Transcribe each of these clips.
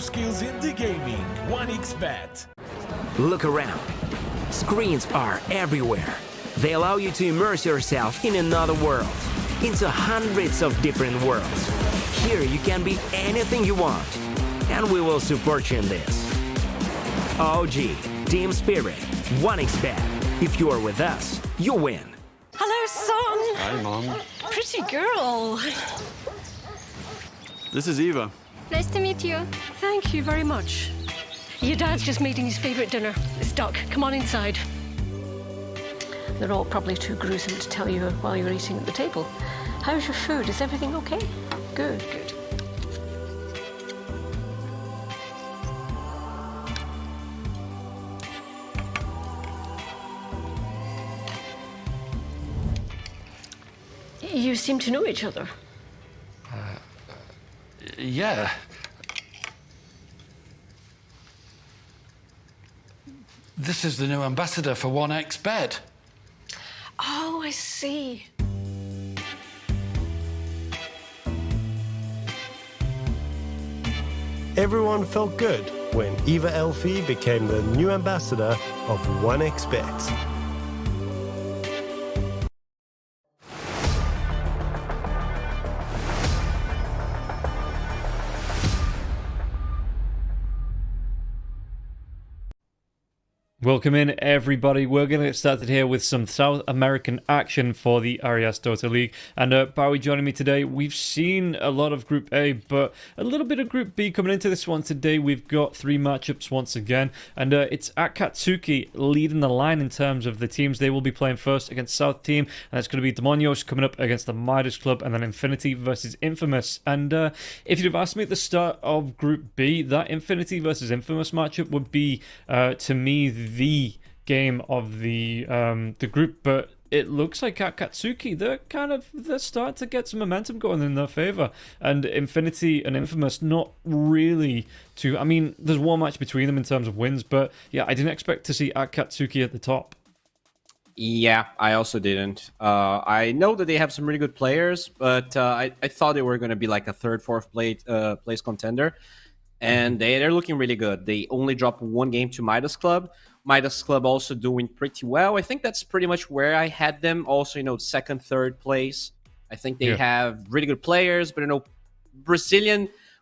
skills in the gaming. 1xBet. Look around. Screens are everywhere. They allow you to immerse yourself in another world, into hundreds of different worlds. Here you can be anything you want, and we will support you in this. OG, Team Spirit, 1xBet. If you are with us, you win. Hello, son. Hi, Mom. Pretty girl. This is Eva. Nice to meet you. Thank you very much. Your dad's just making his favourite dinner. It's duck. Come on inside. They're all probably too gruesome to tell you while you're eating at the table. How's your food? Is everything okay? Good, good. You seem to know each other. Yeah. This is the new ambassador for 1xBet. Oh, I see. Everyone felt good when Eva Elfie became the new ambassador of 1xBet. Welcome in, everybody. We're going to get started here with some South American action for the Arias Dota League. And Bowie joining me today. We've seen a lot of Group A, but a little bit of Group B coming into this one today. We've got 3 matchups once again. And it's Acatsuki leading the line in terms of the teams they will be playing first against South Team. And that's going to be Demonios coming up against the Midas Club, and then Infinity versus Infamous. And if you'd have asked me at the start of Group B, that Infinity versus Infamous matchup would be, to me, the game of the group, but it looks like Acatsuki, they're starting to get some momentum going in their favor, and Infinity and Infamous not really too. I mean, there's one match between them in terms of wins, but yeah, I didn't expect to see Acatsuki at the top. Yeah, I also didn't. I know that they have some really good players, but I thought they were going to be like a third, fourth place contender. And they're looking really good. They only dropped 1 game to Midas Club. Midas Club also doing pretty well. I think that's pretty much where I had them. Also, second, third place. I think they have really good players, but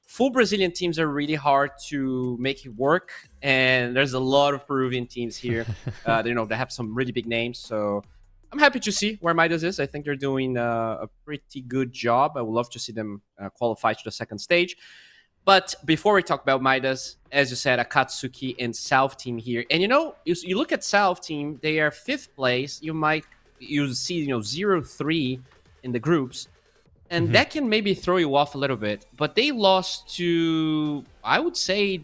full Brazilian teams are really hard to make it work. And there's a lot of Peruvian teams here. They have some really big names. So I'm happy to see where Midas is. I think they're doing a pretty good job. I would love to see them qualify to the second stage. But before we talk about Midas, as you said, Acatsuki and South Team here. And you look at South Team, they are 5th place. You see 0-3 in the groups. And that can maybe throw you off a little bit. But they lost to, I would say,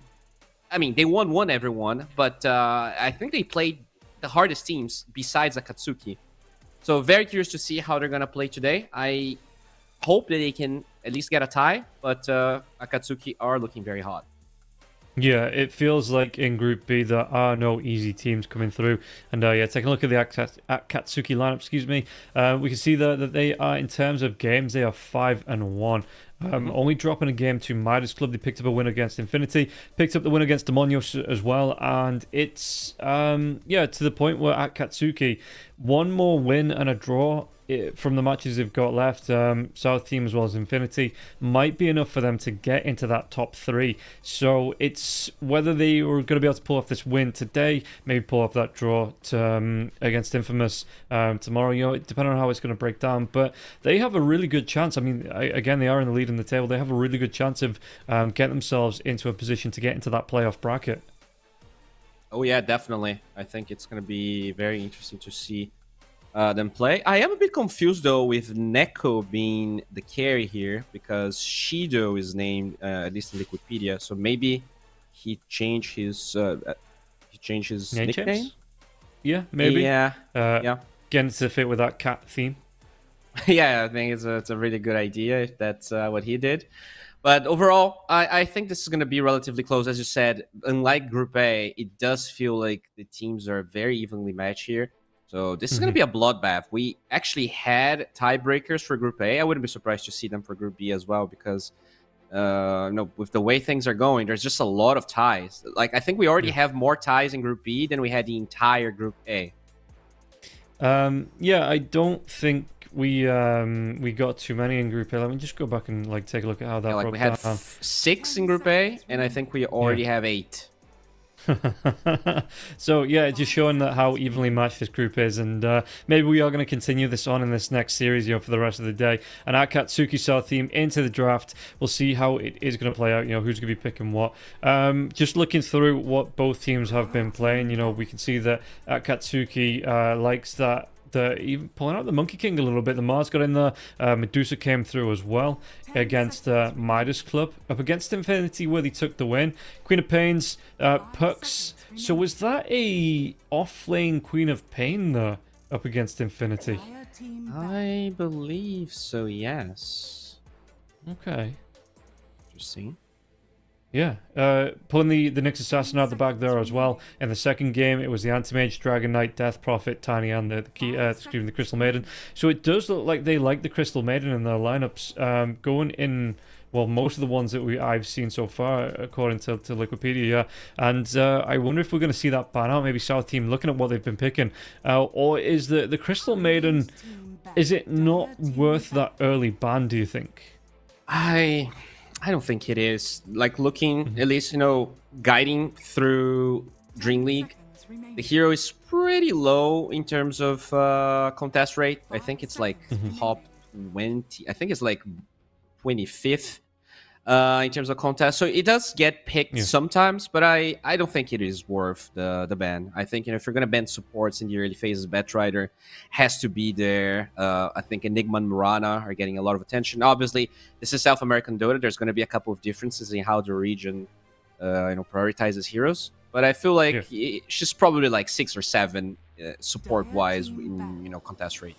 they won everyone. But I think they played the hardest teams besides Acatsuki. So very curious to see how they're going to play today. I hope that they can at least get a tie, but Acatsuki are looking very hot. Yeah, it feels like in Group B there are no easy teams coming through. And taking a look at the Acatsuki lineup, we can see that they are, in terms of games, they are 5-1. Only dropping a game to Midas Club. They picked up a win against Infinity, picked up the win against Demonios as well, and it's to the point where Acatsuki, 1 more win and a draw from the matches they've got left, South Team as well as Infinity, might be enough for them to get into that top 3. So it's whether they were going to be able to pull off this win today, maybe pull off that draw against Infamous tomorrow, depending on how it's going to break down. But they have a really good chance. I mean, again, they are in the lead in the table. They have a really good chance of getting themselves into a position to get into that playoff bracket. Oh yeah, definitely. I think it's going to be very interesting to see them play. I am a bit confused though with Neko being the carry here, because Shido is named at least in Wikipedia, so maybe he changed his nickname. Yeah, maybe. Yeah, Getting to fit with that cat theme. Yeah, I think it's a really good idea if that's what he did. But overall, I think this is going to be relatively close. As you said, unlike Group A, it does feel like the teams are very evenly matched here. So this is going to be a bloodbath. We actually had tiebreakers for Group A. I wouldn't be surprised to see them for Group B as well, because No, with the way things are going, there's just a lot of ties. Like I think we already have more ties in Group B than we had the entire Group A. Yeah, I don't think we got too many in Group A. Let me just go back and like take a look at how that Like broke we had down. 6 in Group A, and I think we already have 8. So yeah, just showing that how evenly matched this group is, and maybe we are going to continue this on in this next series, for the rest of the day. And Acatsuki South team into the draft. We'll see how it is going to play out. Who's going to be picking what. Just looking through what both teams have been playing, we can see that Akatsuki likes that. Even pulling out the Monkey King a little bit. The Mars got in there. Medusa came through as well against Midas Club. Up against Infinity where they took the win. Queen of Pains, Pucks. So was that a off-lane Queen of Pain there up against Infinity? I believe so, yes. Okay. Interesting. Yeah, pulling the Nyx Assassin out the bag there as well. In the second game, it was the Anti-Mage, Dragon Knight, Death Prophet, Tiny, and the Crystal Maiden. So it does look like they like the Crystal Maiden in their lineups. Going in, well, most of the ones that I've seen so far, according to Wikipedia, yeah. And I wonder if we're going to see that ban out. Maybe South team looking at what they've been picking, or is the Crystal Maiden? Is it not worth that early ban? Do you think? I don't think it is. Like looking, at least, guiding through Dream League, the hero is pretty low in terms of contest rate. I think it's like top 20. I think it's like 25th in terms of contest. So it does get picked sometimes, but I don't think it is worth the ban. I think if you're gonna ban supports in the early phases, Batrider has to be there. I think Enigma and Murana are getting a lot of attention. Obviously, this is South American Dota. There's going to be a couple of differences in how the region prioritizes heroes. But I feel like it's just probably like 6 or 7 support-wise in contest rate.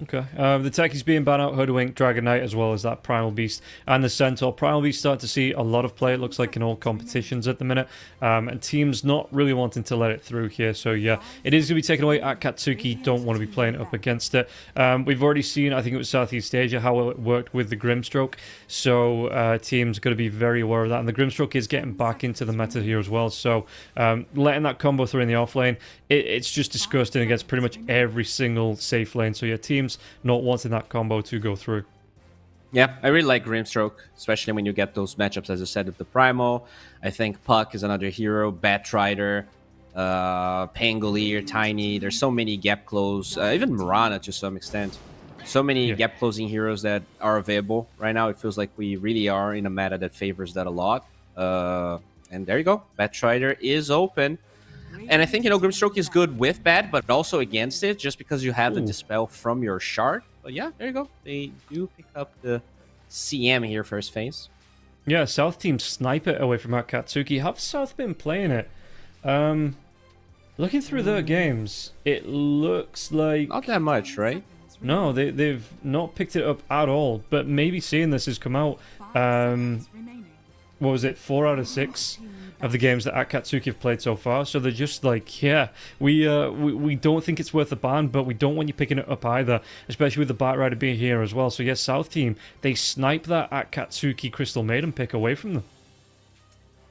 Okay. The techies being banned out, Hoodwink, Dragon Knight, as well as that Primal Beast and the Centaur. Primal Beast start to see a lot of play, it looks like, in all competitions at the minute. And teams not really wanting to let it through here. So, yeah, it is going to be taken away. Akatsuki don't want to be playing up against it. We've already seen, I think it was Southeast Asia, how well it worked with the Grimstroke. So, teams got to be very aware of that. And the Grimstroke is getting back into the meta here as well. So, letting that combo through in the off lane, it's just disgusting against pretty much every single safe lane. So, yeah, teams not wanting that combo to go through. Yeah, I really like Grimstroke, especially when you get those matchups, as I said, with the Primal. I think Puck is another hero, Batrider, Pangolier, Tiny. There's so many gap close, even Murana to some extent. So many gap closing heroes that are available right now. It feels like we really are in a meta that favors that a lot. And there you go, Batrider is open. And I think, Grimstroke is good with Bat, but also against it, just because you have the Dispel from your Shard. But yeah, there you go. They do pick up the CM here first phase. Yeah, South team snipe it away from Akatsuki. Have South been playing it? Looking through their games, it looks like... Not that much, right? No, they've not picked it up at all. But maybe seeing this has come out... what was it? 4 out of 6 of the games that Akatsuki have played so far. So they're just like, yeah, we don't think it's worth the ban, but we don't want you picking it up either, especially with the Batrider being here as well. So yes, South team, they snipe that Akatsuki Crystal Maiden pick away from them.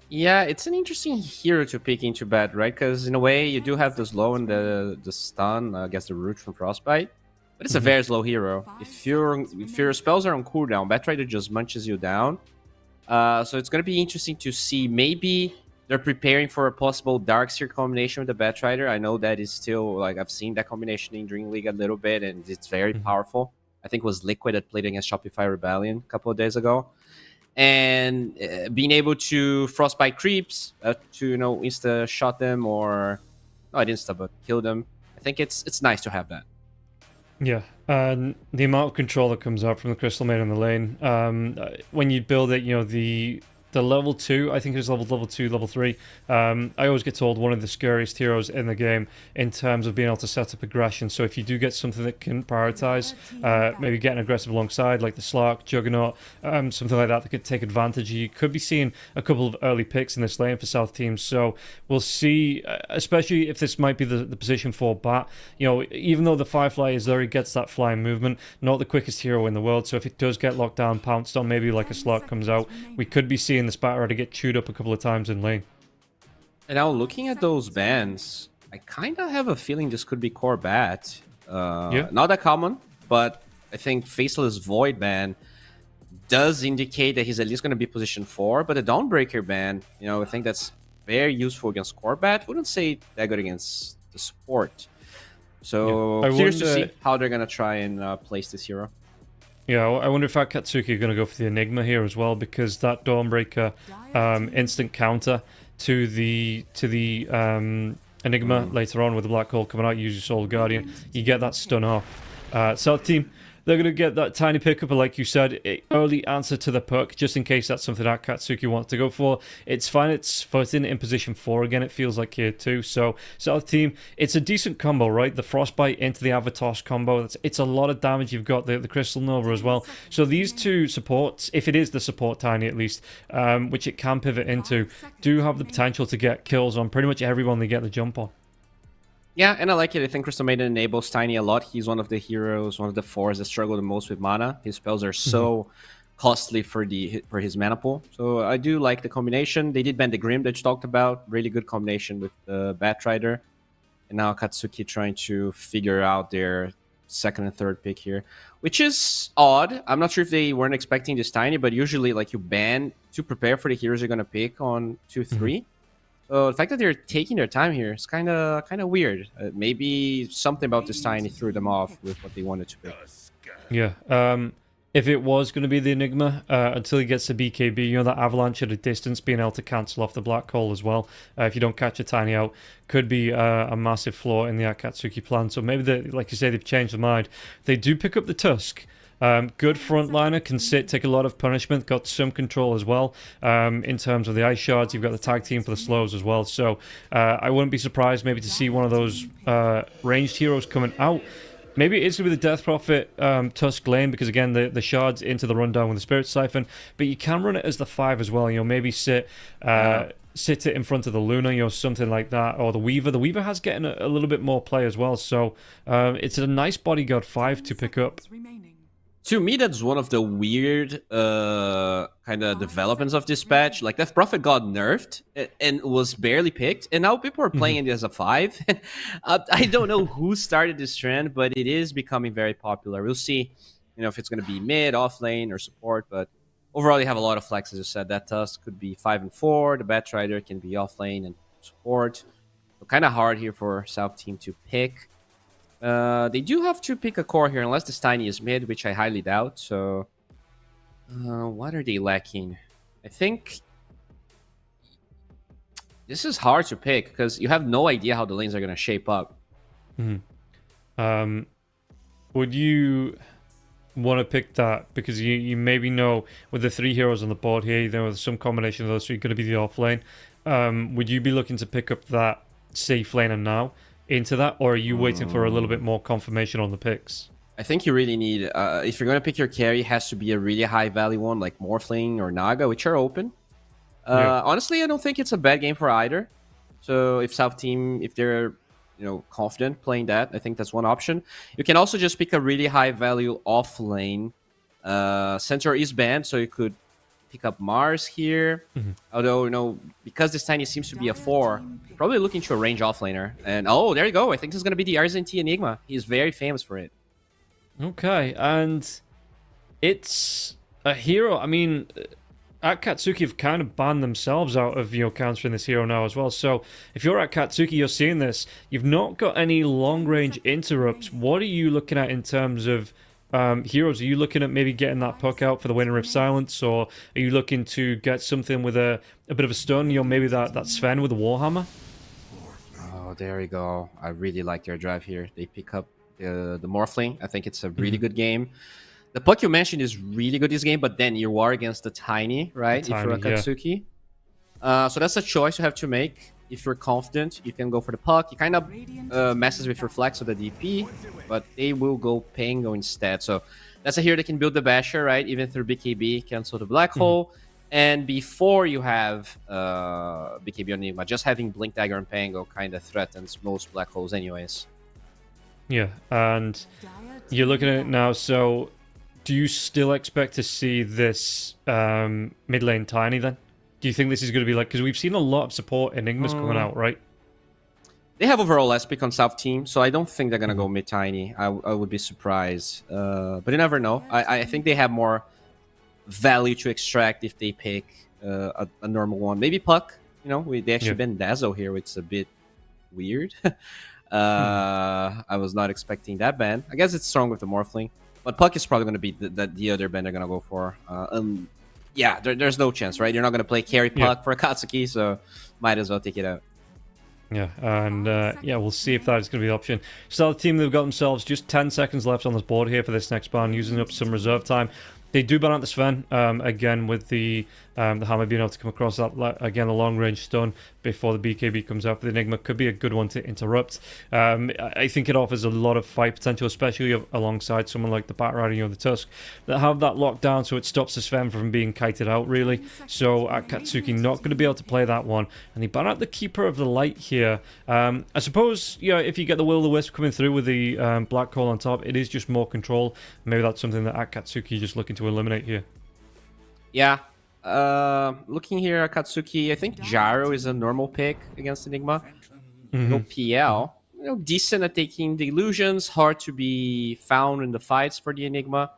Yeah, it's an interesting hero to pick into Bat, right? Because in a way, you do have the slow and the stun against the root from Frostbite. But it's a very slow hero. If your spells are on cooldown, Batrider just munches you down. So it's going to be interesting to see. Maybe they're preparing for a possible Darkseer combination with the Batrider. I know that is still, like, I've seen that combination in Dream League a little bit, and it's very powerful. I think it was Liquid that played against Shopify Rebellion a couple of days ago. And being able to Frostbite creeps, to, insta-shot them or... No, I didn't insta, but kill them. I think it's nice to have that. Yeah, and the amount of control that comes out from the Crystal Maiden in the lane, when you build it, the the level 2, I think it was level 2, level 3. I always get told one of the scariest heroes in the game in terms of being able to set up aggression. So if you do get something that can prioritize, maybe getting aggressive alongside, like the Slark, Juggernaut, something like that could take advantage. You could be seeing a couple of early picks in this lane for South teams. So we'll see, especially if this might be the position for Bat. You know, even though the Firefly is there, he gets that flying movement, not the quickest hero in the world. So if it does get locked down, pounced on, maybe like a Slark comes out, we could be seeing this Bat already get chewed up a couple of times in lane. And now looking at those bans, I kind of have a feeling this could be core Bat. Yeah. Not that common, but I think Faceless Void ban does indicate that he's at least going to be position 4. But the Dawnbreaker ban, you know, I think that's very useful against core Bat. Wouldn't say that good against the support. So Yeah. curious to see how they're going to try and place this hero. Yeah, I wonder if Acatsuki are going to go for the Enigma here as well, because that Dawnbreaker instant counter to the Enigma later on with the Black Hole coming out, use your Soul Guardian, you get that stun off. South team, they're going to get that tiny pickup, but like you said, early answer to the puck, just in case that's something that Akatsuki wants to go for. It's fine, it's footing in position 4 again, it feels like here too. So, South team, it's a decent combo, right? The Frostbite into the Avatos combo, it's a lot of damage. You've got the Crystal Nova as well. So these two supports, if it is the support Tiny at least, which it can pivot into, do have the potential to get kills on pretty much everyone they get the jump on. Yeah, and I like it. I think Crystal Maiden enables Tiny a lot. He's one of the heroes, one of the 4s that struggle the most with mana. His spells are so costly for his mana pool. So I do like the combination. They did ban the Grim that you talked about. Really good combination with the Batrider. And now Akatsuki trying to figure out their second and third pick here, which is odd. I'm not sure if they weren't expecting this Tiny, but usually like you ban to prepare for the heroes you're going to pick on 2-3. So the fact that they're taking their time here is kind of weird. Maybe something about this Tiny threw them off with what they wanted to pick. Yeah. If it was going to be the Enigma, until he gets the BKB, you know, that avalanche at a distance, being able to cancel off the Black Hole as well, if you don't catch a Tiny out, could be a massive flaw in the Akatsuki plan. So maybe, like you say, they've changed their mind. They do pick up the Tusk. Good frontliner, can take a lot of punishment, got some control as well. In terms of the ice shards, you've got the tag team for the slows as well. So I wouldn't be surprised maybe to see one of those ranged heroes coming out. Maybe it's going to be the Death Prophet Tusk lane, because again, the shards into the rundown with the Spirit Siphon, but you can run it as the 5 as well. You know, maybe sit it in front of the Luna, you know, something like that, or the Weaver. The Weaver has getting a little bit more play as well, so it's a nice bodyguard 5 to pick up. To me, that's one of the weird kind of developments of this patch. Like, Death Prophet got nerfed and was barely picked, and now people are playing it as a 5. I don't know who started this trend, but it is becoming very popular. We'll see, you know, if it's going to be mid, off lane, or support, but overall, they have a lot of flex, as you said. That Tusk could be 5 and 4. The Batrider can be off lane and support. So kind of hard here for South team to pick. They do have to pick a core here, unless this Tiny is mid, which I highly doubt. So, what are they lacking? I think this is hard to pick, because you have no idea how the lanes are going to shape up. Would you want to pick that? Because you maybe know with the 3 heroes on the board here, you know, with some combination of those 3 going to be the off lane. Would you be looking to pick up that safe laner now into that, or are you waiting for a little bit more confirmation on the picks? I think you really need, if you're going to pick your carry, it has to be a really high value one, like Morphling or Naga, which are open. Honestly, I don't think it's a bad game for either. So if South team, if they're, you know, confident playing that, I think that's one option. You can also just pick a really high value off lane. Centaur is banned, so you could pick up Mars here. Although, you know, because this Tiny seems to be a 4, you're probably looking to a range offlaner. And oh, there you go. I think this is going to be the RZT Enigma. He's very famous for it. Okay, and it's a hero. I mean, Akatsuki have kind of banned themselves out of, you know, countering this hero now as well. So if you're Akatsuki, you're seeing this. You've not got any long-range interrupts. What are you looking at in terms of heroes? Are you looking at maybe getting that puck out for the Winter Rift Silence, or are you looking to get something with a bit of a stun? You know, maybe that Sven with the Warhammer? Oh, there you go. I really like their drive here. They pick up the Morphling. I think it's a really good game. The puck you mentioned is really good this game, but then you are against the tiny, right? If you're tiny, yeah. Akatsuki. So that's a choice you have to make. If you're confident, you can go for the puck. You kind of messes with your flex of the DP, but they will go Pango instead. So that's a hero that can build the Basher, right? Even through BKB, cancel the Black Hole. And before you have BKB on Enigma, just having Blink Dagger and Pango kind of threatens most Black Holes anyways. Yeah, and you're looking at it now, so do you still expect to see this mid lane tiny then? Do you think this is going to be like, because we've seen a lot of support Enigmas coming out, right? They have overall less pick on South team, so I don't think they're going to go mid tiny. I would be surprised. But you never know. I think they have more value to extract if they pick a normal one. Maybe Puck. You know, they actually banned Dazzle here, which is a bit weird. I was not expecting that ban. I guess it's strong with the Morphling. But Puck is probably going to be the other ban they're going to go for. Yeah, there's no chance, right? You're not going to play carry Puck for Akatsuki, so might as well take it out. Yeah, and yeah, we'll see if that is going to be the option. So the team, they've got themselves just 10 seconds left on this board here for this next ban, using up some reserve time. They do ban out the Sven, again, with the Hammer being able to come across that, again, a long-range stun before the BKB comes out. The Enigma could be a good one to interrupt. I think it offers a lot of fight potential, especially alongside someone like the Bat Rider, the Tusk, that have that locked down, so it stops the Sven from being kited out, really. So Acatsuki not going to be able to play that one. And they ban out the Keeper of the Light here. I suppose, if you get the Will-o'-the-Wisp coming through with the Black Hole on top, it is just more control. Maybe that's something that Acatsuki is just looking to eliminate here. Yeah. Looking here, Akatsuki, I think Gyro is a normal pick against Enigma. No PL. Decent at taking the illusions, hard to be found in the fights for the Enigma.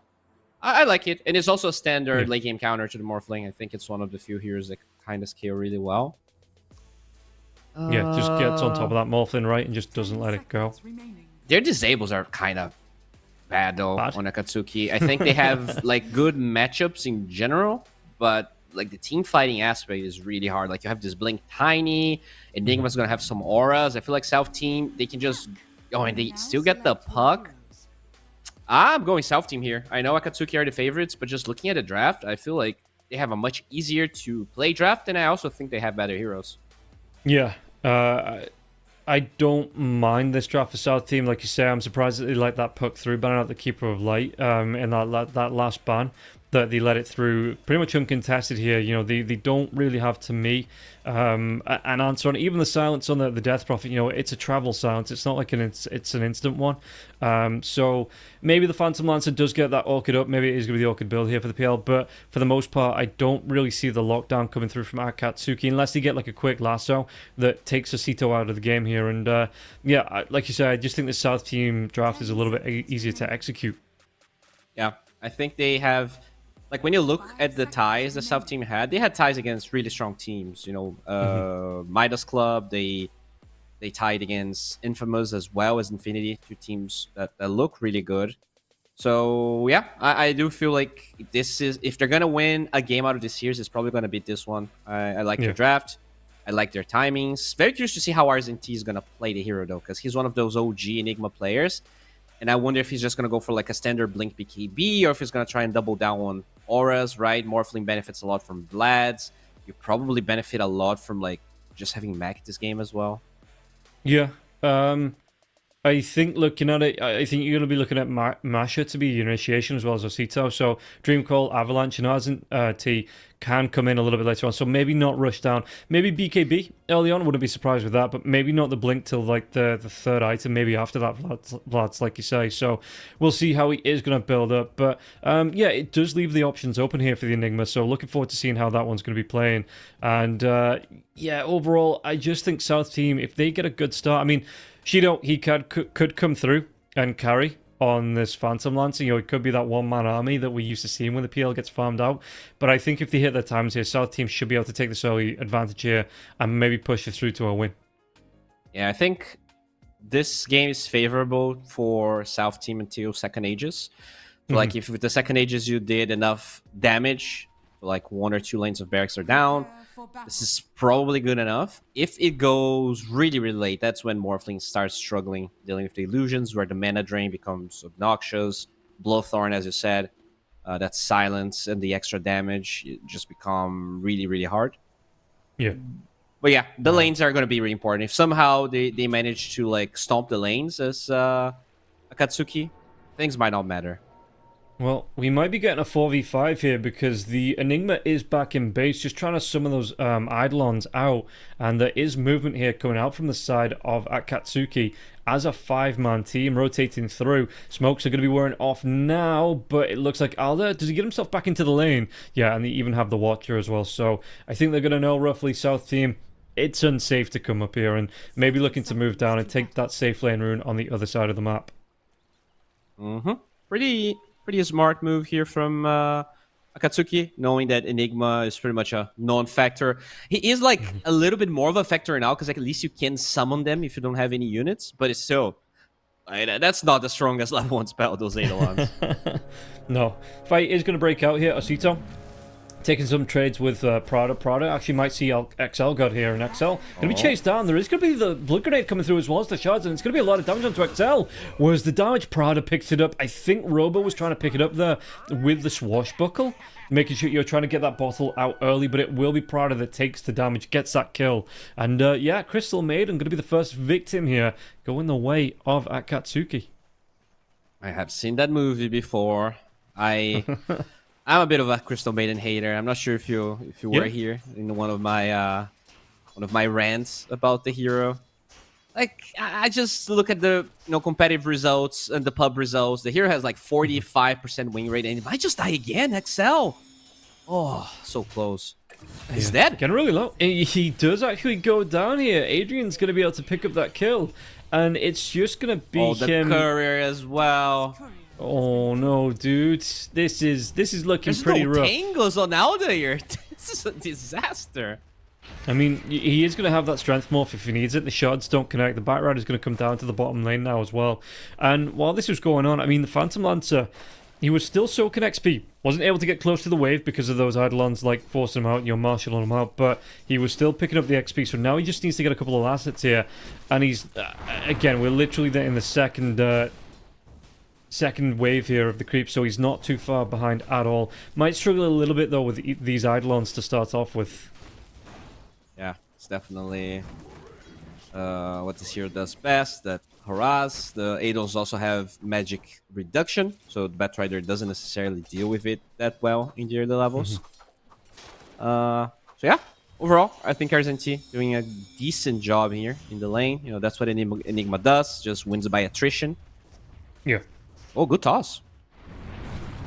I like it. And it's also a standard late game counter to the Morphling. I think it's one of the few heroes that kind of scale really well. Yeah, just gets on top of that Morphling, right, and just doesn't let it go. Their disables are kind of bad, though, on Akatsuki. I think they have, like, good matchups in general, but, like, the team fighting aspect is really hard. Like, you have this Blink Tiny, Enigma's going to have some auras. I feel like South Team, they can just... Oh, and they still get the puck. I'm going South Team here. I know Akatsuki are the favorites, but just looking at the draft, I feel like they have a much easier to play draft, and I also think they have better heroes. Yeah, I don't mind this draft for South Team. Like you say, I'm surprised that they let that puck through, banning out the Keeper of Light in that last ban. That they let it through pretty much uncontested here. They don't really have, to me, an answer on it. Even the silence on the Death Prophet, it's a travel silence. It's not like it's an instant one. So maybe the Phantom Lancer does get that Orchid up. Maybe it is going to be the Orchid build here for the PL. But for the most part, I don't really see the lockdown coming through from Akatsuki unless they get like a quick lasso that takes Asito out of the game here. And like you said, I just think the South Team draft is a little bit easier to execute. Yeah, I think they have... Like, when you look at the ties the South Team had, they had ties against really strong teams. Midas Club, they tied against Infamous as well as Infinity, two teams that look really good. So, yeah, I do feel like this is... If they're going to win a game out of this series, it's probably going to be this one. I like their draft. I like their timings. Very curious to see how RZNT is going to play the hero, though, because he's one of those OG Enigma players. And I wonder if he's just going to go for like a standard Blink BKB or if he's going to try and double down on auras, right? Morphling benefits a lot from Vlads. You probably benefit a lot from like just having Mac this game as well. Yeah. I think looking at it, I think you're going to be looking at Masha to be your initiation as well as Osito. So Dream Call, Avalanche, and RZNT can come in a little bit later on. So maybe not rush down. Maybe BKB early on, wouldn't be surprised with that. But maybe not the Blink till like the third item. Maybe after that, Vlad's like you say. So we'll see how he is going to build up. But yeah, it does leave the options open here for the Enigma. So looking forward to seeing how that one's going to be playing. And yeah, overall, I just think South Team, if they get a good start, I mean... Shido, he could come through and carry on this Phantom Lancer. It could be that one-man army that we used to see when the PL gets farmed out. But I think if they hit their times here, South Team should be able to take this early advantage here and maybe push it through to a win. Yeah, I think this game is favorable for South Team until Second Ages. So like if with the Second Ages you did enough damage, like 1 or 2 lanes of barracks are down, this is probably good enough. If it goes really, really late, that's when Morphling starts struggling, dealing with the illusions, where the mana drain becomes obnoxious. Blowthorn, as you said, that silence and the extra damage just become really, really hard. Yeah. But yeah, the lanes are going to be really important. If somehow they manage to like stomp the lanes as Akatsuki, things might not matter. Well, we might be getting a 4v5 here because the Enigma is back in base, just trying to summon those Eidolons out, and there is movement here coming out from the side of Acatsuki as a 5-man team rotating through. Smokes are going to be wearing off now, but it looks like Alder, does he get himself back into the lane? Yeah, and they even have the Watcher as well, so I think they're going to know roughly South team. It's unsafe to come up here and maybe looking to move down and take that safe lane rune on the other side of the map. Pretty smart move here from Akatsuki, knowing that Enigma is pretty much a non-factor. He is like a little bit more of a factor now because like, at least you can summon them if you don't have any units, but it's still that's not the strongest level 1 spell, those Eidolons. No. Fight is going to break out here. Osito taking some trades with Prada. Prada actually might see XL God here, and XL going to be chased down. There is going to be the Blood Grenade coming through as well as the shards, and it's going to be a lot of damage onto XL. Whereas the damage Prada picks it up. I think Robo was trying to pick it up there with the Swashbuckle, making sure you're trying to get that bottle out early, but it will be Prada that takes the damage, gets that kill. And yeah, Crystal Maiden going to be the first victim here, going the way of Akatsuki. I have seen that movie before. I'm a bit of a Crystal Maiden hater. I'm not sure if you were here in one of my rants about the hero. Like I just look at the competitive results and the pub results. The hero has like 45% win rate, and it might just die again. XL. Oh, so close. He's dead. Getting really low. He does actually go down here. Adrian's going to be able to pick up that kill, and it's just going to be him. The courier as well. Oh no, dude! This is looking pretty rough. There's no tangles on Aldair. This is a disaster. I mean, he is going to have that strength morph if he needs it. The shards don't connect. The Bat Rider is going to come down to the bottom lane now as well. And while this was going on, I mean, the Phantom Lancer, he was still soaking XP. Wasn't able to get close to the wave because of those Eidolons, like, forcing him out, marshalling him out. But he was still picking up the XP, so now he just needs to get a couple of assets here. And he's, again, we're literally there in the second wave here of the creep, so he's not too far behind at all. Might struggle a little bit, though, with these Eidolons to start off with. Yeah, it's definitely what this hero does best, that harass. The Eidolons also have magic reduction, so the Batrider doesn't necessarily deal with it that well in the early levels. So yeah, overall, I think RZNT doing a decent job here in the lane. That's what Enigma does, just wins by attrition. Yeah. Oh, good toss.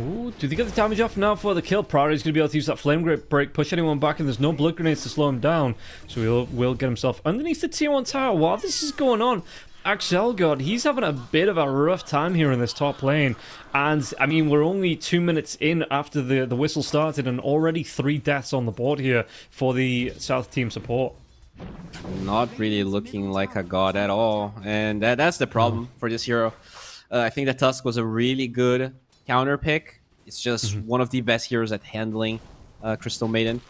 Ooh, do they get the damage off now for the kill? Prada is going to be able to use that flame break, push anyone back, and there's no blood grenades to slow him down. So he will get himself underneath the tier 1 tower. While this is going on, Axel God, he's having a bit of a rough time here in this top lane. And, I mean, we're only 2 minutes in after the whistle started, and already 3 deaths on the board here for the South team support. Not really looking like a god at all. And that's the problem for this hero. I think that Tusk was a really good counter pick. It's just one of the best heroes at handling Crystal Maiden.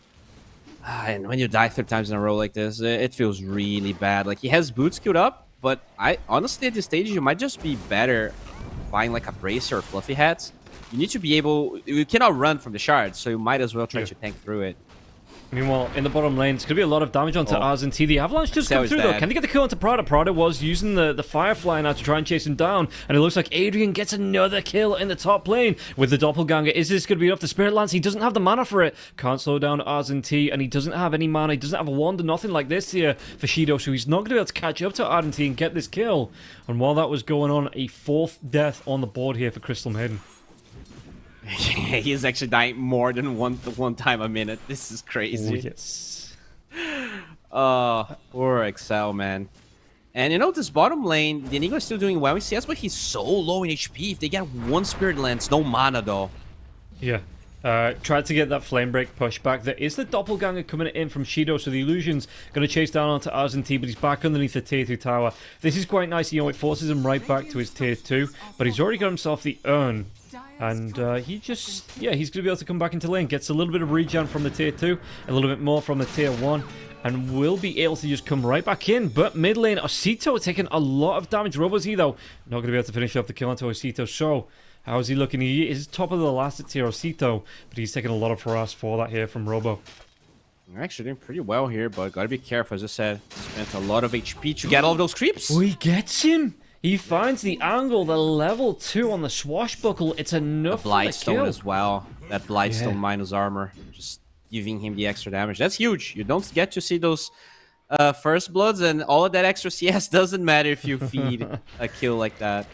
And when you die 3 times in a row like this, it feels really bad. Like, he has boots queued up, but honestly, at this stage, you might just be better buying like a Bracer or Fluffy Hats. You need to be able... You cannot run from the shards, so you might as well try to tank through it. Meanwhile, in the bottom lane, it's going to be a lot of damage onto RZNT. The Avalanche just come through, though. Can they get the kill onto Prada? Prada was using the Firefly now to try and chase him down. And it looks like Adrian gets another kill in the top lane with the Doppelganger. Is this going to be enough? The Spirit Lance, he doesn't have the mana for it. Can't slow down RZNT, and he doesn't have any mana. He doesn't have a wand or nothing like this here for Shido, so he's not going to be able to catch up to RZNT and get this kill. And while that was going on, a 4th death on the board here for Crystal Maiden. He is actually dying more than one time a minute. This is crazy. Oh, yes. Poor XL, man. And this bottom lane, the Enigma is still doing well in CS, but he's so low in HP. If they get 1 Spirit Lance, no mana though. Yeah. Tried to get that flame break push back. There is the Doppelganger coming in from Shido, so the Illusion's going to chase down onto RZNT, but he's back underneath the tier 2 tower. This is quite nice. It forces him right back to his tier 2, but he's already got himself the urn. And he's going to be able to come back into lane. Gets a little bit of regen from the tier 2, a little bit more from the tier 1, and will be able to just come right back in. But mid lane, Osito taking a lot of damage. Robozy, though, not going to be able to finish off the kill onto Osito. So, How's he looking? He is top of the last at Tirosito, but he's taking a lot of harass for that here from Robo. You're actually doing pretty well here, but gotta be careful. As I said, spent a lot of HP to get all of those creeps. Oh, he gets him! He finds the angle, the level 2 on the swashbuckle. It's enough for the Blightstone kill. as well. That Blightstone minus armor. Just giving him the extra damage. That's huge. You don't get to see those first bloods, and all of that extra CS doesn't matter if you feed a kill like that.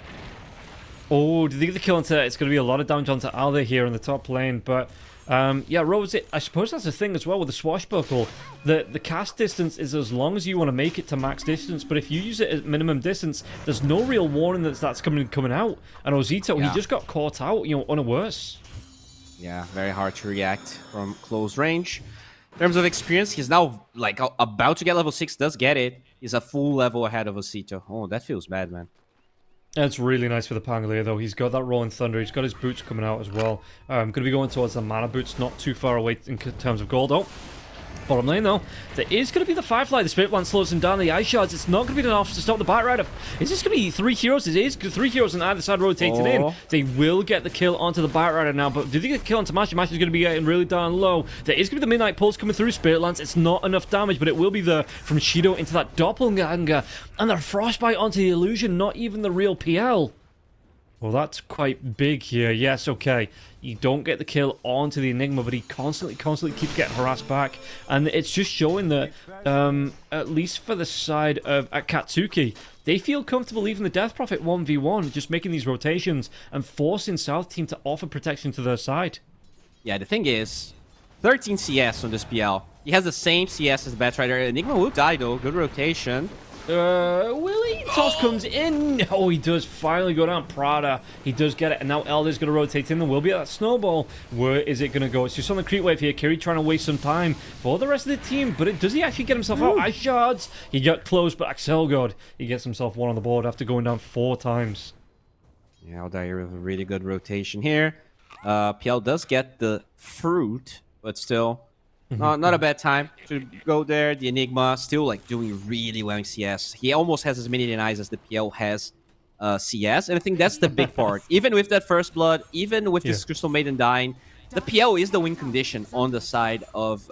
Oh, do they get the kill onto... It's going to be a lot of damage onto Alder here in the top lane, but... yeah, Rose, I suppose that's the thing as well with the swashbuckle. The cast distance is as long as you want to make it to max distance, but if you use it at minimum distance, there's no real warning that that's coming out. And Ozito, he just got caught out, you know, unawares. Yeah, very hard to react from close range. In terms of experience, he's now like about to get level 6, does get it. He's a full level ahead of Ozito. Oh, that feels bad, man. That's really nice for the Pangolier, though. He's got that Rolling Thunder. He's got his boots coming out as well. Going to be going towards the Mana boots, not too far away in terms of gold. Oh, bottom lane, though. There is going to be the Firefly. The Spirit Plant slows him down. The Ice Shards, it's not going to be enough to stop the Bat Rider. Is this going to be 3 heroes? It is 3 heroes on either side rotated in. They will get the kill onto the Bat Rider now, but do they get the kill onto Mash? Mash is going to be getting really down low. There is going to be the Midnight Pulse coming through Spirit Lance. It's not enough damage, but it will be the from Shido into that Doppelganger. And the Frostbite onto the Illusion, not even the real PL. Well, that's quite big here. Yes, okay. You don't get the kill onto the Enigma, but he constantly keeps getting harassed back. And it's just showing that, at least for the side of Akatsuki, they feel comfortable leaving the Death Prophet 1v1, just making these rotations and forcing South Team to offer protection to their side. Yeah, the thing is, 13 CS on this PL. He has the same CS as Batrider. Enigma will die, though. Good rotation. Willie Toss comes in. Oh, he does finally go down. Prada, he does get it, and now Elder's going to rotate in. There will be that snowball. Where is it going to go? It's just on the creep wave here. Kiri trying to waste some time for the rest of the team, but does he actually get himself out? Ice Shards. He got close, but Axel God, he gets himself 1 on the board after going down 4 times. Yeah, Aldair with a really good rotation here. PL does get the fruit, but still... not a bad time to go there. The Enigma still like doing really well in CS. He almost has as many denies as the PL has CS, and I think that's the big part. Even with that first blood, even with this Crystal Maiden dying, the PL is the win condition on the side of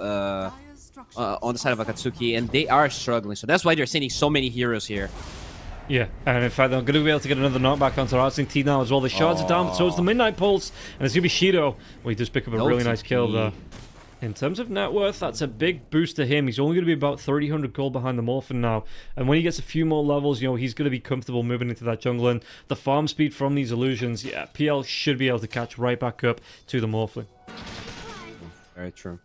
Akatsuki, and they are struggling. So that's why they're sending so many heroes here. Yeah, and in fact, they're going to be able to get another knockback onto Arsene T now as well. The shards are down, but so is the Midnight Pulse, and it's going to be Shido. Well, he does pick up a really nice kill there. In terms of net worth, that's a big boost to him. He's only going to be about 3,000 gold behind the Morphin now. And when he gets a few more levels, you know, he's going to be comfortable moving into that jungle. And the farm speed from these illusions, yeah, PL should be able to catch right back up to the Morphin. Very true.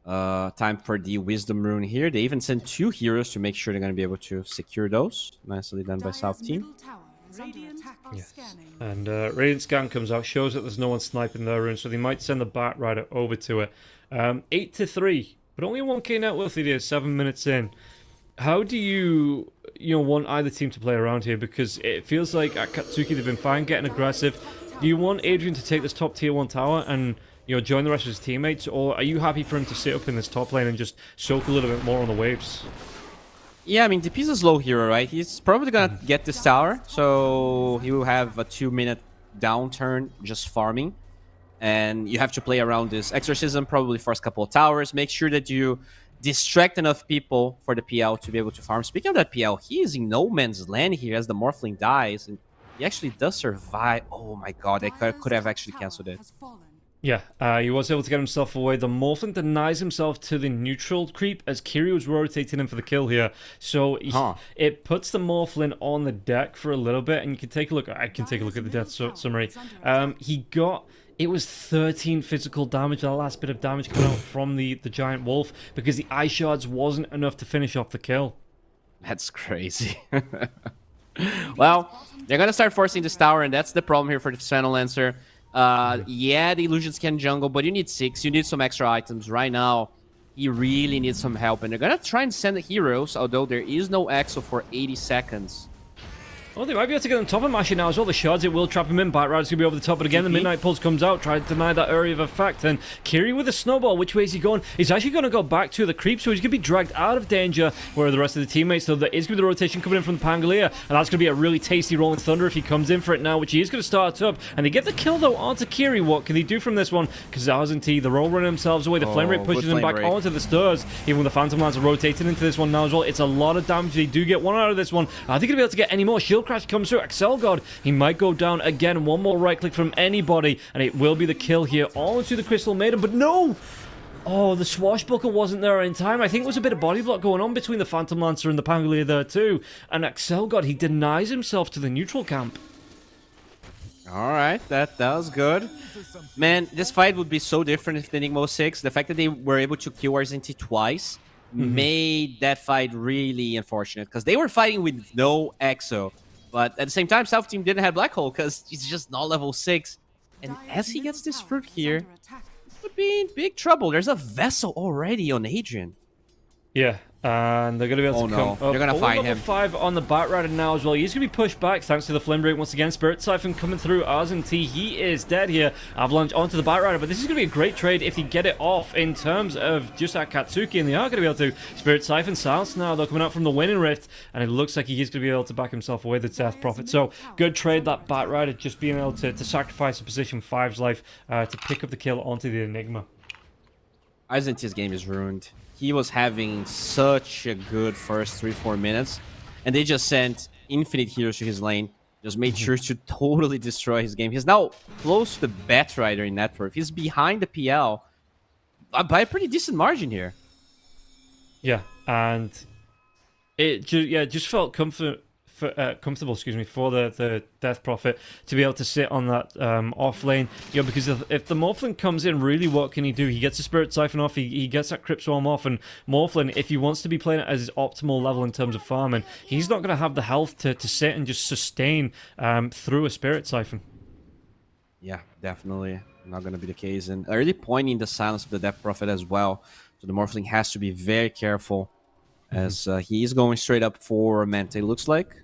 Time for the Wisdom Rune here. They even sent 2 heroes to make sure they're going to be able to secure those. Nicely done by South Team. Yes. And Radiant Scan comes out, shows that there's no one sniping their rune, so they might send the Bat Rider over to it. 8-3, but only 1k net worth it is, 7 minutes in. How do you want either team to play around here? Because it feels like at Akatsuki they've been fine getting aggressive. Do you want Adrian to take this top tier 1 tower and join the rest of his teammates, or are you happy for him to sit up in this top lane and just soak a little bit more on the waves? Yeah, I mean, DP's a slow hero, right? He's probably gonna get this tower, so he will have a 2-minute downturn just farming. And you have to play around this Exorcism, probably first couple of towers. Make sure that you distract enough people for the PL to be able to farm. Speaking of that PL, he is in no man's land here as the Morphling dies. And he actually does survive. Oh my god, I could have actually cancelled it. Yeah, he was able to get himself away. The Morphin denies himself to the neutral creep as Kiri was rotating him for the kill here. So it puts the Morphin on the deck for a little bit, and you can take a look. I can take a look at the death summary. It was 13 physical damage, the last bit of damage coming out from the giant wolf, because the Ice Shards wasn't enough to finish off the kill. That's crazy. Well, they're going to start forcing this tower, and that's the problem here for the Channel Lancer. Yeah, the illusions can jungle, but you need 6. You need some extra items. Right now, you really need some help. And they're going to try and send the heroes, although there is no Exo for 80 seconds. Oh, they might be able to get on top of Masha now as well. The shards, it will trap him in. Bite Rider's going to be over the top, but again, the Midnight Pulse comes out, trying to deny that area of effect. And Kiri with a snowball, which way is he going? He's actually going to go back to the creep, so he's going to be dragged out of danger, where the rest of the teammates, so there is going to be the rotation coming in from the Pangolier, and that's going to be a really tasty Rolling Thunder if he comes in for it now, which he is going to start up. And they get the kill, though, onto Kiri. What can he do from this one? Because T, they're all running themselves away. The Flame Rate pushes him back onto the stairs, even when the Phantom Lance are rotating into this one now as well. It's a lot of damage. They do get one out of this one. Are they going to be able to get any more? Shield Crash comes through. God, he might go down again. One more right click from anybody, and it will be the kill here onto the Crystal Maiden. But no! Oh, the Swashbuckle wasn't there in time. I think there was a bit of body block going on between the Phantom Lancer and the Pangolier there too. And God, he denies himself to the neutral camp. Alright, that was good. Man, this fight would be so different if the Enigma 06. The fact that they were able to kill RZT twice made that fight really unfortunate, because they were fighting with no Exo. But at the same time, South Team didn't have Black Hole because he's just not level 6. And as he gets this fruit here, this would be in big trouble. There's a vessel already on Adrian. Yeah, and they're going to be able to come up. They're going to find him. Level 5 on the Bat Rider now as well. He's going to be pushed back thanks to the Flame Break once again. Spirit Siphon coming through. RZT, he is dead here. Avalanche onto the Bat Rider, but this is going to be a great trade if you get it off in terms of just Akatsuki, and they are going to be able to. Spirit Siphon silence now. They're coming out from the Winning Rift, and it looks like he is going to be able to back himself away the Death Prophet. So, good trade, that Bat Rider, just being able to sacrifice a position 5's life to pick up the kill onto the Enigma. RZT's game is ruined. He was having such a good first 3-4 minutes, and they just sent infinite heroes to his lane, just made sure to totally destroy his game. He's now close to the Bat Rider in net worth. He's behind the PL by a pretty decent margin here. Yeah, and it just felt comfortable, for the Death Prophet to be able to sit on that off lane. Yeah, because if the Morphling comes in, really what can he do? He gets the Spirit Siphon off, he gets that Crypt Swarm off, and Morphling, if he wants to be playing at his optimal level in terms of farming, he's not going to have the health to sit and just sustain through a Spirit Siphon. Yeah, definitely not going to be the case. And early pointing the silence of the Death Prophet as well. So the Morphling has to be very careful as he is going straight up for Mente, looks like.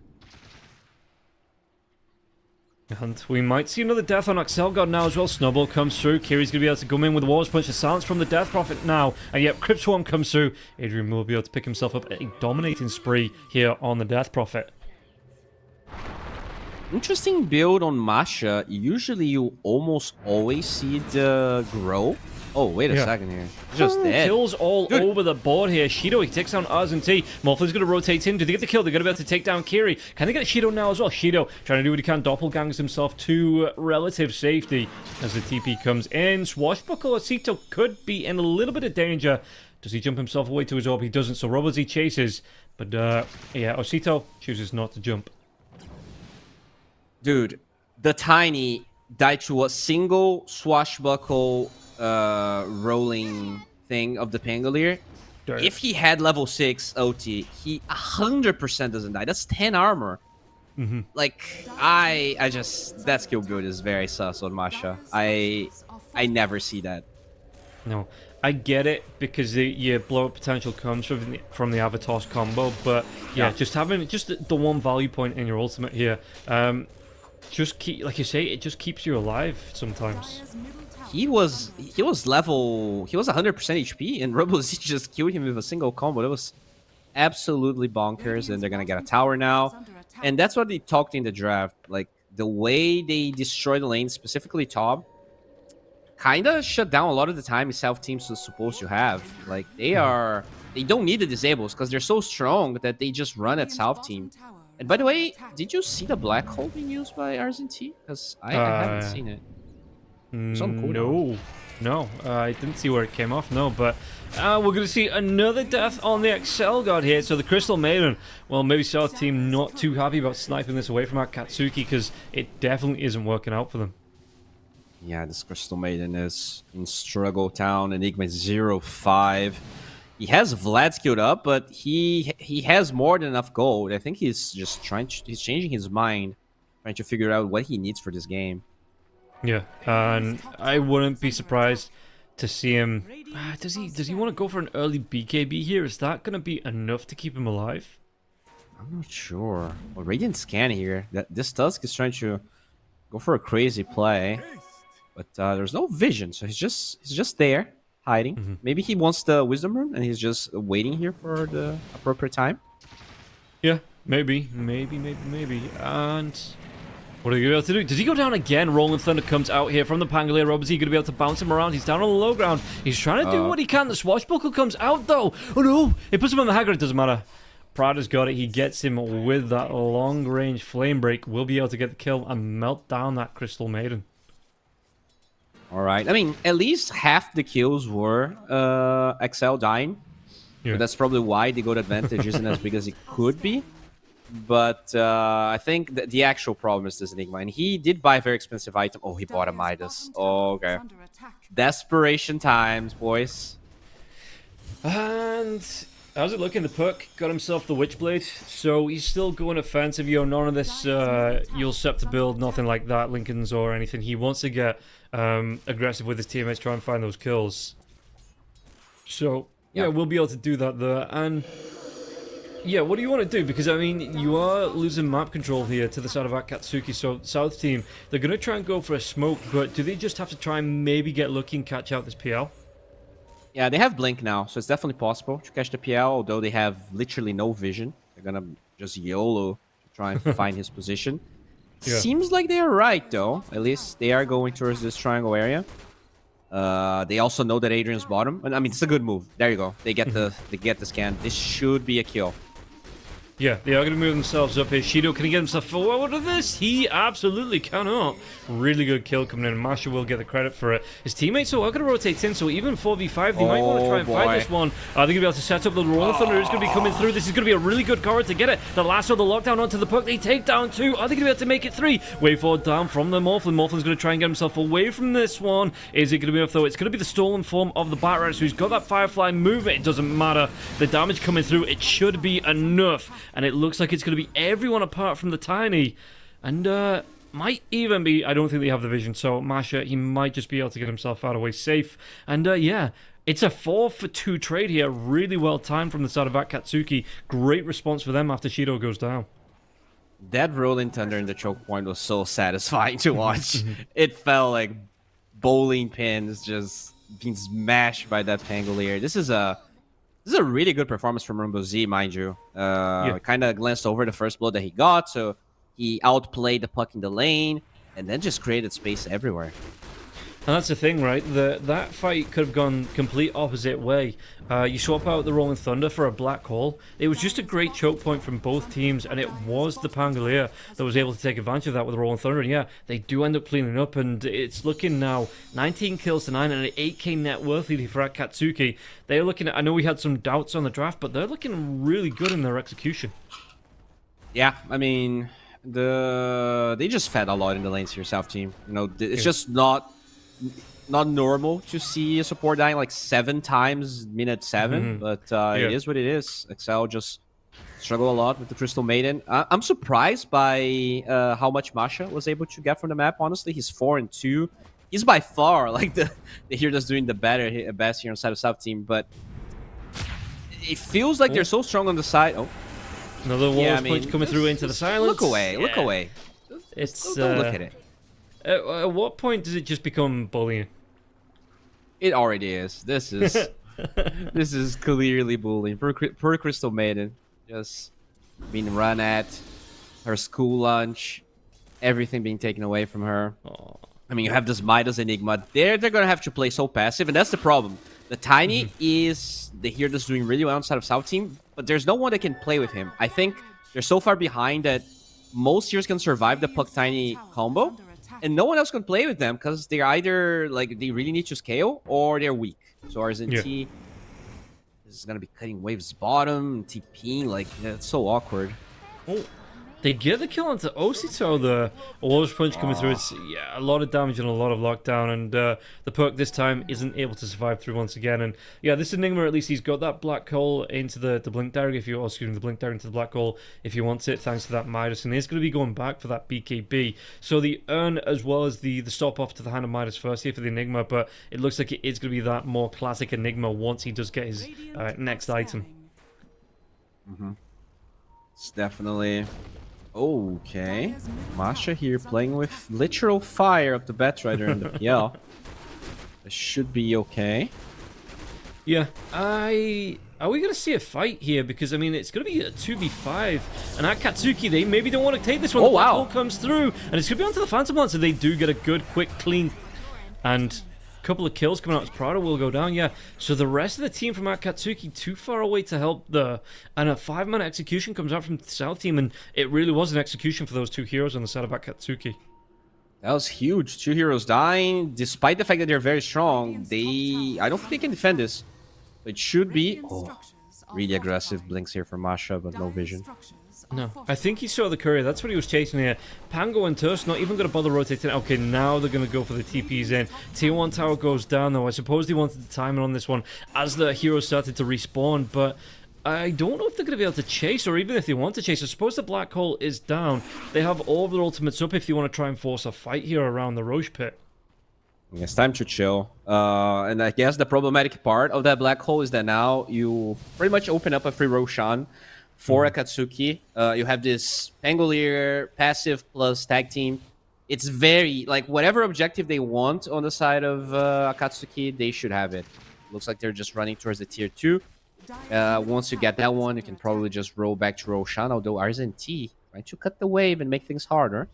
And we might see another death on Axelgod now as well. Snowball comes through. Kiri's going to be able to come in with a War's Punch. The silence from the Death Prophet now. And yet, Crypt Swarm comes through. Adrian will be able to pick himself up a dominating spree here on the Death Prophet. Interesting build on Masha. Usually you almost always see the grow. Oh, wait a second here. Just dead. Kills all over the board here. Shido, he takes down RZT. Morphling's going to rotate in. Do they get the kill? They're going to be able to take down Kiri. Can they get Shido now as well? Shido trying to do what he can. Doppelgangers himself to relative safety as the TP comes in. Swashbuckle Osito could be in a little bit of danger. Does he jump himself away to his orb? He doesn't, so Robozy chases. But, yeah, Osito chooses not to jump. Dude, the Tiny died to a single swashbuckle rolling thing of the Pangolier. If he had level 6 OT, he 100% doesn't die. That's 10 armor. Like, I just... That skill build is very sus on Masha. I never see that. No, I get it because your blow up potential comes from the Avatos combo, but yeah, just having just the one value point in your ultimate here, just keep, like you say, it just keeps you alive sometimes. He was 100% HP, and Robozy just killed him with a single combo. That was absolutely bonkers, and they're gonna get a tower now. And that's what they talked in the draft. Like, the way they destroy the lane, specifically top, kind of shut down a lot of the time South teams are supposed to have. Like, they don't need the disables because they're so strong that they just run at South team. And by the way, did you see the black hole being used by RZT? Because I haven't seen it. No, I didn't see where it came off, no, but we're going to see another death on the Axelgod here. So the Crystal Maiden, well, maybe South team not too happy about sniping this away from Akatsuki because it definitely isn't working out for them. Yeah, this Crystal Maiden is in Struggle Town. Enigma is 0-5. He has Vlad skilled up, but he has more than enough gold. I think he's just he's changing his mind, trying to figure out what he needs for this game. Yeah, and I wouldn't be surprised to see him. Does he want to go for an early BKB here? Is that going to be enough to keep him alive? I'm not sure. Well, Radiant Scan here. This Tusk is trying to go for a crazy play, but there's no vision, so he's just there hiding. Maybe he wants the Wisdom Rune and he's just waiting here for the appropriate time. Yeah, maybe. And what are you going to be able to do? Does he go down again? Rolling Thunder comes out here from the Pangolier. Rob, is he going to be able to bounce him around? He's down on the low ground. He's trying to do what he can. The Swashbuckle comes out, though. Oh, no. It puts him on the Haggard. It doesn't matter. Prada's got it. He gets him with that long-range Flame Break. Will be able to get the kill and melt down that Crystal Maiden. All right. I mean, at least half the kills were XL dying. Yeah. So that's probably why the gold advantage isn't as big as it could be. But I think the actual problem is this Enigma. And he did buy a very expensive item. Oh, he bought a Midas. Oh, okay. Desperation times, boys. And how's it looking? The Puck got himself the Witchblade, so he's still going offensive. None of this you'll Scepter build, nothing like that, Lincoln's or anything. He wants to get aggressive with his teammates, try and find those kills. So, yeah, we'll be able to do that there. And, yeah, what do you want to do? Because, I mean, you are losing map control here to the side of Akatsuki, so South team, they're going to try and go for a smoke, but do they just have to try and maybe get lucky and catch out this PL? Yeah, they have Blink now, so it's definitely possible to catch the PL, although they have literally no vision. They're gonna just YOLO to try and find his position. Yeah. Seems like they are right, though. At least they are going towards this triangle area. They also know that Adrian's bottom. I mean, it's a good move. There you go. They get the scan. This should be a kill. Yeah, they are going to move themselves up here. Shido, can he get himself forward of this? He absolutely cannot. Really good kill coming in. Masha will get the credit for it. His teammates are going to rotate in, so even 4v5, they might want to try and fight this one. Are they going to be able to set up the Rolling Thunder? Is going to be coming through. This is going to be a really good corridor to get it. The last of the lockdown onto the Puck. They take down 2. Are they going to be able to make it 3? Way forward down from the Morphlin. Morphlin's going to try and get himself away from this one. Is it going to be enough, though? It's going to be the stolen form of the Batrider, so he's got that Firefly movement. It doesn't matter. The damage coming through, it should be enough. And it looks like it's going to be everyone apart from the Tiny. And might even be, I don't think they have the vision, so Masha, he might just be able to get himself out of the way safe. And yeah, it's a 4-for-2 trade here. Really well timed from the side of Akatsuki. Great response for them after Shido goes down. That Rolling Thunder in the choke point was so satisfying to watch. It felt like bowling pins just being smashed by that Pangolier. This is a really good performance from Rumbo Z, mind you. Kind of glanced over the first blow that he got, so he outplayed the Puck in the lane, and then just created space everywhere. And that's the thing, right? That fight could have gone complete opposite way. You swap out the Rolling Thunder for a Black Hole. It was just a great choke point from both teams, and it was the Pangolier that was able to take advantage of that with the Rolling Thunder. And yeah, they do end up cleaning up, and it's looking now 19 kills to 9 and an 8k net worth lead for Akatsuki. They're looking at, I know we had some doubts on the draft, but they're looking really good in their execution. Yeah, I mean, they just fed a lot in the lanes here, South team. It's just not normal to see a support dying like 7 times minute 7, but it is what it is. XL just struggle a lot with the Crystal Maiden. I'm surprised by how much Masha was able to get from the map, honestly. He's 4-2. He's by far like the hero that's doing the best here on side of South team, but it feels like they're so strong on the side. Oh, another Walrus punch coming through into the silence. Look away, look away. Don't look at it. At what point does it just become bullying? It already is. This is this is clearly bullying. Poor Crystal Maiden, just being run at, her school lunch, everything being taken away from her. Aww. I mean, you have this Midas Enigma. They're gonna have to play so passive, and that's the problem. The Tiny is the hero that's doing really well outside of South team, but there's no one that can play with him. I think they're so far behind that most heroes can survive the Puck Tiny combo, and no one else can play with them because they're either like they really need to scale or they're weak. So RZT is gonna be cutting waves bottom, TPing, like it's so awkward. Oh, they get the kill onto Osito. The Walrus punch coming through. It's a lot of damage and a lot of lockdown, and the Puck this time isn't able to survive through once again. And yeah, this Enigma, at least he's got that black hole into the blink dagger the blink dagger into the black hole if he wants it, thanks to that Midas. And he's going to be going back for that BKB. So the Urn as well as the stop off to the hand of Midas first here for the Enigma, but it looks like it is going to be that more classic Enigma once he does get his next item. It's definitely... Okay. Masha here playing with literal fire of the Batrider and the PL. It should be okay. Yeah, are we going to see a fight here? Because, I mean, it's going to be a 2v5. And Acatsuki, they maybe don't want to take this one. Oh, The black wow. hole comes through. And it's going to be onto the Phantom Lancer. They do get a good, quick, clean, and a couple of kills coming out as Prada will go down. Yeah, so the rest of the team from Acatsuki too far away to help the... And a 5-man execution comes out from the South team. And it really was an execution for those two heroes on the side of Acatsuki. That was huge. 2 heroes dying. Despite the fact that they're very strong, I don't think they can defend this. It should be... Oh, really aggressive blinks here from Masha, but no vision. No, I think he saw the courier. That's what he was chasing here. Pango and Tusk not even going to bother rotating. Okay, now they're going to go for the TPs in. Tier 1 tower goes down, though. I suppose they wanted the timing on this one as the heroes started to respawn, but I don't know if they're going to be able to chase, or even if they want to chase. I suppose the black hole is down. They have all of their ultimates up if they want to try and force a fight here around the Roche pit. It's time to chill. And I guess the problematic part of that black hole is that now you pretty much open up a free Roshan for Akatsuki. You have this Pangolier passive plus tag team. It's very, like, whatever objective they want on the side of Akatsuki, they should have it. Looks like they're just running towards the tier 2. Once you get that one, you can probably just roll back to Roshan, although RZNT trying to cut the wave and make things harder.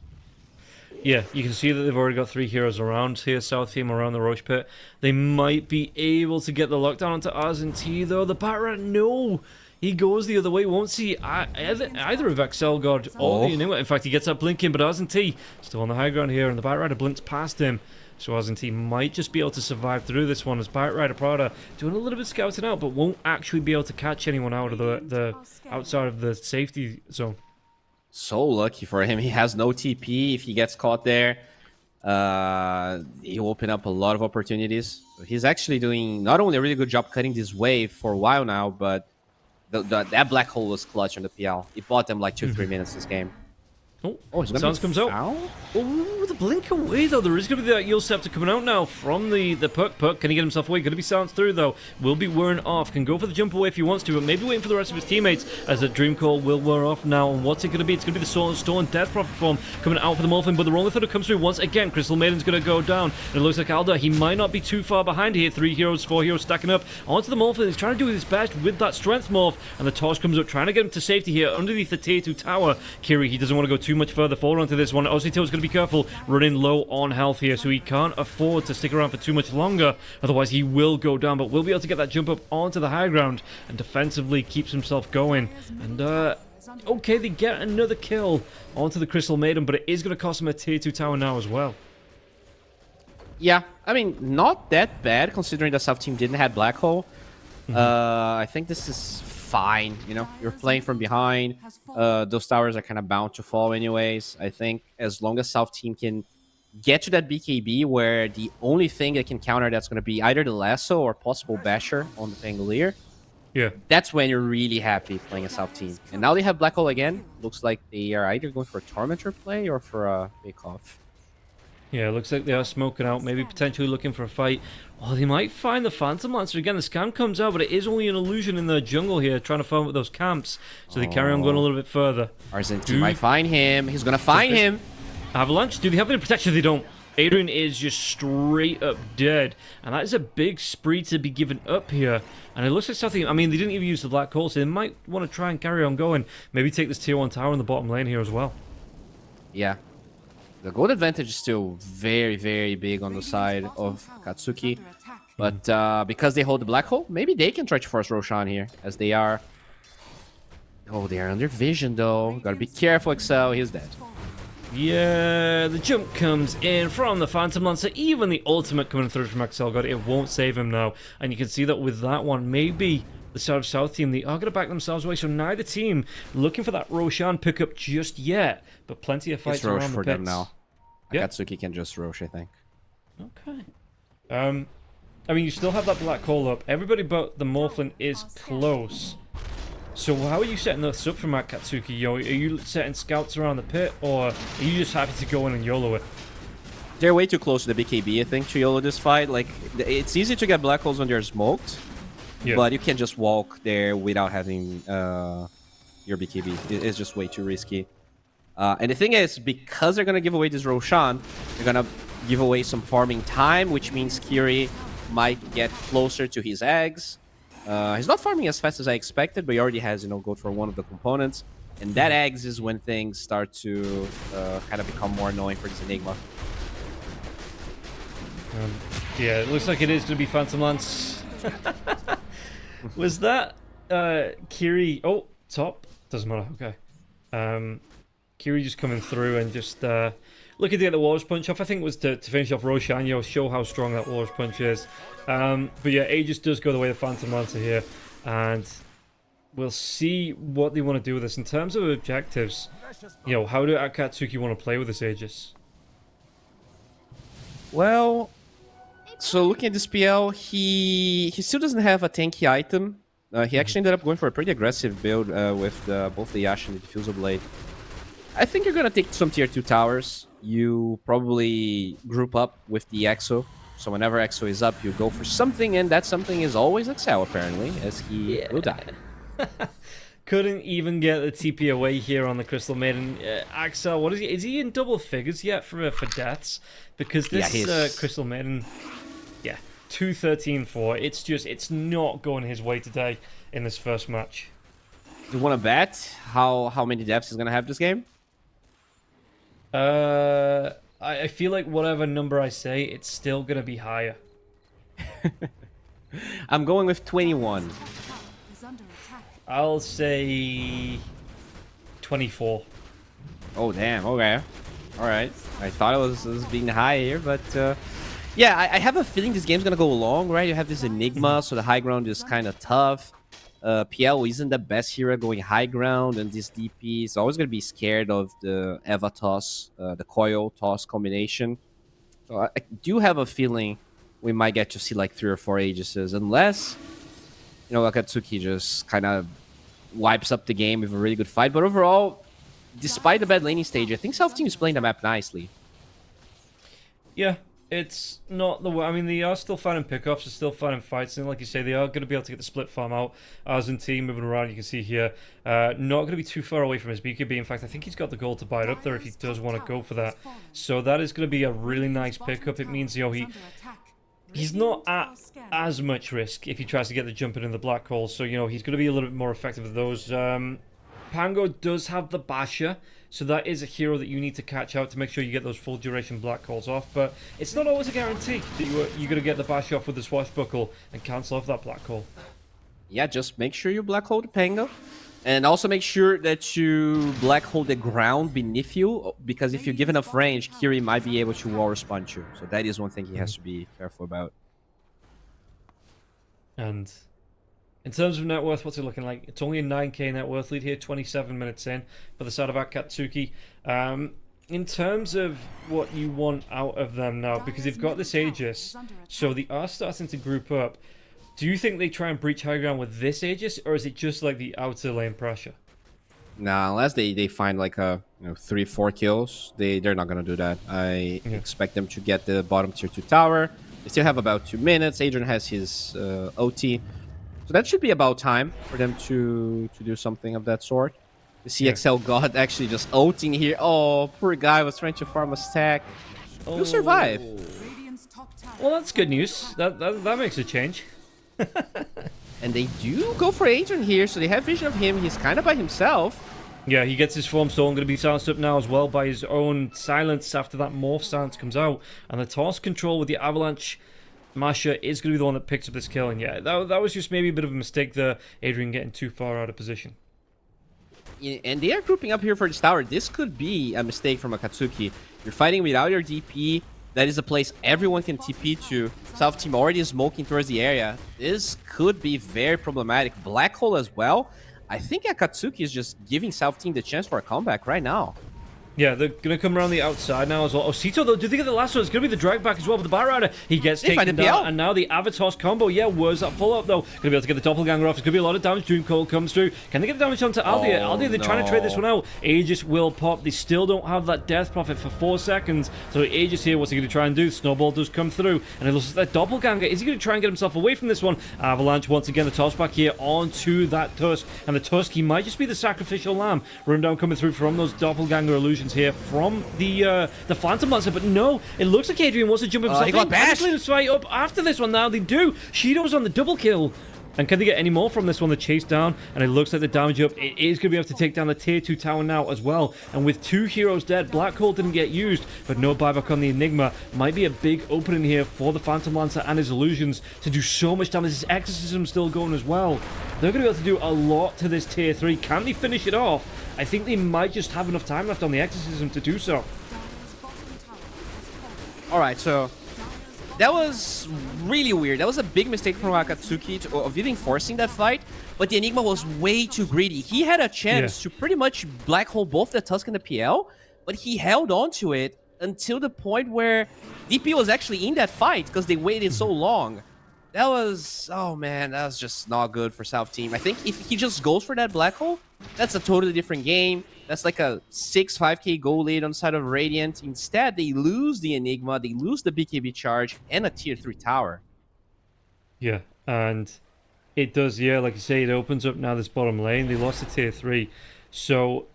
Yeah, you can see that they've already got 3 heroes around here, South team around the Roche pit. They might be able to get the lockdown onto RZNT, though. The Battrat, no! He goes the other way, won't see either of Axel God or the Enigma. In fact, he gets that blinking, but RZNT still on the high ground here, and the Batrider blinks past him. So RZNT might just be able to survive through this one as Batrider Prada doing a little bit of scouting out, but won't actually be able to catch anyone out of the outside of the safety zone. So lucky for him. He has no TP. If he gets caught there, he'll open up a lot of opportunities. He's actually doing not only a really good job cutting this wave for a while now, but that black hole was clutch on the PL. It bought them like 2-3 minutes this game. Oh, Sounds comes out. Oh, the blink away, though. There is going to be that Yield Scepter coming out now from the Puck. Puck, can he get himself away? Going to be silenced through, though. Will be wearing off. Can go for the jump away if he wants to, but maybe waiting for the rest of his teammates as the Dream Call will wear off now. And what's it going to be? It's going to be the Stolen Death Prophet form coming out for the Morphin, but the Rolling Thunder comes through once again. Crystal Maiden's going to go down. And it looks like Alda, he might not be too far behind here. 3 heroes, 4 heroes stacking up onto the Morphin. He's trying to do his best with that Strength Morph, and the Torch comes up, trying to get him to safety here underneath the Tier 2 tower. Kiri, he doesn't want to go too much further forward onto this one. Ozzytail's going to be careful, running low on health here, so he can't afford to stick around for too much longer, otherwise he will go down, but will be able to get that jump up onto the high ground and defensively keeps himself going. And okay, they get another kill onto the Crystal Maiden, but it is going to cost him a tier 2 tower now as well. Yeah, I mean, not that bad considering the South team didn't have Black Hole. I think this is fine. You know, you're playing from behind. Those towers are kind of bound to fall anyways. I think as long as South team can get to that BKB where the only thing that can counter that's going to be either the Lasso or possible Basher on the Pangolier. Yeah. That's when you're really happy playing a South team. And now they have Black Hole again. Looks like they are either going for a Tormentor play or for a Bake Off. Yeah, looks like they are smoking out, maybe potentially looking for a fight. Oh, they might find the Phantom Lancer again. The scam comes out, but it is only an illusion in the jungle here, trying to farm with those camps. So they carry on going a little bit further. RZNT might find him. He's going to find him. Avalanche, do they have any protection? They don't. Adrian is just straight up dead. And that is a big spree to be given up here. And it looks like something, I mean, they didn't even use the Black Hole, so they might want to try and carry on going. Maybe take this tier 1 tower in the bottom lane here as well. Yeah. The gold advantage is still very, very big on the side of Akatsuki. But because they hold the Black Hole, maybe they can try to force Roshan here, as they are... Oh, they are under vision, though. Gotta be careful, Excel. He's dead. Yeah, the jump comes in from the Phantom Lancer. Even the ultimate coming through from Axel God, it won't save him now. And you can see that with that one, maybe the South team, they are going to back themselves away. So neither team looking for that Roshan pickup just yet. But plenty of fights it's Roche around for the pits. them now. Yep. Akatsuki can just Roche, I think. Okay. I mean, you still have that Black Hole up. Everybody but the Morphlin is close. So how are you setting this up from Akatsuki, yo? Are you setting scouts around the pit, or are you just happy to go in and YOLO it? They're way too close to the BKB, I think, to YOLO this fight. Like, it's easy to get Black Holes when they're smoked, Yeah. but you can't just walk there without having, your BKB. It's just way too risky. And the thing is, because they're gonna give away this Roshan, they're gonna give away some farming time, which means Kiri might get closer to his eggs. He's not farming as fast as I expected, but he already has, gold for one of the components. And that eggs is when things start to kind of become more annoying for this Enigma. Yeah, it looks like it is going to be Phantom Lance. Was that Kiri? Oh, top. Doesn't matter. Okay. Kiri just coming through and just looking to get the Warriors Punch off. I think it was to finish off Roshan, show how strong that Warriors Punch is. But yeah, Aegis does go the way of Phantom Lancer here. And we'll see what they want to do with this. In terms of objectives, how do Akatsuki want to play with this Aegis? Well, so looking at this PL, he still doesn't have a tanky item. He actually ended up going for a pretty aggressive build with both the Yash and the Diffusal Blade. I think you're going to take some tier 2 towers. You probably group up with the Exo. So whenever Exo is up, you go for something, and that something is always Excel, apparently, as he will die. Couldn't even get the TP away here on the Crystal Maiden. Axel, what is he? Is he in double figures yet for deaths? Because this Crystal Maiden, 213-4. It's not going his way today in this first match. Do you want to bet how many deaths he's going to have this game? I feel like whatever number I say, it's still going to be higher. I'm going with 21. I'll say 24. Oh, damn. Okay. All right. I thought it was being high here, but yeah, I have a feeling this game's going to go long, right? You have this Enigma, so the high ground is kind of tough. PL isn't the best hero going high ground, and this DP is always going to be scared of the Eva toss, the coil toss combination. So I do have a feeling we might get to see like 3 or 4 Aegises, unless, Akatsuki just kind of wipes up the game with a really good fight. But overall, despite the bad laning stage, I think South Team is playing the map nicely. Yeah. It's not the way. I mean, they are still finding pickups, they're still finding fights, and like you say, they are going to be able to get the split farm out. As in team moving around, you can see here, not going to be too far away from his BKB. In fact, I think he's got the goal to buy it up there if he does want to go for that. So that is going to be a really nice pickup. It means, he's not at as much risk if he tries to get the jump in the black hole. So, he's going to be a little bit more effective with those. Pango does have the Basher, so that is a hero that you need to catch out to make sure you get those full duration black holes off. But it's not always a guarantee that you're going to get the Bash off with the Swashbuckle and cancel off that black hole. Yeah, just make sure you black hole the Pango. And also make sure that you black hole the ground beneath you, because if you give enough range, Kiri might be able to wall respawn you. So that is one thing he has to be careful about. And in terms of net worth, what's it looking like? It's only a 9k net worth lead here, 27 minutes in for the side of Akatsuki. In terms of what you want out of them now, because they've got this Aegis, so they are starting to group up. Do you think they try and breach high ground with this Aegis, or is it just like the outer lane pressure? Nah, unless they find like a 3-4 kills, they're not gonna do that. I expect them to get the bottom tier 2 tower. They still have about 2 minutes. Adrian has his OT. So that should be about time for them to do something of that sort. The CXL God actually just ulting here. Oh, poor guy was trying to farm a stack. He'll survive. Well, that's good news. That makes a change. And they do go for Adrian here, so they have vision of him. He's kind of by himself. Yeah, he gets his form stolen. Going to be silenced up now as well by his own silence after that morph silence comes out. And the toss control with the Avalanche Masha is going to be the one that picks up this kill. And yeah, that was just maybe a bit of a mistake there. Adrian getting too far out of position. And they are grouping up here for this tower. This could be a mistake from Akatsuki. You're fighting without your DP. That is a place everyone can TP to. South team already smoking towards the area. This could be very problematic. Black hole as well. I think Akatsuki is just giving South team the chance for a comeback right now. Yeah, they're going to come around the outside now as well. Oh, Sito, though, do you think of the last one? It's going to be the drag back as well with the Batrider. He gets taken down, and now the Avatos combo. Yeah, where's that follow-up, though? Going to be able to get the Doppelganger off. It's going to be a lot of damage. Dreamcoat comes through. Can they get the damage onto Aldia? Aldia, they're trying to trade this one out. Aegis will pop. They still don't have that Death Prophet for 4 seconds. So Aegis here, what's he going to try and do? Snowball does come through, and it looks like that Doppelganger. Is he going to try and get himself away from this one? Avalanche, once again, the toss back here onto that Tusk. And the Tusk, he might just be the sacrificial lamb. Rundown coming through from those Doppelganger illusions here from the Phantom Lancer, but no, it looks like Adrian wants to jump himself he got bashed. in. Fight up after this one. Now they do. Shido's on the double kill. And can they get any more from this one? The chase down, and it looks like the damage up. It is going to be able to take down the tier 2 tower now as well. And with 2 heroes dead, Black Hole didn't get used, but no buyback on the Enigma. Might be a big opening here for the Phantom Lancer and his illusions to do so much damage. His Exorcism still going as well. They're going to be able to do a lot to this tier 3. Can they finish it off? I think they might just have enough time left on the Exorcism to do so. Alright, so that was really weird. That was a big mistake from Akatsuki of even forcing that fight, but the Enigma was way too greedy. He had a chance to pretty much black hole both the Tusk and the PL, but he held on to it until the point where DP was actually in that fight because they waited so long. That was, oh man, that was just not good for South Team. I think if he just goes for that black hole, that's a totally different game. That's like a 5K goal lead on the side of Radiant. Instead, they lose the Enigma, they lose the BKB charge, and a tier 3 tower. Yeah, and it does, yeah, like you say, it opens up now this bottom lane. They lost the tier 3. So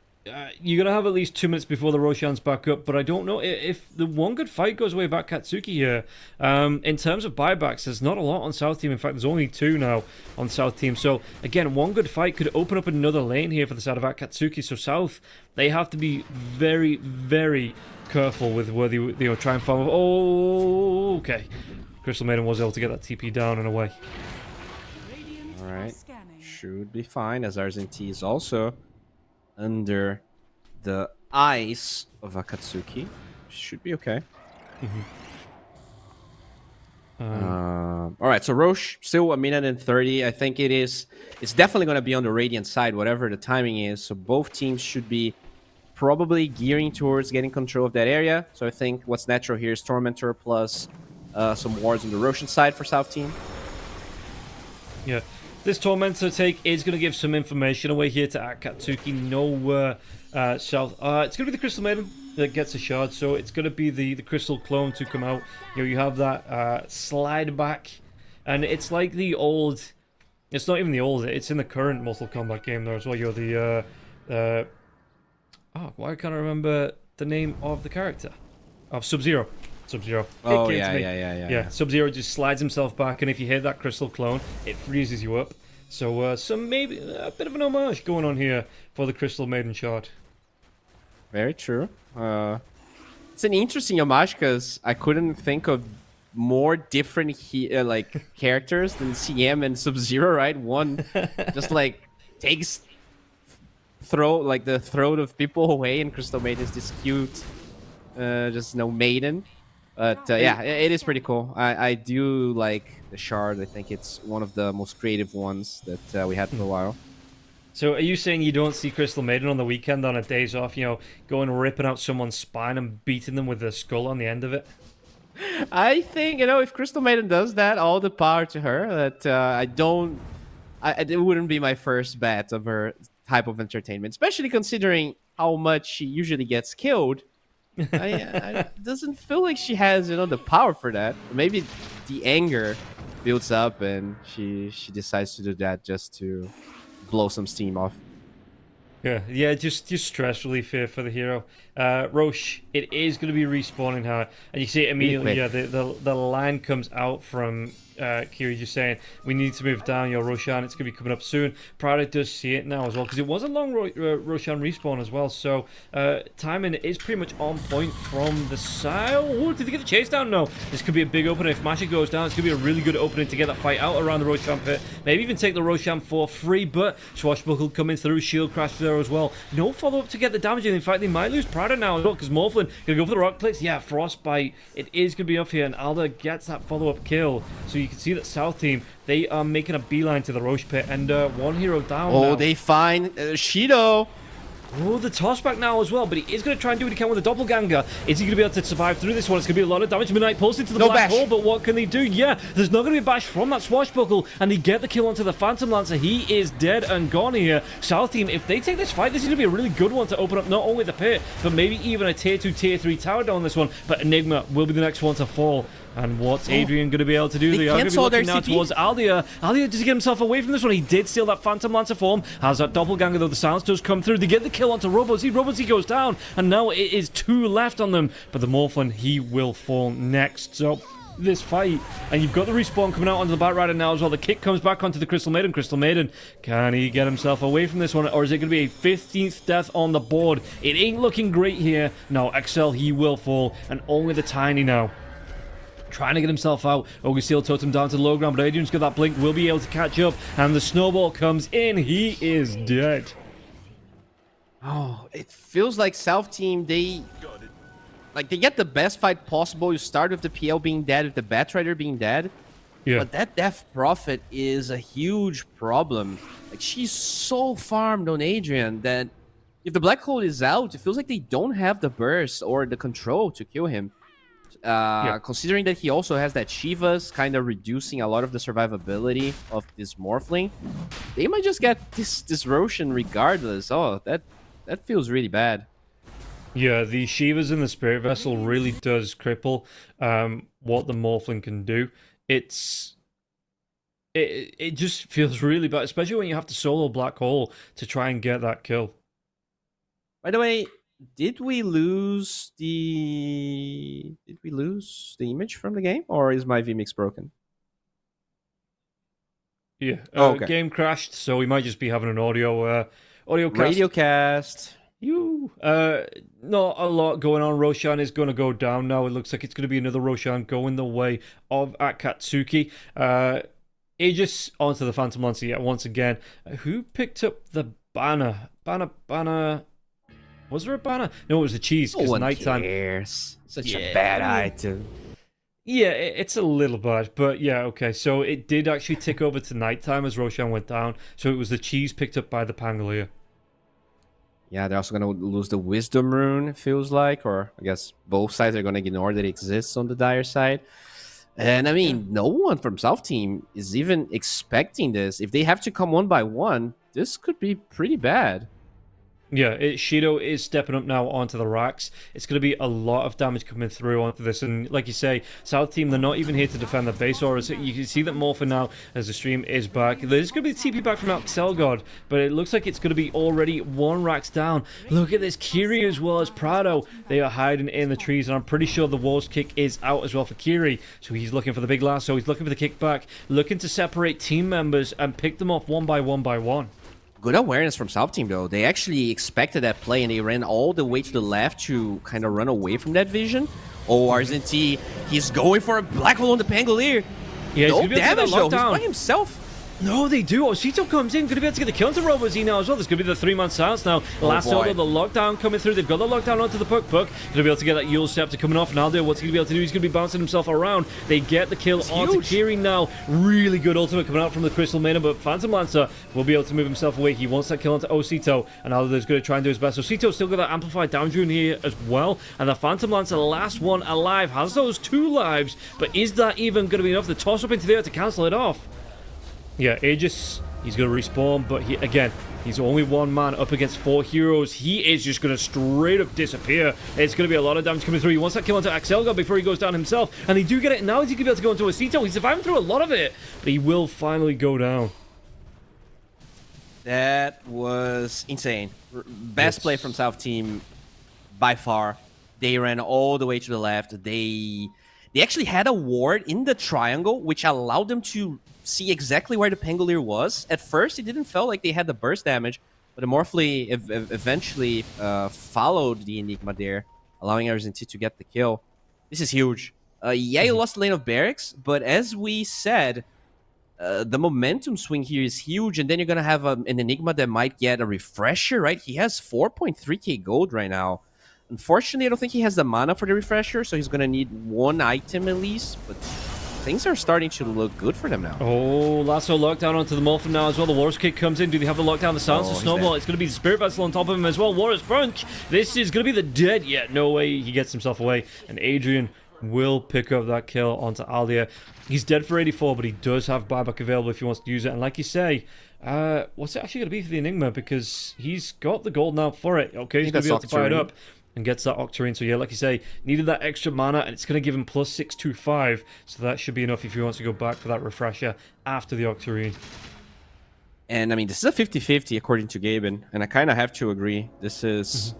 you're going to have at least 2 minutes before the Roshan's back up, but I don't know if the one good fight goes away back Acatsuki here. In terms of buybacks, there's not a lot on South Team. In fact, there's only 2 now on South Team. So, again, one good fight could open up another lane here for the side of Acatsuki. So, South, they have to be very, very careful with where they try and farm. Oh, okay. Crystal Maiden was able to get that TP down and away. Alright. Should be fine, as Argenti is also under the eyes of Akatsuki. Should be okay. Alright, so Roche still 1:30. I think it's definitely going to be on the Radiant side, whatever the timing is. So both teams should be probably gearing towards getting control of that area. So I think what's natural here is Tormentor plus some wards on the Roshan side for South Team. Yeah. This Tormentor take is going to give some information away here to Akatsuki. No South. It's going to be the Crystal Maiden that gets a shard, so it's going to be the Crystal Clone to come out. You have that slide back, and it's like the old... It's not even the old, it's in the current Mortal Kombat game there as well. You're the... why can't I remember the name of the character? Of Sub-Zero. Sub-Zero. Oh, yeah. Sub-Zero just slides himself back, and if you hit that Crystal Clone, it freezes you up. So, some maybe a bit of an homage going on here for the Crystal Maiden shard. Very true. It's an interesting homage because I couldn't think of more different characters than CM and Sub-Zero, right? One just like takes the throat of people away, and Crystal Maiden is this cute, maiden. But yeah, it is pretty cool. I do like the shard. I think it's one of the most creative ones that we had for a while. So are you saying you don't see Crystal Maiden on the weekend on a days off, going ripping out someone's spine and beating them with the skull on the end of it? I think, if Crystal Maiden does that, all the power to her. That it wouldn't be my first bet of her type of entertainment, especially considering how much she usually gets killed. I doesn't feel like she has the power for that. Maybe the anger builds up and she decides to do that just to blow some steam off. Yeah, just stress relief here for the hero. Roche, it is going to be respawning her, and you see it immediately. Yeah, the line comes out from Kiri just saying we need to move down your Roshan. It's going to be coming up soon. Prada does see it now as well because it was a long Roshan respawn as well. So timing is pretty much on point from the side. Oh, did they get the chase down? No. This could be a big opening. If Masha goes down, it's going to be a really good opening to get that fight out around the Roshan pit. Maybe even take the Roshan for free, but Swashbuckle coming through. Shield crash there as well. No follow-up to get the damage in. In fact, they might lose Prada now as well because Morphlin going to go for the rock clicks. Yeah, Frostbite. It is going to be up here, and Alda gets that follow-up kill. So you can see that South Team, they are making a beeline to the Roche pit, and one hero down now. They find Shido. Oh, the toss back now as well, but he is going to try and do what he can with a doppelganger. Is he going to be able to survive through this one? It's going to be a lot of damage. Midnight Pulse into the black hole, but what can they do? Yeah, there's not going to be a bash from that swashbuckle, and they get the kill onto the Phantom Lancer. He is dead and gone here. South Team, if they take this fight, this is going to be a really good one to open up not only the pit, but maybe even a tier 2, tier 3 tower down this one. But Enigma will be the next one to fall. And what's Adrian going to be able to do? They are going to be looking now towards Aldia. Aldia, does he get himself away from this one? He did steal that Phantom Lancer form. Has that doppelganger, though. The silence does come through. They get the kill onto Robozy. Robozy goes down. And now it is 2 left on them. But the Morphlin, he will fall next. So this fight, and you've got the respawn coming out onto the Bat Rider now as well. The kick comes back onto the Crystal Maiden. Crystal Maiden, can he get himself away from this one, or is it going to be a 15th death on the board? It ain't looking great here. No, Excel, he will fall, and only the Tiny now trying to get himself out. Ogre Steel Totem down to the low ground, but Adrian's got that blink, will be able to catch up, and the snowball comes in. He is dead. Oh, it feels like South Team, they get the best fight possible. You start with the PL being dead, with the Bat Rider being dead. Yeah. But that Death Prophet is a huge problem. Like, she's so farmed on Adrian that if the Black Hole is out, it feels like they don't have the burst or the control to kill him. Considering that he also has that Shivas, kind of reducing a lot of the survivability of this Morphling, they might just get this Roshan regardless. Oh, that feels really bad. Yeah, the Shivas in the Spirit Vessel really does cripple what the Morphling can do. It just feels really bad, especially when you have to solo Black Hole to try and get that kill. By the way, did we lose the image from the game, or is my vMix broken? Yeah, okay. Game crashed, so we might just be having an audio cast. Radio cast. Not a lot going on. Roshan is going to go down now. It looks like it's going to be another Roshan going the way of Akatsuki. Aegis onto the Phantom Lancer yet once again. Who picked up the banner? Banner. Was there a banner? No, it was the cheese. No one nighttime. cares. Such a bad item. Yeah, it's a little bad, but yeah, okay. So it did actually tick over to nighttime as Roshan went down. So it was the cheese picked up by the Pangolier. Yeah, they're also going to lose the Wisdom Rune, it feels like. Or I guess both sides are going to ignore that it exists on the Dire side. And I mean, no one from South Team is even expecting this. If they have to come one by one, this could be pretty bad. Yeah, Shido is stepping up now onto the racks. It's going to be a lot of damage coming through onto this. And like you say, South Team, they're not even here to defend the base auras. You can see that more for now as the stream is back. There's going to be a TP back from Axelgod, but it looks like it's going to be already 1 racks down. Look at this, Kiri as well as Prado. They are hiding in the trees, and I'm pretty sure the War's kick is out as well for Kiri. So he's looking for the big lasso. He's looking for the kickback, looking to separate team members and pick them off one by one. Good awareness from South Team, though. They actually expected that play, and they ran all the way to the left to kind of run away from that vision. Oh, RZT, he's going for a Black Hole on the Pangolier. Yeah, no damage, though. He's by himself. No, they do. Osito comes in, going to be able to get the kill into Robozy now as well. There's going to be the 3-month silence now. Last order, the lockdown coming through. They've got the lockdown onto the Puck. Going to be able to get that Yule Scepter coming off. Now, what's he going to be able to do? He's going to be bouncing himself around. They get the kill onto Kiri now. Really good ultimate coming out from the Crystal Maiden, but Phantom Lancer will be able to move himself away. He wants that kill onto Osito, and Aldo's going to try and do his best. Osito's still got that amplified down rune here as well, and the Phantom Lancer, the last one alive, has those 2 lives, but is that even going to be enough? The toss up into the air to cancel it off. Yeah, Aegis, he's going to respawn, but he's only 1 man up against 4 heroes. He is just going to straight up disappear. It's going to be a lot of damage coming through. He wants that kill onto Axelgod before he goes down himself, and they do get it. Now he's going to be able to go into Osito. He's surviving through a lot of it, but he will finally go down. That was insane. Best play from South Team by far. They ran all the way to the left. They actually had a ward in the triangle, which allowed them to see exactly where the Pangolier was. At first, it didn't feel like they had the burst damage, but the Morphly eventually followed the Enigma there, allowing RZT to get the kill. This is huge. You lost the lane of barracks, but as we said, the momentum swing here is huge, and then you're going to have an Enigma that might get a refresher, right? He has 4.3k gold right now. Unfortunately, I don't think he has the mana for the refresher, so he's going to need 1 item at least, but things are starting to look good for them now. Oh, lasso lockdown onto the Morphin now as well. The Warriors kick comes in. Do they have the lockdown? The silence of Snowball. It's going to be the Spirit Vessel on top of him as well. Warriors Punch. This is going to be the dead yet. No way. He gets himself away. And Adrian will pick up that kill onto Alia. He's dead for 84, but he does have buyback available if he wants to use it. And like you say, what's it actually going to be for the Enigma? Because he's got the gold now for it. Okay, he's going to be able to buy it up. And gets that Octarine. So yeah, like you say, needed that extra mana, and it's going to give him plus 625. So that should be enough if he wants to go back for that refresher after the Octarine. And I mean, this is a 50-50 according to Gaben, and I kind of have to agree. This is,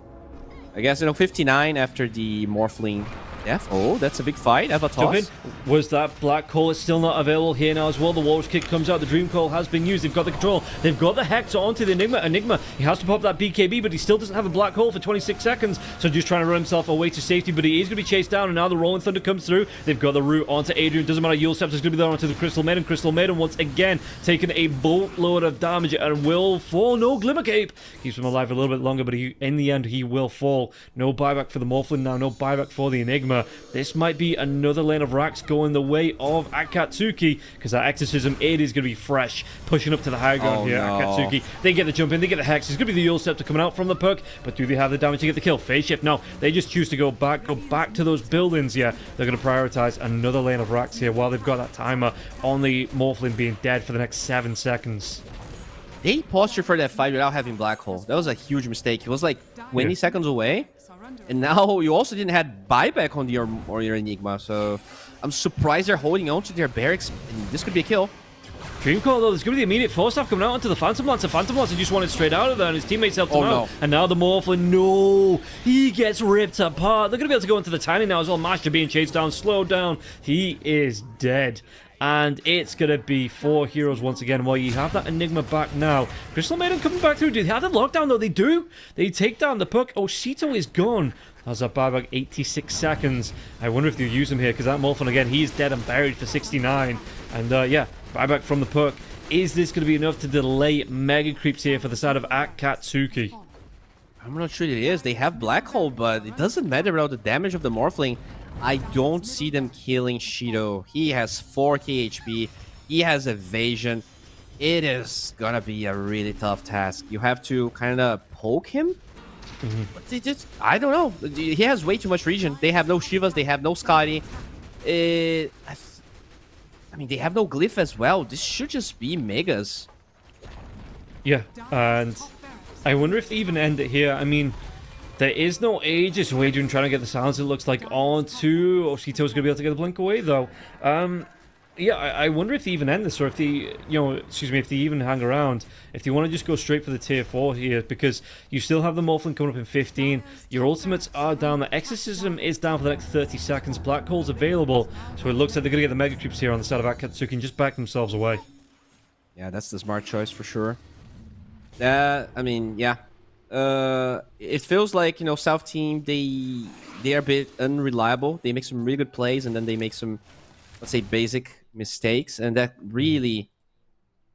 I guess, 59 after the Morphling death. Oh, that's a big fight. Avatos. Was that Black Coal? It's still not available here now as well. The Warriors kick comes out. The Dream Coal has been used. They've got the control. They've got the Hex onto the Enigma. He has to pop that BKB, but he still doesn't have a Black Hole for 26 seconds. So just trying to run himself away to safety, but he is going to be chased down, and now the Rolling Thunder comes through. They've got the route onto Adrian. Doesn't matter. Yule Scepter's going to be there onto the Crystal Maiden. Crystal Maiden once again taking a boatload of damage and will fall. No Glimmer Cape. Keeps him alive a little bit longer, but in the end, he will fall. No buyback for the Morphlin now. No buyback for the Enigma. This might be another lane of racks going the way of Akatsuki, because that Exorcism 8 is going to be fresh, pushing up to the high ground here. No. Akatsuki, they get the jump in, they get the Hex. It's going to be the Yule Scepter coming out from the puck, but do they have the damage to get the kill? Phase shift? No, they just choose to go back to those buildings. Yeah, they're going to prioritize another lane of racks here while they've got that timer on the Morphlin being dead for the next 7 seconds. They postured for that fight without having Black Hole. That was a huge mistake. It was like 20 seconds away. And now you also didn't have buyback on your Enigma, so I'm surprised they're holding on to their barracks. And this could be a kill. Dream Call, though, there's going to be the immediate force staff coming out onto the Phantom Lancer. Phantom Lancer just wanted straight out of there, and his teammates helped him out. And now the Morphlin, no, he gets ripped apart. They're going to be able to go into the Tiny now as well. Master being chased down, slowed down. He is dead. And it's going to be 4 heroes once again. Well, you have that Enigma back now. Crystal Maiden coming back through. Do they have the lockdown, though? They do. They take down the puck. Oh, Sito is gone. That's a buyback 86 seconds. I wonder if they'll use him here, because that Morphin, again, he's dead and buried for 69. And, yeah, buyback from the puck. Is this going to be enough to delay Mega Creeps here for the side of Akatsuki? I'm not sure it is. They have Black Hole, but it doesn't matter about the damage of the Morphling. I don't see them killing Shido. He has 4k HP. He has evasion. It is gonna be a really tough task. You have to kind of poke him. But they just, I don't know. He has way too much regen. They have no Shivas. They have no Scotty. I mean, they have no Glyph as well. This should just be Megas. Yeah, and I wonder if they even end it here. I mean, there is no Aegis Adrian trying to get the silence, it looks like, onto Oshito's going to be able to get the blink away, though. Yeah, I wonder if they even end this, or if they, if they even hang around. If they want to just go straight for the tier 4 here, because you still have the Morphlin coming up in 15. Your ultimates are down. The Exorcism is down for the next 30 seconds. Black Hole's available, so it looks like they're going to get the Mega Creeps here on the side of Akatsuki and just back themselves away. Yeah, that's the smart choice for sure. I mean, yeah. It feels like, South team, they are a bit unreliable. They make some really good plays, and then they make some, let's say, basic mistakes, and that really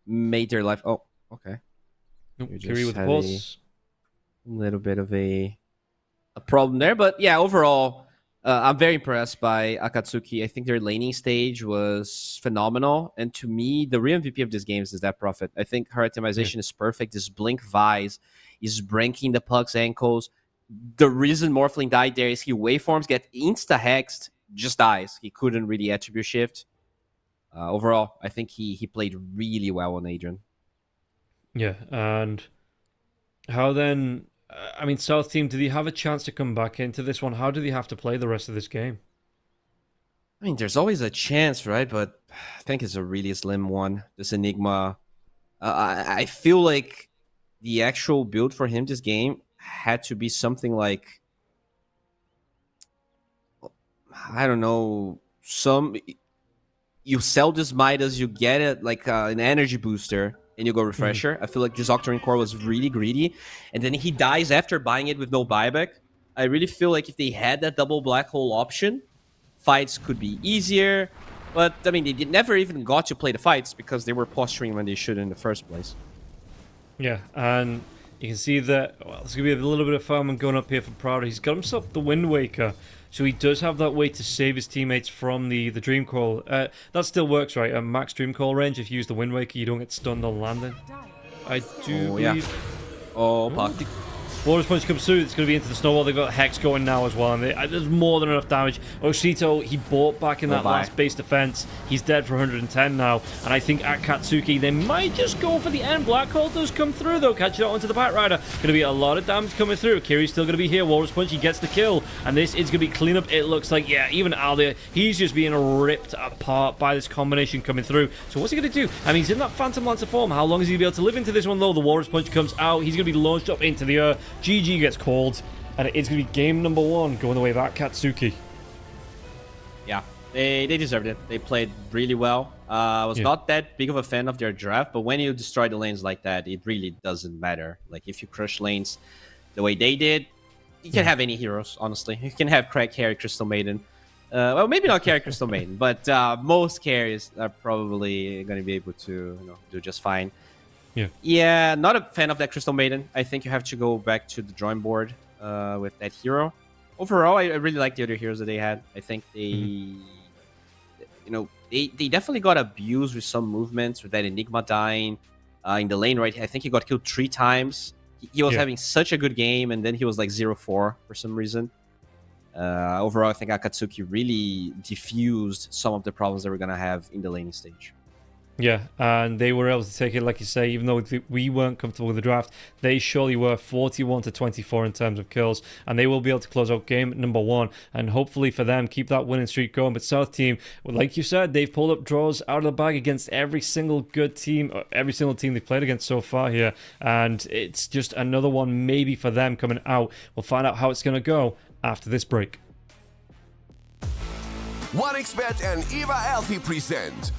made their life. Oh, okay. Kiri with the pulse. A little bit of a problem there, but yeah, overall, I'm very impressed by Akatsuki. I think their laning stage was phenomenal, and to me, the real MVP of this game is that Prophet. I think her itemization is perfect. This Blink Vise is breaking the puck's ankles. The reason Morphling died there is he waveforms, get insta-hexed, just dies. He couldn't really attribute shift. Overall, I think he played really well on Adrian. Yeah, and how then... I mean, South team, do they have a chance to come back into this one? How do they have to play the rest of this game? I mean, there's always a chance, right? But I think it's a really slim one. This Enigma. I feel like the actual build for him this game had to be something like, I don't know, you sell this Midas, you get it like an energy booster, and you go refresher. I feel like this Octarine Core was really greedy, and then he dies after buying it with no buyback. I really feel like if they had that double Black Hole option, fights could be easier. But, I mean, they never even got to play the fights because they were posturing when they should in the first place. Yeah, and You can see that, well, there's going to be a little bit of farming going up here for Prowler. He's got himself the Wind Waker, so he does have that way to save his teammates from the Dream Call. That still works, right? At max Dream Call range, if you use the Wind Waker, you don't get stunned on landing. I do believe... Yeah. Oh, fuck. Walrus Punch comes through, it's going to be into the snowball. They've got Hex going now as well, and there's more than enough damage. Oshito, he bought back in that last base defense. He's dead for 110 now, and I think Acatsuki, they might just go for the end. Black Hole does come through, though, catching out onto the Batrider. Going to be a lot of damage coming through. Kiri's still going to be here. Walrus Punch, he gets the kill, and this is going to be cleanup. It looks like, yeah, even Aldia, he's just being ripped apart by this combination coming through. So what's he going to do? I mean, he's in that Phantom Lancer form. How long is he going to be able to live into this one, though? The Walrus Punch comes out. He's going to be launched up into the air. GG gets called, and it's going to be game number 1 going the way of Acatsuki. Yeah, they deserved it. They played really well. I was not that big of a fan of their draft, but when you destroy the lanes like that, it really doesn't matter. Like, if you crush lanes the way they did, you can have any heroes, honestly. You can have Craig Carry, Crystal Maiden. Well, maybe not Carry Crystal Maiden, but most carries are probably going to be able to do just fine. Yeah, not a fan of that Crystal Maiden. I think you have to go back to the drawing board with that hero. Overall, I really like the other heroes that they had. I think they, they definitely got abused with some movements, with that Enigma dying in the lane, right? I think he got killed 3 times. He was having such a good game, and then he was like 0-4 for some reason. Overall, I think Akatsuki really diffused some of the problems that we're going to have in the laning stage. Yeah, and they were able to take it, like you say, even though we weren't comfortable with the draft, they surely were 41-24 in terms of kills, and they will be able to close out game number 1, and hopefully for them, keep that winning streak going. But South team, like you said, they've pulled up draws out of the bag against every single good team, every single team they've played against so far here, and it's just another one maybe for them coming out. We'll find out how it's going to go after this break. 1xBet and Eva Alfie present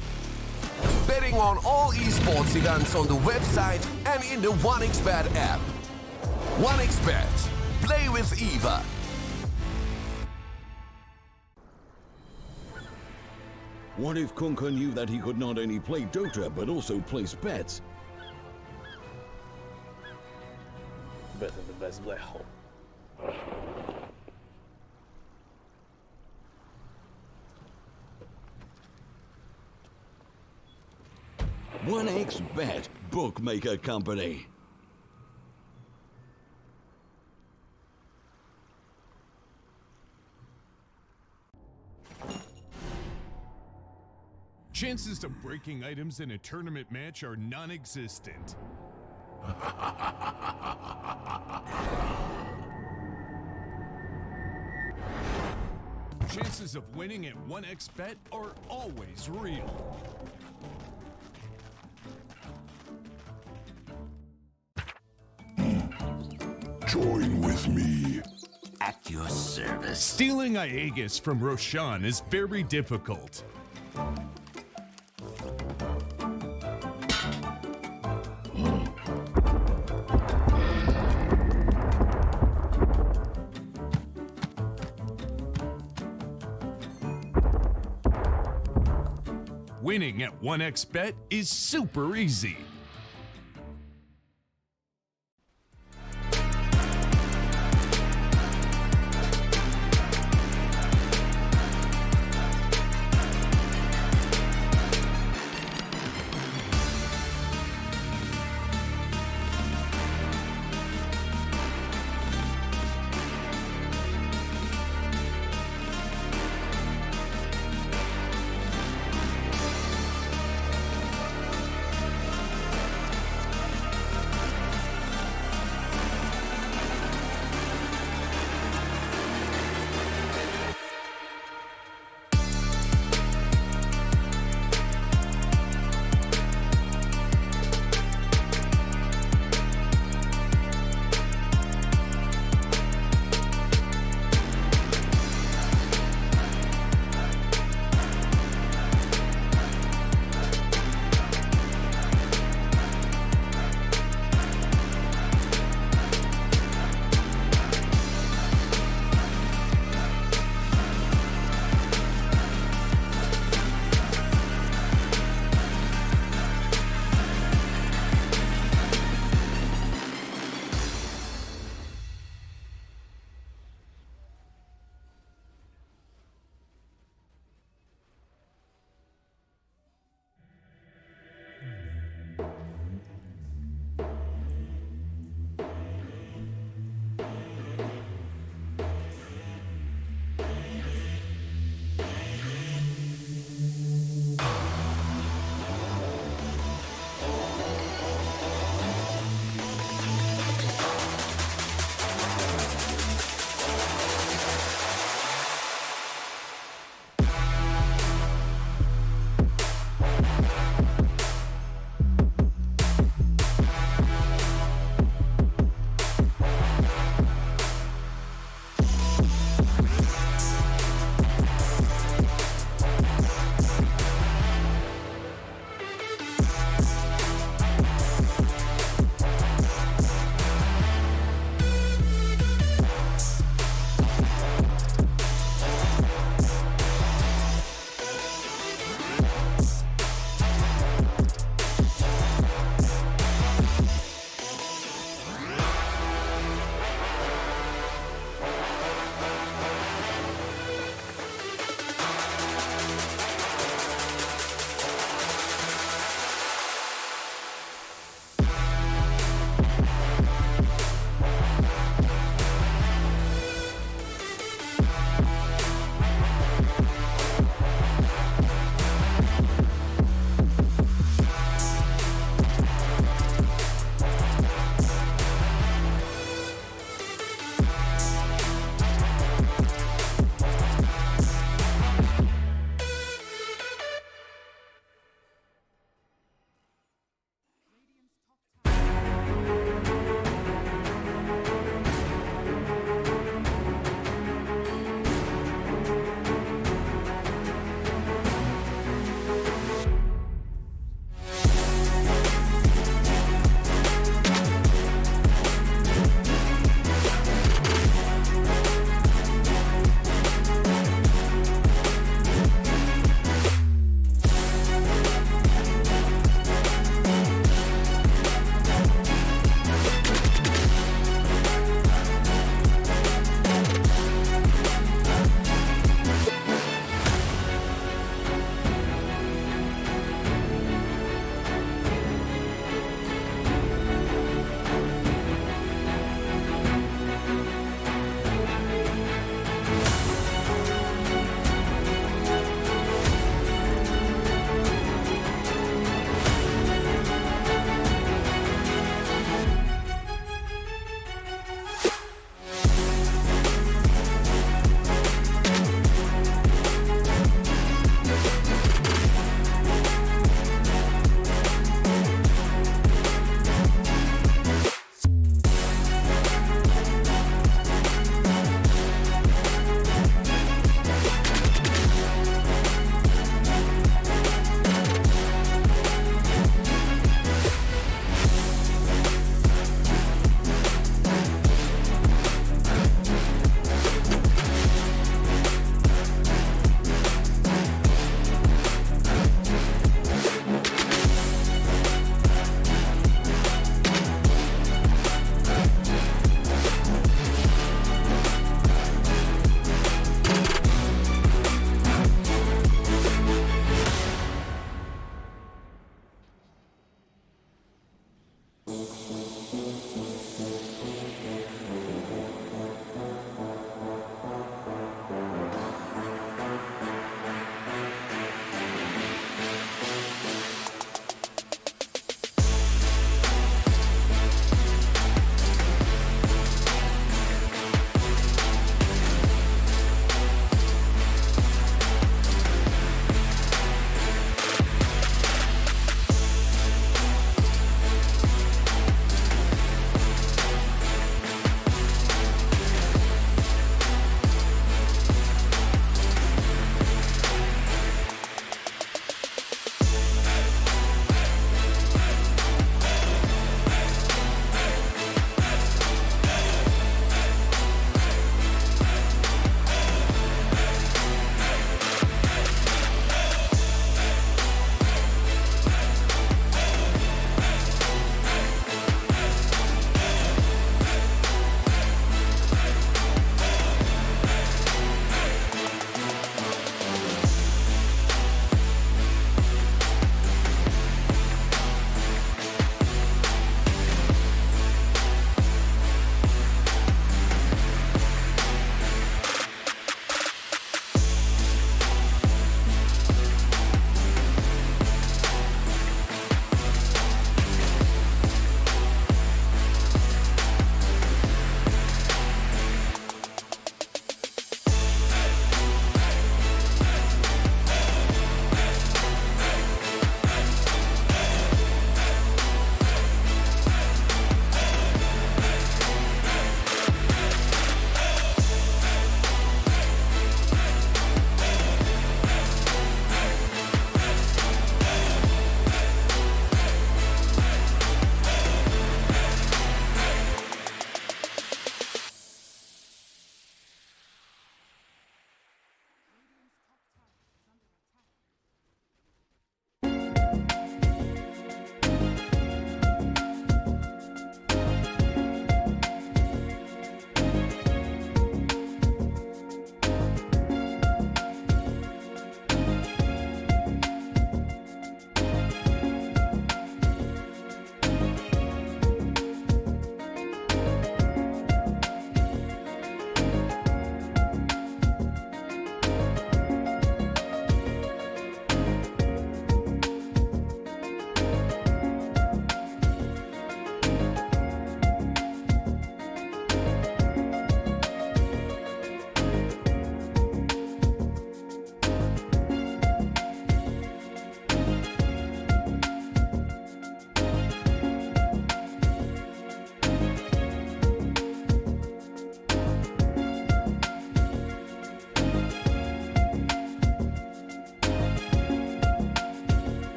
betting on all esports events on the website and in the 1xBet app. 1xBet. Play with Eva. What if Kunka knew that he could not only play Dota, but also place bets? Better the best play home. 1xBet, bookmaker company. Chances of breaking items in a tournament match are non-existent. Chances of winning at 1xBet are always real. Join with me. At your service. Stealing Aegis from Roshan is very difficult. Winning at 1xBet is super easy.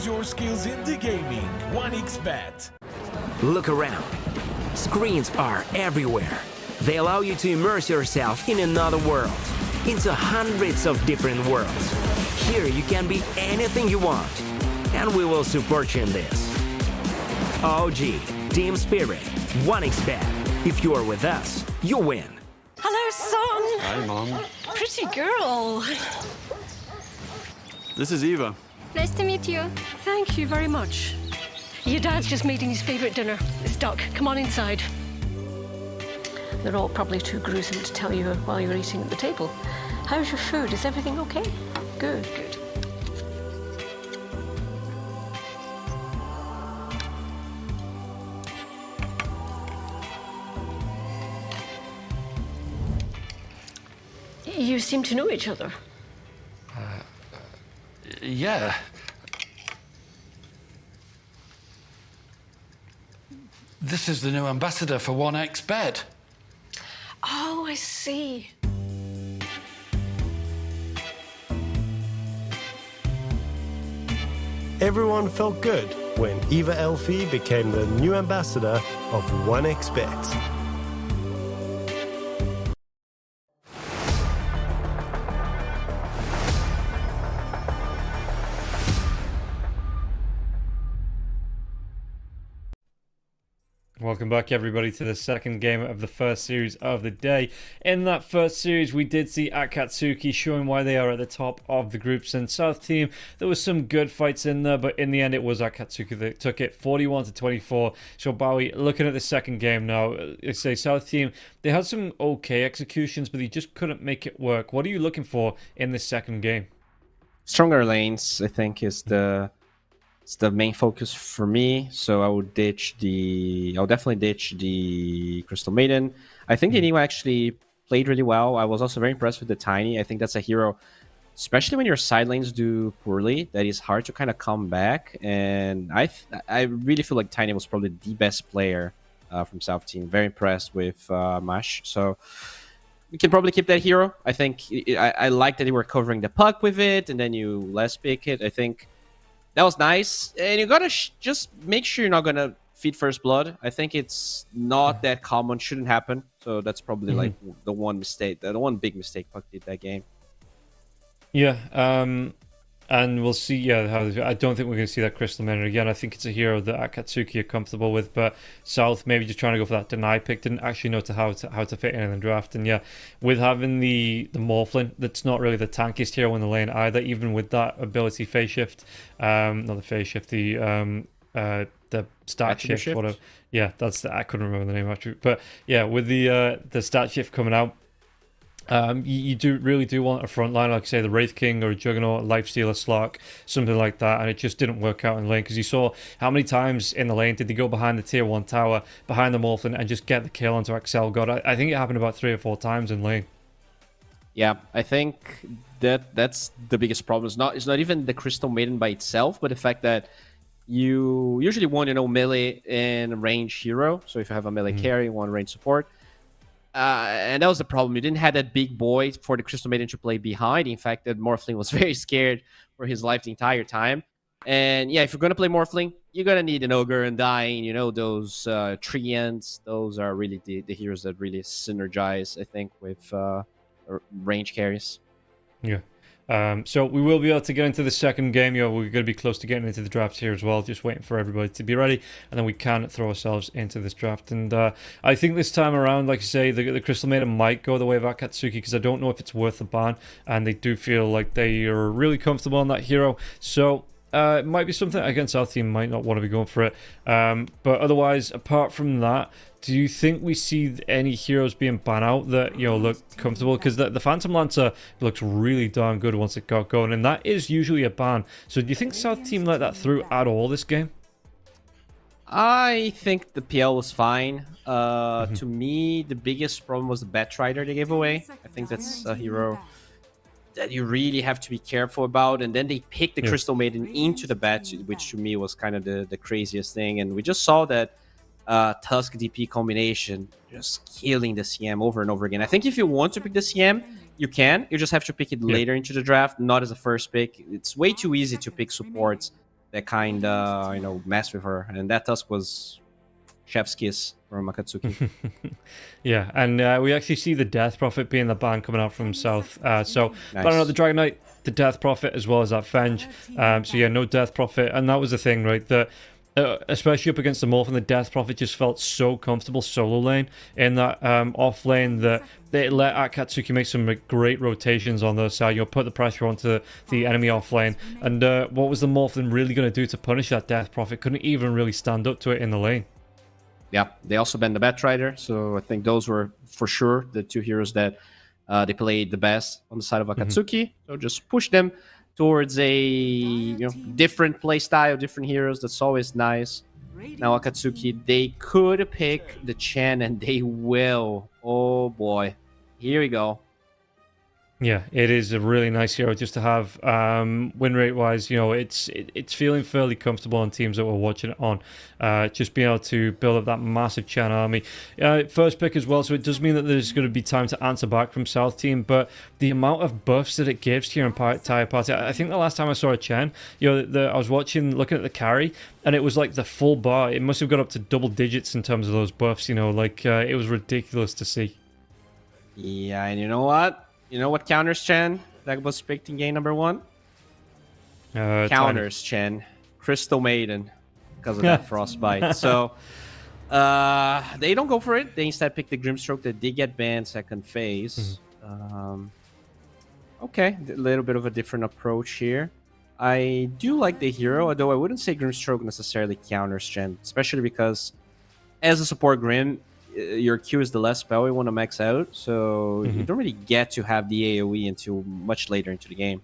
your skills into gaming. 1xBet. Look around. Screens are everywhere. They allow you to immerse yourself in another world, into hundreds of different worlds. Here you can be anything you want, and we will support you in this. OG, Team Spirit, 1xBet. If you are with us, you win. Hello, son. Hi, Mom. Pretty girl. This is Eva. Nice to meet you. Thank you very much. Your dad's just making his favorite dinner. It's duck. Come on inside. They're all probably too gruesome to tell you while you're eating at the table. How's your food? Is everything okay? Good, good. You seem to know each other. Yeah. This is the new ambassador for 1xBet. Oh, I see. Everyone felt good when Eva Elfie became the new ambassador of 1xBet. Welcome back, everybody, to the second game of the first series of the day. In that first series, we did see Acatsuki showing why they are at the top of the groups. And South Team, there was some good fights in there, but in the end, it was Acatsuki that took it 41-24. So, Bowie, looking at the second game now, I say South Team, they had some okay executions, but they just couldn't make it work. What are you looking for in this second game? Stronger lanes, I think, is the main focus for me. So I'll definitely ditch the Crystal Maiden. I think the Nemo actually played really well. I was also very impressed with the Tiny. I think that's a hero, especially when your side lanes do poorly, that is hard to kind of come back. And I really feel like Tiny was probably the best player from South Team. Very impressed with Mash. So we can probably keep that hero. I think I like that they were covering the puck with it, and then you less pick it. I think that was nice. And you gotta just make sure you're not gonna feed first blood. I think it's not that common, shouldn't happen. So that's probably like the one mistake, the one big mistake Puck did that game. Yeah, and we'll see. Yeah, how I don't think we're going to see that Crystal Maiden again. I think it's a hero that Akatsuki are comfortable with, but South maybe just trying to go for that deny pick, didn't actually know how to fit in the draft. And yeah, with having the Morphlin, that's not really the tankiest hero in the lane either. Even with that ability phase shift, not the phase shift, the stat shift, whatever. Yeah, I couldn't remember the name actually, but yeah, with the stat shift coming out. You really do want a front line, like say the Wraith King or a Juggernaut, Lifestealer, Slark, something like that, and it just didn't work out in lane because you saw how many times in the lane did they go behind the tier 1 tower, behind the Morphlin, and just get the kill onto Axel God. I think it happened about 3 or 4 times in lane. Yeah, I think that's the biggest problem. It's not even the Crystal Maiden by itself, but the fact that you usually want melee and range hero. So if you have a melee carry, one range support. And that was the problem. You didn't have that big boy for the Crystal Maiden to play behind. In fact, that Morphling was very scared for his life the entire time. And yeah, if you're going to play Morphling, you're going to need an Ogre and Dying. You know, those Treants. Those are really the heroes that really synergize, I think, with range carries. Yeah. So we will be able to get into the second game. We're going to be close to getting into the draft here as well, just waiting for everybody to be ready, and then we can throw ourselves into this draft. And I think this time around, like I say, the Crystal Maiden might go the way of Akatsuki, because I don't know if it's worth the ban, and they do feel like they are really comfortable on that hero. So it might be something, again, South Team might not want to be going for it. But otherwise, apart from that, do you think we see any heroes being banned out that, look comfortable? Because the Phantom Lancer looks really darn good once it got going, and that is usually a ban. So do you think South Team let that through at all this game? I think the PL was fine. To me, the biggest problem was the Batrider they gave away. I think that's a hero that you really have to be careful about. And then they picked the Crystal Maiden into the Bat, which to me was kind of the craziest thing. And we just saw that Tusk DP combination just killing the CM over and over again. I think if you want to pick the CM, you can. You just have to pick it later into the draft, not as a first pick. It's way too easy to pick supports that kind of messed with her, and that tusk was chef's kiss from Akatsuki. Yeah, and we actually see the Death Prophet being the ban coming out from South. So, Nice. banning out the Dragon Knight, the Death Prophet, as well as that Fenge. So yeah, no Death Prophet, and that was the thing, right? That especially up against the Morphin, the Death Prophet just felt so comfortable solo lane in that off lane that they let Akatsuki make some great rotations on the side. Put the pressure onto the enemy off lane. And what was the Morphin really going to do to punish that Death Prophet? Couldn't even really stand up to it in the lane. Yeah, they also banned the Batrider, so I think those were for sure the two heroes that they played the best on the side of Akatsuki. So just push them towards a different play style, different heroes. That's always nice. Now Akatsuki, they could pick the Chen, and they will. Oh boy, here we go. Yeah, it is a really nice hero just to have. Win rate wise, it's feeling fairly comfortable on teams that we're watching it on. Just being able to build up that massive Chen army. First pick as well, so it does mean that there's going to be time to answer back from South team. But the amount of buffs that it gives to your entire party, I think the last time I saw a Chen, I was looking at the carry, and it was like the full bar. It must have got up to double digits in terms of those buffs. It was ridiculous to see. Yeah, and you know what? You know what counters Chen that was picked in game number 1? Counters Chen. Crystal Maiden. Because of that Frostbite. So, they don't go for it. They instead pick the Grimstroke that did get banned second phase. Okay, a little bit of a different approach here. I do like the hero, although I wouldn't say Grimstroke necessarily counters Chen. Especially because, as a support Grim, your Q is the last spell you want to max out, so you don't really get to have the AoE until much later into the game.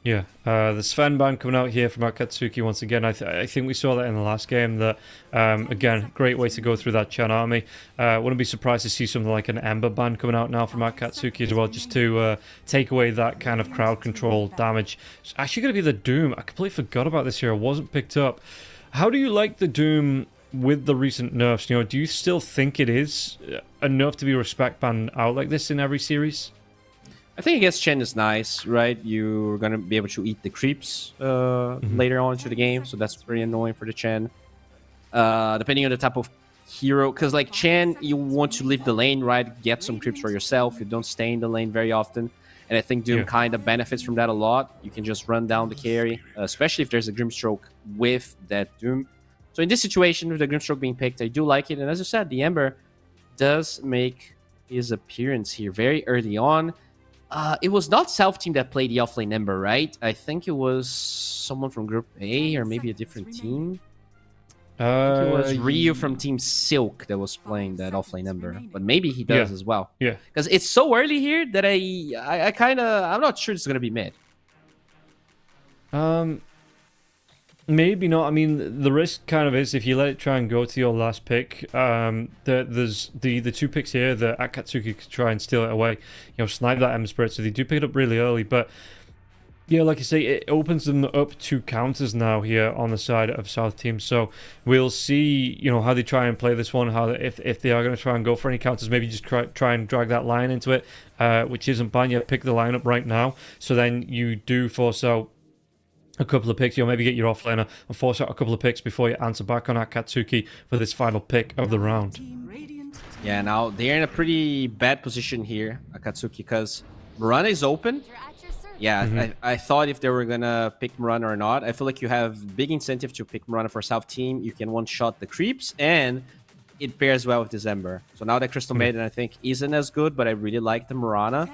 Yeah, the Sven ban coming out here from Acatsuki once again. I think we saw that in the last game. That again, great way to go through that Chen army. Wouldn't be surprised to see something like an Ember ban coming out now from Acatsuki as well, just to take away that kind of crowd control damage. It's actually going to be the Doom. I completely forgot about this here. It wasn't picked up. How do you like the Doom with the recent nerfs? Do you still think it is enough to be respect banned out like this in every series? I think against Chen is nice, right? You're going to be able to eat the creeps later on into the game, so that's pretty annoying for the Chen. Depending on the type of hero, because like Chen, you want to leave the lane, right? Get some creeps for yourself. You don't stay in the lane very often. And I think Doom kind of benefits from that a lot. You can just run down the carry, especially if there's a Grimstroke with that Doom. So in this situation, with the Grimstroke being picked, I do like it. And as you said, the Ember does make his appearance here very early on. It was not South Team that played the offlane Ember, right? I think it was someone from Group A or maybe a different team. I think it was Ryu from Team Silk that was playing that offlane Ember. But maybe he does as well. Yeah. Because it's so early here that I'm not sure it's going to be mid. Maybe not. I mean, the risk kind of is if you let it try and go to your last pick. There's the two picks here that Akatsuki could try and steal it away. Snipe that Ember Spirit. So they do pick it up really early. But yeah, like I say, it opens them up to counters now here on the side of South Team. So we'll see, how they try and play this one. How if they are going to try and go for any counters, maybe just try and drag that line into it, which isn't banned yet. Pick the line up right now. So then you do force out a couple of picks. You'll maybe get your offlaner and force out a couple of picks before you answer back on Akatsuki for this final pick of the round. Yeah, now they're in a pretty bad position here, Akatsuki, because Murana is open. Yeah, I thought if they were gonna pick Murana or not. I feel like you have big incentive to pick Murana for South Team. You can one-shot the creeps, and it pairs well with December. So now that Crystal Maiden, I think, isn't as good, but I really like the Murana.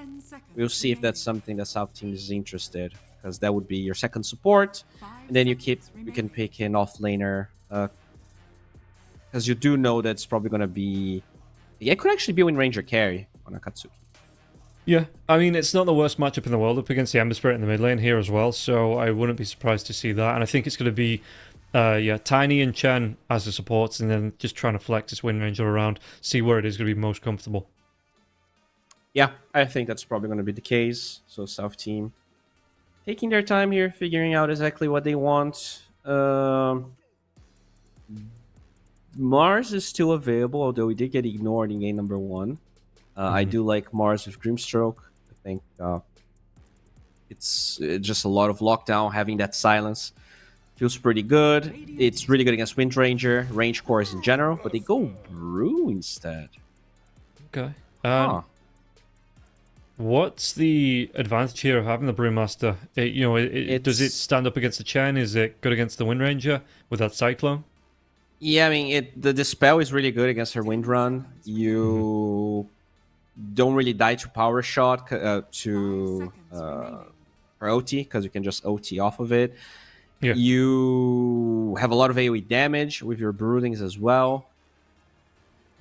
We'll see if that's something that South Team is interested, because that would be your second support, and then you can pick an offlaner, because you do know that's probably gonna be. Yeah, it could actually be a Wind Ranger carry on Akatsuki. Yeah, I mean, it's not the worst matchup in the world up against the Ember Spirit in the mid lane here as well, so I wouldn't be surprised to see that. And I think it's going to be, Tiny and Chen as the supports, and then just trying to flex this Wind Ranger around, see where it is going to be most comfortable. Yeah, I think that's probably going to be the case. So South Team taking their time here, figuring out exactly what they want. Mars is still available, although he did get ignored in game number 1. I do like Mars with Grimstroke. I think it's just a lot of lockdown, having that silence. Feels pretty good. It's really good against Wind Ranger, range cores in general, but they go Brew instead. Okay. Huh. What's the advantage here of having the Brewmaster? Does it stand up against the Chen? Is it good against the Wind Ranger with that Cyclone? Yeah, I mean, the Dispel is really good against her Wind Run. You don't really die to Power Shot to her OT, because you can just OT off of it. Yeah. You have a lot of AoE damage with your Broodings as well.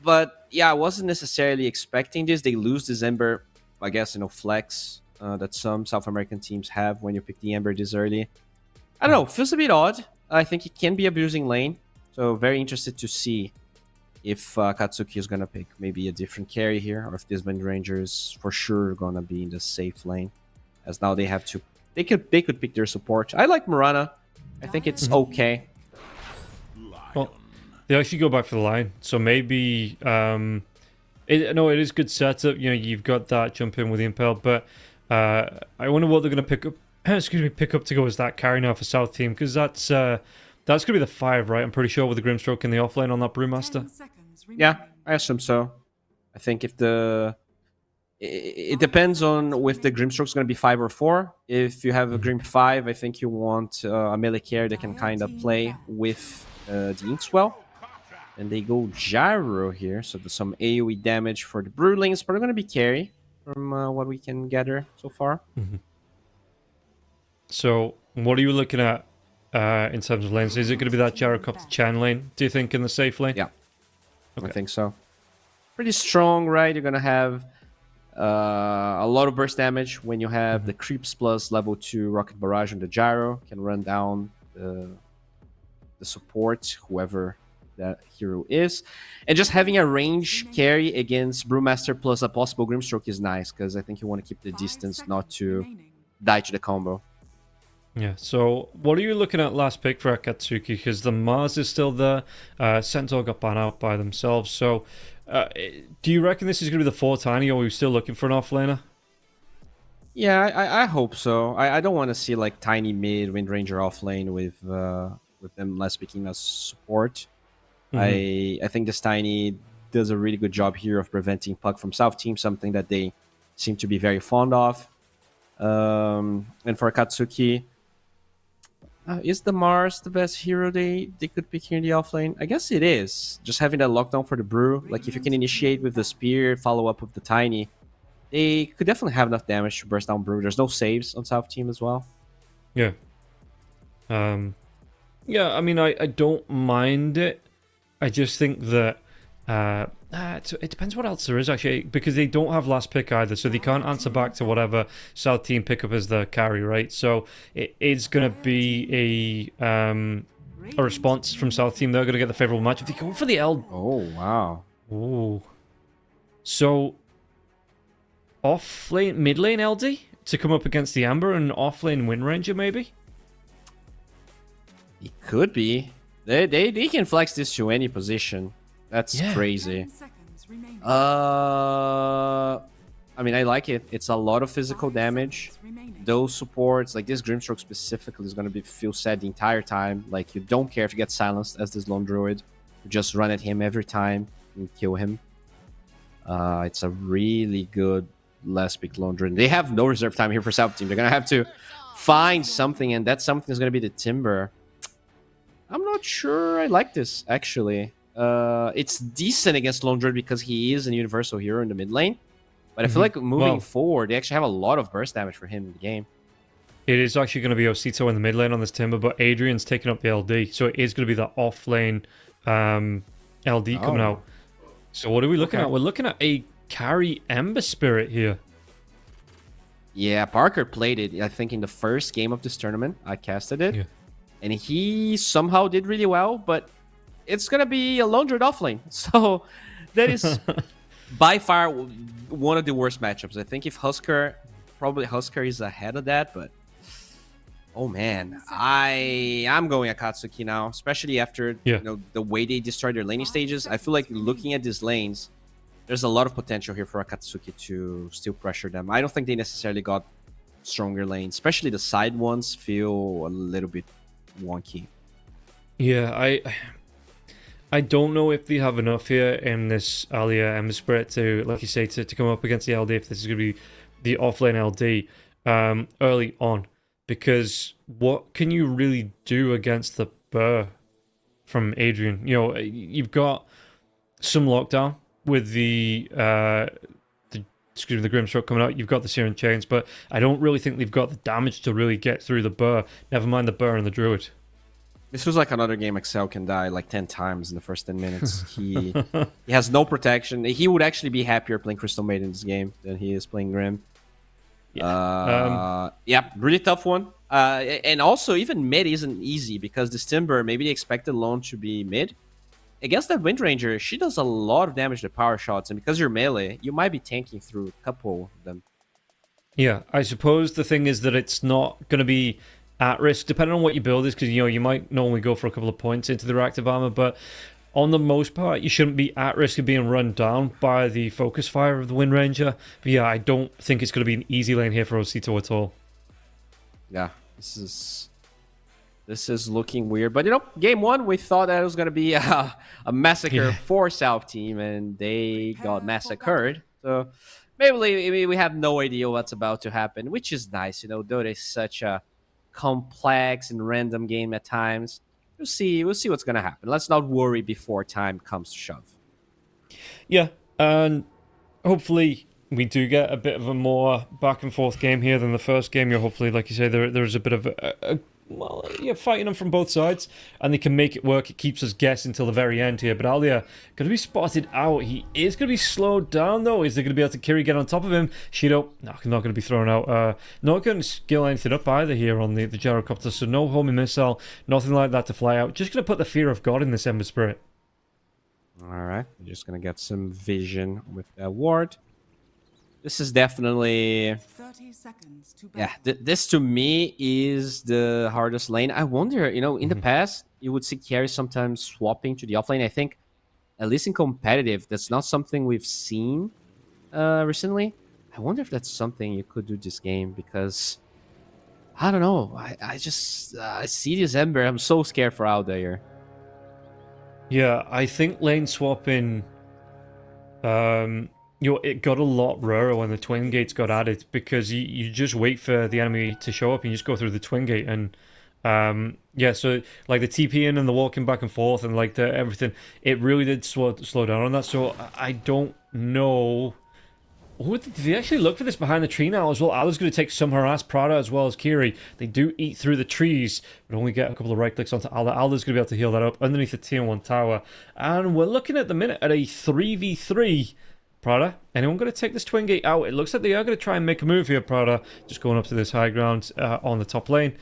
But yeah, I wasn't necessarily expecting this. They lose this Ember, I guess, flex that some South American teams have when you pick the Ember this early. I don't know, feels a bit odd. I think it can be abusing lane. So very interested to see if Akatsuki is going to pick maybe a different carry here, or if this Wind Ranger is for sure going to be in the safe lane. As now they have to... They could pick their support. I like Murana. I think it's okay. Well, they actually go back for the line. So maybe... it is good setup. You've got that jump in with the Impel, but I wonder what they're going to pick up. Pick up to go as that carry now for South team, because that's going to be the 5, right? I'm pretty sure, with the Grimstroke in the offlane on that Brewmaster. Yeah, I assume so. I think if it depends on if the Grimstroke's going to be 5 or 4. If you have a Grim 5, I think you want a melee carry that can kind of play with the Inkswell. And they go Gyro here, so there's some AoE damage for the Broodlings, but they're going to be carry from what we can gather so far. So, what are you looking at in terms of lanes? Is it going to be that Gyrocopter Chan lane, do you think, in the safe lane? Yeah, okay. I think so. Pretty strong, right? You're going to have a lot of burst damage when you have the Creeps plus level 2 Rocket Barrage on the Gyro. Can run down the support, whoever that hero is. And just having a range carry against Brewmaster plus a possible Grimstroke is nice, because I think you want to keep the distance, not to die to the combo. Yeah, so what are you looking at last pick for Akatsuki? Because the Mars is still there. Centaur got banned out by themselves. So do you reckon this is going to be the 4 Tiny, or are we still looking for an offlaner? Yeah, I hope so. I don't want to see like Tiny mid, Wind Ranger offlane with them last picking as support. I think this Tiny does a really good job here of preventing Puck from South team, something that they seem to be very fond of. And for Akatsuki, is the Mars the best hero they could pick here in the offlane? I guess it is. Just having that lockdown for the Brew. Like, if you can initiate with the Spear, follow up with the Tiny, they could definitely have enough damage to burst down Brew. There's no saves on South team as well. Yeah. Yeah, I mean, I don't mind it. I just think that it depends what else there is, actually, because they don't have last pick either, so they can't answer back to whatever South team pick up as the carry, right? So it is going to be a response from South team. They're going to get the favorable matchup. They go for the L. Oh, wow. Oh. So off lane, mid lane LD to come up against the Amber, and off lane Wind Ranger, maybe? It could be. They can flex this to any position. That's crazy. I mean, I like it. It's a lot of physical damage. Those supports, like this Grimstroke specifically, is going to feel sad the entire time. Like, you don't care if you get silenced as this lone druid. You just run at him every time and kill him. It's a really good last pick lone druid. They have no reserve time here for South team. They're going to have to find something, and that something is going to be the Timber. I'm not sure I like this, actually. It's decent against Lone Druid because he is a universal hero in the mid lane. But I feel like moving forward, they actually have a lot of burst damage for him in the game. It is actually going to be Osito in the mid lane on this Timber, but Adrian's taking up the LD. So it is going to be the off lane LD coming out. So what are we looking at? We're looking at a carry Ember Spirit here. Yeah, Parker played it, I think, in the first game of this tournament. I casted it. Yeah. And he somehow did really well, but it's going to be a Lone Druid offlane. So that is by far one of the worst matchups. I think if probably Husker is ahead of that, but oh man, I'm going Akatsuki now, especially after the way they destroyed their laning stages. I feel like looking at these lanes, there's a lot of potential here for Akatsuki to still pressure them. I don't think they necessarily got stronger lanes, especially the side ones feel a little bit wonky. Yeah, I don't know if they have enough here in this Alia Ember Spirit to, like you say, to come up against the LD, if this is going to be the offlane LD early on. Because what can you really do against the Burr from Adrian? You know, you've got some lockdown with the Grimstroke coming out. You've got the Searing Chains, but I don't really think they've got the damage to really get through the Burr. Never mind the Burr and the Druid. This was like another game Axel can die like 10 times in the first 10 minutes. He has no protection. He would actually be happier playing Crystal Maid in this game than he is playing Grim. Yeah, really tough one. And also, even mid isn't easy because this Timber, maybe they expected Lone to be mid. Against that Wind Ranger, she does a lot of damage to power shots, and because you're melee, you might be tanking through a couple of them. Yeah, I suppose the thing is that it's not going to be at risk, depending on what your build is, because you might normally go for a couple of points into the reactive armor, but on the most part, you shouldn't be at risk of being run down by the focus fire of the Wind Ranger. But yeah, I don't think it's going to be an easy lane here for Osito at all. Yeah, this is looking weird. But, game one, we thought that it was going to be a massacre for South Team, and they got massacred. So maybe we have no idea what's about to happen, which is nice. Dota is such a complex and random game at times. We'll see what's going to happen. Let's not worry before time comes to shove. Yeah, and hopefully we do get a bit of a more back and forth game here than the first game. Hopefully, like you say, there's a bit of fighting them from both sides, and they can make it work. It keeps us guessing until the very end here. But Alia going to be spotted out. He is going to be slowed down, though. Is they going to be able to Kiri get on top of him? Shido, not going to be thrown out. Not going to skill anything up either here on the gyrocopter, so no homing missile, nothing like that to fly out. Just going to put the fear of God in this Ember Spirit. All right, we're just going to get some vision with that ward. This is definitely 30 seconds to this to me is the hardest lane. I wonder, in the past, you would see carries sometimes swapping to the offlane. I think, at least in competitive, that's not something we've seen recently. I wonder if that's something you could do this game, because I don't know. I see this Ember. I'm so scared for out there. Yeah, I think lane swapping it got a lot rarer when the twin gates got added, because you just wait for the enemy to show up and you just go through the twin gate, and so like the TPing and the walking back and forth and like the everything, it really did slow down on that. So I don't know. Did they actually look for this behind the tree now as well? Ala's going to take some harass Prada as well as Kiri. They do eat through the trees, but only get a couple of right clicks onto Ala. Ala's going to be able to heal that up underneath the tier 1 tower. And we're looking at the minute at a 3v3. Prada, anyone going to take this twin gate out? It looks like they are going to try and make a move here, Prada. Just going up to this high ground on the top lane.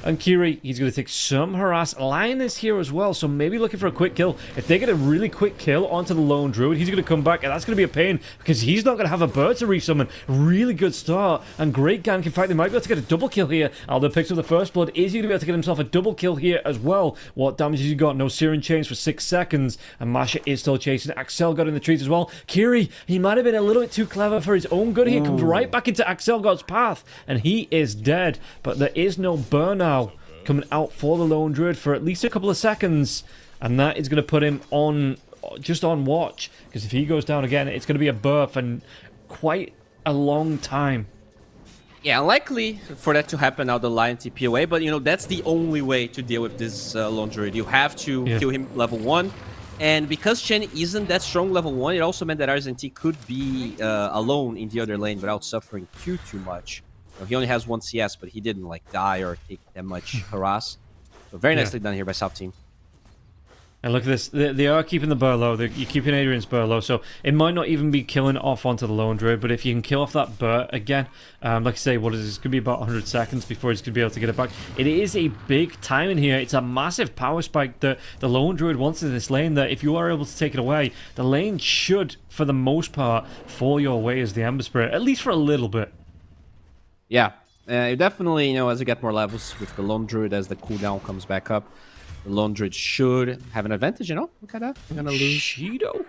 And Kiri, he's going to take some harass. Lion is here as well, so maybe looking for a quick kill. If they get a really quick kill onto the lone druid, he's going to come back, and that's going to be a pain, because he's not going to have a bird to resummon. Really good start, and great gank. In fact, they might be able to get a double kill here. Aldo picks up the first blood. Is he going to be able to get himself a double kill here as well? What damage has he got? No Searing Chains for 6 seconds, and Masha is still chasing. Axel got in the trees as well. Kiri, he might have been a little bit too clever for his own good here. Comes right back into Axel God's path, and he is dead. But there is no burn now coming out for the lone druid for at least a couple of seconds, and that is going to put him on watch, because if he goes down again, it's going to be a burr for quite a long time. Yeah, unlikely for that to happen now, the Lion TP away, but that's the only way to deal with this lone druid. You have to kill him level 1, and because Chen isn't that strong level 1, it also meant that RZNT could be alone in the other lane without suffering too much. He only has 1 CS, but he didn't die or take that much harass. So very nicely done here by South Team. And look at this. They are keeping the burr low. You're keeping Adrian's burr low. So it might not even be killing off onto the lone druid, but if you can kill off that burr again, like I say, what is this? It's going to be about 100 seconds before he's going to be able to get it back. It is a big time in here. It's a massive power spike that the lone druid wants in this lane, that if you are able to take it away, the lane should, for the most part, fall your way as the Ember Spirit, at least for a little bit. Yeah, definitely, as you get more levels with the Lone Druid, as the cooldown comes back up, the Lone Druid should have an advantage, Look at that. We're going to lose. Shido?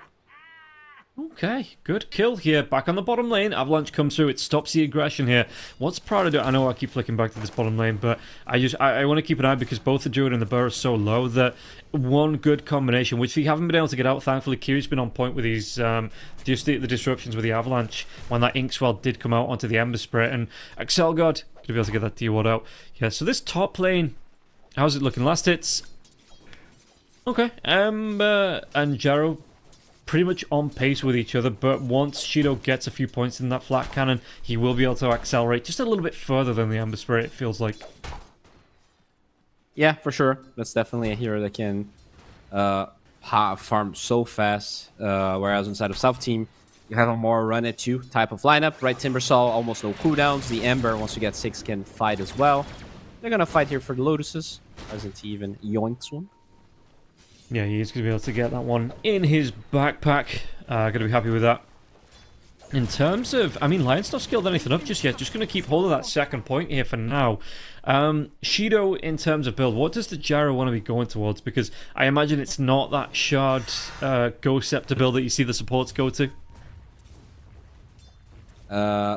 Okay, good kill here. Back on the bottom lane. Avalanche comes through. It stops the aggression here. What's Prada doing? I know I keep flicking back to this bottom lane, but I want to keep an eye because both the Druid and the Burr are so low that one good combination, which we haven't been able to get out. Thankfully, Kiri's been on point with these just the disruptions with the Avalanche when that Inkswell did come out onto the Ember Spirit, and Axel God going to be able to get that D-Ward out. Yeah, so this top lane, how's it looking? Last hits. Okay, Ember and Jarrow pretty much on pace with each other, but once Shido gets a few points in that flat cannon, he will be able to accelerate just a little bit further than the Ember Spirit, it feels like. Yeah, for sure. That's definitely a hero that can farm so fast, whereas inside of South Team, you have a more run at 2 type of lineup, right? Timbersaw, almost no cooldowns. The Ember, once you get 6, can fight as well. They're going to fight here for the Lotuses. Doesn't even yoinks one. Yeah, he's going to be able to get that one in his backpack. Going to be happy with that. In terms of, I mean, Lion's not skilled anything up just yet. Just going to keep hold of that second point here for now. Shido, in terms of build, what does the Jarrow want to be going towards? Because I imagine it's not that Shard Ghost Scepter build that you see the supports go to.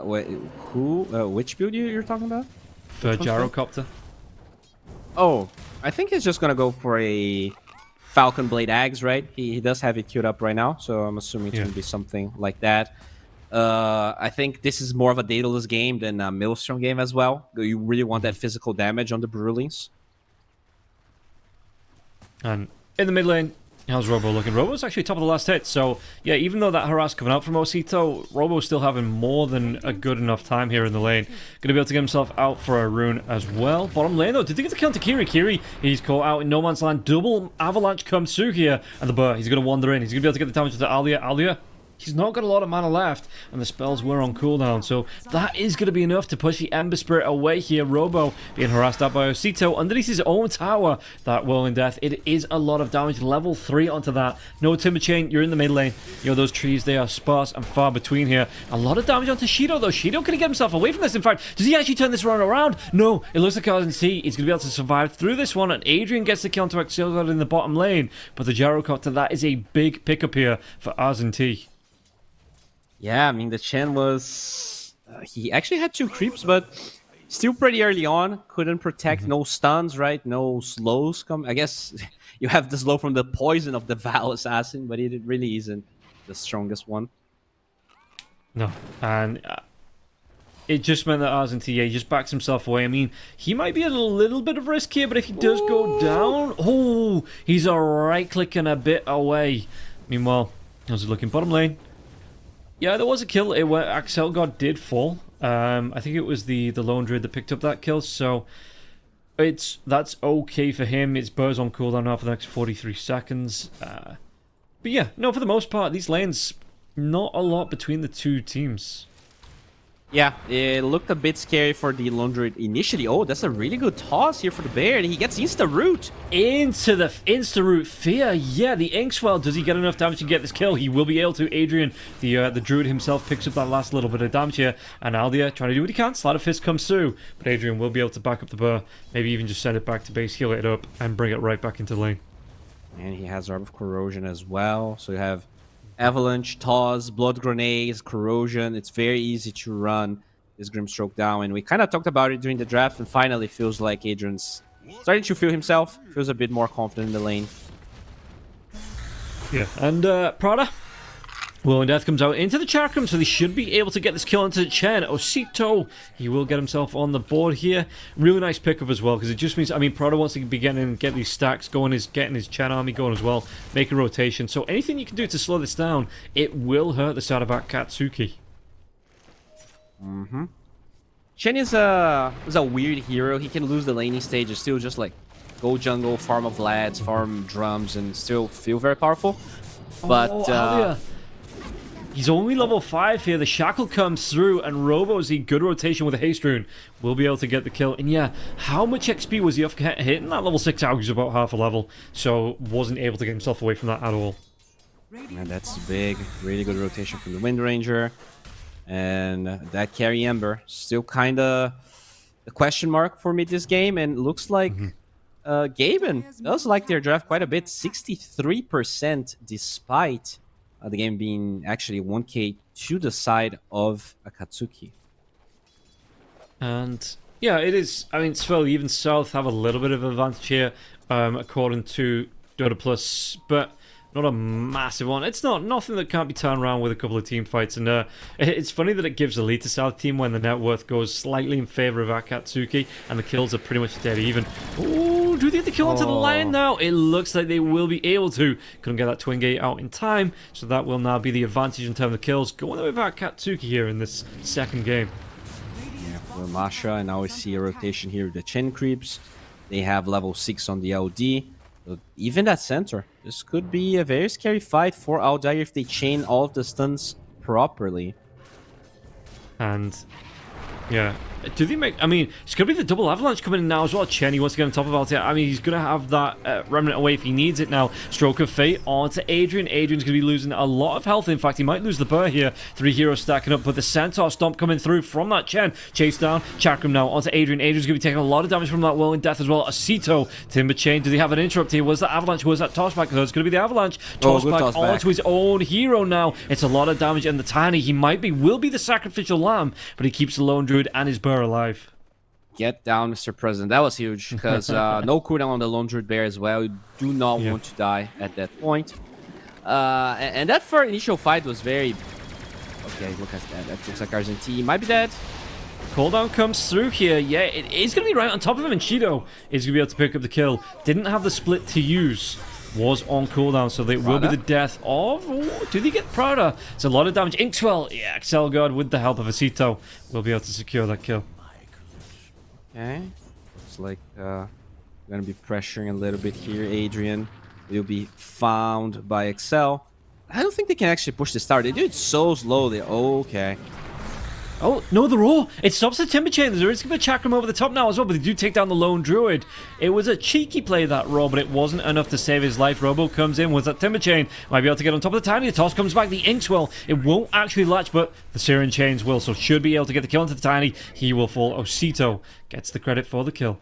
Wait, which build you're talking about? For Gyrocopter. Oh, I think he's just going to go for a Falcon Blade Axe, right? He does have it queued up right now, so I'm assuming it's going to be something like that. I think this is more of a Daedalus game than a Maelstrom game as well. You really want that physical damage on the Brewlings. And in the mid lane, how's Robo looking? Robo's actually top of the last hit, so yeah, even though that harass coming out from Osito, Robo's still having more than a good enough time here in the lane. Going to be able to get himself out for a rune as well. Bottom lane though, did they get the kill to Kiri? Kiri, he's caught out in no man's land. Double Avalanche comes through here, and the Burr, he's going to wander in. He's going to be able to get the damage to Alia. Alia, he's not got a lot of mana left, and the spells were on cooldown, so that is going to be enough to push the Ember Spirit away here. Robo being harassed out by Osito underneath his own tower. That Whirling Death, it is a lot of damage. Level 3 onto that. No Timber Chain, you're in the mid lane. You know, those trees, they are sparse and far between here. A lot of damage onto Shido, though. Shido can get himself away from this. In fact, does he actually turn this run around? No, it looks like RNT is going to be able to survive through this one, and Adrian gets the kill to Axel in the bottom lane, but the Gyrocopter, that is a big pickup here for RNT. Yeah, I mean, the Chen was... he actually had 2 creeps, but still pretty early on. Couldn't protect, no stuns, right? No slows. I guess you have the slow from the poison of the Val Assassin, but it really isn't the strongest one. No, and it just meant that RNT, he just backs himself away. I mean, he might be at a little bit of risk here, but if he does go down... Oh, he's a right-click and a bit away. Meanwhile, how's it looking? Bottom lane. Yeah, there was a kill. Axel God did fall. I think it was the Lone Druid that picked up that kill, so that's okay for him. It's Burr's on cooldown now for the next 43 seconds. But yeah, no, for the most part, these lanes, not a lot between the two teams. Yeah, it looked a bit scary for the Lone Druid initially. Oh, that's a really good toss here for the Bear, and he gets insta-root. Into the insta-root Fear. Yeah, the Inkswell, does he get enough damage to get this kill? He will be able to. Adrian, the Druid himself, picks up that last little bit of damage here, and Aldia trying to do what he can. Sleight of Fist comes through, but Adrian will be able to back up the Burr, maybe even just send it back to base, heal it up, and bring it right back into the lane. And he has Orb of Corrosion as well, so you have Avalanche, Toss, Blood Grenades, Corrosion. It's very easy to run this Grimstroke down, and we kind of talked about it during the draft, and finally feels like Adrian's starting to feel himself, feels a bit more confident in the lane. Yeah, and Prada, Whirling Death comes out into the Chakram, so they should be able to get this kill into Chen. Osito, he will get himself on the board here. Really nice pickup as well, because it just means, I mean, Prada wants to be getting and get these stacks going, is getting his Chen army going as well, make a rotation. So anything you can do to slow this down, it will hurt the side of Akatsuki. Chen is a weird hero. He can lose the laning stage and still just like go jungle, farm of lads, farm drums, and still feel very powerful. But he's only level 5 here. The Shackle comes through, and Robo's a good rotation with a Haste Rune. Will be able to get the kill. And yeah, how much XP was he off hitting that level 6 out? He was about half a level, so wasn't able to get himself away from that at all. And that's big. Really good rotation from the Wind Ranger. And that carry Ember, still kind of a question mark for me this game. And looks like Gaben does like their draft quite a bit. 63% despite The game being actually 1k to the side of Akatsuki. And yeah, it is. I mean, Svell, even South have a little bit of advantage here, according to Dota Plus, but not a massive one. It's nothing that can't be turned around with a couple of team fights. And it's funny that it gives the lead to South team when the net worth goes slightly in favor of Acatsuki, and the kills are pretty much dead even. Ooh, do they get the kill onto the line now? It looks like they will be able to. Couldn't get that twin gate out in time, so that will now be the advantage in terms of kills. Going away with Acatsuki here in this second game. Well, Masha, and now we see a rotation here with the Chen creeps. They have level 6 on the LD. But even at center, this could be a very scary fight for Aldair if they chain all of the stuns properly. And yeah, do they make? I mean, it's gonna be the double avalanche coming in now as well. Chen, he wants to get on top of Altair. I mean, he's gonna have that remnant away if he needs it now. Stroke of Fate onto Adrian. Adrian's gonna be losing a lot of health. In fact, he might lose the burr here. 3 heroes stacking up, but the Centaur Stomp coming through from that Chen. Chase down, Chakram now onto Adrian. Adrian's gonna be taking a lot of damage from that Whirling Death as well. Acito, Timber Chain. Do they have an interrupt here? Was that avalanche? Was that tossback? So it's gonna be the avalanche. Tossback onto his own hero now. It's a lot of damage, and the Tiny, he will be the sacrificial lamb, but he keeps the lone druid and his burr alive. Get down, Mr. President. That was huge, because no cooldown on the Lone Druid Bear as well. You do not want to die at that point. And that for initial fight was very... Okay, look at that. That looks like Argentine might be dead. Cooldown comes through here. Yeah, it is going to be right on top of him, and Shido is going to be able to pick up the kill. Didn't have the split to use. Was on cooldown, so it will be the death of... Oh, do they get Prada? It's a lot of damage. Inkswell, yeah, Excel God with the help of Acito will be able to secure that kill. Okay. Looks like going to be pressuring a little bit here. Adrian will be found by Excel. I don't think they can actually push this tower. They do it so slowly. Okay. Oh, no, the roar. It stops the Timber Chain. There is going to be a Chakram over the top now as well, but they do take down the Lone Druid. It was a cheeky play, that roar, but it wasn't enough to save his life. Robo comes in with that Timber Chain. Might be able to get on top of the Tiny. The toss comes back. The Inkswell. It won't actually latch, but the Syrian Chains will, so should be able to get the kill into the Tiny. He will fall. Osito gets the credit for the kill.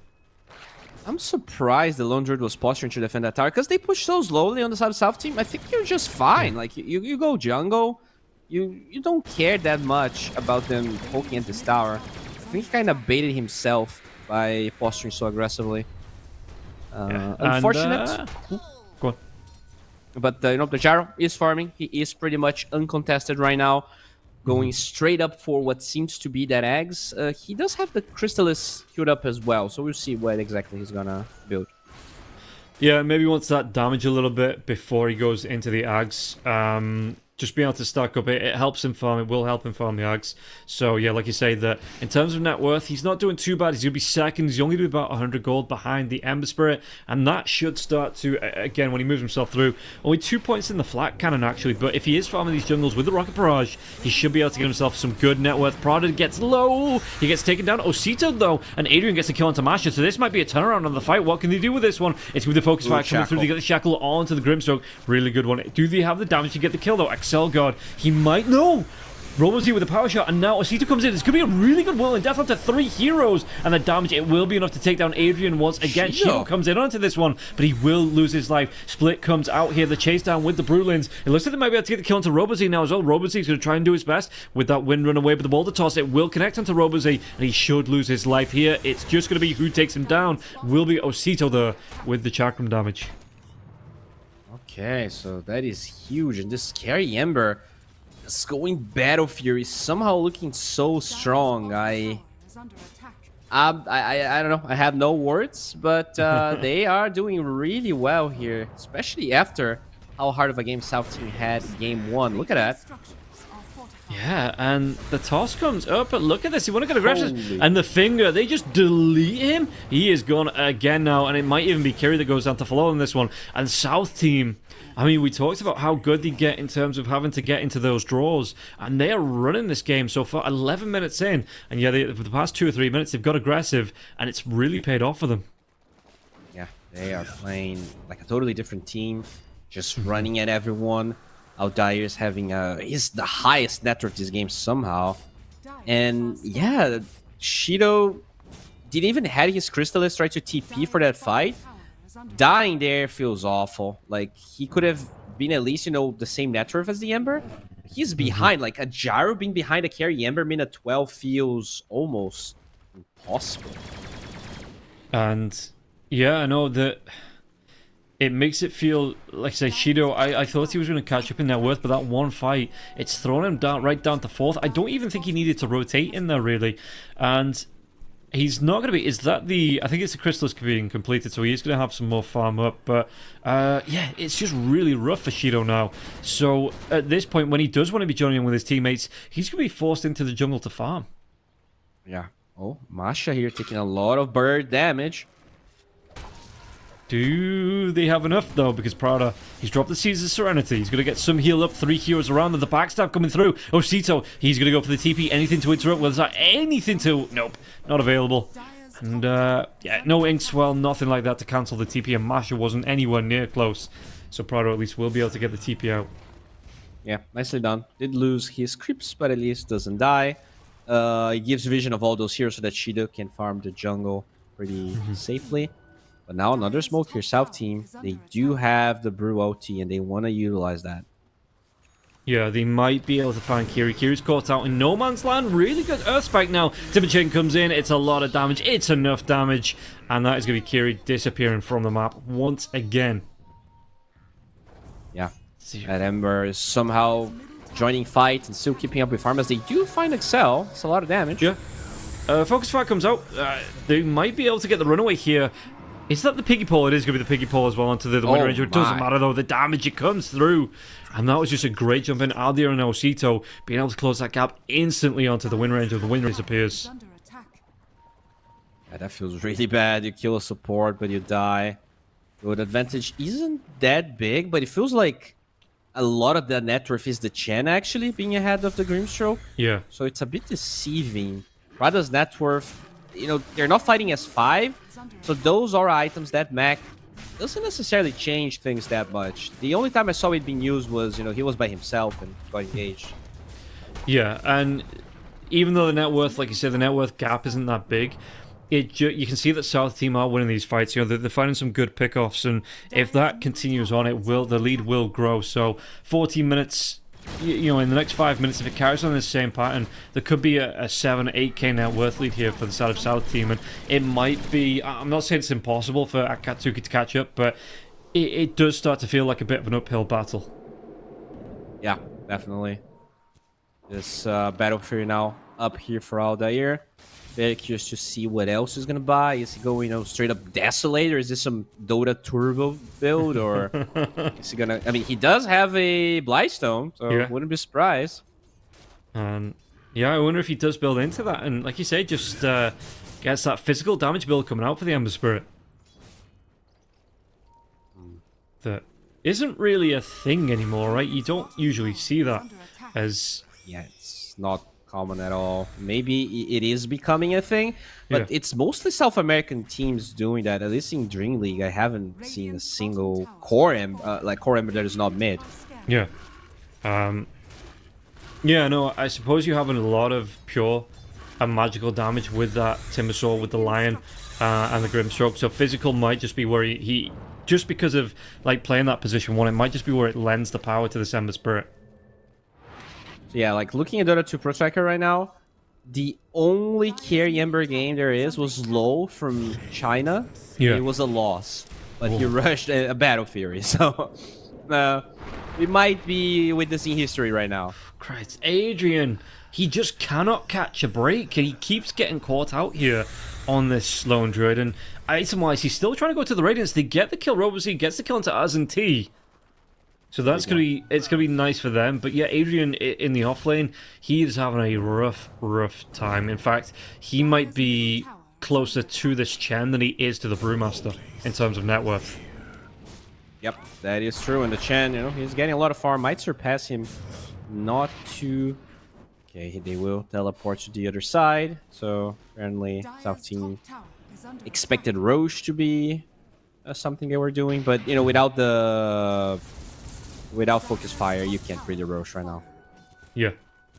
I'm surprised the Lone Druid was posturing to defend that tower, because they push so slowly on the side of South team. I think you're just fine. Like, you go jungle. You don't care that much about them poking at this tower. I think he kind of baited himself by posturing so aggressively. Unfortunate. Go on. But, you know, the Gyro is farming. He is pretty much uncontested right now. Going straight up for what seems to be that eggs. He does have the Crystallis queued up as well, so we'll see what exactly he's gonna build. Yeah, maybe he wants that damage a little bit before he goes into the Ags. Just being able to stack up, it helps him farm. It will help him farm the Ags. So yeah, like you say, that in terms of net worth, he's not doing too bad. He's going to be second. He's only going to be about 100 gold behind the Ember Spirit, and that should start to, again, when he moves himself through, only 2 points in the flat cannon actually, but if he is farming these jungles with the Rocket Barrage, he should be able to get himself some good net worth. Prada gets low. He gets taken down. Osito though, and Adrian gets a kill onto Masha, so this might be a turnaround on the fight. What can they do with this one? It's with the focus fire coming through. They get the Shackle onto the Grimstroke. Really good one. Do they have the damage to get the kill though? Excel God. He might. No! Robo's here with a power shot, and now Osito comes in. It's going to be a really good Whirling Death onto 3 heroes, and the damage, it will be enough to take down Adrian once again. Shido comes in onto this one, but he will lose his life. Split comes out here, the chase down with the Brulins. It looks like they might be able to get the kill onto Robozy now as well. Robozy's going to try and do his best with that wind run away, but the boulder toss, it will connect onto Robozy, and he should lose his life here. It's just going to be who takes him down. Will be Osito there with the Chakram damage. Okay, so that is huge, and this scary Ember is going Battle Fury, somehow looking so strong. I don't know. I have no words, but they are doing really well here, especially after how hard of a game South Team had game 1. Look at that. Yeah, and the toss comes up, but look at this. He want to get aggressive, and the finger, they just delete him. He is gone again now, and it might even be Kerry that goes down to follow on this one. And South Team, I mean, we talked about how good they get in terms of having to get into those draws, and they are running this game so far, 11 minutes in, and yeah, for the past 2 or 3 minutes, they've got aggressive, and it's really paid off for them. Yeah, they are playing like a totally different team, just running at everyone. Aldair is having is the highest net worth this game somehow. And yeah, Shido didn't even have his Crystallis try to TP for that fight. Dying there feels awful. Like, he could have being at least, the same net worth as the Ember, he's behind. Like, a Gyro being behind a carry Ember min at 12 feels almost impossible. And yeah, I know that it makes it feel, like I say, Shido, I thought he was going to catch up in net worth, but that one fight, it's thrown him down right down to 4th. I don't even think he needed to rotate in there, really. And he's not going to be... Is that the... I think it's the Crystals being completed, so he is going to have some more farm up. But, yeah, it's just really rough for Shido now. So, at this point, when he does want to be joining in with his teammates, he's going to be forced into the jungle to farm. Yeah. Oh, Masha here taking a lot of bird damage. Do they have enough, though? Because Prada, he's dropped the Seeds of Serenity. He's going to get some heal up. 3 heroes around them. The backstab coming through. Osito, he's going to go for the TP. Anything to interrupt? Well, is that anything to... Nope, not available. And, yeah, no Inkswell, nothing like that to cancel the TP. And Masha wasn't anywhere near close. So Prada at least will be able to get the TP out. Yeah, nicely done. Did lose his creeps, but at least doesn't die. He gives vision of all those heroes so that Shido can farm the jungle pretty safely. But now another smoke here, South team. They do have the Brew OT and they want to utilize that. Yeah, they might be able to find Kiri. Kiri's caught out in no man's land. Really good Earth Spike now. Timberchain comes in. It's a lot of damage. It's enough damage. And that is going to be Kiri disappearing from the map once again. Yeah. That Ember is somehow joining fight and still keeping up with farm as they do find Excel. It's a lot of damage. Yeah. Focus Fire comes out. They might be able to get the runaway here. Is that the piggy pole? It is going to be the piggy pole as well onto the Wind Ranger. It doesn't matter though, the damage it comes through. And that was just a great jump in. Aldir and Osito being able to close that gap instantly onto the Wind Ranger. The Wind Ranger disappears. Yeah, that feels really bad. You kill a support, but you die. Good advantage isn't that big, but it feels like a lot of the net worth is the Chen actually being ahead of the Grimstroke. Yeah. So it's a bit deceiving. Prada's net worth, they're not fighting as 5. So those are items that Mac doesn't necessarily change things that much. The only time I saw it being used was, he was by himself and got engaged. Yeah, and even though the net worth, like you said, the net worth gap isn't that big, you can see that South team are winning these fights. They're finding some good pickoffs, and if that continues on, the lead will grow. So 14 minutes, in the next 5 minutes, if it carries on the same pattern, there could be a 7-8k net worth lead here for the side of South team, and it might be... I'm not saying it's impossible for Akatsuki to catch up, but it does start to feel like a bit of an uphill battle. Yeah, definitely. This Battlefield now up here for Aldair. Very curious to see what else he's gonna buy. Is he going, straight up Desolator? Is this some Dota Turbo build, or is he gonna? I mean, he does have a Blightstone, so yeah. Wouldn't be surprised. Yeah, I wonder if he does build into that, and like you say, just gets that physical damage build coming out for the Ember Spirit. That isn't really a thing anymore, right? You don't usually see that as... Yeah, it's not common at all. Maybe it is becoming a thing, but it's mostly South American teams doing that. At least in Dream League, I haven't seen a single core Ember that is not mid. Yeah. Yeah, no, I suppose you have a lot of pure and magical damage with that Timbersaw, with the Lion, and the Grimstroke. So physical might just be where he just because of playing that position 1, it might just be where it lends the power to the Ember Spirit. So yeah, looking at Dota 2 Pro Tracker right now, the only carry Ember game there was low from China. Yeah. It was a loss, but he rushed a Battle Fury. So we might be witnessing history right now. Christ, Adrian, he just cannot catch a break, and he keeps getting caught out here on this Sloan Druid. And item-wise, he's still trying to go to the Radiance. They get the kill. Robozy gets the kill into Az and T. So it's gonna be nice for them. But yeah, Adrian in the off lane, he is having a rough time. In fact, he might be closer to this Chen than he is to the Brewmaster in terms of net worth. Yep, that is true. And the Chen, he's getting a lot of farm. Might surpass him. Not too... Okay, they will teleport to the other side. So apparently South team expected Roche to be something they were doing, but without focus fire, you can't really Roche right now. Yeah,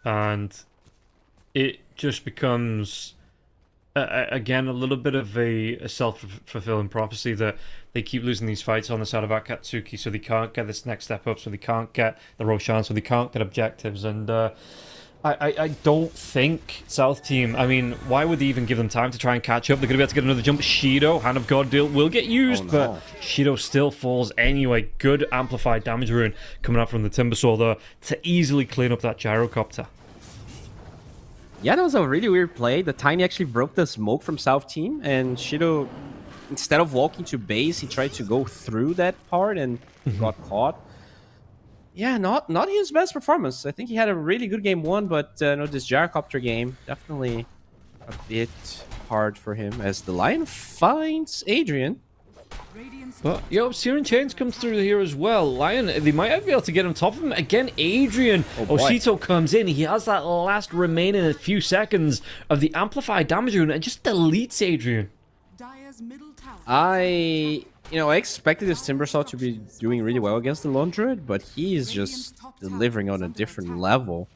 and it just becomes again, a little bit of a self-fulfilling prophecy that they keep losing these fights on the side of Akatsuki, so they can't get this next step up, so they can't get the Roshan, so they can't get objectives, and I don't think South Team, I mean, why would they even give them time to try and catch up? They're going to be able to get another jump. Shido, Hand of God deal will get used, but Shido still falls anyway. Good amplified damage rune coming out from the Timbersaw though to easily clean up that gyrocopter. Yeah, that was a really weird play. The Tiny actually broke the smoke from South Team, and Shido, instead of walking to base, he tried to go through that part and got caught. Yeah, not his best performance. I think he had a really good game one, but no, this gyrocopter game definitely a bit hard for him as the Lion finds Adrian. But, yo, Searing Chains comes through here as well. Lion, they might be able to get on top of him. Again, Adrian. Osito comes in. He has that last remaining a few seconds of the amplified damage rune and just deletes Adrian. I expected this Timbersaw to be doing really well against the Lone Druid, but he is just delivering on a different level.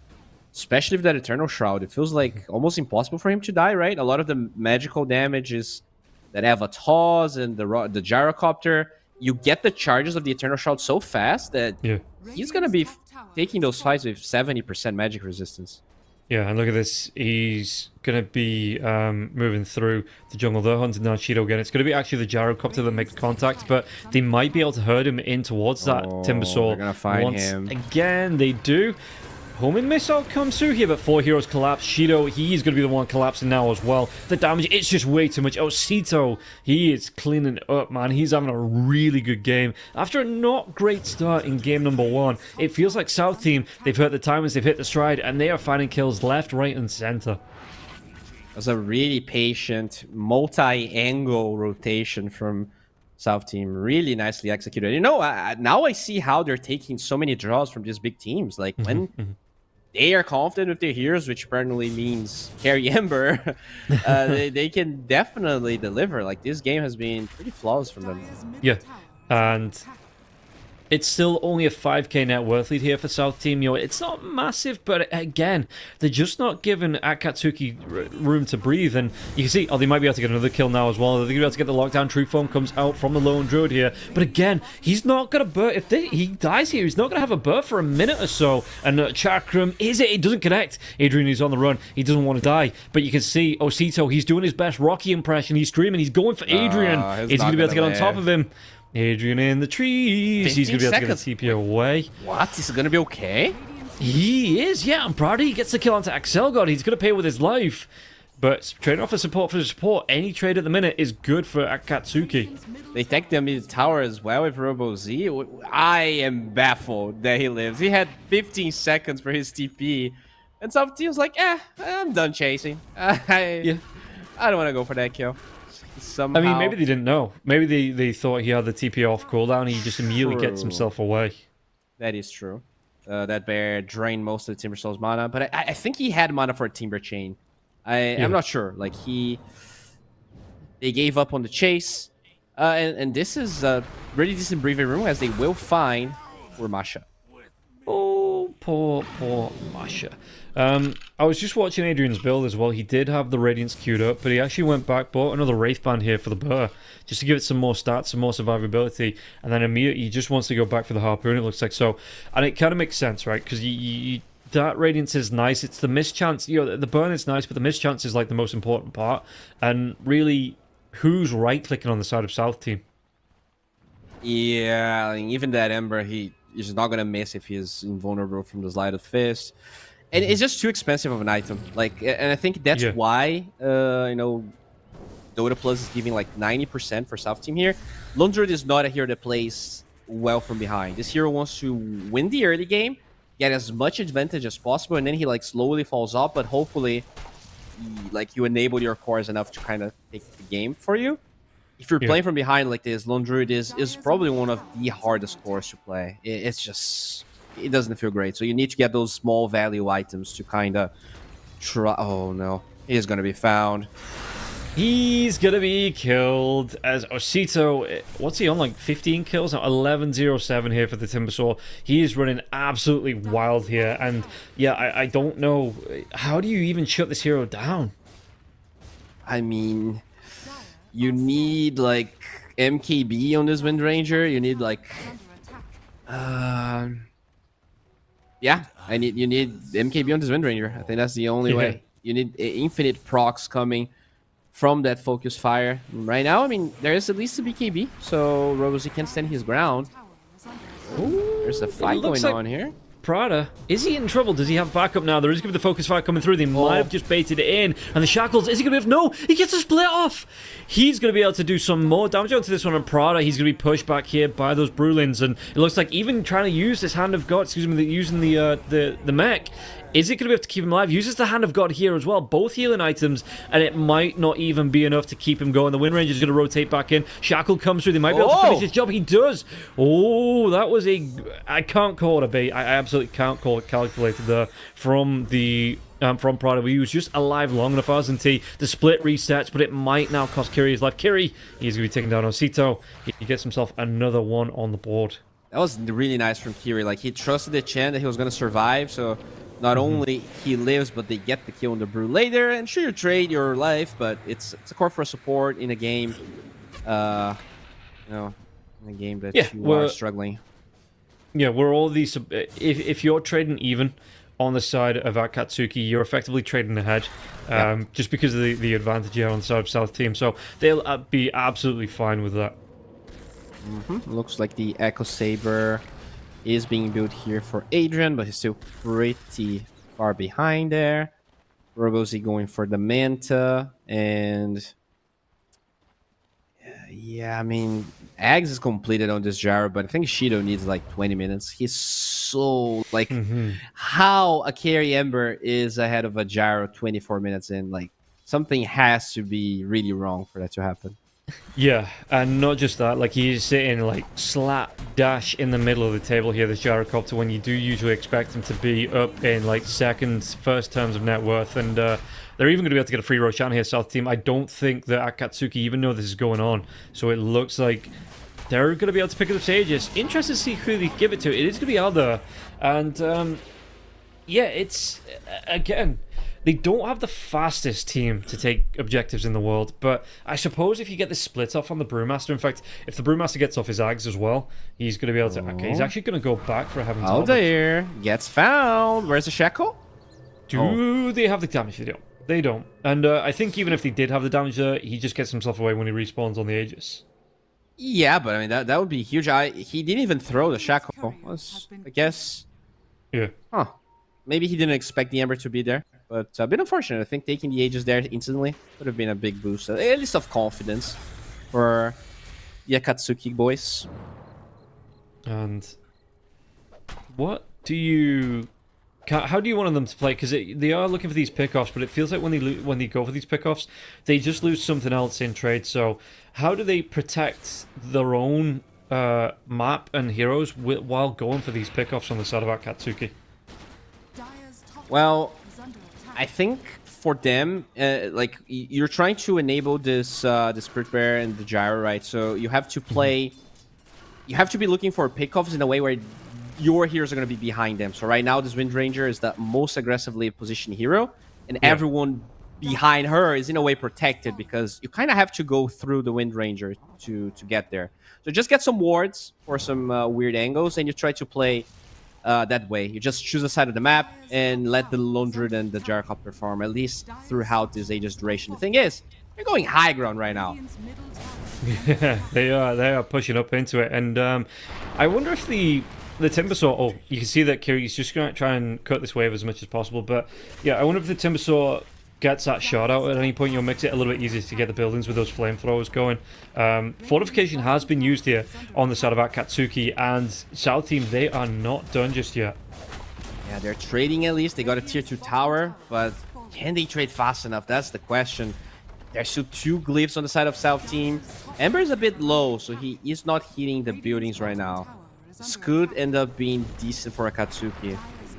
Especially with that Eternal Shroud. It feels like almost impossible for him to die, right? A lot of the magical damage is that Avatar's and the gyrocopter. You get the charges of the Eternal Shroud so fast that he's going to be taking those fights with 70% magic resistance. Yeah, and look at this. He's going to be moving through the jungle. They're hunting down Shido again. It's going to be actually the gyrocopter that makes contact, but they might be able to herd him in towards that Timbersaw. They're going to find him. Again, they do. Homing missile comes through here, but 4 heroes collapse. Shido, he's going to be the one collapsing now as well. The damage, it's just way too much. Osito, he is cleaning up, man. He's having a really good game. After a not great start in game number 1, it feels like South Team, they've hit the timers, they've hit the stride, and they are finding kills left, right, and center. That's a really patient, multi-angle rotation from South Team. Really nicely executed. You know, now I see how they're taking so many draws from these big teams. Like, when they are confident with their heroes, which apparently means carry Ember, they can definitely deliver. Like, this game has been pretty flawless from them. Yeah, and it's still only a 5k net worth lead here for South Team. You know, it's not massive, but again, they're just not giving Akatsuki room to breathe. And you can see, they might be able to get another kill now as well. They're going to be able to get the lockdown. True Form comes out from the Lone Druid here. But again, he's not going to burst. If he dies here, he's not going to have a burst for a minute or so. And Chakram, it doesn't connect. Adrian is on the run. He doesn't want to die. But you can see Osito, he's doing his best Rocky impression. He's screaming. He's going for Adrian. He's going to be able to get on top of him. Adrian in the trees. He's going to be able to get the TP away. What? Is it going to be okay? He is, yeah. I'm proud he gets the kill onto Axel God. He's going to pay with his life. But trading off the support for the support, any trade at the minute is good for Akatsuki. They take the mid tower as well with Robo Z. I am baffled that he lives. He had 15 seconds for his TP. And some team's like, I'm done chasing. I don't want to go for that kill. Somehow. I mean, maybe they didn't know. Maybe they thought he had the TP off cooldown. He just immediately gets himself away. That is true. That bear drained most of the Timbersaw's mana, but I think he had mana for a Timber Chain. I'm not sure. Like, they gave up on the chase, and this is a really decent breathing room as they will find Masha. Oh, poor Masha. I was just watching Adrian's build as well. He did have the Radiance queued up, but he actually went back, bought another Wraith Band here for the Burr, just to give it some more stats, some more survivability, and then immediately he just wants to go back for the Harpoon, it looks like. So, and it kind of makes sense, right? Because that Radiance is nice. It's the mischance, the burn is nice, but the mischance is like the most important part. And really, who's right-clicking on the side of South Team? Yeah, I mean, even that Ember, he's not going to miss if he's invulnerable from the Sleight of Fist. And it's just too expensive of an item. Like, and I think that's why, Dota Plus is giving like 90% for South Team here. Lone Druid is not a hero that plays well from behind. This hero wants to win the early game, get as much advantage as possible, and then he like slowly falls off. But hopefully, you enable your cores enough to kind of take the game for you. If you're playing from behind like this, Lone Druid is probably one of the hardest cores to play. It's just, it doesn't feel great. So you need to get those small value items to kind of try. Oh no, he's gonna be found. He's gonna be killed as Osito. What's he on, like 15 kills now? 11-0-7 here for the Timbersaw. He is running absolutely wild here, and yeah, I don't know, how do you even shut this hero down? I mean, you need like MKB on this Wind Ranger. You need like, yeah, you need MKB on this Wind Ranger. I think that's the only way. You need infinite procs coming from that focus fire. Right now, I mean, there is at least a BKB, so Rosie can stand his ground. Ooh, there's a fight going on here. Prada, is he in trouble? Does he have backup now? There is going to be the focus fire coming through. They might have just baited it in. And the shackles, is he going to be... No, he gets a split off. He's going to be able to do some more damage onto this one. And Prada, he's going to be pushed back here by those Brulins. And it looks like even trying to use this Hand of God, excuse me, using the mech, is it going to be able to keep him alive? Uses the Hand of God here as well. Both healing items, and it might not even be enough to keep him going. The Wind Ranger's going to rotate back in. Shackle comes through. They might be able to finish his job. He does. Oh, that was a... I can't call it a bait. I absolutely can't call it calculated there from the... from Prada. He was just alive long enough, wasn't he? The split resets, but it might now cost Kiri his life. Kiri, he's going to be taking down Osito. He gets himself another one on the board. That was really nice from Kiri. Like, he trusted the Chen that he was going to survive, so... Not only he lives, but they get the kill on the Brew later. And sure, you trade your life, but it's a core for support in a game, in a game that you are struggling. Yeah, we're all these. If you're trading even on the side of Akatsuki, you're effectively trading ahead, just because of the advantage you have on the side of South team. So they'll be absolutely fine with that. Looks like the Echo Saber is being built here for Adrian, but he's still pretty far behind there. Rogozy going for the Manta, and yeah, I mean, Ags is completed on this Gyro, but I think Shido needs like 20 minutes. He's so, like, how a carry Ember is ahead of a Gyro 24 minutes in, like, something has to be really wrong for that to happen. Yeah, and not just that, like, he's sitting like slap dash in the middle of the table here, this Gyrocopter, when you do usually expect him to be up in like first terms of net worth. And they're even going to be able to get a free Roshan here, South team. I don't think that Akatsuki even know this is going on, so it looks like they're going to be able to pick up the stages. Interested to see who they give it to. It is going to be Alda, and yeah, it's again, they don't have the fastest team to take objectives in the world, but I suppose if you get the split off on the Brewmaster, in fact, if the Brewmaster gets off his Ags as well, he's going to be able to... Okay, he's actually going to go back for having... Aldair gets found. Where's the Shackle? Do they have the damage? They don't. They don't. And I think even if they did have the damage there, he just gets himself away when he respawns on the Aegis. Yeah, but I mean, that would be huge. He didn't even throw the Shackle. I guess... Yeah. Huh. Maybe he didn't expect the Ember to be there. But a bit unfortunate. I think taking the Aegis there instantly would have been a big boost, at least of confidence for the Akatsuki boys. And what do you... How do you want them to play? Because they are looking for these pickoffs, but it feels like when they go for these pickoffs, they just lose something else in trade. So how do they protect their own map and heroes while going for these pickoffs on the side of Akatsuki? Well, I think for them, like, you're trying to enable this the Spirit Bear and the Gyro, right? So you have to play... You have to be looking for pickoffs in a way where your heroes are going to be behind them. So right now, this Wind Ranger is the most aggressively positioned hero, and everyone behind her is in a way protected, because you kind of have to go through the Wind Ranger to get there. So just get some wards for some weird angles, and you try to play... that way. You just choose a side of the map and let the Lone Druid and the Gyrocopter farm, at least throughout this Aegis duration. The thing is, you're going high ground right now. Yeah, they are pushing up into it. And I wonder if the Timbersaw... Oh, you can see that Kiri's just going to try and cut this wave as much as possible. But yeah, I wonder if the Timbersaw gets that shot out at any point. You'll make it a little bit easier to get the buildings with those flamethrowers going. Fortification has been used here on the side of Akatsuki, and South team, they are not done just yet. Yeah, they're trading at least. They got a tier 2 tower, but can they trade fast enough? That's the question. There's still 2 glyphs on the side of South team. Ember is a bit low, so he is not hitting the buildings right now. This could end up being decent for Akatsuki.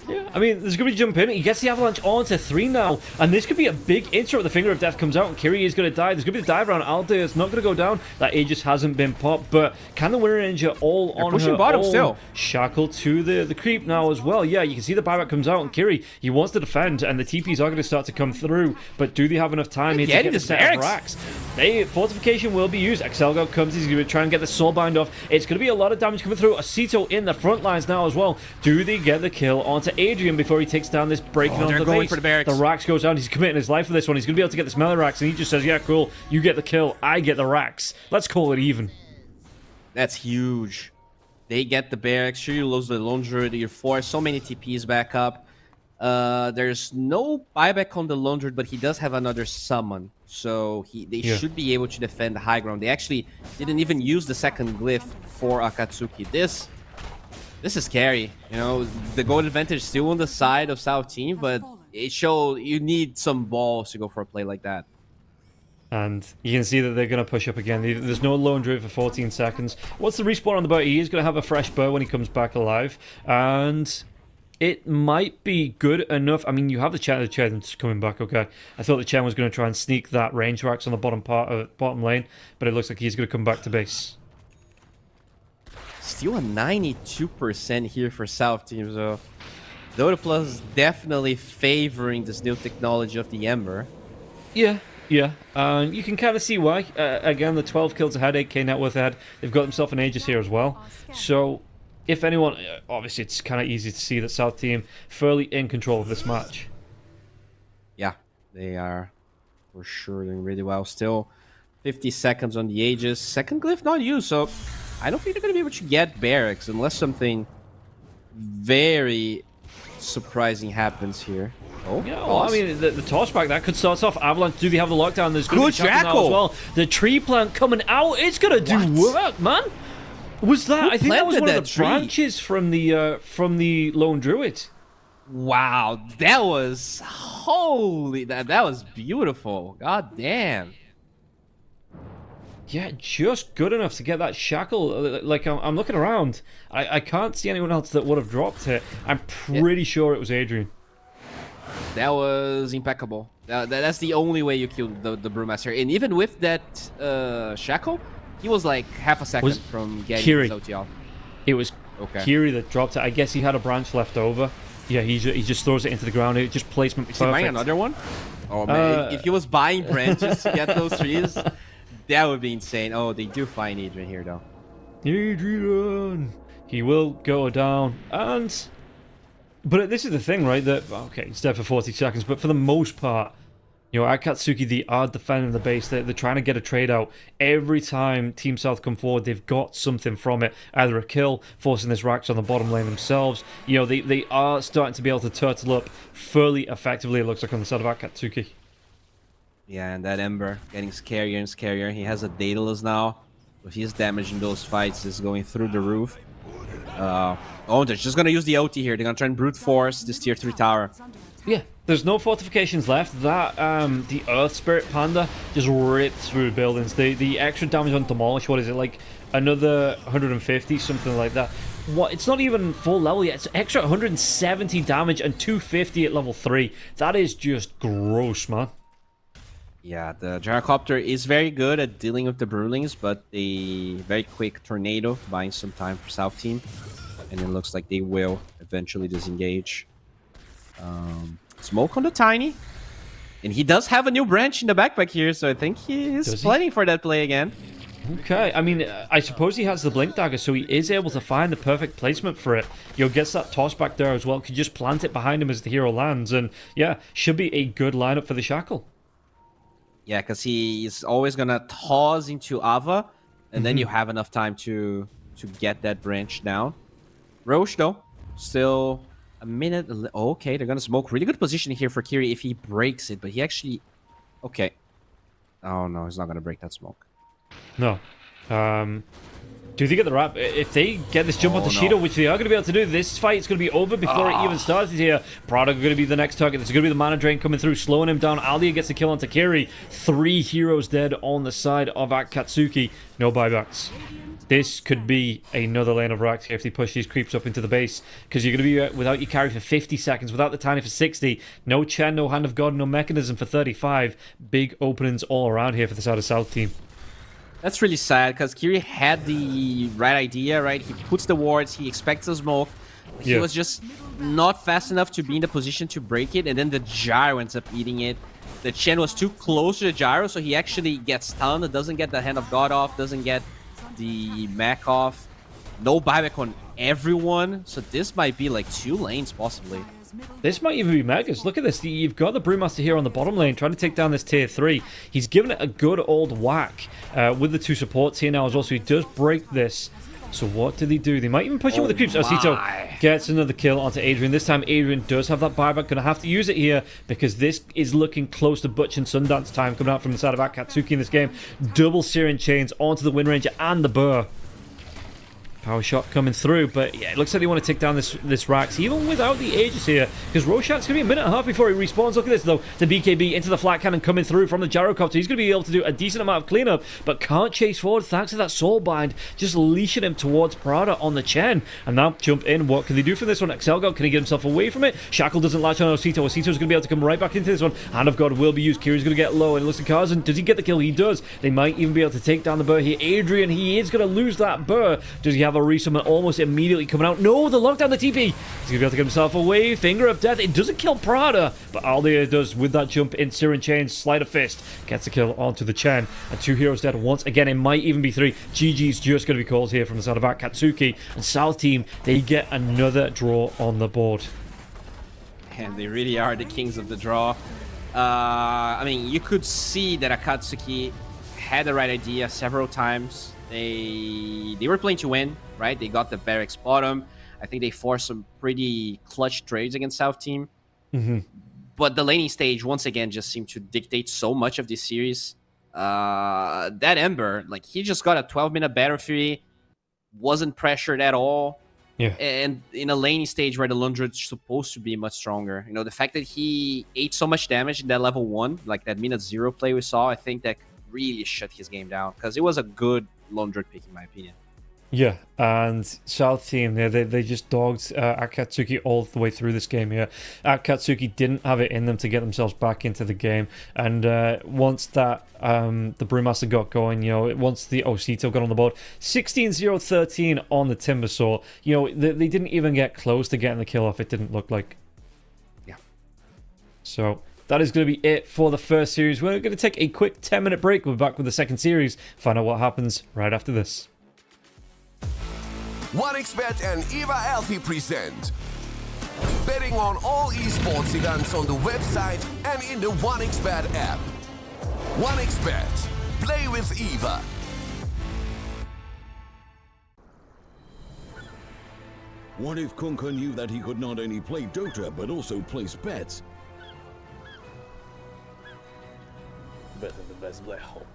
Yeah, I mean, there's going to be jump in. He gets the avalanche onto 3 now. And this could be a big intro. The Finger of Death comes out and Kiri is going to die. There's going to be the dive around. Altair is not going to go down. That Aegis hasn't been popped. But can the winner ninja all on her bottom own? still. Shackle to the creep now as well. Yeah, you can see the buyback comes out and Kiri, he wants to defend. And the TPs are going to start to come through. But do they have enough time here to get the set of racks? Fortification will be used. Excelgo comes. He's going to try and get the soulbind off. It's going to be a lot of damage coming through. Acito in the front lines now as well. Do they get the kill onto Adrian before he takes down this breaking onto the base? For the barracks. The racks goes down. He's committing his life for this one. He's going to be able to get this melee racks, and he just says, yeah, cool. You get the kill. I get the racks. Let's call it even. That's huge. They get the barracks. Sure, you lose the lone druid. You force so many TPs back up. There's no buyback on the lone druid, but he does have another summon. So they should be able to defend the high ground. They actually didn't even use the second glyph for Akatsuki. This is scary. You know, the gold advantage still on the side of South Team, but it shows you need some balls to go for a play like that. And you can see that they're going to push up again. There's no lone druid for 14 seconds. What's the respawn on the boat? He is going to have a fresh bow when he comes back alive. And it might be good enough. I mean, you have the Chen coming back, okay. I thought the Chen was going to try and sneak that range racks on the bottom lane, but it looks like he's going to come back to base. Still a 92% here for South Team, so Dota Plus definitely favoring this new technology of the Ember. Yeah. You can kind of see why. Again, the 12 kills ahead, 8k net worth ahead. They've got themselves an Aegis here as well. So, if anyone, obviously it's kind of easy to see that South Team fairly in control of this match. Yeah, they are for sure doing really well. Still 50 seconds on the Aegis. Second glyph not used, so I don't think they're going to be able to get barracks unless something very surprising happens here. Oh, yeah, well, I mean, the tossback, that could start off. Avalanche, do they have the lockdown? There's good Jackal as well. The tree plant coming out, it's going to do work, man. Was that? I think that was one of the branches from the Lone Druid. Wow, that was holy. That was beautiful. God damn. Yeah, just good enough to get that shackle. Like I'm looking around, I can't see anyone else that would have dropped it. I'm pretty sure it was Adrian. That was impeccable. That's the only way you killed the Brewmaster. And even with that shackle, he was like half a second from getting his OT off. It was Kiri that dropped it. I guess he had a branch left over. Yeah, he just throws it into the ground. It just placement perfect. Is he buying another one? Oh man, if he was buying branches to get those trees, that would be insane. Oh, they do find Adrian here though. Adrian! He will go down. But this is the thing, right? That okay, he's dead for 40 seconds, but for the most part, you know, Acatsuki, they are defending the base. They're trying to get a trade out. Every time Team South come forward, they've got something from it. Either a kill, forcing this racks on the bottom lane themselves. You know, they are starting to be able to turtle up fairly effectively, it looks like, on the side of Acatsuki. Yeah, and that Ember getting scarier and scarier. He has a Daedalus now. But his damage in those fights is going through the roof. Oh, they're just going to use the OT here. They're going to try and brute force this tier 3 tower. Yeah, there's no fortifications left. That the Earth Spirit Panda just ripped through buildings. The extra damage on Demolish, what is it, like another 150, something like that. What? It's not even full level yet. It's extra 170 damage and 250 at level 3. That is just gross, man. Yeah, the Gyrocopter is very good at dealing with the Brewlings, but a very quick Tornado buying some time for South Team. And it looks like they will eventually disengage. Smoke on the Tiny. And he does have a new branch in the backpack here, so I think he is planning for that play again. Okay, I mean, I suppose he has the Blink Dagger, so he is able to find the perfect placement for it. You know, gets that toss back there as well. Could just plant it behind him as the hero lands. And yeah, should be a good lineup for the Shackle. Yeah, because he's always going to toss into Ava, and then you have enough time to get that branch down. Roche, though, still a minute. Okay, they're going to smoke. Really good position here for Kiri if he breaks it, but he actually... Okay. Oh, no, he's not going to break that smoke. No. Do they get the wrap? If they get this jump onto Shido, which they are going to be able to do, this fight is going to be over before it even started here. Prada going to be the next target. There's going to be the mana drain coming through, slowing him down. Alia gets the kill onto Kiri. 3 heroes dead on the side of Akatsuki. No buybacks. This could be another lane of racks here if they push these creeps up into the base, because you're going to be without your carry for 50 seconds, without the tiny for 60, no Chen, no Hand of God, no Mechanism for 35. Big openings all around here for the side of South team. That's really sad, because Kiri had the right idea, right? He puts the wards, he expects the smoke. He was just not fast enough to be in the position to break it, and then the gyro ends up eating it. The Chen was too close to the gyro, so he actually gets stunned, doesn't get the Hand of God off, doesn't get the mech off. No buyback on everyone, so this might be like 2 lanes possibly. This might even be Megas. Look at this. You've got the Brewmaster here on the bottom lane trying to take down this tier 3. He's given it a good old whack with the 2 supports here now as well, so he does break this. So what do they do? They might even push him with the creeps. Osito gets another kill onto Adrian. This time Adrian does have that buyback. Going to have to use it here because this is looking close to Butch and Sundance time coming out from the side of Akatsuki in this game. Double Searing Chains onto the Wind Ranger and the Burr. Power shot coming through, but yeah, it looks like they want to take down this Rax, even without the Aegis here, because Roshan's going to be a minute and a half before he respawns. Look at this, though. The BKB into the flat cannon coming through from the Gyrocopter. He's going to be able to do a decent amount of cleanup, but can't chase forward thanks to that Soulbind, just leashing him towards Prada on the Chen. And now, jump in. What can they do from this one? Excelgod, can he get himself away from it? Shackle doesn't latch on Osito. Osito's going to be able to come right back into this one. Hand of God will be used. Kiri's going to get low, and it looks like Karzan. Does he get the kill? He does. They might even be able to take down the Burr here. Adrian, he is going to lose that Burr. Does he have a resummon almost immediately coming out? No, the lockdown, the TP. He's going to be able to get himself away. Finger of Death. It doesn't kill Prada, but Aldia does with that jump in Searing Chains. Sleight of Fist gets the kill onto the Chen. And 2 heroes dead once again. It might even be 3. GG's just going to be called here from the side of Akatsuki. And South team, they get another draw on the board. And they really are the kings of the draw. I mean, you could see that Akatsuki had the right idea several times. They were playing to win, right? They got the barracks bottom. I think they forced some pretty clutch trades against South team. But the laning stage, once again, just seemed to dictate so much of this series. That Ember, like, he just got a 12-minute battle free, wasn't pressured at all. And in a laning stage where the Lundred's supposed to be much stronger. You know, the fact that he ate so much damage in that level 1, like that minute 0 play we saw, I think that really shut his game down, because it was a good Lundred pick in my opinion. Yeah, and South team, they just dogged Akatsuki all the way through this game here. Akatsuki didn't have it in them to get themselves back into the game, and once that the Brewmaster got going, you know, once the Osito got on the board, 16-0-13 on the Timbersaw, you know, they didn't even get close to getting the kill off, it didn't look like. Yeah. So that is going to be it for the first series. We're going to take a quick 10-minute break. We're back with the second series. Find out what happens right after this. 1xBet and Eva Alfie present betting on all esports events on the website and in the 1xBet app. 1xBet. Play with Eva. What if Kunka knew that he could not only play Dota but also place bets? Better the best black hole.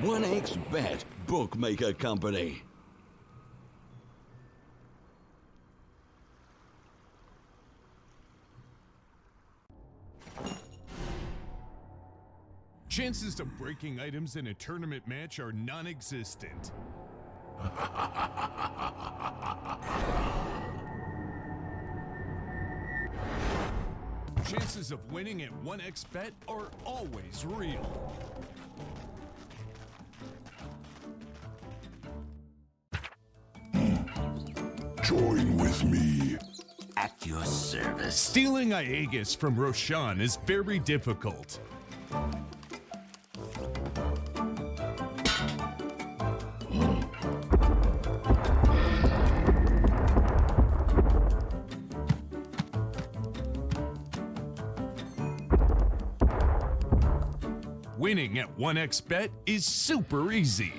1xBet, bookmaker company. Chances of breaking items in a tournament match are non-existent. Chances of winning at 1xBet are always real. Join with me. At your service. Stealing Aegis from Roshan is very difficult. Winning at 1xBet is super easy.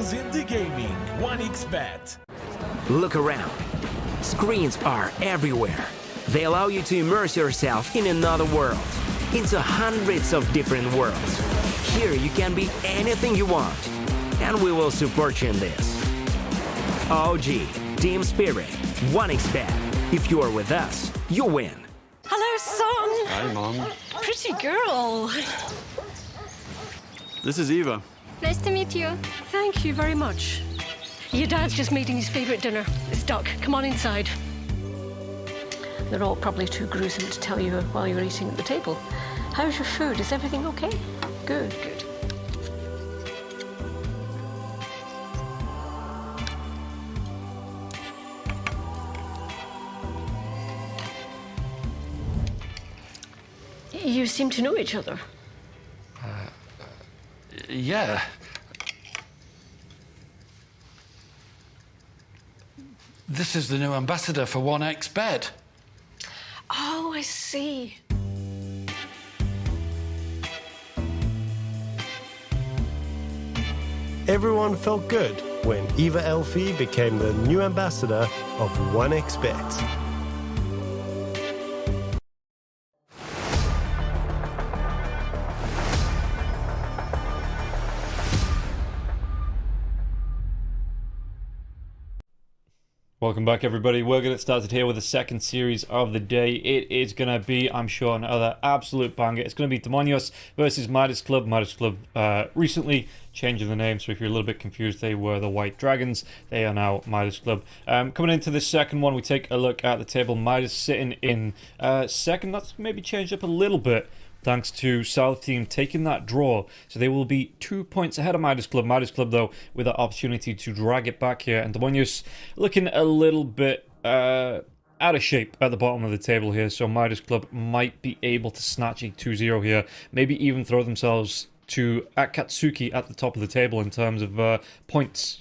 Who's into gaming? 1xBet. Look around. Screens are everywhere. They allow you to immerse yourself in another world, into hundreds of different worlds. Here you can be anything you want, and we will support you in this. OG, Team Spirit, 1xBet. If you are with us, you win. Hello, son. Hi, Mom. Pretty girl. This is Eva. Nice to meet you. Thank you very much. Your dad's just making his favorite dinner. It's duck. Come on inside. They're all probably too gruesome to tell you while you're eating at the table. How's your food? Is everything okay? Good, good. You seem to know each other. Yeah. This is the new ambassador for 1xBet. Oh, I see. Everyone felt good when Eva Elfie became the new ambassador of 1xBet. Welcome back, everybody. We're going to get started here with the second series of the day. It is going to be, I'm sure, another absolute banger. It's going to be Demonios versus Midas Club. Midas Club recently changing the name, so if you're a little bit confused, they were the White Dragons. They are now Midas Club. Coming into this second one, we take a look at the table. Midas sitting in second. That's maybe changed up a little bit, thanks to South Team taking that draw. So they will be 2 points ahead of Midas Club. Midas Club, though, with the opportunity to drag it back here. And Demonios looking a little bit out of shape at the bottom of the table here. So Midas Club might be able to snatch a 2-0 here. Maybe even throw themselves to Acatsuki at the top of the table in terms of points.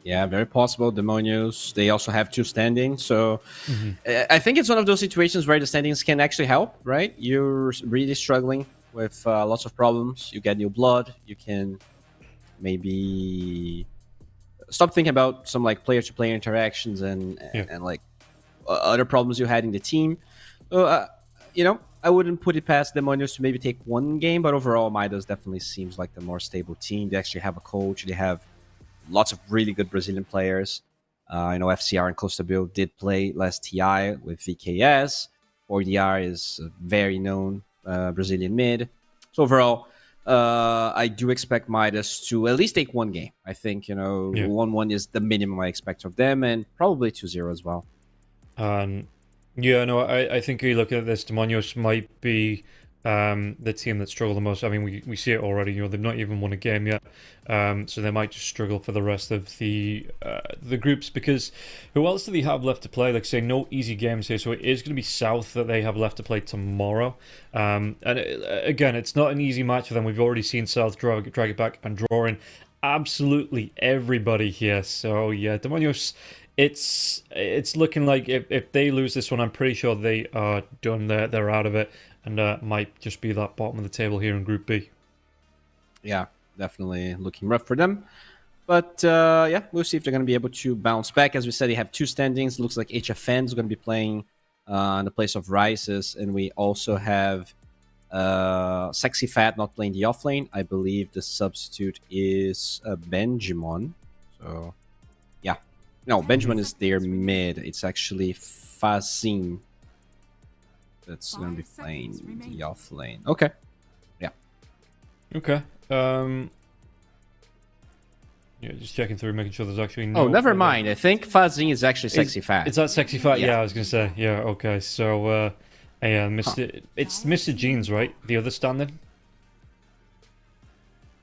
Yeah, very possible. Demonios, they also have 2 standings. So I think it's one of those situations where the standings can actually help, right? You're really struggling with lots of problems. You get new blood. You can maybe stop thinking about some like player-to-player interactions and like other problems you had in the team. So, you know, I wouldn't put it past Demonios to maybe take one game, but overall, Midas definitely seems like the more stable team. They actually have a coach. They have lots of really good Brazilian players. I know FCR and Costa Bill did play last TI with VKS. 4DR is a very known Brazilian mid. So overall, I do expect Midas to at least take one game. I think, 1-1 is the minimum I expect of them, and probably 2-0 as well. Yeah, no, I think you look at this, Demonios might be the team that struggle the most. I mean, we see it already. They've not even won a game yet, so they might just struggle for the rest of the groups. Because who else do they have left to play? Like, say, no easy games here. So it is going to be South that they have left to play tomorrow. And again, it's not an easy match for them. We've already seen South drag it back and draw in absolutely everybody here. So yeah, Demonios. It's looking like if they lose this one, I'm pretty sure they are done. They're out of it, and might just be that bottom of the table here in Group B. Yeah, definitely looking rough for them. But yeah, we'll see if they're going to be able to bounce back. As we said, they have 2 standings. Looks like HFN is going to be playing in the place of Rises, and we also have Sexy Fat not playing the offlane. I believe the substitute is Benjamin. So yeah. No, Benjamin is their mid. It's actually Fazin that's going to be playing the offlane. Okay. Yeah. Okay. Yeah, just checking through, making sure there's actually no... Oh, never mind. I think Fazin is actually Sexy Fat. Is that Sexy Fat? Yeah, I was going to say. Yeah, okay. So, it's Mr. Jeans, right? The other standing?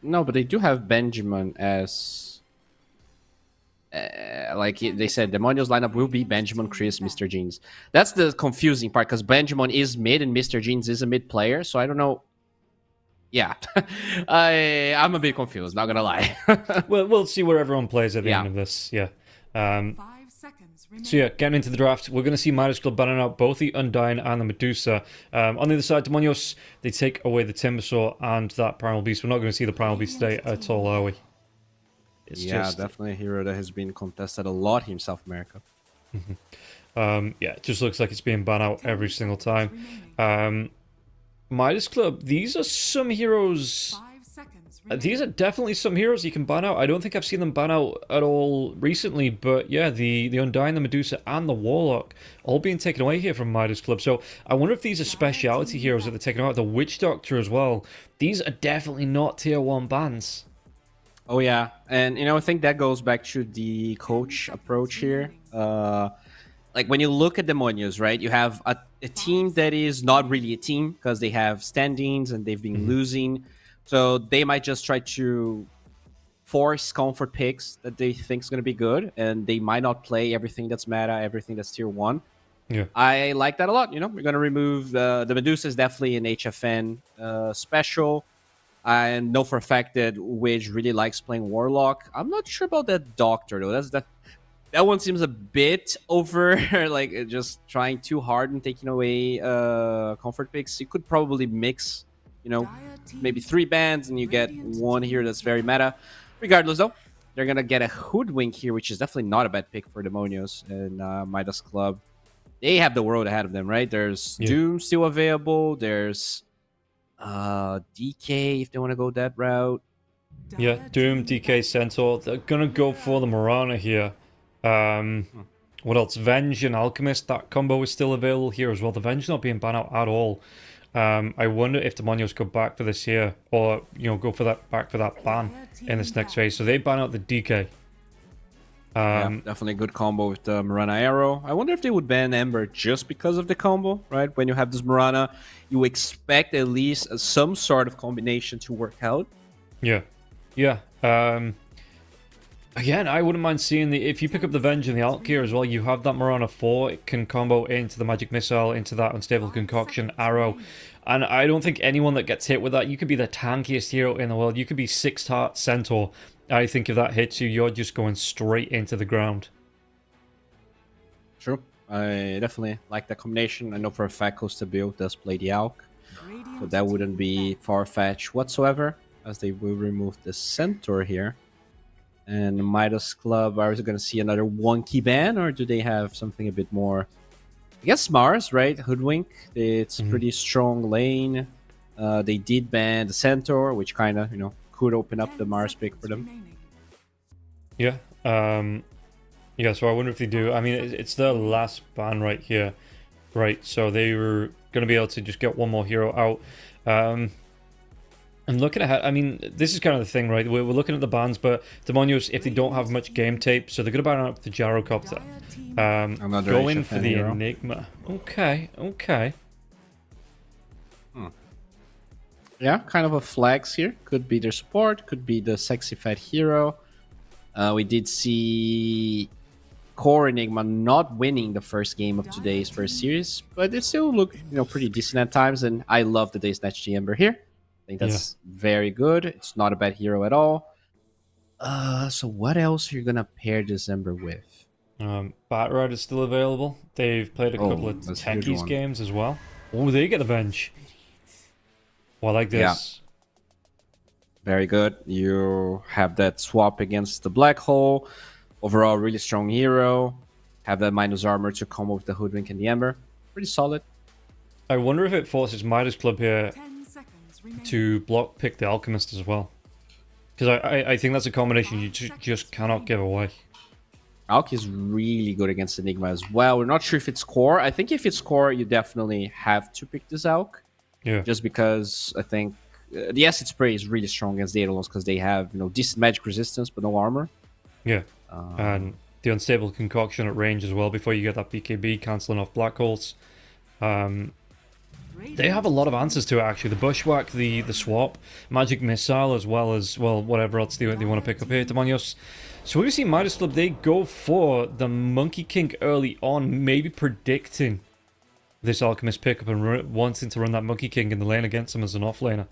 No, but they do have Benjamin as... like they said, Demonios lineup will be Benjamin, Chris, Mr. Jeans. That's the confusing part, because Benjamin is mid and Mr. Jeans is a mid player, so I don't know. Yeah, I'm a bit confused, not gonna lie. Well, we'll see where everyone plays at the end of this. Yeah. 5 seconds remaining. So yeah, getting into the draft, we're going to see Midas Club banning out both the Undying and the Medusa. On the other side, Demonios, they take away the Timbersaw and that Primal Beast. We're not going to see the Primal Beast today at all, are we? It's yeah, just definitely a hero that has been contested a lot here in South America. yeah, it just looks like it's being banned out every single time. Midas Club, these are some heroes. These are definitely some heroes you can ban out. I don't think I've seen them ban out at all recently, but yeah, the Undying, the Medusa, and the Warlock all being taken away here from Midas Club. So I wonder if these are speciality heroes that they're taking out. The Witch Doctor as well. These are definitely not tier 1 bans. Oh yeah, and I think that goes back to the coach approach here. Like when you look at Demonios, right? You have a team that is not really a team because they have standings and they've been losing. So they might just try to force comfort picks that they think is going to be good, and they might not play everything that's meta, everything that's tier 1. Yeah, I like that a lot. We're going to remove the Medusa is definitely an HFN special. I know for a fact that Widge really likes playing Warlock. I'm not sure about that Doctor though. That one seems a bit over, like just trying too hard and taking away comfort picks. You could probably mix, maybe 3 bands and you get one here that's very meta. Regardless though, they're gonna get a Hoodwink here, which is definitely not a bad pick for Demonios and Midas Club. They have the world ahead of them, right? There's Doom still available. There's DK if they want to go that route. Yeah, Doom, DK, Centaur. They're gonna go for the Mirana here. What else? Venge and Alchemist. That combo is still available here as well. The Venge not being banned out at all. I wonder if Demonios go back for this here, or go for that ban in this next phase. So they ban out the DK. Yeah, definitely a good combo with the Mirana Arrow. I wonder if they would ban Ember just because of the combo, right? When you have this Mirana, you expect at least some sort of combination to work out. Yeah. Again, I wouldn't mind seeing if you pick up the Venge and the Alt Gear as well, you have that Mirana 4, it can combo into the Magic Missile, into that Unstable Concoction, Arrow, and I don't think anyone that gets hit with that, you could be the tankiest hero in the world, you could be 6-heart Centaur. I think if that hits you, you're just going straight into the ground. True. I definitely like that combination. I know for a fact Costa Build does play the Alk, so that wouldn't be far-fetched whatsoever, as they will remove the Centaur here. And Midas Club, are we going to see another wonky ban, or do they have something a bit more? I guess Mars, right? Hoodwink. It's pretty strong lane. They did ban the Centaur, which kind of, could open up the Mars pick for them. Yeah. Yeah, so I wonder if they do. I mean, it's their last ban right here. Right, so they were going to be able to just get one more hero out. And looking ahead, I mean, this is kind of the thing, right? We're looking at the bans, but Demonios, if they don't have much game tape, so they're going to ban out the Gyrocopter. Go in for the hero. Enigma. Okay. Yeah, kind of a flex here. Could be their support, could be the sexy fat hero. We did see Core Enigma not winning the first game of today's first series, but it still looked, pretty decent at times, and I love that they snatched the Ember here. I think that's very good. It's not a bad hero at all. So what else are you gonna pair this Ember with? Batrad is still available. They've played a couple of Techies games as well. Oh, they get Avenge. Well, I like this. Yeah. Very good. You have that swap against the Black Hole. Overall, really strong hero. Have that minus armor to combo with the Hoodwink and the Ember. Pretty solid. I wonder if it forces Midas Club here to block pick the Alchemist as well, because I think that's a combination you just cannot give away. Alk is really good against Enigma as well. We're not sure if it's core. I think if it's core, you definitely have to pick this Alk. Yeah. Just because I think the acid spray is really strong against Daedalus because they have decent magic resistance but no armor. Yeah. And the unstable concoction at range as well before you get that BKB cancelling off black holes. They have a lot of answers to it, actually. The Bushwhack, the swap, Magic Missile, as well as, whatever else they want to pick up here, Demonios. So we've seen Midas Club, they go for the Monkey King early on, maybe predicting this Alchemist pickup and wanting to run that Monkey King in the lane against him as an offlaner.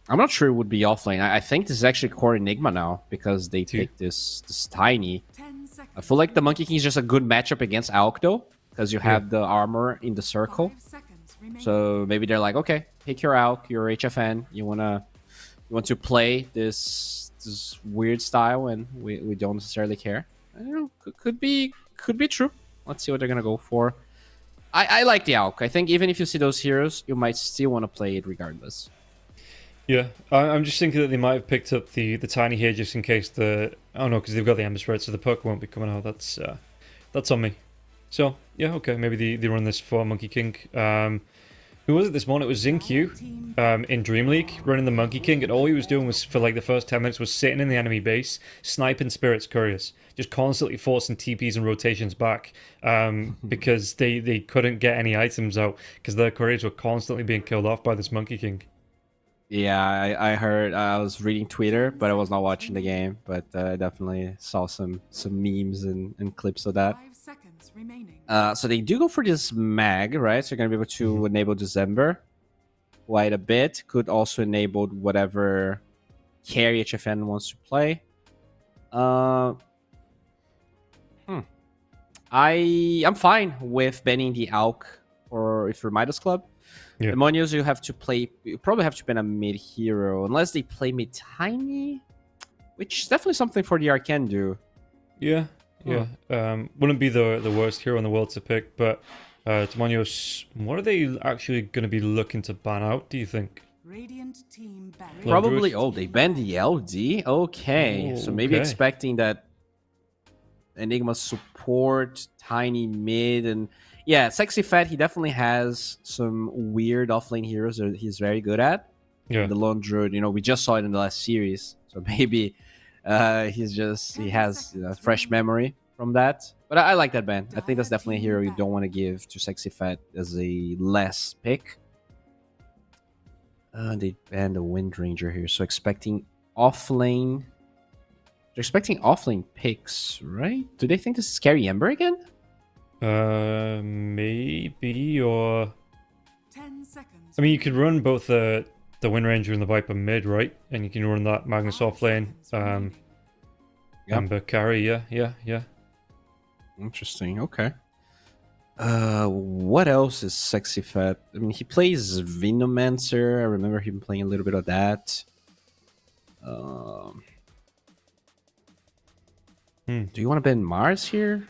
I'm not sure it would be offlane. I think this is actually Core Enigma now, because they picked this Tiny. I feel like the Monkey King is just a good matchup against Alk, though, because you have the armor in the circle. So maybe they're like, okay, pick your Alk, your HFN. You want to play this this weird style, and we don't necessarily care. I don't know. Could be true. Let's see what they're gonna go for. I like the Alk. I think even if you see those heroes, you might still want to play it regardless. Yeah, I'm just thinking that they might have picked up the tiny here just in case the... Oh no, because they've got the Ember Spirit, so the perk won't be coming out. That's on me. So, yeah, okay, maybe they run this for Monkey King. Who was it this morning? It was Zinq in Dream League running the Monkey King, and all he was doing was, for like the first 10 minutes, was sitting in the enemy base, sniping Spirits Couriers, just constantly forcing TPs and rotations back because they couldn't get any items out because their couriers were constantly being killed off by this Monkey King. Yeah, I heard. I was reading Twitter, but I was not watching the game. But I definitely saw some memes and clips of that. 5 seconds remaining. So they do go for this mag, right? So you're gonna be able to enable December quite a bit. Could also enable whatever carry HFN wants to play. I'm fine with banning the Alk or if you're Midas Club. Yeah. The Monios you probably have to ban a mid hero unless they play mid tiny, which is definitely something for the R can do. Yeah. Wouldn't be the worst hero in the world to pick, but Demonios, what are they actually going to be looking to ban out, do you think? Radiant team ban. Probably, they banned the LD? Okay, so maybe expecting that Enigma support, tiny mid, and yeah, Sexy Fat, he definitely has some weird offlane heroes that he's very good at. Yeah. The Lone Druid, we just saw it in the last series, so maybe he has fresh memory from that. But I like that ban. I think that's definitely a hero you don't want to give to Sexy Fat as a less pick. They banned the Wind Ranger here, so expecting offlane. They're expecting offlane picks, right? Do they think this is Scary Ember again? Maybe, or... 10 seconds. I mean, you could run both the Wind Ranger and the Viper mid, right? And you can run that Magnus offlane. Ember carry, yeah. Interesting, okay. What else is Sexy Fat? I mean, he plays Venomancer. I remember him playing a little bit of that. Do you want to ban Mars here?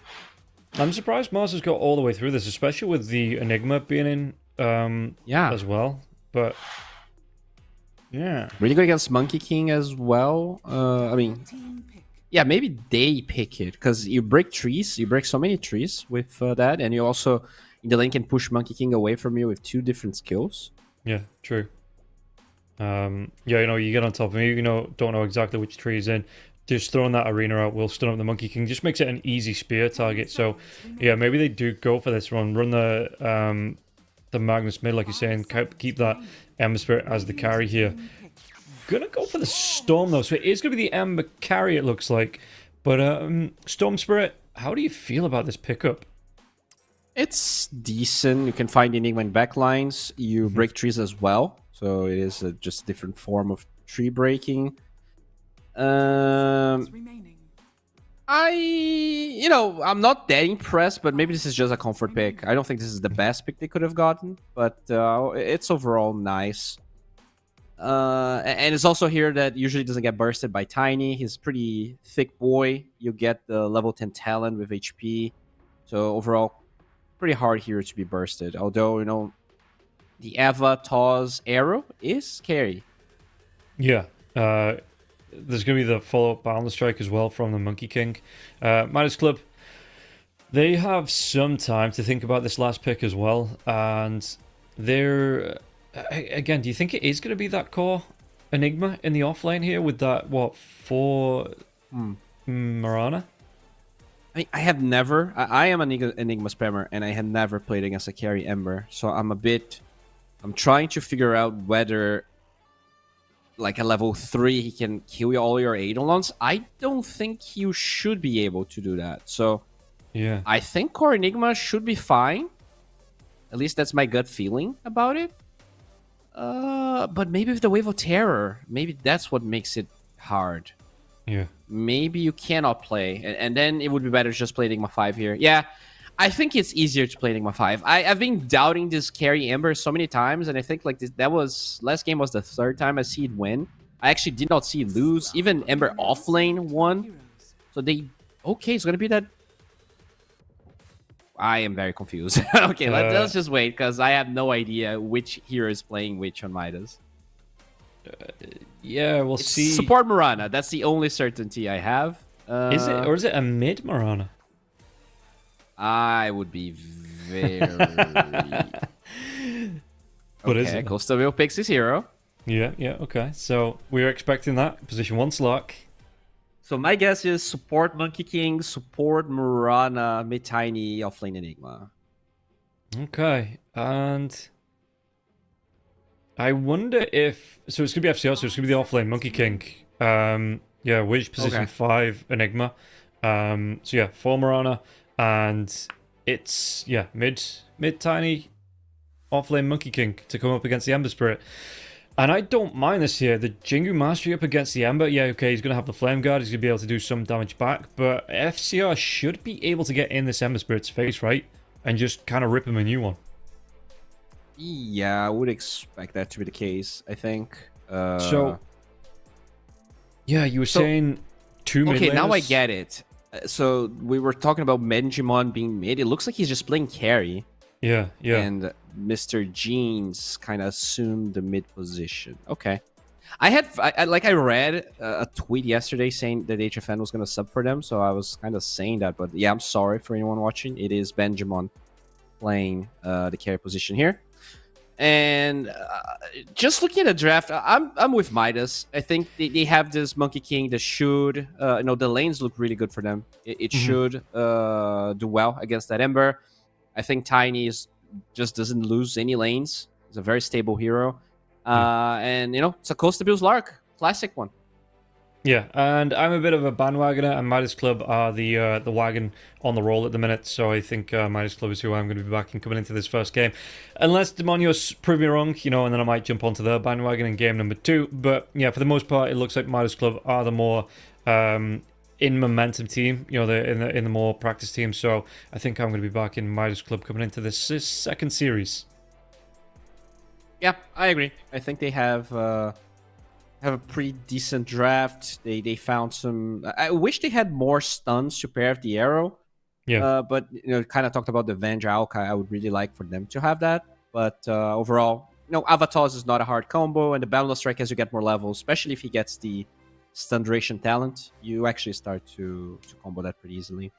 I'm surprised Mars has got all the way through this, especially with the Enigma being in as well. But yeah, really good against Monkey King as well. I mean, yeah, maybe they pick it because you break trees. You break so many trees with that, and you also in the lane can push Monkey King away from you with 2 different skills. Yeah, true. You get on top of me. Don't know exactly which tree he's in. Just throwing that arena out will stun up the Monkey King. Just makes it an easy spear target. So, yeah, maybe they do go for this run. Run the Magnus mid, like you're saying. Keep that Ember Spirit as the carry here. Gonna go for the Storm, though. So it is going to be the Ember carry, it looks like. But Storm Spirit, how do you feel about this pickup? It's decent. You can find Enigma in backlines. You break trees as well. So it is just a different form of tree breaking. I'm not that impressed, but maybe this is just a comfort pick. I don't think this is the best pick they could have gotten, but it's overall nice. And it's also here that usually doesn't get bursted by Tiny. He's a pretty thick boy. You get the level 10 talent with HP. So overall, pretty hard here to be bursted. Although, the Eva Taw's arrow is scary. Yeah. There's going to be the follow-up Boundless Strike as well from the Monkey King. Midas Club, they have some time to think about this last pick as well. And they're... Again, do you think it is going to be that core Enigma in the offlane here with that, 4 Marana? I have never... I am an Enigma spammer, and I have never played against a carry Ember. So I'm trying to figure out whether... like a level 3, he can kill all your Eidolons. I don't think you should be able to do that. So, yeah, I think Core Enigma should be fine. At least that's my gut feeling about it. But maybe with the Wave of Terror, maybe that's what makes it hard. Yeah. Maybe you cannot play, and then it would be better to just play Enigma 5 here. Yeah, I think it's easier to play Enigma 5. I've been doubting this carry Ember so many times, and I think last game was the 3rd time I see it win. I actually did not see lose. Even Ember offlane won. So they... Okay, it's going to be that... I am very confused. Okay, let's just wait, because I have no idea which hero is playing which on Midas. Yeah, we'll see. Support Mirana. That's the only certainty I have. Is it, or is it a mid Mirana? I would be very... What is it? Costaville picks his hero. Yeah, okay. So we're expecting that. Position 1 Slark. So my guess is support Monkey King, support Mirana, mid Tiny, offlane Enigma. Okay, and I wonder if... So it's going to be FCR, so it's going to be the offlane Monkey King. Yeah, Witch, position 5 Enigma. So yeah, 4 Mirana, and it's, yeah, mid Tiny, offlane Monkey King to come up against the Ember Spirit. And I don't mind this here. The Jingu Mastery up against the Ember. Yeah, okay, he's going to have the Flame Guard. He's going to be able to do some damage back. But FCR should be able to get in this Ember Spirit's face, right? And just kind of rip him a new one. Yeah, I would expect that to be the case, I think. So, yeah, you were saying 2 mid Okay, laners. now I get it. So we were talking about Benjimon being mid. It looks like he's just playing carry. Yeah. And Mr. Jeans kind of assumed the mid position. Okay. I read a tweet yesterday saying that HFN was going to sub for them, so I was kind of saying that. But yeah, I'm sorry for anyone watching. It is Benjimon playing the carry position here. And just looking at the draft, I'm with Midas. I think they have this Monkey King that should, the lanes look really good for them. It should do well against that Ember. I think Tiny just doesn't lose any lanes. He's a very stable hero. And, it's a Costa Lark. Classic one. Yeah, and I'm a bit of a bandwagoner, and Midas Club are the wagon on the roll at the minute, so I think Midas Club is who I'm going to be backing coming into this first game. Unless Demonios prove me wrong, and then I might jump onto their bandwagon in game number 2. But yeah, for the most part, it looks like Midas Club are the more in momentum team, they're in the more practice team, so I think I'm going to be backing Midas Club coming into this second series. Yeah, I agree. I think they have a pretty decent draft. They found some... I wish they had more stuns to pair with the arrow. Yeah. But, kind of talked about the Venge Aokai. I would really like for them to have that. But overall, Avatars is not a hard combo. And the Boundless Strike, as you get more levels, especially if he gets the stun duration talent, you actually start to combo that pretty easily.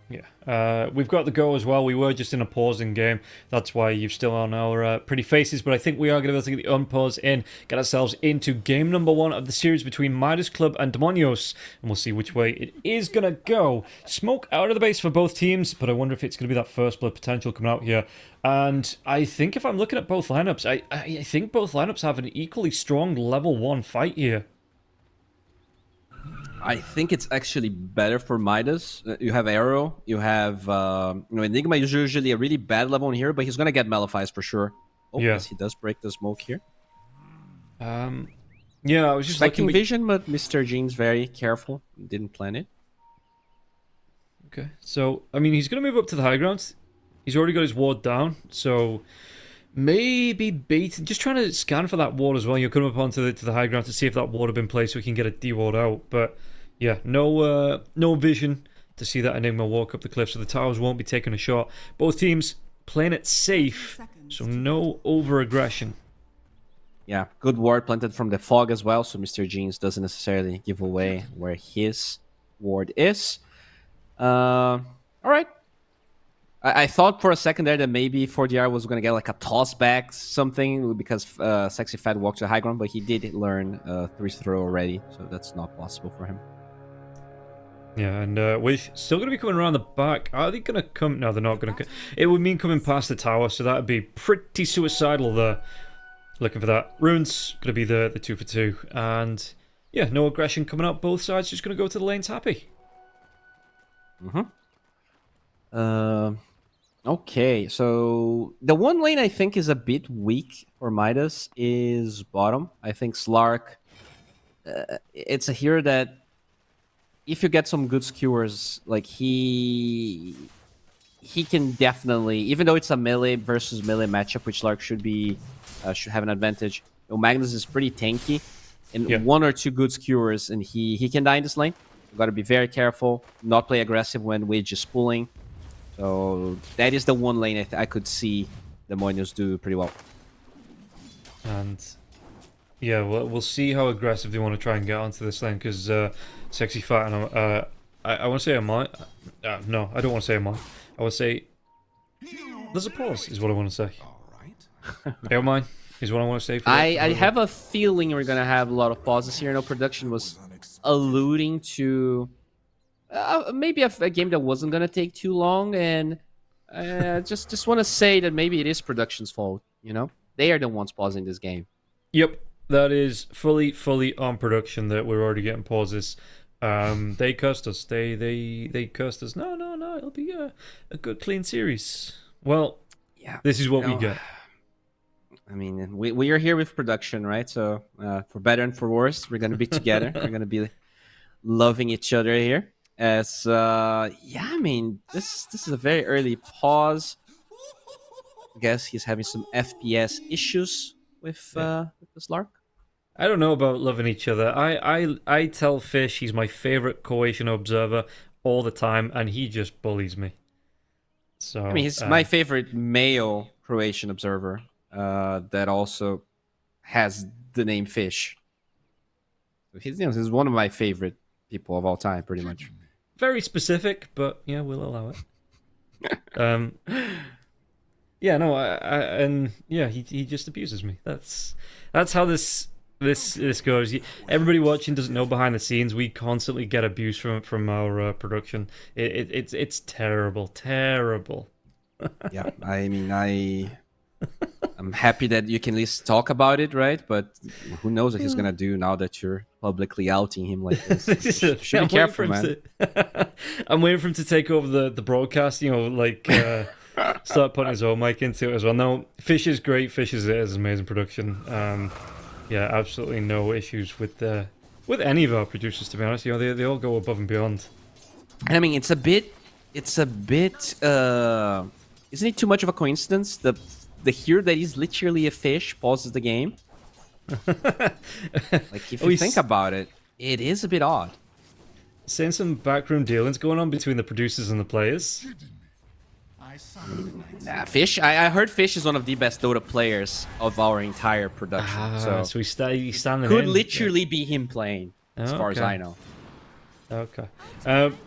Yeah, we've got the go as well. We were just in a pausing game. That's why you've still on our pretty faces. But I think we are going to be able to get the unpause in, get ourselves into game number 1 of the series between Midas Club and Demonios. And we'll see which way it is going to go. Smoke out of the base for both teams, but I wonder if it's going to be that first blood potential coming out here. And I think if I'm looking at both lineups, I think both lineups have an equally strong level 1 fight here. I think it's actually better for Midas. You have Arrow, you have Enigma is usually a really bad level in here, but he's gonna get Malefice for sure. Oh, yeah. Yes, he does break the smoke here. Yeah, I was just expecting looking... vision, but Mr. Jean's very careful. Didn't plan it. Okay, so I mean he's gonna move up to the high ground. He's already got his ward down, so maybe bait. Just trying to scan for that ward as well. You'll come up onto the high ground to see if that ward had been placed so we can get a D-ward out. But yeah, no vision to see that Enigma walk up the cliff, so the towers won't be taking a shot. Both teams playing it safe, so no over-aggression. Yeah, good ward planted from the fog as well, so Mr. Jeans doesn't necessarily give away where his ward is. All right. I thought for a second there that maybe 4DR was going to get like a toss back something because Sexy Fat walked to the high ground, but he did learn 3-throw already, so that's not possible for him. Yeah, and we're still going to be coming around the back. Are they going to come? No, they're not going to. It would mean coming past the tower, so that would be pretty suicidal there. Looking for that. Rune's going to be the 2 for 2. And yeah, no aggression coming up. Both sides just going to go to the lanes happy. Okay, so the one lane I think is a bit weak for Midas is bottom. I think Slark, it's a hero that if you get some good skewers, like he can definitely, even though it's a melee versus melee matchup, which Slark should have an advantage. Magnus is pretty tanky, and Yeah. 1 or 2 good skewers, and he can die in this lane. You got to be very careful, not play aggressive when Wedge is pulling. So that is the one lane I could see the Moinos do pretty well. And yeah, we'll see how aggressive they want to try and get onto this lane, because Sexy Fat and I want to say I might. No, I don't want to say I might. I want to say there's a pause, is what I want to say. Never mind, is what I want to say. I have a feeling we're going to have a lot of pauses here. No, production was alluding to maybe a game that wasn't going to take too long, and just want to say that maybe it is production's fault, you know? They are the ones pausing this game. Yep, that is fully on production that we're already getting pauses. They cursed us. They cursed us. No, it'll be a good clean series. Well, yeah, this is what we get. I mean, we are here with production, right? So for better and for worse, we're gonna be together. We're gonna be loving each other here. As yeah, I mean, this is a very early pause. I guess he's having some FPS issues with this Lark. I don't know about loving each other. I tell Fish he's my favorite Croatian observer all the time, and he just bullies me. So I mean, he's my favorite male Croatian observer. That also has the name Fish. So he's one of my favorite people of all time, pretty much. Very specific, but yeah, we'll allow it. Yeah, no, and yeah, he just abuses me. That's how this goes. Everybody watching doesn't know behind the scenes. We constantly get abuse from our production. It's terrible. Yeah, I mean, I'm happy that you can at least talk about it, right? But who knows what he's gonna do now that you're publicly outing him like this? Should be careful, man. I'm waiting for him to take over the broadcast. You know, like start putting his own mic into it as well. No, Fish is great. Fish is amazing production. Yeah, absolutely no issues with any of our producers, to be honest. You know, they all go above and beyond. And I mean, it's a bit. Isn't it too much of a coincidence? The hero that is literally a fish pauses the game. Like, if you think about it, it is a bit odd. Seeing some backroom dealings going on between the producers and the players. Nah, Fish. I heard Fish is one of the best Dota players of our entire production. So he's standing. Could literally be him playing, as far as I know. Okay.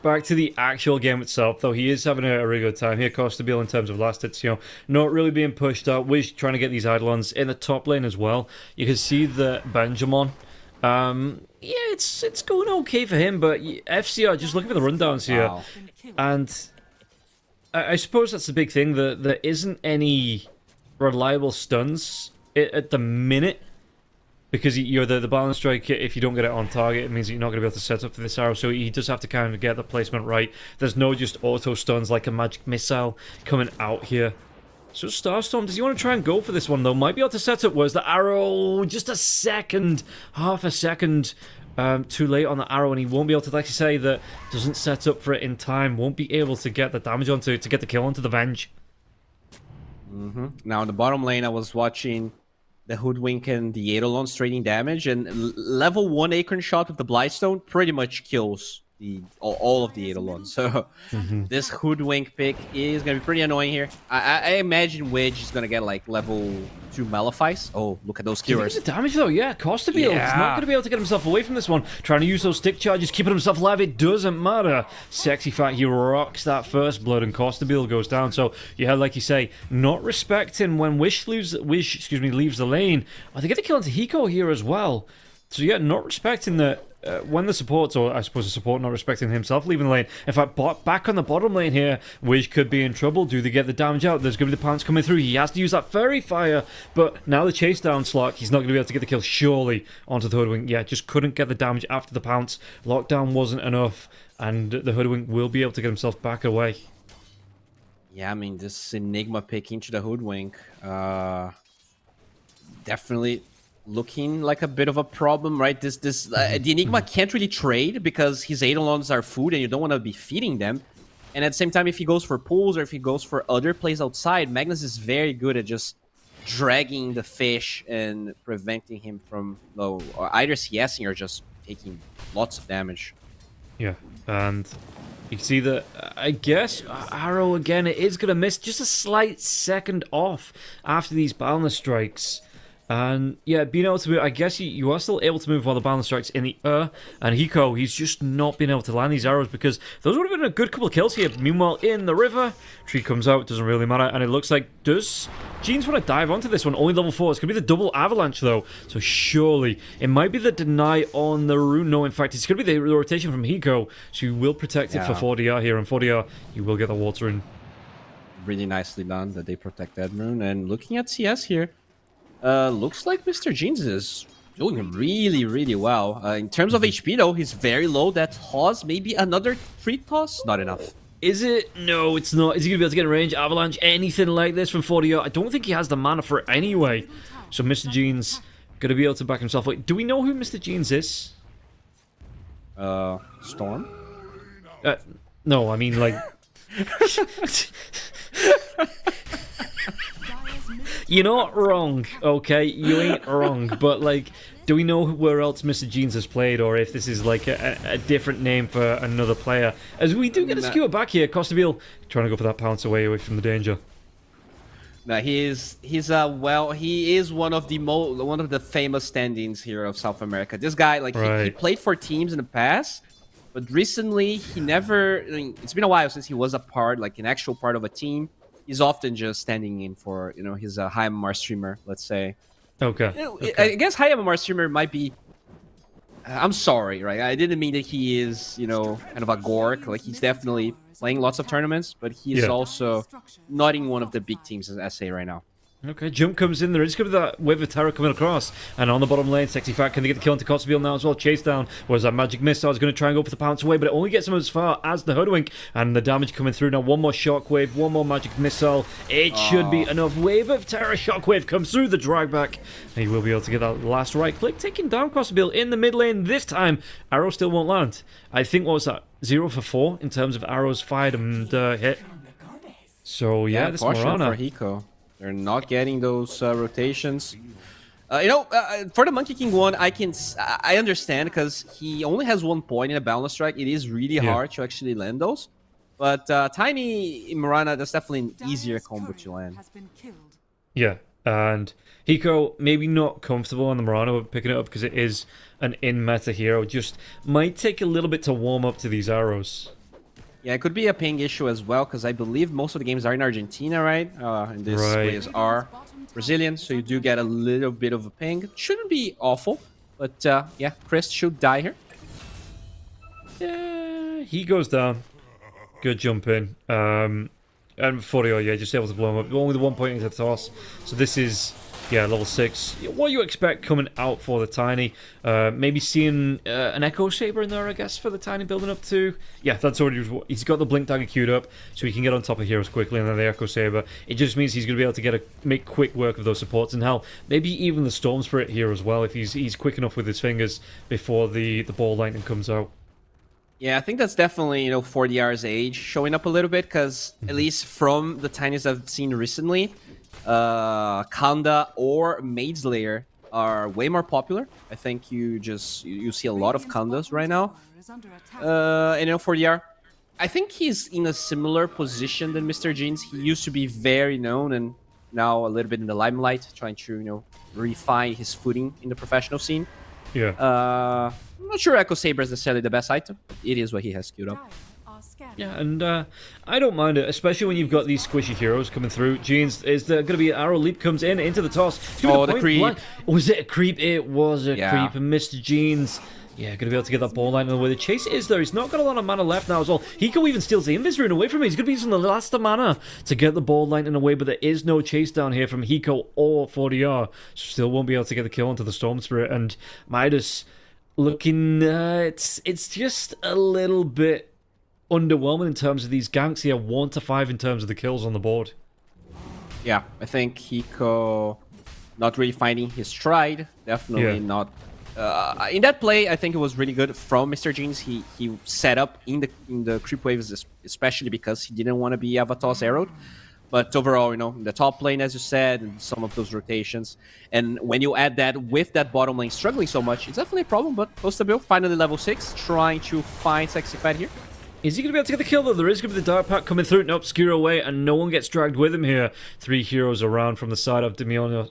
Back to the actual game itself, though. He is having a really good time here. Costabile, in terms of last hits, you know, not really being pushed out. Wish trying to get these Eidolons in the top lane as well. You can see the Benjamin. Yeah, it's going okay for him, but FCR, just looking for the rundowns here. Wow. And I suppose that's the big thing, that there isn't any reliable stuns at the minute. Because you're the balance strike, if you don't get it on target, it means that you're not going to be able to set up for this arrow. So he does have to kind of get the placement right. There's no just auto stuns like a magic missile coming out here. So Starstorm, does he want to try and go for this one, though? Might be able to set up. Where's the arrow? Just a second, half a second too late on the arrow, and he won't be able to, like I say, that doesn't set up for it in time. Won't be able to get the damage onto to get the kill onto the Venge. Now in the bottom lane, I was watching the Hoodwink and the Eidolons trading damage, and level 1 Acorn Shot with the Blightstone pretty much kills all of the Eidolons. So this Hoodwink pick is going to be pretty annoying here. I imagine Wedge is going to get like level 2 Malefice. Oh, look at those skewers. The damage though, yeah. Costabile is not going to be able to get himself away from this one. Trying to use those stick charges, keeping himself alive. It doesn't matter. Sexy Fat, he rocks that first blood, and Costabile goes down. So yeah, like you say, not respecting when Wish leaves the lane. Oh, they get the kill into Hiko here as well. So yeah, not respecting that. When the supports, or I suppose the support not respecting himself leaving the lane. In fact, back on the bottom lane here, Wish could be in trouble. Do they get the damage out? There's going to be the pounce coming through. He has to use that Fairy Fire, but now the chase down Slark, he's not going to be able to get the kill surely onto the Hoodwink. Yeah, just couldn't get the damage after the pounce. Lockdown wasn't enough, and the Hoodwink will be able to get himself back away. Yeah, I mean, this Enigma pick into the Hoodwink, definitely looking like a bit of a problem, right? The Enigma can't really trade because his Eidolons are food and you don't want to be feeding them. And at the same time, if he goes for pulls or if he goes for other plays outside, Magnus is very good at just dragging the fish and preventing him from or either CSing or just taking lots of damage. Yeah, and you can see that, I guess, Arrow again, it is going to miss just a slight second off after these balance strikes. And yeah, being able to move, I guess you are still able to move while the balance strike's in the air. And Hiko, he's just not been able to land these arrows because those would have been a good couple of kills here. Meanwhile, in the river, tree comes out, doesn't really matter. And it looks like, does Jeans want to dive onto this one? Only level 4. It's going to be the double avalanche though. So surely, it might be the deny on the rune. No, in fact, it's going to be the rotation from Hiko. So you will protect it for 4DR here. And 4DR, you will get the water in. Really nicely done that they protect that rune. And looking at CS here, looks like Mr. Jeans is doing really, really well. In terms of HP, though, he's very low. That toss, maybe another 3 toss, not enough. Is it? No, it's not. Is he going to be able to get in range? Avalanche, anything like this from 40? I don't think he has the mana for it anyway. So Mr. Jeans going to be able to back himself. Wait, do we know who Mr. Jeans is? Storm? No, I mean, like... You're not wrong, okay? You ain't wrong. But, like, do we know where else Mr. Jeans has played, or if this is, like, a different name for another player? As we do get a skewer back here. Costabile trying to go for that pounce away from the danger. No, he is one of the famous stand-ins here of South America. This guy, like, he played for teams in the past, but recently he never. I mean, it's been a while since he was an actual part of a team. He's often just standing in for, his high MMR streamer, let's say. Okay. I guess high MMR streamer might be. I'm sorry, right? I didn't mean that he is, kind of a gork. Like, he's definitely playing lots of tournaments, but he's also not in one of the big teams in SA right now. Okay, jump comes in there. It's going to be that wave of terror coming across. And on the bottom lane, Sexy Fat, can they get the kill into Kotzebue now as well? Chase down. Whereas that Magic Missile is going to try and go for the pounce away, but it only gets him as far as the Hoodwink. And the damage coming through now. One more Shockwave, one more Magic Missile. It should be enough. Wave of terror. Shockwave comes through the drag back. And he will be able to get that last right click, taking down Kotzebue in the mid lane. This time, arrow still won't land. I think, what was that? 0 for 4 in terms of arrows fired and hit. So yeah, this Morana. For Hiko. They're not getting those rotations. For the Monkey King one, I understand because he only has 1 point in a balance strike. It is really hard to actually land those. But Tiny in Morana, that's definitely an easier combo to land. Yeah, and Hiko maybe not comfortable on the Morana picking it up because it is an in-meta hero. Just might take a little bit to warm up to these arrows. Yeah, it could be a ping issue as well, because I believe most of the games are in Argentina, right? And these players are Brazilian, so you do get a little bit of a ping. It shouldn't be awful, but yeah, Chris should die here. Yeah, he goes down. Good jump in. And Furio, yeah, just able to blow him up. Only the 1 point into the toss. So this is... yeah, level 6. What do you expect coming out for the Tiny? Maybe seeing an Echo Saber in there, I guess, for the Tiny building up to... yeah, that's already... he's got the Blink Dagger queued up, so he can get on top of heroes quickly, and then the Echo Saber. It just means he's going to be able to make quick work of those supports, and hell, maybe even the Storm Spirit here as well, if he's quick enough with his fingers before the Ball Lightning comes out. Yeah, I think that's definitely, 4DR's age showing up a little bit, because at least from the Tinies I've seen recently... Kanda or Maid Slayer are way more popular. I think you see a lot of Kandas right now. And 4DR, I think he's in a similar position than Mr. Jeans. He used to be very known and now a little bit in the limelight, trying to, refine his footing in the professional scene. Yeah. I'm not sure Echo Saber is necessarily the best item, but it is what he has queued up. Yeah, and I don't mind it, especially when you've got these squishy heroes coming through. Jeans, is there going to be an arrow leap comes in into the toss? The creep. Was it a creep? It was a creep. And Mr. Jeans, yeah, going to be able to get that ball line in the way. The chase is there. He's not got a lot of mana left now as well. Hiko even steals the Invis rune away from him. He's going to be using the last of mana to get the ball line in the way, but there is no chase down here from Hiko or 4DR. So still won't be able to get the kill onto the Storm Spirit. And Midas looking, it's just a little bit underwhelming in terms of these ganks here. 1 to 5 in terms of the kills on the board. Yeah, I think Hiko not really finding his stride. Definitely not. In that play, I think it was really good from Mr. Jeans. He set up in the creep waves, especially because he didn't want to be Avatar's arrowed. But overall, the top lane, as you said, and some of those rotations, and when you add that with that bottom lane struggling so much, it's definitely a problem. But Costabil finally level 6, trying to find Sexy Fat here. Is he going to be able to get the kill, though? There is going to be the Dark Pack coming through to obscure away, and no one gets dragged with him here. 3 heroes around from the side of Demonio,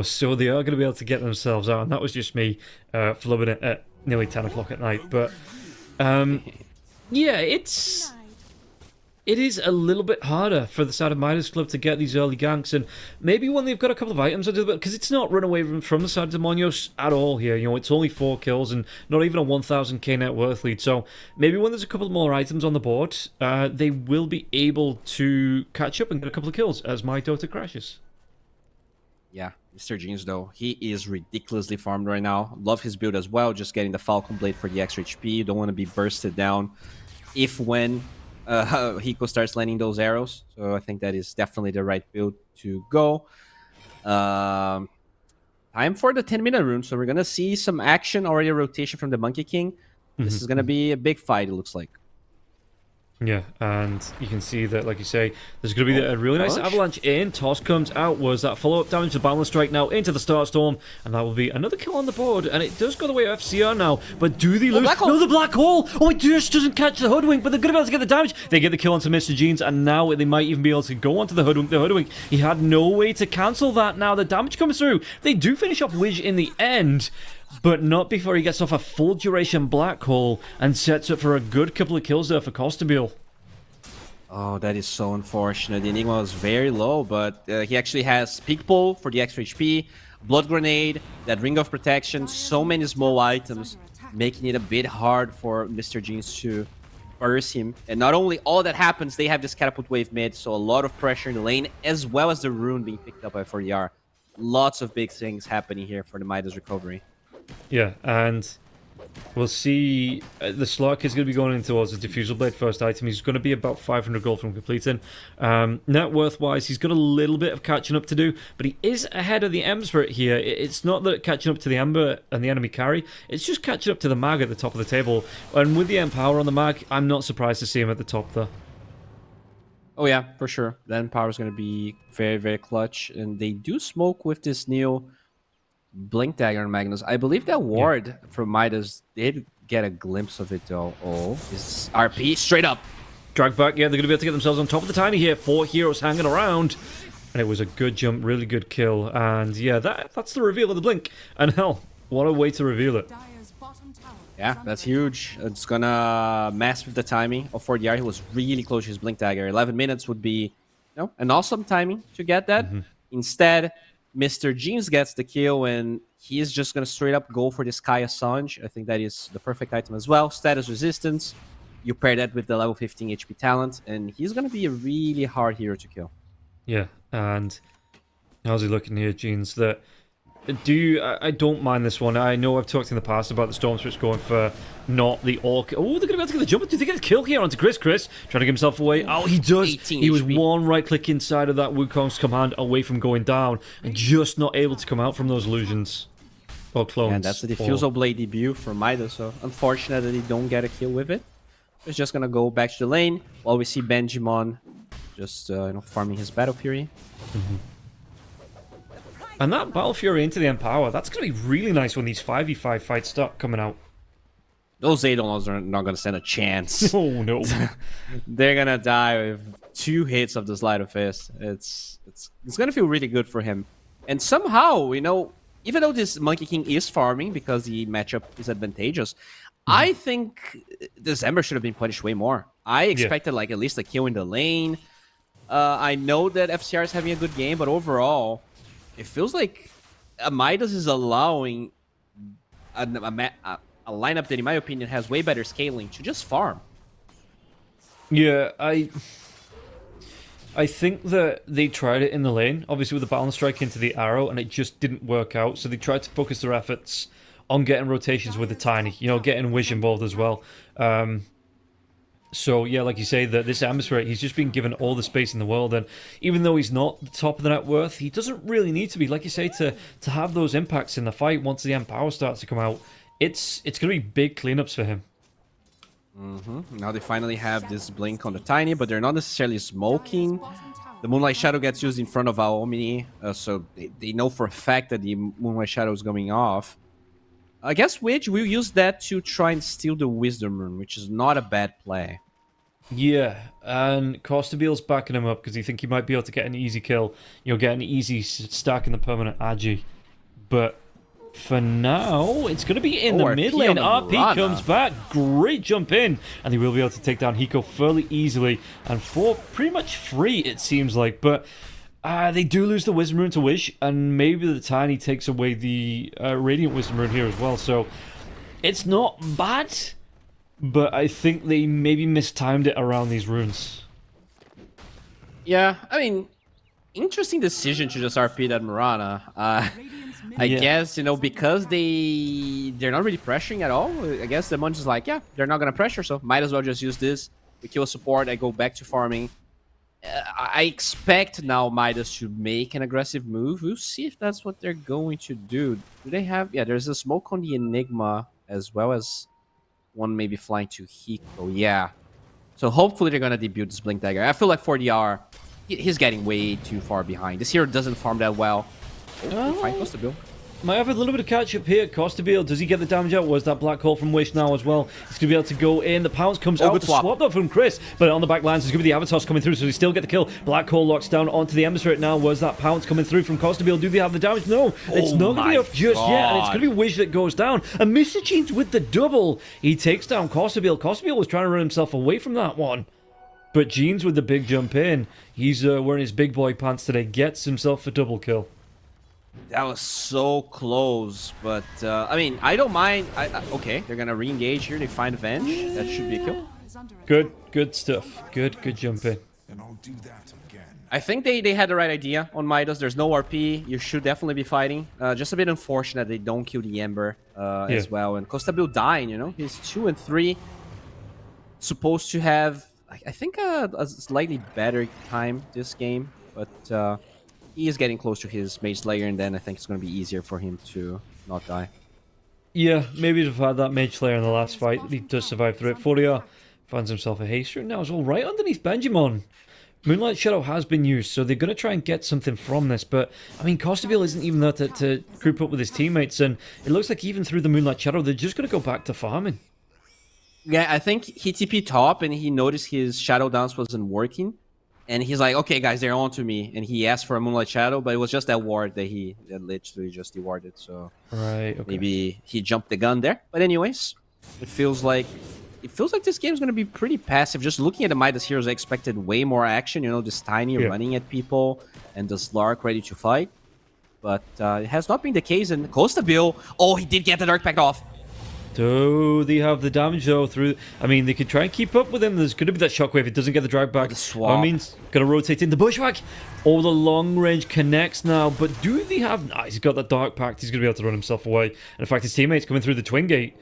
so they are going to be able to get themselves out. And that was just me flubbing it at nearly 10 o'clock at night. But, yeah, it is a little bit harder for the side of Midas Club to get these early ganks, and maybe when they've got a couple of items under the belt, because it's not run away from the side of Demonios at all here. It's only 4 kills and not even a 1000k net worth lead. So maybe when there's a couple more items on the board, they will be able to catch up and get a couple of kills as my Dota crashes. Yeah, Mr. Jeans, though, he is ridiculously farmed right now. Love his build as well, just getting the Falcon Blade for the extra HP. You don't want to be bursted down when Hiko starts landing those arrows. So I think that is definitely the right build to go. Time for the 10-minute rune. So we're going to see some action, already a rotation from the Monkey King. This is going to be a big fight, it looks like. Yeah, and you can see that, like you say, there's going to be a really nice avalanche in. Toss comes out, was that follow-up damage to Balance Strike now into the Start Storm, and that will be another kill on the board, and it does go the way of FCR now, but do they lose? No, the Black Hole! Oh, it just doesn't catch the Hoodwink, but they're going to be able to get the damage. They get the kill onto Mr. Jeans, and now they might even be able to go onto the Hoodwink. The Hoodwink, he had no way to cancel that now. The damage comes through. They do finish off Widge in the end, but not before he gets off a full duration Black Hole and sets up for a good couple of kills there for Costabile. Oh, that is so unfortunate. The Enigma was very low, but he actually has Peak Pull for the extra HP, Blood Grenade, that Ring of Protection, so many small items, making it a bit hard for Mr. Jeans to burst him. And not only all that happens, they have this Catapult Wave mid, so a lot of pressure in the lane, as well as the rune being picked up by 4DR. Lots of big things happening here for the Midas recovery. Yeah, and we'll see the Slark is going to be going in towards the Diffusal Blade first item. He's going to be about 500 gold from completing. Net worth-wise, he's got a little bit of catching up to do, but he is ahead of the Ember Spirit here. It's not that catching up to the Ember and the enemy carry, it's just catching up to the Mag at the top of the table. And with the Empower on the Mag, I'm not surprised to see him at the top there. Oh yeah, for sure. The Empower is going to be very, very clutch. And they do smoke with this new Blink Dagger on Magnus. I believe that ward from Midas did get a glimpse of it though. Oh, is RP straight up. Drag back, yeah, they're going to be able to get themselves on top of the Tiny here. 4 heroes hanging around. And it was a good jump, really good kill. And yeah, that's the reveal of the Blink. And hell, what a way to reveal it. Yeah, that's huge. It's gonna mess with the timing of 4DR. He was really close to his Blink Dagger. 11 minutes would be an awesome timing to get that. Instead, Mr. Jeans gets the kill, and he is just going to straight up go for this Kaya Sanj. I think that is the perfect item as well. Status resistance. You pair that with the level 15 HP talent, and he's going to be a really hard hero to kill. Yeah, and how's he looking here, Jeans? I don't mind this one. I know I've talked in the past about the Storm Spirits going for not the Orc. Oh, they're going to be able to get the jump. Do they get the kill here onto Chris? Chris trying to get himself away. Oh, he does. He was one right click inside of that Wukong's command away from going down and just not able to come out from those illusions. Or clones. And that's the Diffusal Blade debut for Midas, so unfortunate that they don't get a kill with it. It's just going to go back to the lane while we see Benjamin just farming his Battle Fury. And that Battle Fury into the Empower, that's going to be really nice when these 5v5 fights start coming out. Those Eidolons are not going to stand a chance. Oh, no. They're going to die with 2 hits of the Sleight of Fist. It's going to feel really good for him. And somehow, even though this Monkey King is farming because the matchup is advantageous, I think this Ember should have been punished way more. I expected at least a kill in the lane. I know that FCR is having a good game, but overall, it feels like Midas is allowing a lineup that, in my opinion, has way better scaling to just farm. Yeah, I think that they tried it in the lane, obviously with the Balance Strike into the arrow, and it just didn't work out. So they tried to focus their efforts on getting rotations with the Tiny, getting Wish involved as well. So, yeah, like you say, that this Ember, he's just been given all the space in the world, and even though he's not the top of the net worth, he doesn't really need to be, like you say, to have those impacts in the fight once the Empower starts to come out. It's going to be big cleanups for him. Now they finally have this blink on the Tiny, but they're not necessarily smoking. The Moonlight Shadow gets used in front of Aomini, so they know for a fact that the Moonlight Shadow is going off. I guess Widge will use that to try and steal the Wisdom Rune, which is not a bad play. Yeah, and Costabile's backing him up because he think he might be able to get an easy kill. You'll get an easy stack in the permanent Agi. But for now, it's going to be in the mid lane. RP comes back. Great jump in. And they will be able to take down Hiko fairly easily. And for pretty much free, it seems like. But they do lose the Wisdom Rune to Wish. And maybe the Tiny takes away the Radiant Wisdom Rune here as well. So it's not bad. But I think they maybe mistimed it around these runes. Yeah, I mean, interesting decision to just RP that Mirana. I guess, you know, because they're not really pressuring at all. I guess the Munch is like, yeah, they're not going to pressure, so might as well just use this. We kill a support, I go back to farming. I expect now Midas to make an aggressive move. We'll see if that's what they're going to do. Do they have... Yeah, there's a smoke on the Enigma as well as one maybe flying to Hiko. Yeah. So hopefully they're going to debut this Blink Dagger. I feel like for DR, he's getting way too far behind. This hero doesn't farm that well. Oh, fine, Costabile. Might have a little bit of catch-up here. Costabile, does he get the damage out? Was that Black Hole from Wish now as well? He's going to be able to go in. The pounce comes out. The swap though from Chris. But on the back lines, there's going to be the Avatars coming through, so they still get the kill. Black Hole locks down onto the Emissary now. Was that pounce coming through from Costabile? Do they have the damage? No, it's not going to be off just yet. And it's going to be Wish that goes down. And Mr. Jeans with the double. He takes down Costabile. Costabile was trying to run himself away from that one. But Jeans with the big jump in. He's wearing his big boy pants today. Gets himself a double kill. That was so close, but I mean, I don't mind. Okay, they're gonna re-engage here. They find Venge. That should be a kill. Good stuff. Good jump in. And I'll do that again. I think they had the right idea on Midas. There's no RP. You should definitely be fighting. Just a bit unfortunate they don't kill the Ember as well. And Costabile dying, you know, he's 2 and 3. Supposed to have, I think, a slightly better time this game, but. He is getting close to his Mage Slayer, and then I think it's going to be easier for him to not die. Yeah, maybe if I had that Mage Slayer in the last fight, he does survive through it. 4DR finds himself a haste rune now as well, right underneath Benjamon. Moonlight Shadow has been used, so they're going to try and get something from this, but, I mean, Costabile isn't even there to group up with his teammates, and it looks like even through the Moonlight Shadow, they're just going to go back to farming. Yeah, I think he TP top, and he noticed his Shadow Dance wasn't working. And he's like, okay, guys, they're on to me. And he asked for a Moonlight Shadow, but it was just that ward that he literally just dewarded. So maybe he jumped the gun there. But anyways, it feels like this game's going to be pretty passive. Just looking at the Midas heroes, I expected way more action. You know, this Tiny running at people and the Slark ready to fight. But it has not been the case. And Costabile, oh, he did get the Dark Pact off. Do they have the damage though through... I mean, they could try and keep up with him. There's going to be that shockwave. It doesn't get the drag back. I mean, going to rotate in the Bushwhack. Oh, the long range connects now. But do they have... Nah, he's got that Dark Pact. He's going to be able to run himself away. And in fact, his teammates coming through the Twin Gate.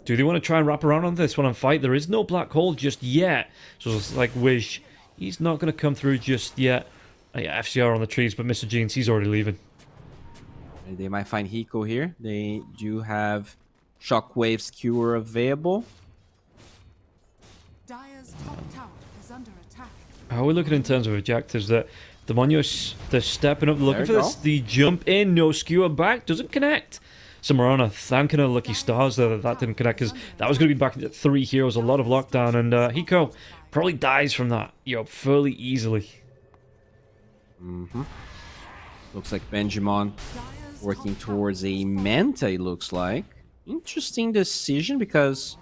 Do they want to try and wrap around on this one and fight? There is no Black Hole just yet. So it's like Wish. He's not going to come through just yet. Yeah, FCR on the trees, but Mr. Jeans, he's already leaving. They might find Hiko here. They do have... Shockwave Skewer available. Dire's top tower is under attack. How are we looking in terms of objectives? That the Demonio, they're stepping up, looking for this. The jump in, no skewer back, doesn't connect. So Marana thanking her lucky stars there that didn't connect, because that was going to be back at 3 heroes, a lot of lockdown, and Hiko probably dies from that, fairly easily. Looks like Benjamin working towards a Manta, it looks like. Interesting decision, because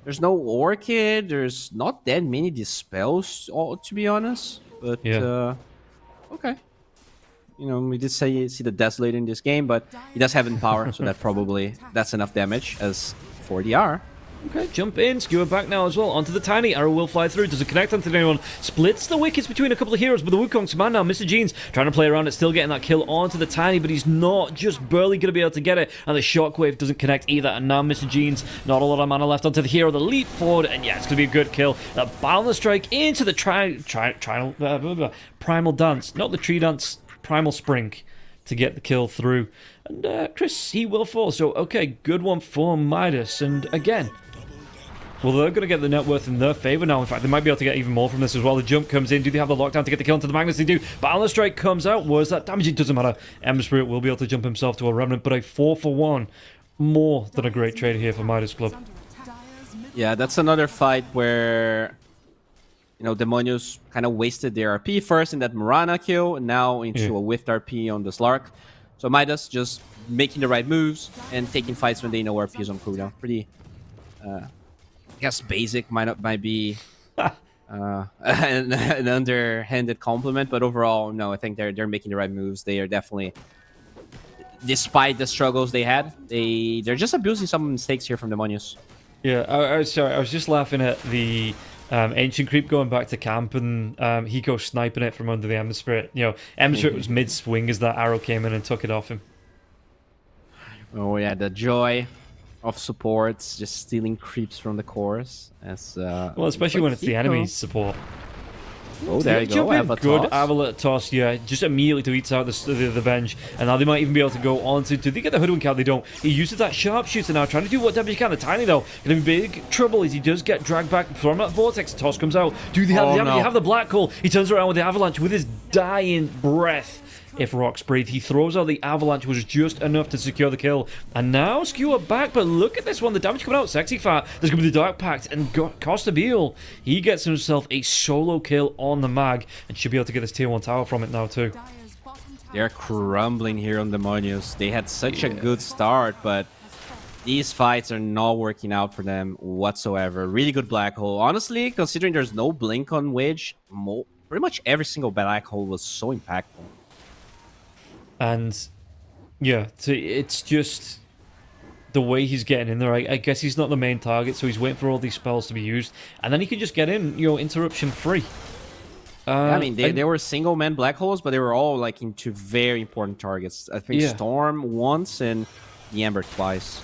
there's no Orchid, there's not that many Dispels, to be honest. But, okay. You know, we did see the Desolator in this game, but he does have Empower, so that's enough damage as 4DR. Okay, jump in, skewer back now as well, onto the Tiny, arrow will fly through, doesn't connect onto anyone, splits the wickets between a couple of heroes, but the Wukong's man now, Mr. Jeans, trying to play around it, still getting that kill onto the Tiny, but he's not, just barely going to be able to get it, and the Shockwave doesn't connect either, and now Mr. Jeans, not a lot of mana left onto the hero, the leap forward, and yeah, it's going to be a good kill, the Boundless Strike into the Primal Dance, not the Tree Dance, Primal Spring, to get the kill through, and Chris, he will fall, so okay, good one for Midas, and again, Well, they're going to get the net worth in their favor now. In fact, they might be able to get even more from this as well. The jump comes in. Do they have the lockdown to get the kill into the Magnus? They do. Balance Strike comes out. Was that damage? It doesn't matter. Ember Spirit will be able to jump himself to a Remnant, but a 4-for-1. More than a great trade here for Midas Club. Yeah, that's another fight where, you know, Demonios kind of wasted their RP first in that Mirana kill, and now into a whiffed RP on the Slark. So Midas just making the right moves and taking fights when they know RP is on cooldown. Pretty, I guess basic might be an underhanded compliment, but overall, no, I think they're making the right moves. They are definitely, despite the struggles they had, they're just abusing some mistakes here from Demonios. Yeah, I was sorry. I was just laughing at the Ancient Creep going back to camp and he goes sniping it from under the Ember Spirit. You know, Ember Spirit was mid-swing as that arrow came in and took it off him. Oh yeah, the joy of supports just stealing creeps from the cores. As well, especially when it's the enemy's support. Oh, there you go. Good Avalanche toss, yeah. Just immediately to eat out the bench. And now they might even be able to go on to... Do they get the Hoodwink out? They don't. He uses that sharpshooter now, trying to do what damage he can. The Tiny, though, going to be big trouble as he does get dragged back from that Vortex. Toss comes out. Do they have the damage? They have the Black Hole. He turns around with the Avalanche with his dying breath. If rocks breathe, he throws out the Avalanche, which was just enough to secure the kill. And now Skewer back, but look at this one. The damage coming out, Sexy Fat. There's going to be the Dark Pact, and Costa Beal, he gets himself a solo kill on the mag, and should be able to get this tier 1 tower from it now too. They're crumbling here on Demonios. They had such a good start, but these fights are not working out for them whatsoever. Really good Black Hole. Honestly, considering there's no blink on Wedge, pretty much every single Black Hole was so impactful. And yeah, it's just the way he's getting in there. I guess he's not the main target, so he's waiting for all these spells to be used, and then he can just get in, you know, interruption free. Yeah, I mean, they were single man Black Holes, but they were all like into very important targets. I think Storm once and the Ember twice.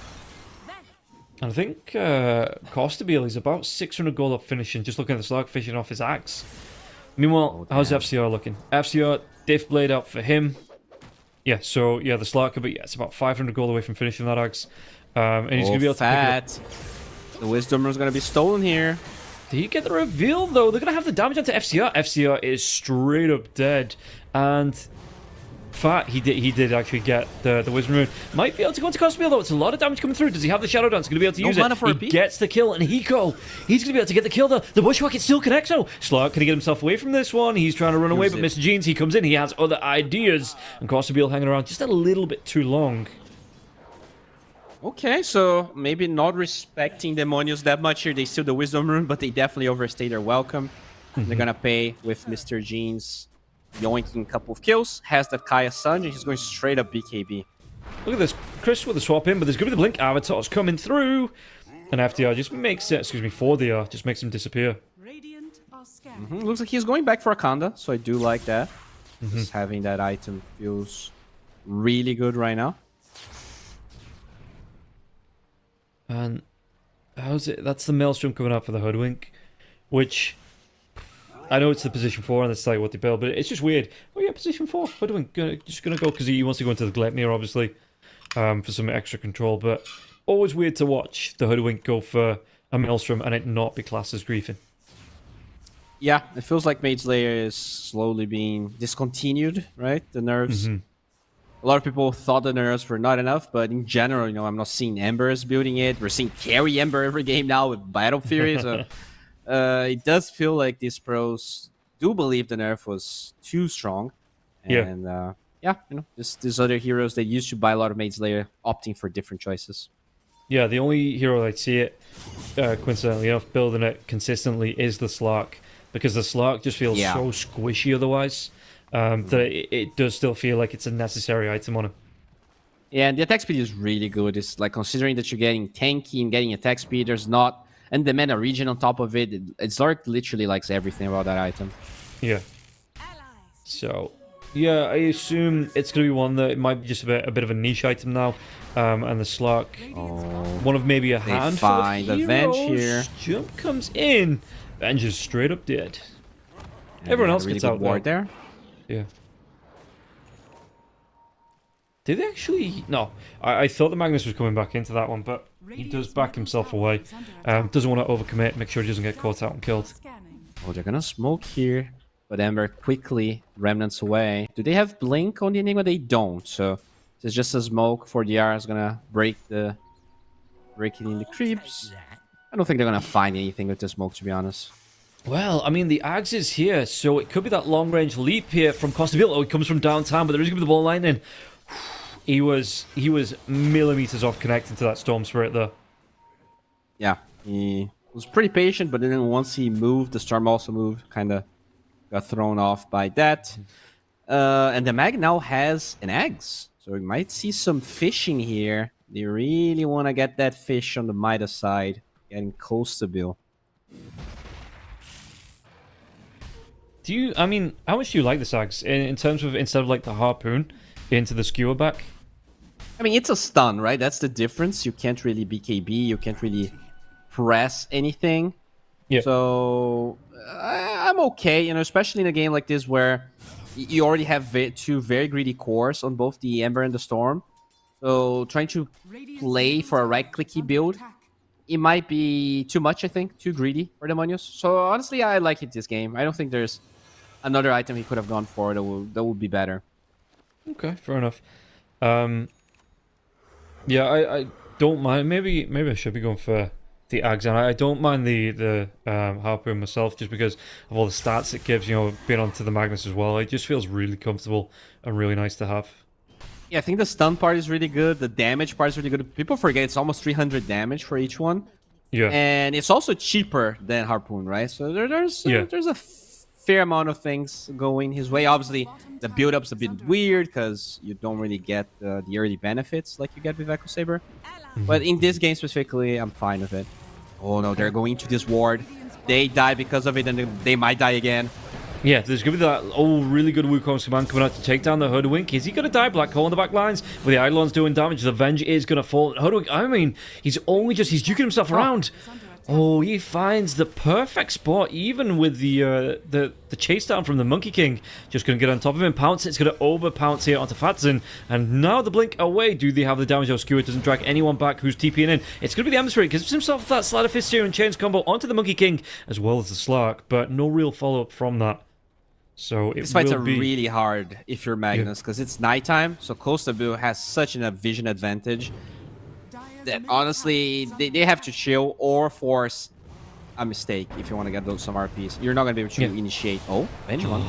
And I think Costabile is about 600 gold up finishing, just looking at the Slark fishing off his axe. Meanwhile, how's FCR looking? FCR, Diff Blade out for him. Yeah, so, yeah, the Slark, but yeah, it's about 500 gold away from finishing that axe. And he's going to be able to pick it up. The Wisdom is going to be stolen here. Did he get the reveal, though? They're going to have the damage onto FCR. FCR is straight up dead. And Fat, he did actually get the Wisdom Rune. Might be able to go into Cosmere, though. It's a lot of damage coming through. Does he have the Shadow Dance? Going to be able to use it. He gets the kill, and he's going to be able to get the kill, though. The Bushwhack, it still connects, though. Slark, can he get himself away from this one? He's trying to run away, but Mr. Jeans, he comes in. He has other ideas. And Costabile hanging around just a little bit too long. Okay, so maybe not respecting Demonios that much here. They steal the Wisdom Rune, but they definitely overstay their welcome. They're going to pay with Mr. Jeans yoinking a couple of kills. Has that Kaya Sun, and he's going straight up BKB. Look at this. Chris with the swap in, but there's going to be the Blink Avatars coming through. And FDR just makes it, excuse me, 4DR just makes him disappear. Looks like he's going back for Akanda, so I do like that. Just having that item feels really good right now. And how's it? That's the Maelstrom coming out for the Hoodwink, which I know it's the position 4 and it's like what they build, but it's just weird. Oh yeah, position 4 Hoodwink just gonna go because he wants to go into the Gleipnir, obviously, for some extra control. But always weird to watch the Hoodwink go for a Maelstrom and it not be classed as griefing. Yeah, it feels like Mage Slayer is slowly being discontinued, right? The nerfs. A lot of people thought the nerfs were not enough, but in general, you know, I'm not seeing Embers building it. We're seeing carry Ember every game now with Battle Fury, so it does feel like these pros do believe the nerf was too strong. And yeah, you know, these other heroes that used to buy a lot of Mage Slayer opting for different choices. Yeah, the only hero I see it, coincidentally enough, building it consistently is the Slark, because the Slark just feels so squishy otherwise. That it does still feel like it's a necessary item on him. Yeah, and the attack speed is really good. It's like, considering that you're getting tanky and getting attack speed, there's not... And the mana region on top of it, Zark literally likes everything about that item. Yeah. So, yeah, I assume it's going to be one that it might be just a bit of a niche item now. And the Slark, one of maybe a handful of heroes. The Venge here. Jump comes in. Venge is straight up dead. Everyone else really gets out ward there. Yeah. Did they actually... No. I thought the Magnus was coming back into that one, but he does back himself away. Doesn't want to overcommit, make sure he doesn't get caught out and killed. Oh, they're gonna smoke here, but Ember quickly remnants away. Do they have Blink on the Enigma? They don't, so it's just a smoke for the R is gonna break it in the creeps. I don't think they're gonna find anything with the smoke, to be honest. Well, I mean, the Ags is here, so it could be that long-range leap here from Costabil. Oh, he comes from downtown, but there is going to be the ball lightning. He was millimeters off connecting to that Storm Spirit, though. Yeah, he was pretty patient, but then once he moved, the Storm also moved, kind of got thrown off by that. And the Mag now has an Ags, so we might see some fishing here. They really want to get that fish on the Midas side, getting Costabil. I mean, how much do you like the Ags in terms of instead of like the harpoon into the skewer back? I mean, it's a stun, right? That's the difference. You can't really BKB, you can't really press anything. Yeah. So I'm okay, especially in a game like this where you already have two very greedy cores on both the Ember and the Storm. So trying to play for a right-clicky build, it might be too much, I think. Too greedy for Demonios. So honestly, I like it this game. I don't think there's another item he could have gone for that would be better. Okay, fair enough. Yeah, I don't mind. Maybe I should be going for the Ags, and I don't mind the harpoon myself, just because of all the stats it gives. Being onto the Magnus as well, it just feels really comfortable and really nice to have. Yeah, I think the stun part is really good. The damage part is really good. People forget it's almost 300 damage for each one. Yeah. And it's also cheaper than Harpoon, right? So there's a fair amount of things going his way. Obviously, the build-up's a bit weird because you don't really get the early benefits like you get with Echo Saber. But in this game specifically, I'm fine with it. Oh no, they're going to this ward. They die because of it, and they might die again. Yeah, there's going to be that really good Wukong's command coming out to take down the Hoodwink. Is he going to die? Black Hole in the back lines with the Eidolons doing damage. The Venge is going to fall. Hoodwink, I mean, he's duking himself around. Oh, he finds the perfect spot, even with the chase down from the Monkey King. Just going to get on top of him, pounce. It's going to over-pounce here onto Fatzin. And now the blink away. Do they have the damage? Oh, Skewer doesn't drag anyone back who's TPing in. It's going to be the Emissary. Gives himself that Sleight of Fist here and chains combo onto the Monkey King, as well as the Slark. But no real follow-up from that. So This fight's really hard if you're Magnus, because it's nighttime, so Costabil has such a vision advantage that honestly, they have to chill or force a mistake if you want to get those some RPs. You're not going to be able to initiate. Oh, Benjamin.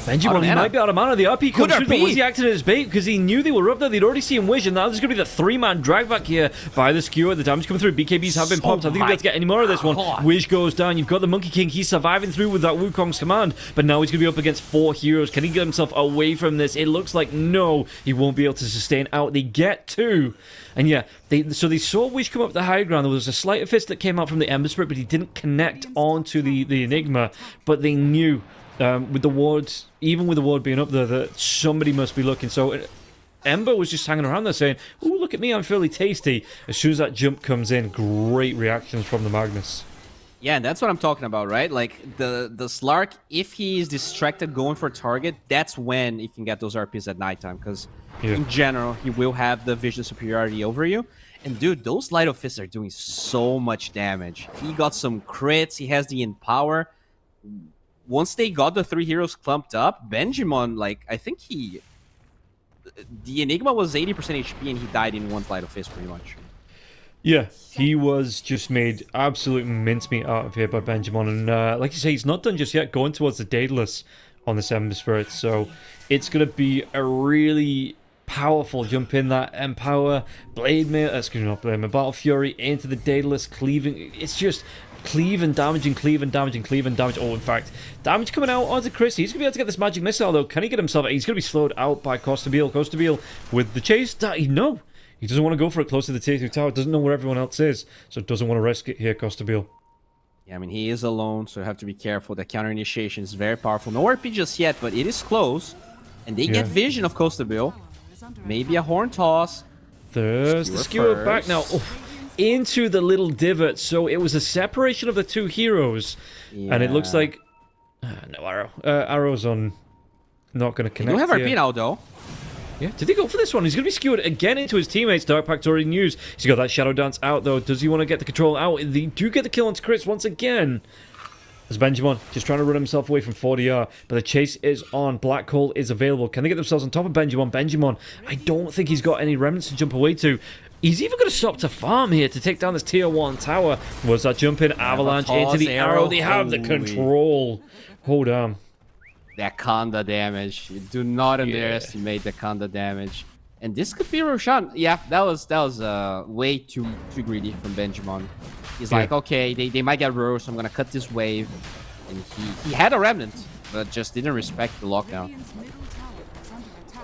Benjamin, he might be out of mana. The RP comes through, but was he acting as bait? Because he knew they were up there. They'd already seen Wish, and now there's going to be the 3-man drag back here by the Skewer. The damage coming through. BKBs have been popped. I think we'll be able to get any more of this one. Wish goes down. You've got the Monkey King. He's surviving through with that Wukong's command, but now he's going to be up against 4 heroes. Can he get himself away from this? It looks like no, he won't be able to sustain out. They get 2. And yeah, they saw Wish come up the high ground. There was a Sleight of Fist that came out from the Ember Spirit, but he didn't connect onto the Enigma. But they knew, with the wards, even with the ward being up there, that somebody must be looking. So Ember was just hanging around there saying, "Ooh, look at me, I'm fairly tasty." As soon as that jump comes in, great reactions from the Magnus. Yeah, and that's what I'm talking about, right? Like, the Slark, if he is distracted going for a target, that's when he can get those RPs at nighttime, because in general, he will have the vision superiority over you. And dude, those Light of Fists are doing so much damage. He got some crits, he has the Empower. Once they got the 3 heroes clumped up, Benjamin, like, I think the Enigma was 80% HP and he died in 1 Light of Fist, pretty much. Yeah, he was just made absolute mincemeat out of here by Benjamin. And like you say, he's not done just yet, going towards the Daedalus on the Ember Spirit. So it's going to be a really powerful jump in that Empower, Blade Mail, excuse me, not Blade Mail, Battle Fury into the Daedalus, cleaving. It's just cleave and damage and cleave and damage and cleave and damage. Oh, in fact, damage coming out onto Chris. He's going to be able to get this magic missile, though. Can he get himself? He's going to be slowed out by Costabil. Costabil with the chase. No. He doesn't want to go for it close to the Tier 2 tower. Doesn't know where everyone else is. So doesn't want to risk it here, Costabil. Yeah, I mean, he is alone, so you have to be careful. The counter initiation is very powerful. No RP just yet, but it is close. And they get vision of Costabil. Maybe a horn toss. There's the Skewer back now. Oh, into the little divot. So it was a separation of the 2 heroes. Yeah. And it looks like... no arrow. Arrow's on... Not going to connect. You don't have RP now, though. Yeah, did he go for this one? He's going to be skewered again into his teammates. Dark Pact's already news. He's got that Shadow Dance out, though. Does he want to get the control out? They do get the kill onto Chris once again. As Benjamin just trying to run himself away from 40R, but the chase is on. Black Hole is available. Can they get themselves on top of Benjamin? Benjamin, I don't think he's got any remnants to jump away to. He's even going to stop to farm here to take down this tier 1 tower. Was that jumping avalanche into the arrow? They have the control. Hold on. That Conda damage. You do not underestimate the Conda damage. And this could be Roshan. Yeah, that was way too greedy from Benjamin. He's like, okay, they might get Rose, so I'm gonna cut this wave. And he had a remnant, but just didn't respect the lockdown.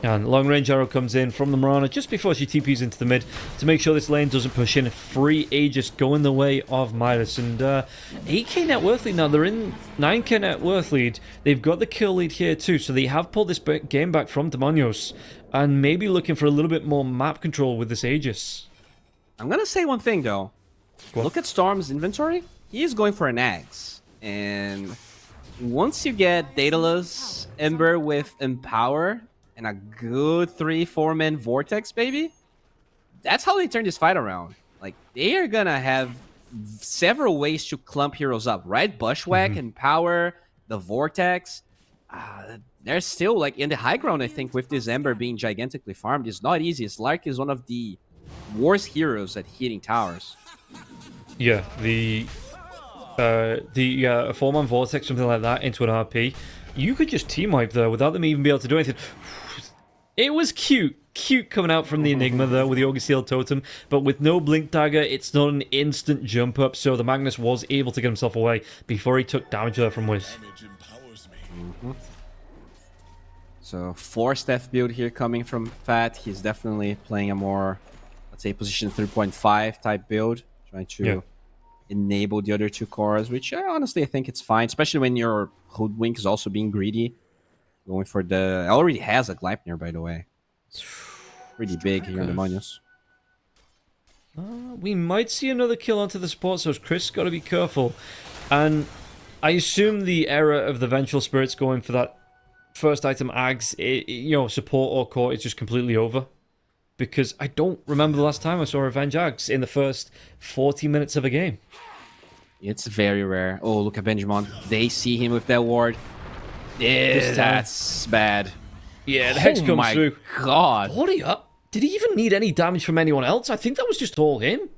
And long range arrow comes in from the Mirana just before she TPs into the mid to make sure this lane doesn't push in. Free Aegis going the way of Midas. And 8k net worth lead now. They're in 9k net worth lead. They've got the kill lead here too. So they have pulled this game back from Demonios. And maybe looking for a little bit more map control with this Aegis. I'm gonna say one thing though. Look at Storm's inventory. He is going for an axe. And once you get Daedalus, Ember with Empower, and a good 3-4 man Vortex, baby, that's how they turn this fight around. Like, they are gonna have several ways to clump heroes up, right? Bushwhack, Empower, the Vortex. They're still, like, in the high ground, I think, with this Ember being gigantically farmed. It's not easy. Slark is one of the worst heroes at hitting towers. Yeah, the 4-man Vortex, something like that, into an RP. You could just team wipe there without them even be able to do anything. It was cute coming out from the Enigma there with the Ogre Seal Totem, but with no Blink Dagger, it's not an instant jump up, so the Magnus was able to get himself away before he took damage there from Wiz. So 4-staff build here coming from Fat. He's definitely playing a more, let's say, position 3.5 type build, trying to enable the other 2 cores, which honestly I think it's fine, especially when your Hoodwink is also being greedy. Going for the... already has a Gleipnir, by the way. It's pretty big here in the Demonios. We might see another kill onto the support, so Chris got to be careful. And I assume the era of the Vengeful Spirits going for that first item Ags, support or core is just completely over. Because I don't remember the last time I saw Revenge Ags in the first 40 minutes of a game. It's very rare. Oh, look at Benjamin. They see him with that ward. Yeah, that's bad. Yeah, the Hex comes through. God. 40 up. Did he even need any damage from anyone else? I think that was just all him.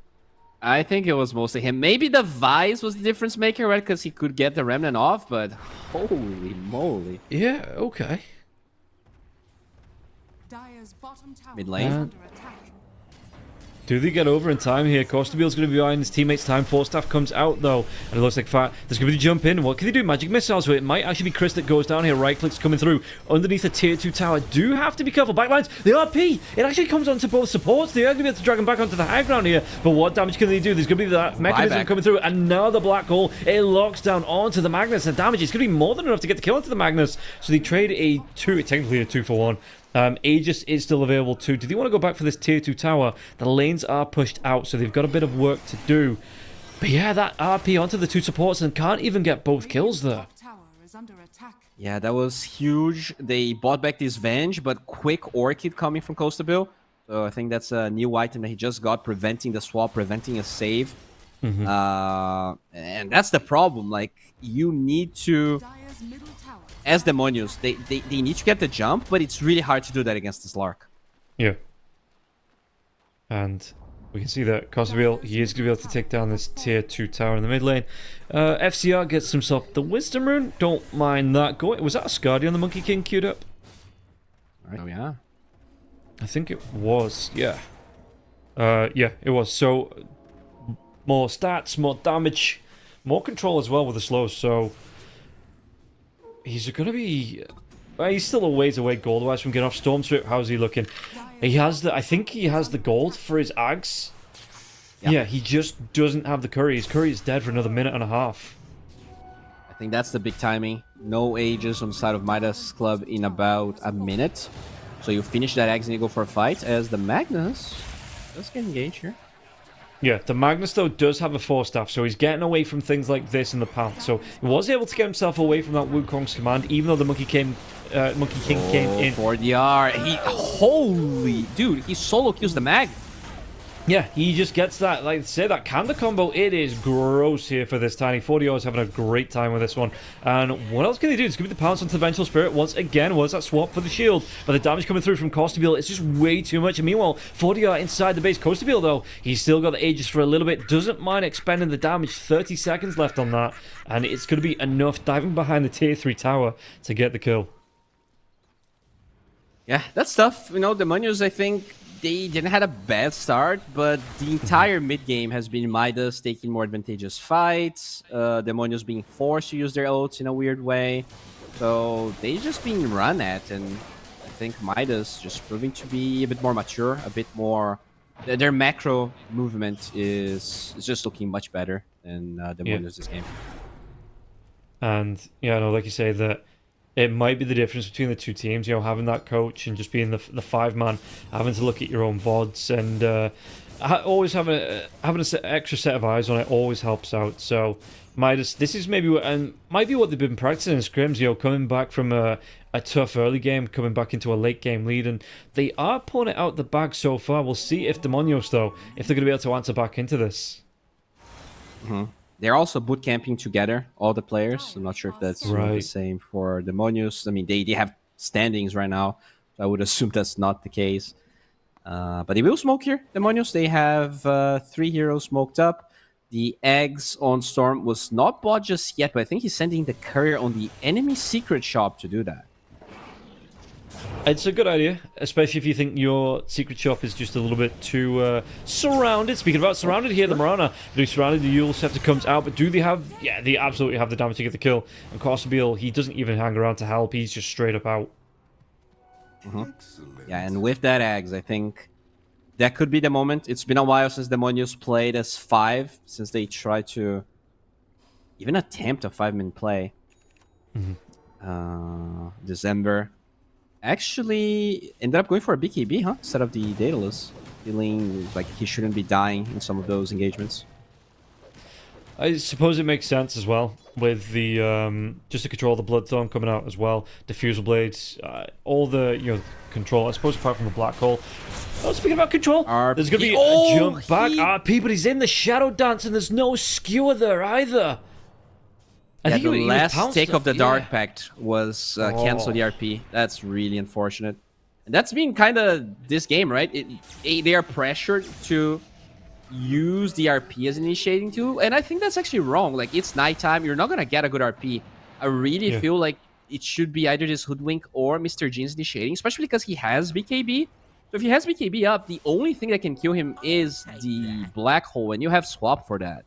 I think it was mostly him. Maybe the Vise was the difference maker, right? Because he could get the Remnant off, but holy moly. Yeah, okay. Mid lane. Do they get over in time here? Costabiel's going to be behind his teammates' time. 4-staff comes out, though. And it looks like Fat. There's going to be a jump in. What can they do? Magic missiles. So it might actually be Chris that goes down here. Right clicks coming through. Underneath a tier 2 tower. Do have to be careful. Backlines. The RP. It actually comes onto both supports. They are going to be able to drag him back onto the high ground here. But what damage can they do? There's going to be that mechanism coming through. Another black hole. It locks down onto the Magnus. And damage is going to be more than enough to get the kill onto the Magnus. So they trade a 2. Technically a 2-for-1. Aegis is still available too. Do they want to go back for this tier 2 tower? The lanes are pushed out, so they've got a bit of work to do. But yeah, that RP onto the 2 supports and can't even get both kills there. Yeah, that was huge. They bought back this Venge, but quick Orchid coming from Costabil. So I think that's a new item that he just got, preventing the swap, preventing a save. And that's the problem. Like, you need to... as Demonios, they need to get the jump, but it's really hard to do that against this Lark. Yeah. And we can see that Costabil, he is going to be able to take down this tier 2 tower in the mid lane. FCR gets himself the Wisdom Rune. Don't mind that going. Was that a Scardy on the Monkey King queued up? Oh, yeah. I think it was, yeah. Yeah, it was. So, more stats, more damage, more control as well with the slows, so... he's going to be... he's still a ways away gold-wise from getting off Storm Strip. How's he looking? He has the... I think he has the gold for his Ags. Yeah, he just doesn't have the curry. His curry is dead for another minute and a half. I think that's the big timing. No Aegis on the side of Midas Club in about a minute. So you finish that Ags and you go for a fight as the Magnus... let's get engaged here. Yeah, the Magnus, though, does have a Force Staff, so he's getting away from things like this in the past. So he was able to get himself away from that Wukong's command, even though the Monkey King came in. For the R. Holy... Dude, he solo kills the Mag. Yeah, he just gets that, like I say, that Kanda combo. It is gross here for this Tiny. 40 is having a great time with this one. And what else can they do? It's going to be the pounce onto the Vengeful Spirit once again. Was that swap for the shield? But the damage coming through from Costabile is just way too much. And meanwhile, 40 inside the base. Costabile, though, he's still got the Aegis for a little bit. Doesn't mind expending the damage. 30 seconds left on that. And it's going to be enough diving behind the tier 3 tower to get the kill. Yeah, that's tough. You know, the Demonios, I think... They didn't have a bad start, but the entire mid game has been Midas taking more advantageous fights, Demonios being forced to use their ults in a weird way. So they just being run at, and I think Midas just proving to be a bit more mature, a bit more... Their macro movement is just looking much better than Demonios this game. And, yeah, no, like you say, that it might be the difference between the two teams, you know, having that coach and just being the 5-man, having to look at your own VODs, and always having an extra set of eyes on it always helps out. So Midas, this is maybe what, and might be what they've been practicing in scrims, you know, coming back from a tough early game, coming back into a late game lead, and they are pulling it out the bag so far. We'll see if Demonios, though, if they're going to be able to answer back into this. They're also boot camping together, all the players. I'm not sure if that's right. The same for Demonios. I mean, they have standings right now, so I would assume that's not the case. But they will smoke here, Demonios. They have 3 heroes smoked up. The eggs on Storm was not bought just yet, but I think he's sending the courier on the enemy secret shop to do that. It's a good idea, especially if you think your secret shop is just a little bit too surrounded. Speaking about surrounded here, the Marana, they're surrounded, the Yule Scepter comes out, but do they have... Yeah, they absolutely have the damage to get the kill. And Costabile, he doesn't even hang around to help, he's just straight up out. Yeah, and with that eggs, I think that could be the moment. It's been a while since Demonios played as 5, since they tried to even attempt a 5-man play. December. Actually ended up going for a BKB, huh? Instead of the Daedalus. Feeling like he shouldn't be dying in some of those engagements. I suppose it makes sense as well, with the just to control the Bloodthorn coming out as well, Diffusal Blades, all the, you know, control, I suppose, apart from the Black Hole. Oh, speaking about control, there's going to be a jump back. RP, but he's in the Shadow Dance, and there's no skewer there either. I think the last take of the Dark Pact was cancel the RP. That's really unfortunate. And that's been kind of this game, right? They are pressured to use the RP as an initiating tool, and I think that's actually wrong. Like, it's nighttime, you're not going to get a good RP. I really feel like it should be either this Hoodwink or Mr. Jeans initiating, especially because he has BKB. So if he has BKB up, the only thing that can kill him is the Black Hole, and you have swap for that.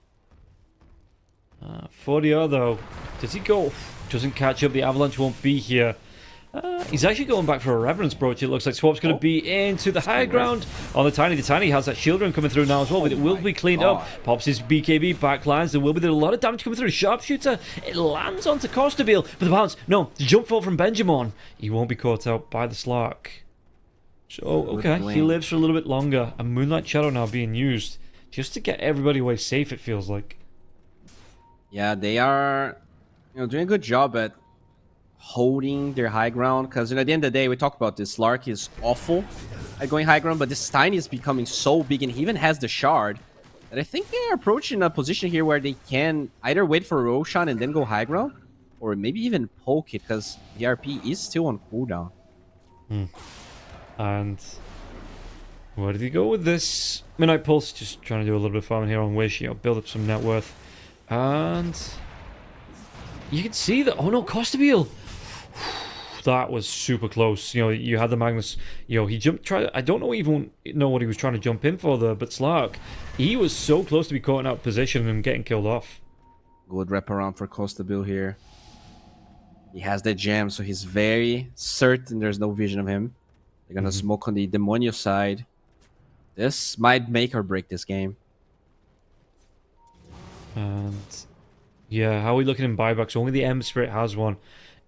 40 though, does he go? Doesn't catch up, the Avalanche won't be here. He's actually going back for a Reverence Brooch. It looks like Swap's going to be into the high ground on the Tiny. The Tiny has that shield run coming through now as well, but it will be cleaned up. Pops his BKB backlines. There will be a lot of damage coming through. Sharpshooter, it lands onto Costabile, but the bounce, no, the jump fall from Benjamin. He won't be caught out by the Slark. So, okay, he lives for a little bit longer. A Moonlight Shadow now being used just to get everybody away safe, it feels like. Yeah, they are, you know, doing a good job at holding their high ground, because, you know, at the end of the day, we talk about this. Lark is awful at going high ground, but this Tiny is becoming so big, and he even has the shard. And I think they are approaching a position here where they can either wait for Roshan and then go high ground, or maybe even poke it, because the RP is still on cooldown. And where did he go with this? Midnight Pulse, just trying to do a little bit of farming here on Wish, you know, build up some net worth. And you can see that. Oh no, Costabile! That was super close. You know, you had the Magnus. You know, he jumped. I don't even know what he was trying to jump in for there, but Slark, he was so close to be caught out of position and getting killed off. Good wraparound for Costabile here. He has the gem, so he's very certain there's no vision of him. They're gonna smoke on the Demonio side. This might make or break this game. And yeah, how are we looking in buybacks? Only the Ember Spirit has one.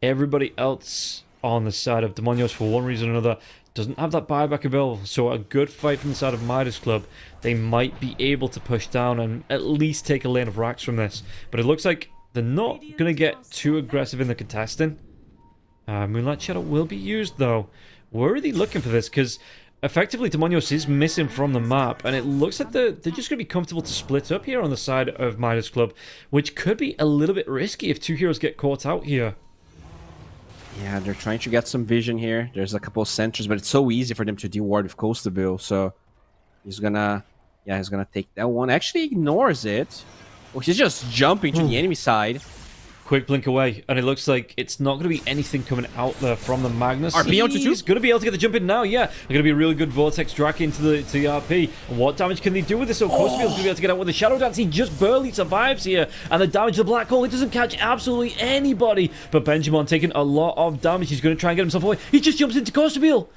Everybody else on the side of Demonios, for one reason or another, doesn't have that buyback ability, so a good fight from the side of Midas Club. They might be able to push down and at least take a lane of racks from this. But it looks like they're not going to get too aggressive in the contesting. Moonlight Shadow will be used, though. Where are they looking for this? Because effectively, Demonios is missing from the map, and it looks like they're just going to be comfortable to split up here on the side of Midas Club, which could be a little bit risky if two heroes get caught out here. Yeah, they're trying to get some vision here. There's a couple of sentries, but it's so easy for them to de-ward with Coastal, so he's gonna take that one. Actually ignores it. Oh, he's just jumping to the enemy side. Quick blink away, and it looks like it's not going to be anything coming out there from the Magnus. RP onto two. He's going to be able to get the jump in now, yeah. They're going to be a really good Vortex Drac into the RP. And what damage can they do with this? So Coastable's going to be able to get out with the Shadow Dance. He just barely survives here. And the damage to the Black Hole, it doesn't catch absolutely anybody. But Benjamin taking a lot of damage. He's going to try and get himself away. He just jumps into Coastable.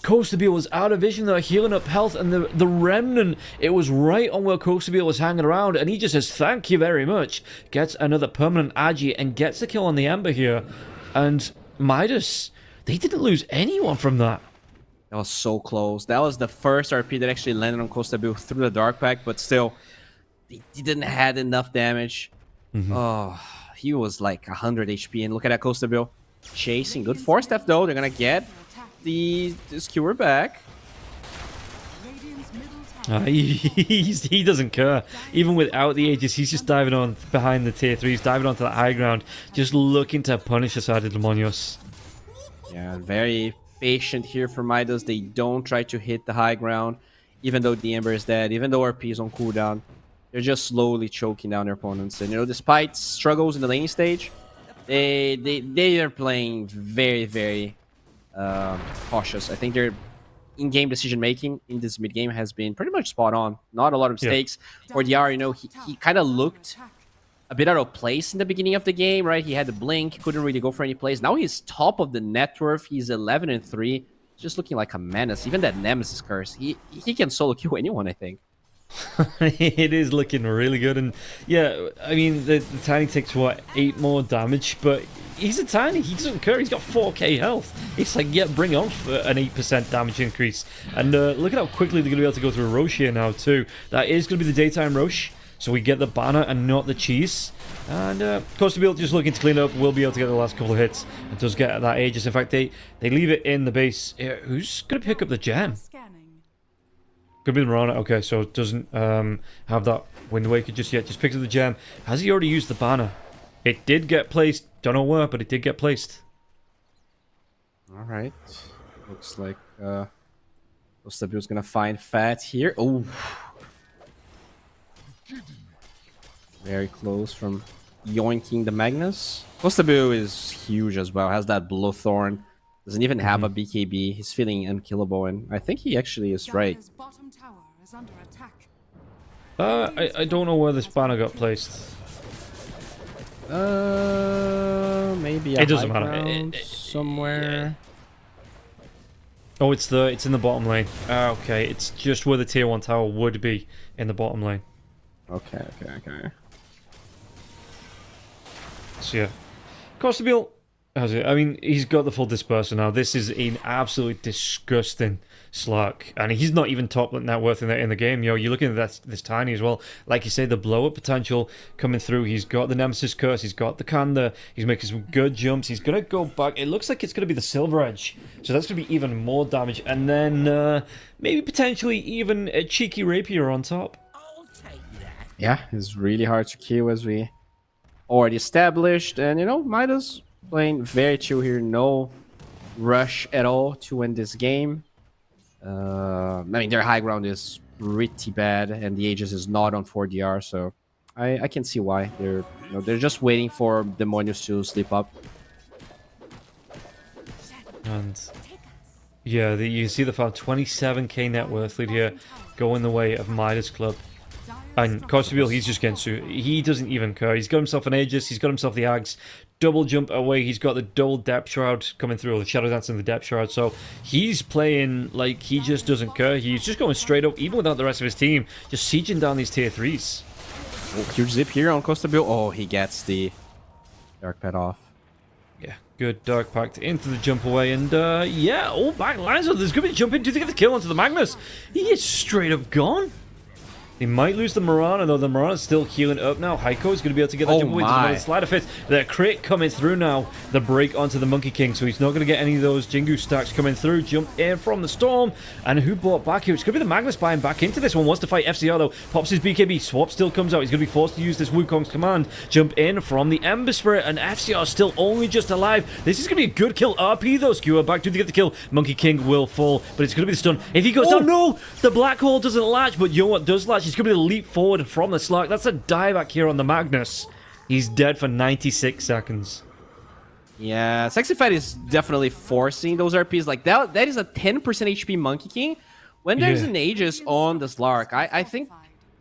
Coastabile was out of vision there, healing up health, and the Remnant, it was right on where Coastabile was hanging around, and he just says, thank you very much. Gets another permanent Agi and gets the kill on the Ember here. And Midas, they didn't lose anyone from that. That was so close. That was the first RP that actually landed on Coastabile through the Dark Pact, but still, they didn't have enough damage. Oh, he was like 100 HP, and look at that Coastabile. Chasing, good force step though, they're gonna get the skewer back. He doesn't care. Even without the Aegis, he's just diving on behind the tier 3s, diving onto that high ground, just looking to punish the side of Demonios. Yeah, very patient here for Midas. They don't try to hit the high ground, even though the Ember is dead, even though RP is on cooldown. They're just slowly choking down their opponents. And, you know, despite struggles in the laning stage, they are playing very, very cautious. I think their in-game decision-making in this mid-game has been pretty much spot on. Not a lot of mistakes. Or DR, you know, he kind of looked a bit out of place in the beginning of the game, right? He had the blink, couldn't really go for any plays. Now he's top of the net worth. He's 11-3. Just looking like a menace. Even that Nemesis curse, he can solo kill anyone, I think. It is looking really good, and yeah, I mean the Tiny takes what, 8 more damage, but he's a Tiny, he doesn't care, he's got 4k health. It's like, yeah, bring on for an 8% damage increase. And look at how quickly they're going to be able to go through Roche here now too. That is going to be the daytime Roche, so we get the banner and not the cheese. And Coastabile just looking to clean up, will be able to get the last couple of hits. It does get that Aegis. In fact, they leave it in the base. Who's going to pick up the gem? Could be the Mirana. Okay, so it doesn't have that Wind Waker just yet. Just picks up the gem. Has he already used the banner? It did get placed. Don't know where, but it did get placed. Alright. Looks like Coastabile's gonna find Fat here. Oh. Very close from yoinking the Magnus. Coastabile is huge as well. Has that Blowthorn. Doesn't even have a BKB. He's feeling unkillable, and I think he actually is right. I don't know where this banner got placed. Maybe it doesn't matter. Somewhere. Yeah. Oh, it's in the bottom lane. Okay, it's just where the tier 1 tower would be in the bottom lane. Okay. So yeah, Coastabile. I mean, he's got the full disperser now. This is an absolutely disgusting Slark, and he's not even top net worth in the game. You know, you're looking at this Tiny as well. Like you say, the blow up potential coming through. He's got the Nemesis curse. He's got the Kanda. He's making some good jumps. He's gonna go back. It looks like it's gonna be the Silver Edge, so that's gonna be even more damage, and then maybe potentially even a cheeky rapier on top. Yeah, it's really hard to kill, as we already established, and you know, Midas playing very chill here, no rush at all to win this game. I mean, their high ground is pretty bad, and the Aegis is not on 4DR, so I can see why they're just waiting for Demonios to slip up. And yeah, you see the farm 27k net worth lead here, going the way of Midas Club. And Coastabile, he's just getting he doesn't even care. He's got himself an Aegis, he's got himself the Ags, double jump away, he's got the double depth shroud coming through, or the Shadow Dance and the depth shroud, so he's playing like he just doesn't care. He's just going straight up, even without the rest of his team, just sieging down these tier 3s. Oh, huge zip here on Coastabile. Oh, he gets the Dark Pet off. Yeah, Good Dark Pact into the jump away, and yeah, all back lines. There's going to be a jump in. Do they get the kill onto the Magnus? He is straight up gone. They might lose the Marana, though. The Marana's still healing up now. Heiko is going to be able to get that jump away. There's another slider fist. The crit coming through now. The break onto the Monkey King, so he's not going to get any of those Jingu stacks coming through. Jump in from the Storm. And who bought back here? It's going to be the Magnus buying back into this one. Wants to fight FCR, though. Pops his BKB. Swap still comes out. He's going to be forced to use this Wukong's command. Jump in from the Ember Spirit. And FCR still only just alive. This is going to be a good kill. RP, though. Skewer back to get the kill. Monkey King will fall, but it's going to be the stun. If he goes down, no! The Black Hole doesn't latch, but you know what does latch? He's going to be the leap forward from the Slark. That's a dieback here on the Magnus. He's dead for 96 seconds. Yeah, Sexy Fat is definitely forcing those RPs. Like, that is a 10% HP Monkey King. When there's an Aegis on the Slark, I think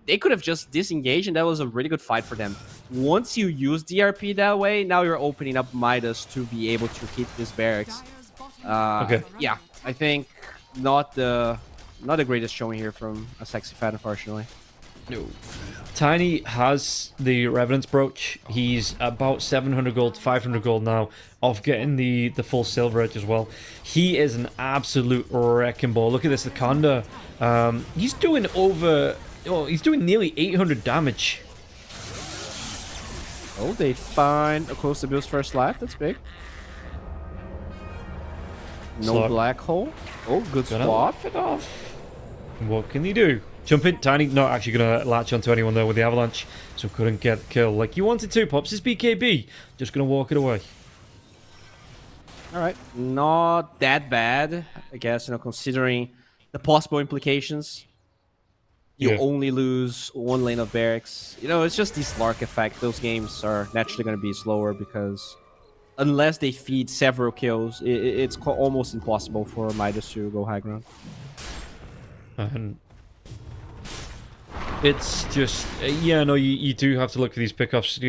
they could have just disengaged, and that was a really good fight for them. Once you use DRP that way, now you're opening up Midas to be able to hit this barracks. Okay. Yeah, I think not the greatest showing here from a Sexy Fat, unfortunately. No. Tiny has the Revenant's Brooch. He's about 700 gold, 500 gold now of getting the full Silver Edge as well. He is an absolute wrecking ball. Look at this, the Conda. He's doing he's doing nearly 800 damage. Oh, they find a close to Bill's first life. That's big. No Slot. Black Hole. Oh, good Gonna swap. laugh it off. What can he do? Jump in. Tiny not actually going to latch onto anyone there with the Avalanche, so couldn't get the kill like you wanted to. Pops his BKB. Just going to walk it away. Alright, not that bad, I guess, considering the possible implications. You only lose one lane of barracks. It's just the Slark effect. Those games are naturally going to be slower because unless they feed several kills, it's almost impossible for Midas to go high ground. And it's just, you do have to look for these pickups.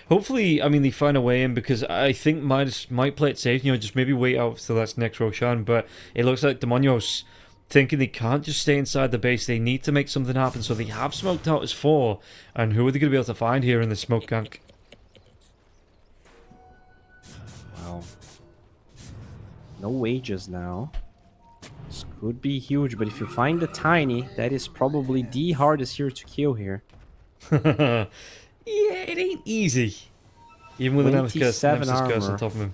Hopefully, I mean, they find a way in, because I think Midas might play it safe, just maybe wait out till that's next Roshan, but it looks like Demonios thinking they can't just stay inside the base. They need to make something happen, so they have smoked out as 4, and who are they going to be able to find here in the smoke gank? Well, no wages now. This could be huge, but if you find the Tiny, that is probably the hardest hero to kill here. Yeah, it ain't easy. Even with an Nemesis curse on top of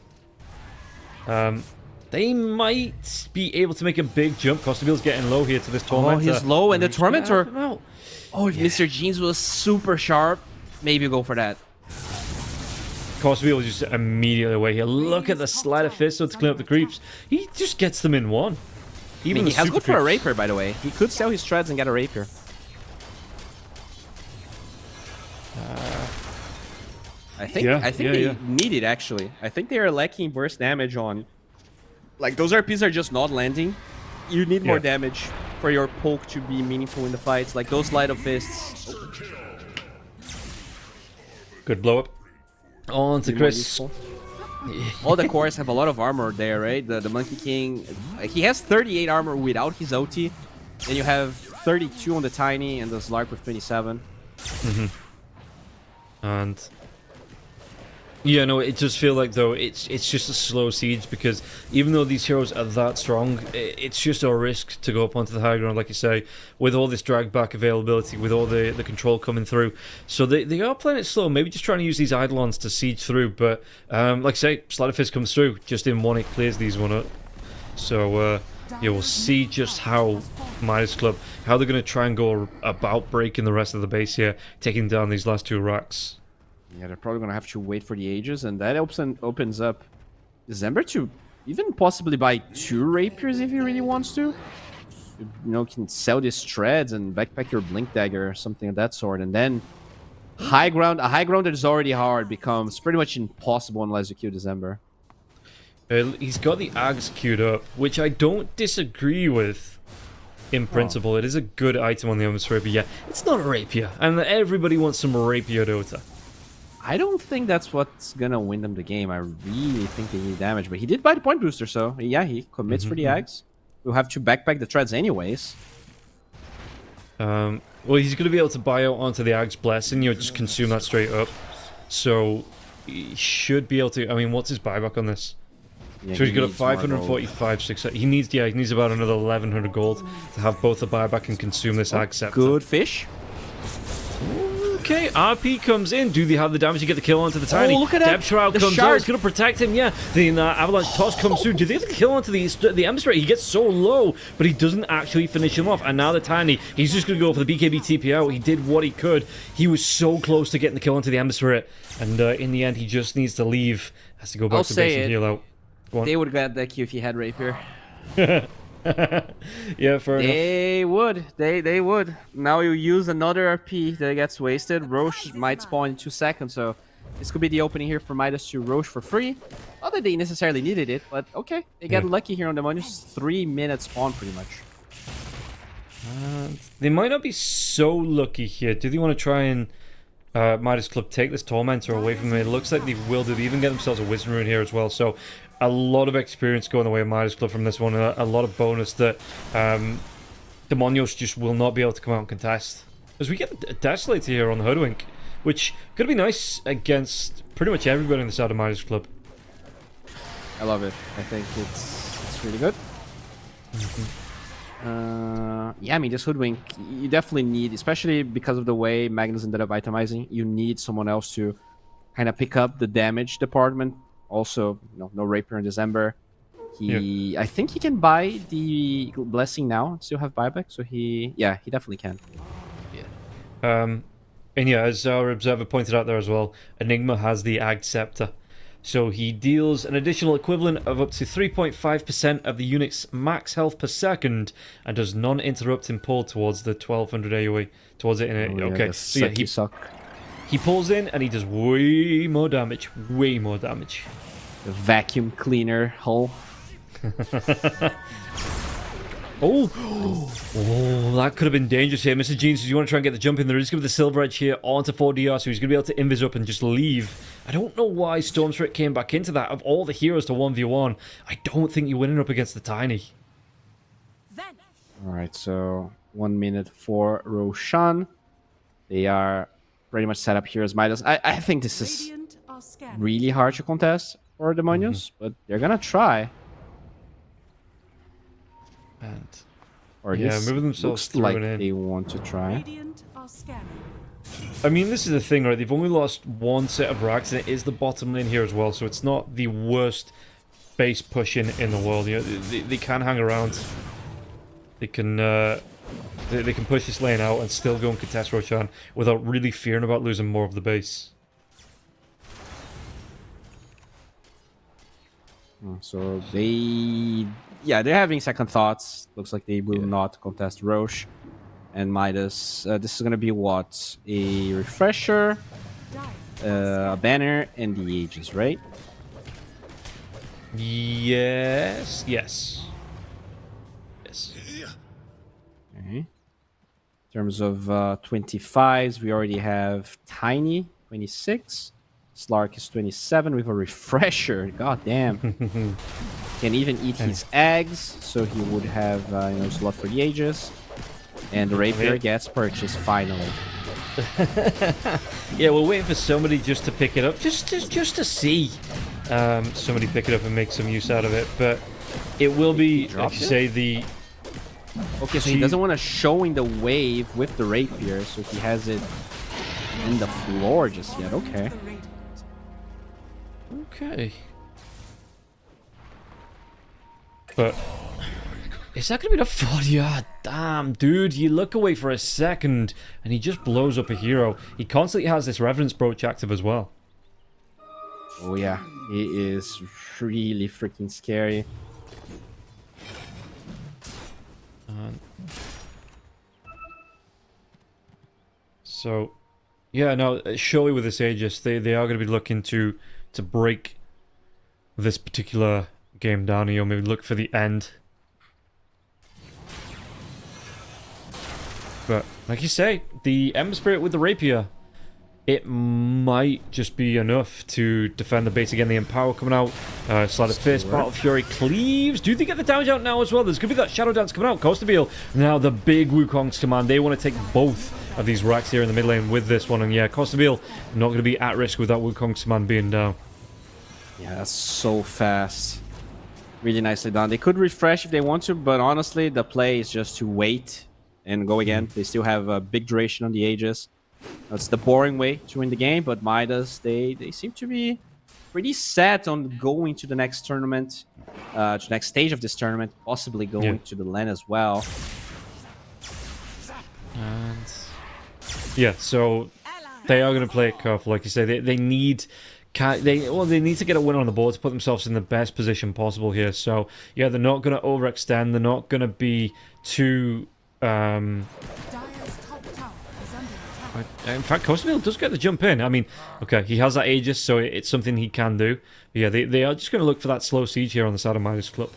him. They might be able to make a big jump. Costabil's getting low here to this Tormentor. Oh, he's low, and the Tormentor... Oh, if Mr. Jeans was super sharp, maybe go for that. Costabil was just immediately away here. Look at the slider fist to clean up the creeps. He just gets them in one. Even he has good for a Rapier, by the way. He could sell his Treads and get a Rapier. I think they need it, actually. I think they are lacking burst damage on... Like, those RPs are just not landing. You need more damage for your poke to be meaningful in the fights. Like, those Light of Fists... Good blow up. On to Chris. All the cores have a lot of armor there, right? The Monkey King, he has 38 armor without his ulti. Then you have 32 on the Tiny and the Slark with 27. And yeah, no, it does feel like, though, it's just a slow siege, because even though these heroes are that strong, it's just a risk to go up onto the high ground, like you say, with all this drag back availability, with all the control coming through. So they are playing it slow, maybe just trying to use these Eidolons to siege through, but like I say, Slider Fist comes through, just in one it clears these one up. So yeah, we'll see just how Midas Club, how they're going to try and go about breaking the rest of the base here, taking down these last 2 racks. Yeah, they're probably going to have to wait for the Aegis, and that opens up December to even possibly buy 2 Rapiers if he really wants to. Can sell these Treads and backpack your Blink Dagger or something of that sort, and then a high ground that is already hard becomes pretty much impossible unless you kill December. He's got the Ags queued up, which I don't disagree with. In principle, it is a good item on the Omnis Rapier. Yeah, it's not a Rapier, and everybody wants some Rapier Dota. I don't think that's what's gonna win them the game. I really think they need damage, but he did buy the point booster, so yeah, he commits for the Ags. We'll have to backpack the Treads anyways. Well, he's gonna be able to buy out onto the Ags Blessing, just consume that straight up. So he should be able to. I mean, what's his buyback on this? Yeah, So he's got a needs more gold. 545, 600. He needs about another 1100 gold to have both the buyback and consume this Ag Scepter. Good fish. Okay, RP comes in. Do they have the damage to get the kill onto the Tiny? Oh, look at that. Deb Shroud The comes shard. out. It's going to protect him, yeah. The Avalanche Toss comes through. Do they have the kill onto the Ember Spirit? He gets so low, but he doesn't actually finish him off. And now the Tiny, he's just going to go for the BKB TP out. He did what he could. He was so close to getting the kill onto the Ember Spirit. And in the end, he just needs to leave. Has to go back to base and heal out. They would get that Q if he had Rapier. Yeah, fair enough. They would. They would. Now you use another RP that gets wasted. Roche might spawn in 2 seconds, so this could be the opening here for Midas to Roche for free. Not that they necessarily needed it, but okay. They got lucky here on the Demonius. 3 minutes spawn, pretty much. They might not be so lucky here. Do they want to try and Midas Club take this Tormentor away from him? It looks like they will do. They even get themselves a Wisdom Rune here as well. So a lot of experience going the way of Midas Club from this one. A lot of bonus that Demonios just will not be able to come out and contest. As we get a Desolator here on the Hoodwink, which could be nice against pretty much everybody on the side of Midas Club. I love it. I think it's really good. Yeah, I mean, this Hoodwink, you definitely need, especially because of the way Magnus ended up itemizing, you need someone else to kind of pick up the damage department. Also, no Rapier in December. I think he can buy the Blessing now and still have buyback, so he definitely can. And yeah, as our observer pointed out there as well, Enigma has the Ag Scepter. So he deals an additional equivalent of up to 3.5% of the unit's max health per second and does non-interrupting pull towards the 1200 AoE. Towards it in it. Okay, so yeah, he pulls in and he does way more damage. Way more damage. The vacuum cleaner hull. Oh, that could have been dangerous here. Mr. Jeans, you want to try and get the jump in? There is going to be the Silver Edge here onto 4DR, so he's going to be able to invis up and just leave. I don't know why Storm Spirit came back into that. Of all the heroes to 1v1, I don't think you're winning up against the Tiny. Alright, so 1 minute for Roshan. They are pretty much set up here as Midas. I think this is really hard to contest for Demonios, but they're going to try. And or yeah, moving themselves through like and in. They want to try. I mean, this is the thing, right? They've only lost one set of racks, and it is the bottom lane here as well, so it's not the worst base pushing in the world. You know, they can hang around. They can push this lane out and still go and contest Roshan without really fearing about losing more of the base. So they're having second thoughts. Looks like they will not contest Roche and Midas. This is gonna be what? A refresher, a banner, and the Aegis, right? Yes. Yes. Okay. In terms of 25s, we already have Tiny, 26. Slark is 27 with a refresher. God damn. Can even eat his eggs, so he would have slot for the Aegis. And the Rapier gets purchased finally. Yeah, we're waiting for somebody just to pick it up, just to see somebody pick it up and make some use out of it. But it will be, like you say, the. Okay, so he doesn't want to show in the wave with the Rapier, so he has it in the floor just yet. Okay. Okay. But is that going to be enough for you? Damn, dude, you look away for a second and he just blows up a hero. He constantly has this Reverence Brooch active as well. Oh yeah, he is really freaking scary. So, yeah, no, surely with this Aegis, they are going to be looking to break this particular game down, or maybe look for the end. But, like you say, the Ember Spirit with the Rapier, it might just be enough to defend the base again. The Empower coming out, Sleight of Fist, Battle Fury, Cleaves. Do they get the damage out now as well? There's going to be that Shadow Dance coming out, Costabile. Now the big Wukong's command, they want to take both of these racks here in the mid lane with this one. And yeah, Costabile not going to be at risk with that Wukong's command being down. Yeah, that's so fast. Really nicely done. They could refresh if they want to, but honestly, the play is just to wait and go again. They still have a big duration on the Aegis. That's the boring way to win the game, but Midas, they seem to be pretty set on going to the next tournament, to the next stage of this tournament, possibly going to the LAN as well. And yeah, so they are going to play it careful, like you say. They need to get a win on the board to put themselves in the best position possible here. So yeah, they're not going to overextend. They're not going to be too. In fact, Costabile does get the jump in. I mean, okay, he has that Aegis, so it's something he can do. But yeah, they are just going to look for that slow siege here on the side of Midas Club.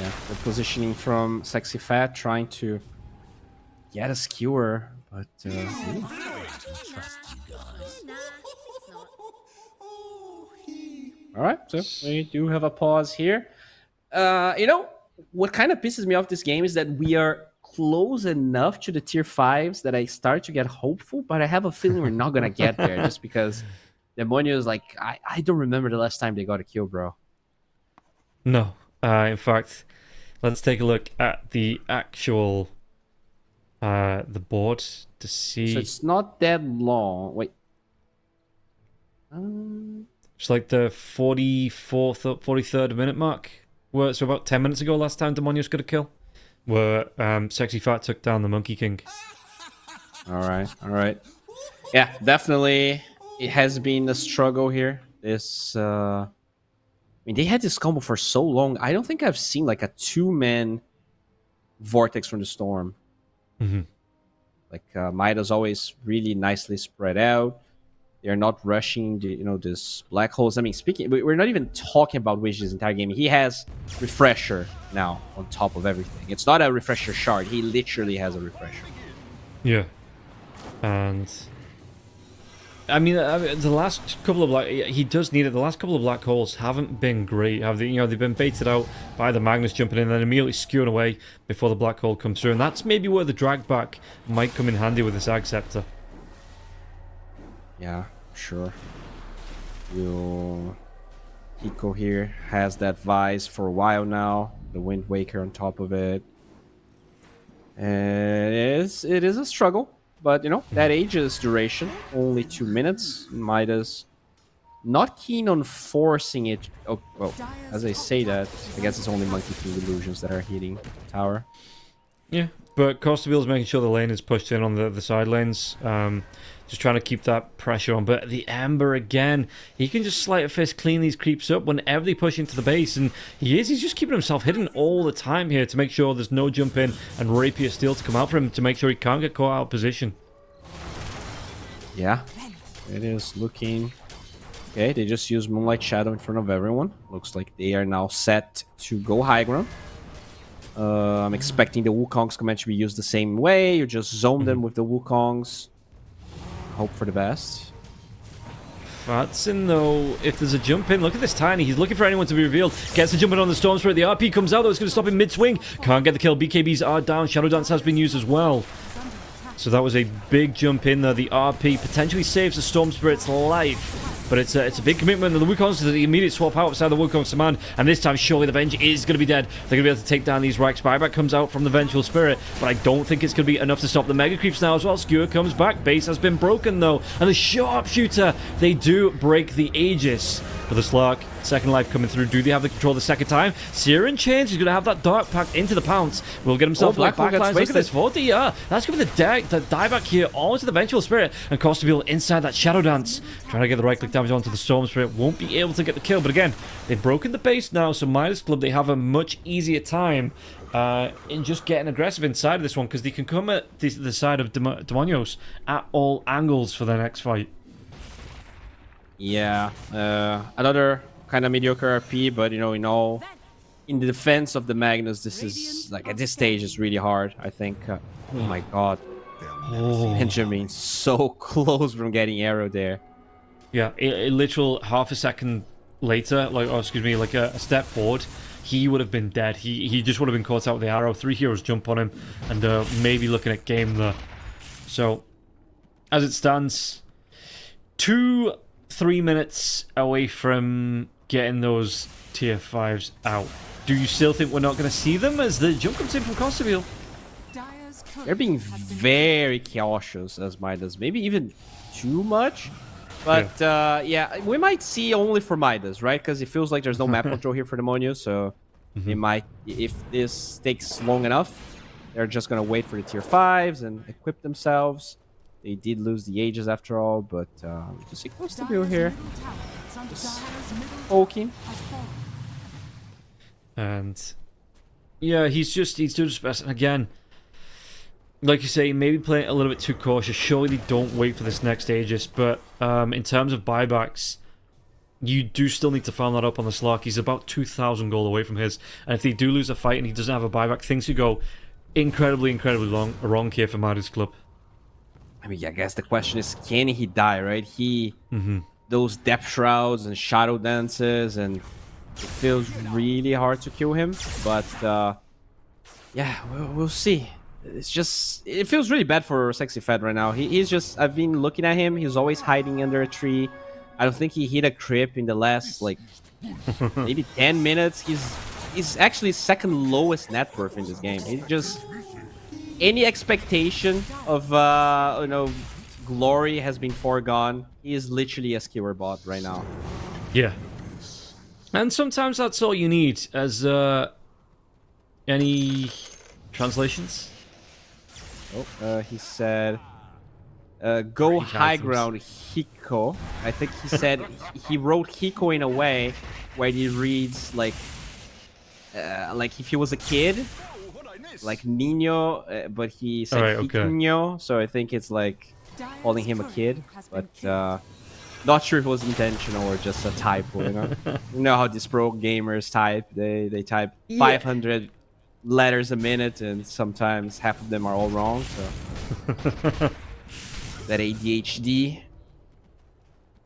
Yeah, the positioning from Sexy Fat, trying to get a skewer, but... Alright, so we do have a pause here. You know, what kind of pisses me off this game is that we are close enough to the tier 5s that I start to get hopeful, but I have a feeling we're not gonna get there just because Demonio is like, I don't remember the last time they got a kill, bro. No. In fact, let's take a look at the actual the board to see. So it's not that long. Wait. It's like the 44th, 43rd minute mark. So about 10 minutes ago last time Demonios got a kill. Where Sexy Fat took down the Monkey King. Alright. Yeah, definitely it has been a struggle here. This I mean, they had this combo for so long. I don't think I've seen like a 2-man Vortex from the Storm. Like Midas always really nicely spread out. They're not rushing the, this black holes. I mean, we're not even talking about Wish this entire game. He has Refresher now on top of everything. It's not a Refresher shard. He literally has a Refresher. Yeah. And I mean, the last couple of he does need it. The last couple of black holes haven't been great. Have they? They've been baited out by the Magnus jumping in and then immediately skewing away before the black hole comes through. And that's maybe where the drag back might come in handy with this Ag Scepter. Yeah, sure. Hiko here has that Vise for a while now. The Wind Waker on top of it. And it is a struggle. But, that Aegis duration, only 2 minutes. Midas not keen on forcing it. Oh, well, as I say that, I guess it's only Monkey King illusions that are hitting the tower. Yeah, but Costabile's making sure the lane is pushed in on the side lanes. Just trying to keep that pressure on. But the Ember again, he can just sleight of fist clean these creeps up whenever they push into the base. And he's just keeping himself hidden all the time here to make sure there's no jump in and Rapier Steel to come out for him to make sure he can't get caught out of position. Yeah, it is looking... Okay, they just use Moonlight Shadow in front of everyone. Looks like they are now set to go high ground. I'm expecting the Wukong's command to be used the same way. You just zone them with the Wukong's. Hope for the best. Fatson, though, if there's a jump in, look at this Tiny. He's looking for anyone to be revealed. Gets the jump in on the Storm Spirit. The RP comes out, though. It's going to stop him mid-swing. Can't get the kill. BKBs are down. Shadow Dance has been used as well. So that was a big jump in there. The RP potentially saves the Storm Spirit's life. But it's a big commitment. And the Wukong's to the immediate swap out outside the Wukong's command. And this time, surely the Venge is going to be dead. They're going to be able to take down these racks. Buyback comes out from the Vengeful Spirit. But I don't think it's going to be enough to stop the Mega Creeps now as well. Skewer comes back. Base has been broken, though. And the Sharpshooter, they do break the Aegis. For the Slark, second life coming through. Do they have the control the second time? Siren Chains is going to have that Dark Pact into the pounce. Will get himself like backlines. Look at this 40. Yeah, that's going to be the dieback here onto the Vengeful Spirit. And Costabile inside that Shadow Dance. Trying to get the right click damage onto the Storm Spirit. Won't be able to get the kill. But again, they've broken the base now. So Midas Club, they have a much easier time in just getting aggressive inside of this one. Because they can come at the side of Demonios at all angles for their next fight. Yeah, another kind of mediocre RP, but in the defense of the Magnus, this is like at this stage is really hard. I think. Oh my God, Benjamin so close from getting arrow there. Yeah, a literal half a second later, like a step forward, he would have been dead. He just would have been caught out with the arrow. 3 heroes jump on him, and maybe looking at game there. So, as it stands, 2-3 minutes away from getting those tier 5s out. Do you still think we're not going to see them as the jump comes in from Costabile? They're being very cautious as Midas, maybe even too much. But yeah, we might see only for Midas, right? Because it feels like there's no map control here for Demonio, so they might, if this takes long enough, they're just gonna wait for the tier 5s and equip themselves. They did lose the Aegis after all, but just see Costabile here. Just poking. And yeah, he's doing his best. And again, like you say, maybe playing a little bit too cautious. Surely they don't wait for this next Aegis, but in terms of buybacks, you do still need to farm that up on the Slark. He's about 2,000 gold away from his, and if they do lose a fight and he doesn't have a buyback, things could go incredibly wrong here for Midas Club. I mean, I guess the question is, can he die, right? Those Depth Shrouds and Shadow Dances, and it feels really hard to kill him, but yeah, we'll see. It's just, it feels really bad for Sexy Fed right now. He's just, I've been looking at him, he's always hiding under a tree. I don't think he hit a creep in the last, like, maybe 10 minutes. He's actually second lowest net worth in this game. He just, any expectation of, you know, glory has been foregone. He is literally a skewer bot right now. Yeah. And sometimes that's all you need. As any translations? Oh, he said, go high ground, Hiko. I think he said he wrote Hiko in a way where he reads like if he was a kid, like Nino, but he said Hikinyo. So I think it's like calling him a kid, but not sure if it was intentional or just a typo. You know, you know how these pro gamers type. They type 500 letters a minute, and sometimes half of them are all wrong. So that ADHD.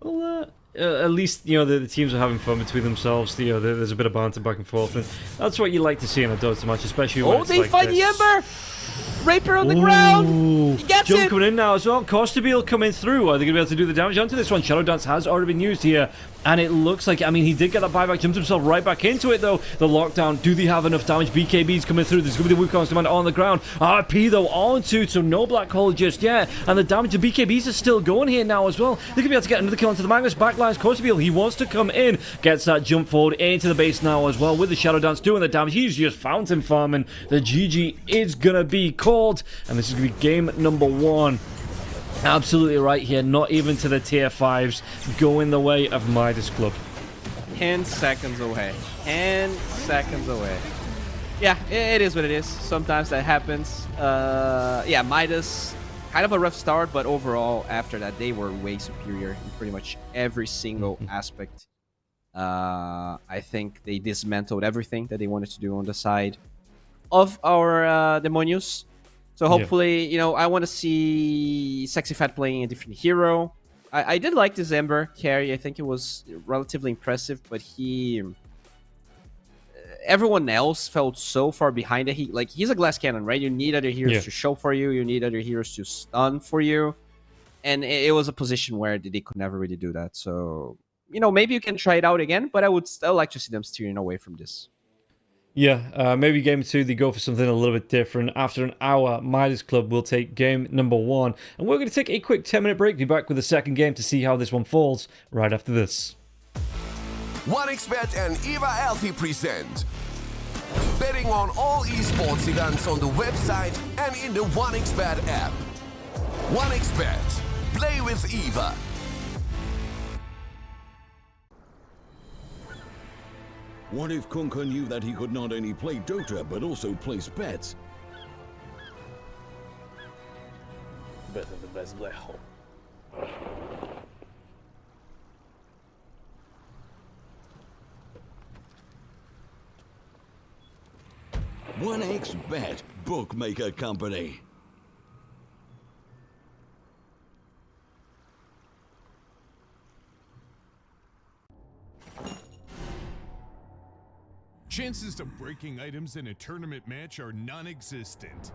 Well, at least, you know, the teams are having fun between themselves. You know, there's a bit of banter back and forth, and that's what you like to see in a Dota match, especially when it's they like find the Ember! Raper on the ground! He gets Jump it! coming in now as well. Costabile coming through. Are they going to be able to do the damage onto this one? Shadow Dance has already been used here, and it looks like, I mean, he did get that buyback, jumped himself right back into it, though. The lockdown, do they have enough damage? BKB's coming through. There's going to be the Wukong's command on the ground. RP, though, onto, so no black hole just yet, and the damage to BKBs is still going here now as well. They're going to be able to get another kill onto the Magnus. Backlines Costabile, he wants to come in, gets that jump forward into the base now as well, with the Shadow Dance doing the damage. He's just fountain farming. The GG is going to be called, and this is going to be game number 1. Absolutely right here, not even to the tier 5s, going the way of Midas Club. 10 seconds away. 10 seconds away. Yeah, it is what it is. Sometimes that happens. Yeah, Midas, kind of a rough start, but overall, after that, they were way superior in pretty much every single aspect. I think they dismantled everything that they wanted to do on the side of our Demonios. So hopefully, you know, I want to see Sexy Fat playing a different hero. I did like this Ember carry. I think it was relatively impressive, but everyone else felt so far behind it. He's a glass cannon, right? You need other heroes to show for you. You need other heroes to stun for you. And it was a position where they could never really do that. So, you know, maybe you can try it out again, but I would still like to see them steering away from this. Yeah, maybe game 2 they go for something a little bit different. After an hour, Midas Club will take game number 1. And we're going to take a quick 10-minute break. Be back with the second game to see how this one falls right after this. 1xBet and Eva Alfie present betting on all esports events on the website and in the 1xBet app. 1xBet. Play with Eva. What if Kunka knew that he could not only play Dota, but also place bets? Better the best black hole. 1xBet, bookmaker company. Chances of breaking items in a tournament match are non-existent.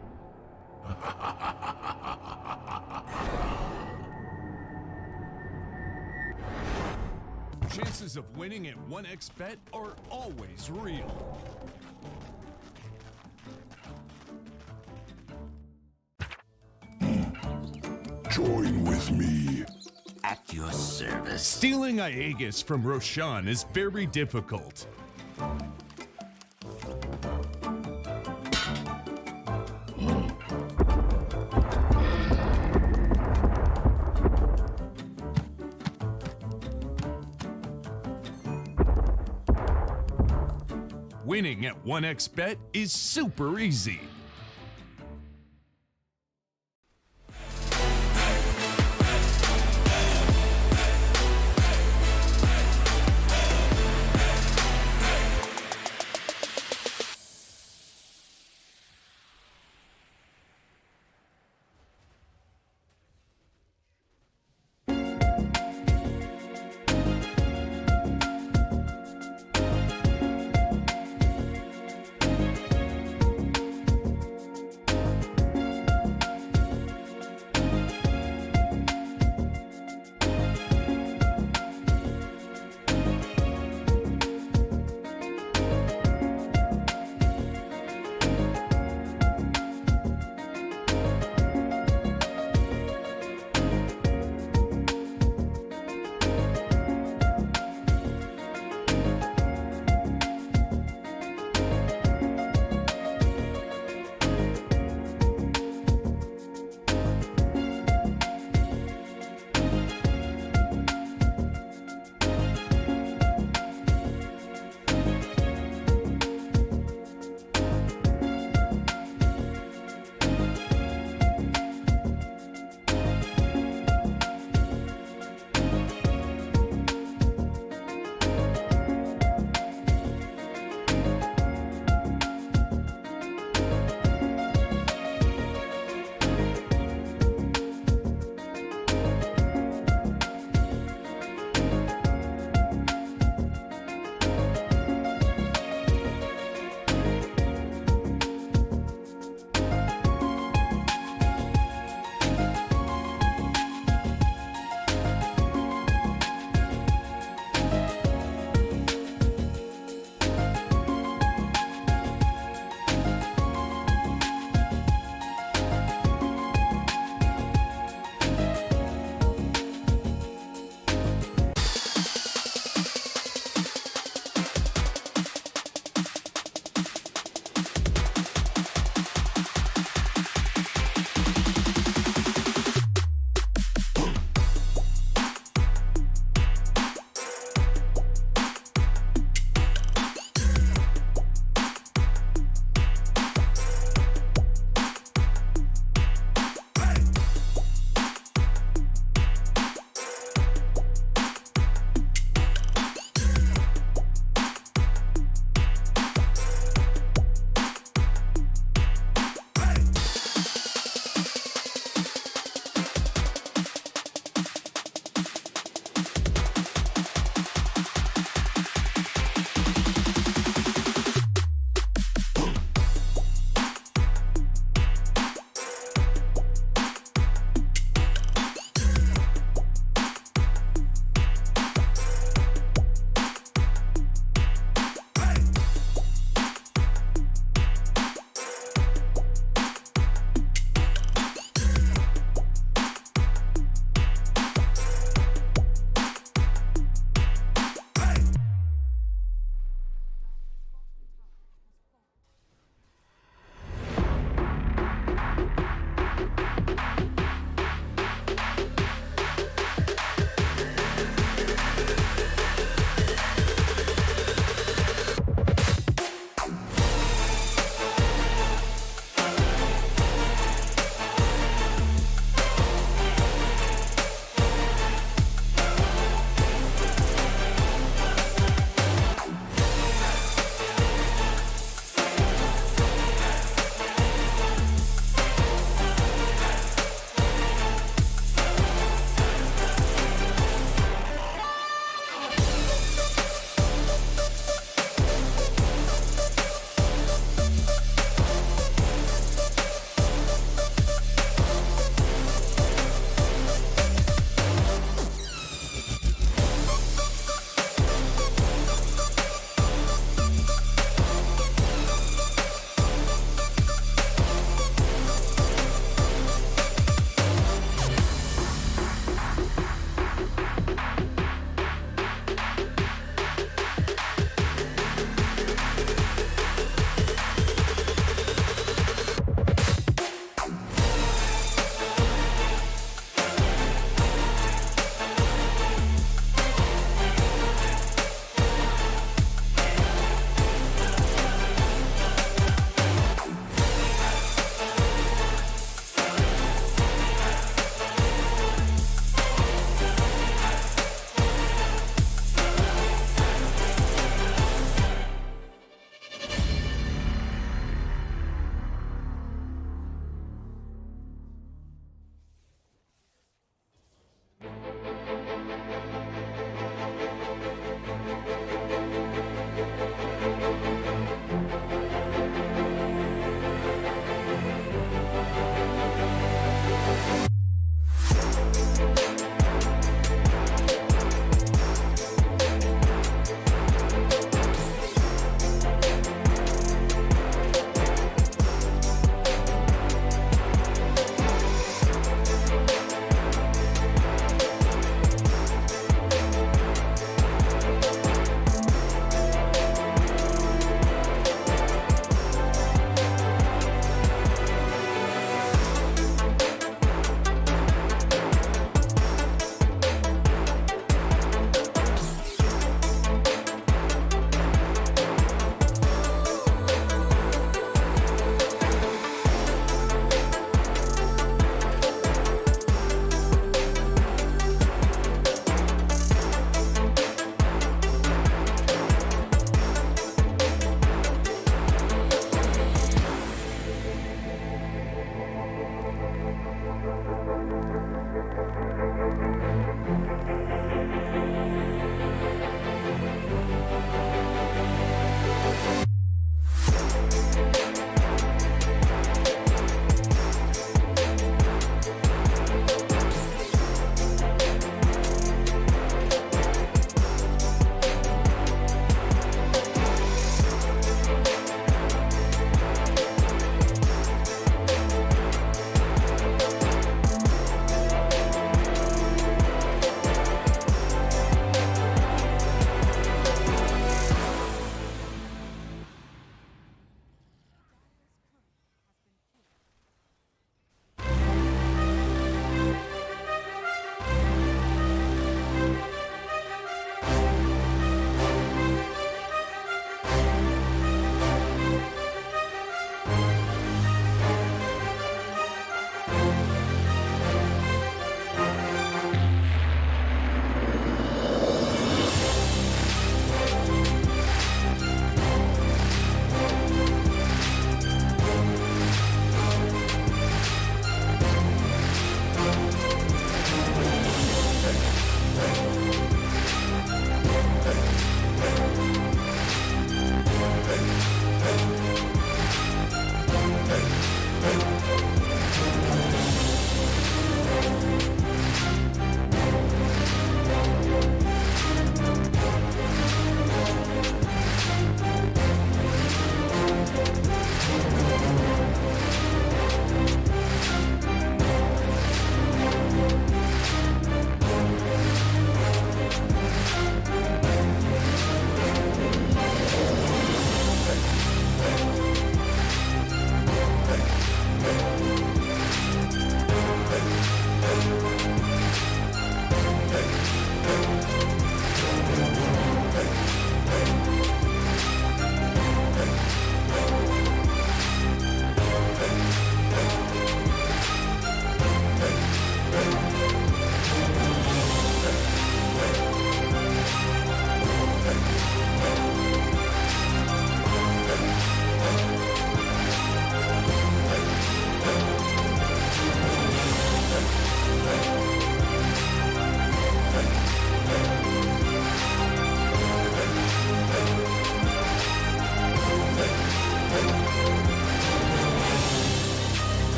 Chances of winning at 1xBet are always real. Join with me. At your service. Stealing Aegis from Roshan is very difficult. Winning at 1xBet is super easy.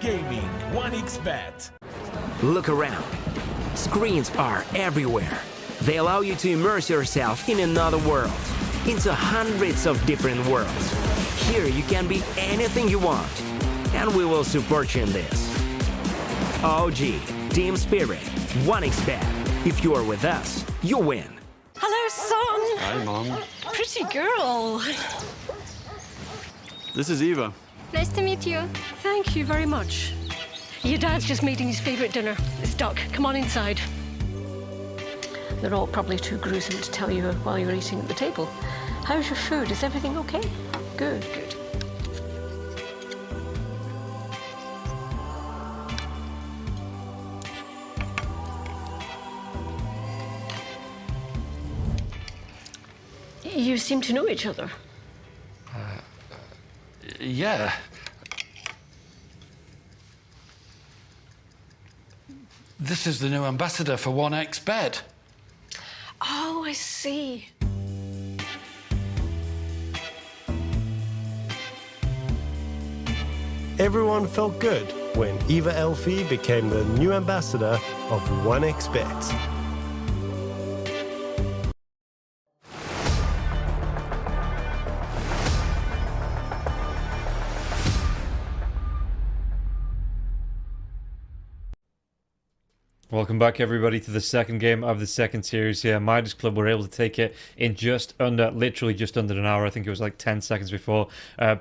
Gaming, 1xBet. Look around. Screens are everywhere. They allow you to immerse yourself in another world, into hundreds of different worlds. Here you can be anything you want, and we will support you in this. OG, Team Spirit, 1xBet. If you are with us, you win. Hello, son. Hi, Mom. Pretty girl. This is Eva. Nice to meet you. Thank you very much. Your dad's just making his favorite dinner. It's duck. Come on inside. They're all probably too gruesome to tell you while you're eating at the table. How's your food? Is everything okay? Good, good. You seem to know each other. Yeah. This is the new ambassador for 1xBet. Oh, I see. Everyone felt good when Eva Elfie became the new ambassador of 1xBet. Welcome back, everybody, to the second game of the second series here. Midas Club were able to take it in literally just under an hour. I think it was like 10 seconds before.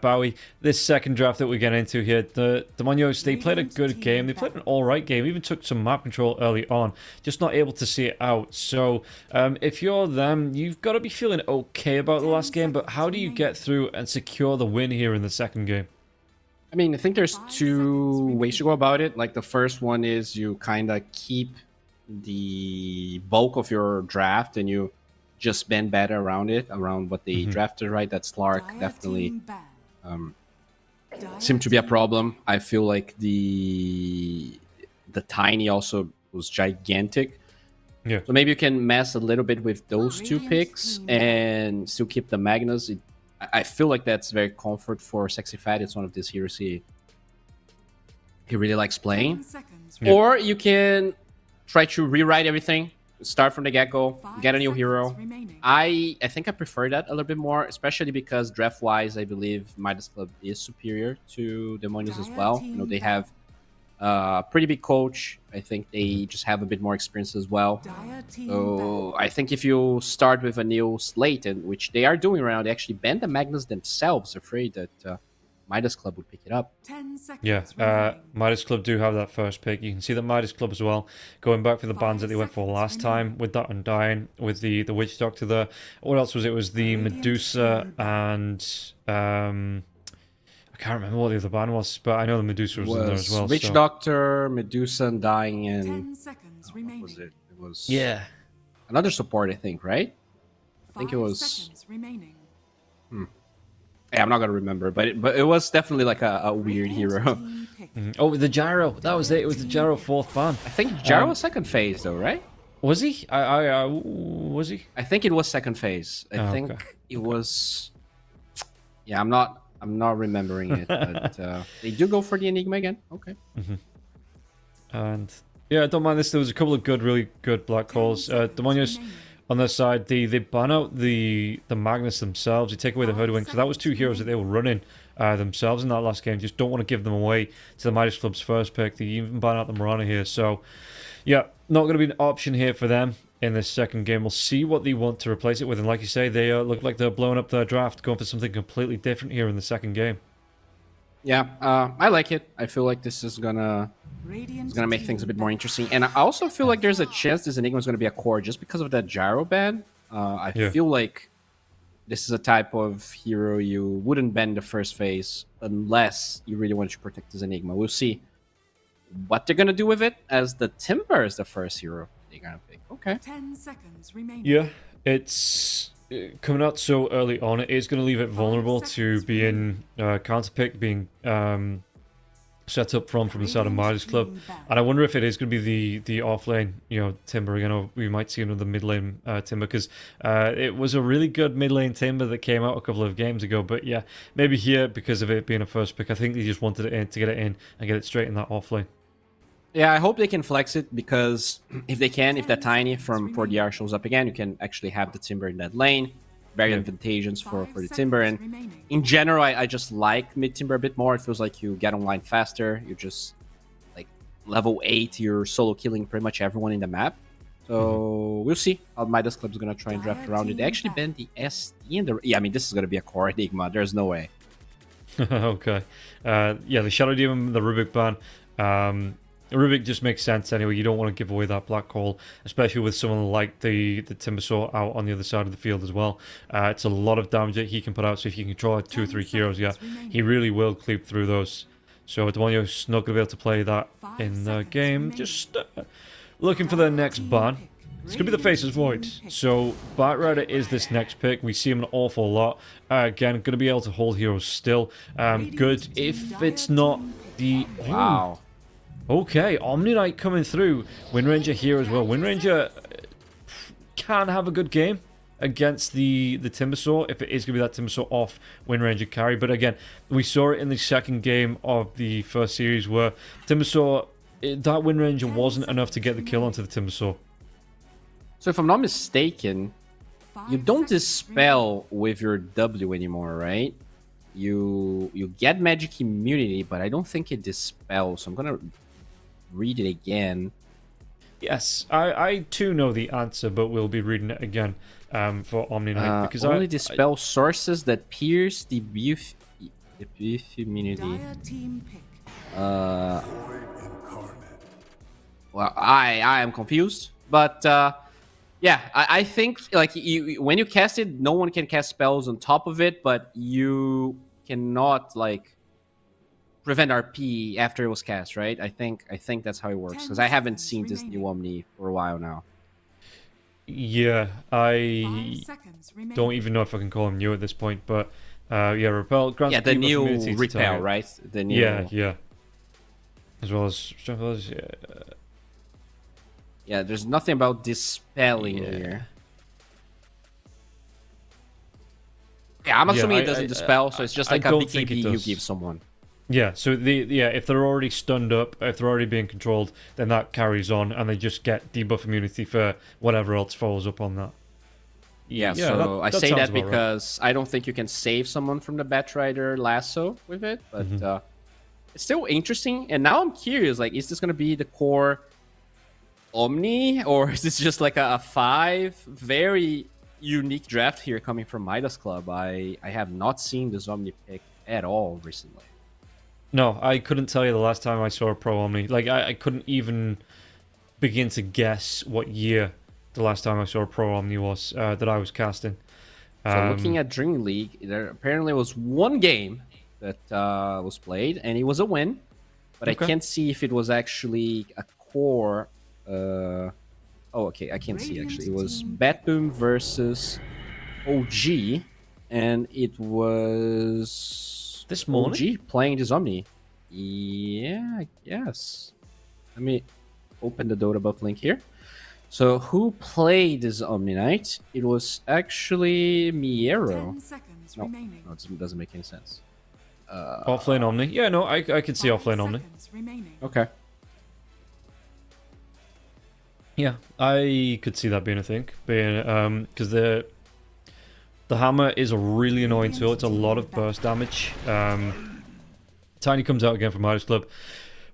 Bowie, this second draft that we're getting into here, the Demonios, they played a good game. They played an alright game, even took some map control early on, just not able to see it out. So, if you're them, you've got to be feeling okay about the last game, but how do you get through and secure the win here in the second game? I mean, I think there's two ways to go about it. Like, the first one is you kind of keep the bulk of your draft and you just bend better around it, around what they drafted, right? That Slark definitely seemed to be a problem. I feel like the Tiny also was gigantic. Yeah. So maybe you can mess a little bit with those two picks and still keep the Magnus. I feel like that's very comfort for Sexy Fat. It's one of these heroes he really likes playing. Yeah. Or you can try to rewrite everything, start from the get-go, get a new hero. I think I prefer that a little bit more, especially because draft-wise, I believe Midas Club is superior to Demonios as well. You know, they have a pretty big coach. I think they just have a bit more experience as well. So I think if you start with a new slate, and which they are doing right now, they actually banned the Magnus themselves, afraid that Midas Club would pick it up. Yeah, Midas Club do have that first pick. You can see that Midas Club as well, going back for the bands that they went for last time, with that Undying, with the Witch Doctor there. What else was it? It was the Medusa and... I can't remember what the other band was, but I know the Medusa was in there as well. Witch Doctor, Medusa, and Dying, and... 10 seconds remaining. What was it? It was... Yeah. Another support, I think, right? I think it was... Remaining. Yeah, I'm not gonna remember, but it was definitely like a weird hero. Oh, the Gyro. That was it. It was the Gyro fourth ban. I think Gyro was second phase, though, right? Was he? Was he? I think it was second phase. I think it was... Yeah, I'm not remembering it, but they do go for the Enigma again. Okay. And yeah, I don't mind this. There was a couple of really good black calls. Demonios on their side, they ban out the Magnus themselves. They take away the Hoodwink. So that was two heroes that they were running themselves in that last game. Just don't want to give them away to the Midas Club's first pick. They even ban out the Marana here. So yeah, not going to be an option here for them in this second game. We'll see what they want to replace it with. And like you say, they look like they're blowing up their draft, going for something completely different here in the second game. Yeah, I like it. I feel like this is gonna make things a bit more interesting. And I also feel like there's a chance this Enigma is gonna be a core just because of that Gyro ban. I feel like this is a type of hero you wouldn't ban the first phase unless you really want to protect this Enigma. We'll see what they're gonna do with it, as the Timber is the first hero they're gonna pick. Okay. 10 seconds remaining. Yeah, it's coming out so early on. It is going to leave it vulnerable to being counterpicked, being set up from the side of Midas Club, and I wonder if it is going to be the off lane, Timber again, or we might see another mid lane Timber, because it was a really good mid lane Timber that came out a couple of games ago. But yeah, maybe here, because of it being a first pick, I think they just wanted it in to get it in and get it straight in that off lane. Yeah, I hope they can flex it, because if they can, if that Tiny from 4DR shows up again, you can actually have the Timber in that lane. Very advantageous for the Timber. And in general, I just like mid Timber a bit more. It feels like you get online faster. You just, like, level 8, you're solo killing pretty much everyone in the map. So we'll see how Midas Club is going to try and draft around it. They actually banned the SD and the... Yeah, I mean, this is going to be a core Enigma. There's no way. Okay. Yeah, the Shadow Demon, the Rubik ban. Rubik just makes sense anyway. You don't want to give away that black hole, especially with someone like the Timbersaw out on the other side of the field as well. It's a lot of damage that he can put out, so if you can control 2 or 3 heroes, yeah, he really will creep through those. So Demonio's not going to be able to play that in the game. Just looking for the next ban. It's going to be the Faceless Void. So Batrider is this next pick. We see him an awful lot. Again, going to be able to hold heroes still. Good if it's not the... Wow. Okay, Omni Knight coming through. Windranger here as well. Windranger can have a good game against the Timbersaw, if it is going to be that Timbersaw off Windranger carry. But again, we saw it in the second game of the first series where Timbersaw, that Windranger wasn't enough to get the kill onto the Timbersaw. So if I'm not mistaken, you don't dispel with your W anymore, right? You get magic immunity, but I don't think it dispels. So I'm going to read it again. Yes, I too know the answer, but we'll be reading it again for Omni Knight, because only dispel sources that pierce the buff immunity. Well, I am confused, but yeah, I think like when you cast it, no one can cast spells on top of it, but you cannot like prevent RP after it was cast, right? I think that's how it works, because I haven't seen this new Omni for a while now. Yeah, I don't even know if I can call him new at this point, but yeah, Repel grants the new Repel, right? The new... Yeah. As well as yeah, there's nothing about dispelling here. Yeah, I'm assuming it doesn't dispel, so it's just like a BKB you give someone. Yeah, so if they're already stunned up, if they're already being controlled, then that carries on, and they just get debuff immunity for whatever else follows up on that. Yeah, so I say that because I don't think you can save someone from the Batrider lasso with it, but it's still interesting. And now I'm curious, like, is this going to be the core Omni, or is this just like a 5? Very unique draft here coming from Midas Club. I have not seen this Omni pick at all recently. No, I couldn't tell you the last time I saw a Pro Omni. Like, I couldn't even begin to guess what year the last time I saw a Pro Omni was that I was casting. So looking at Dream League, there apparently was one game that was played, and it was a win. But I can't see if it was actually a core... oh, okay, I can see, actually. It was Batboom versus OG, and it was... This morning? OG playing this Omni. Yeah, I guess. Let me open the Dota buff link here. So who played this Omni Knight? It was actually Miero. No, it doesn't make any sense. Offlane Omni. Yeah, no, I could see offlane Omni. Okay. Yeah, I could see that being a thing. Because the hammer is a really annoying tool. It's a lot of burst damage. Tiny comes out again from Midas Club.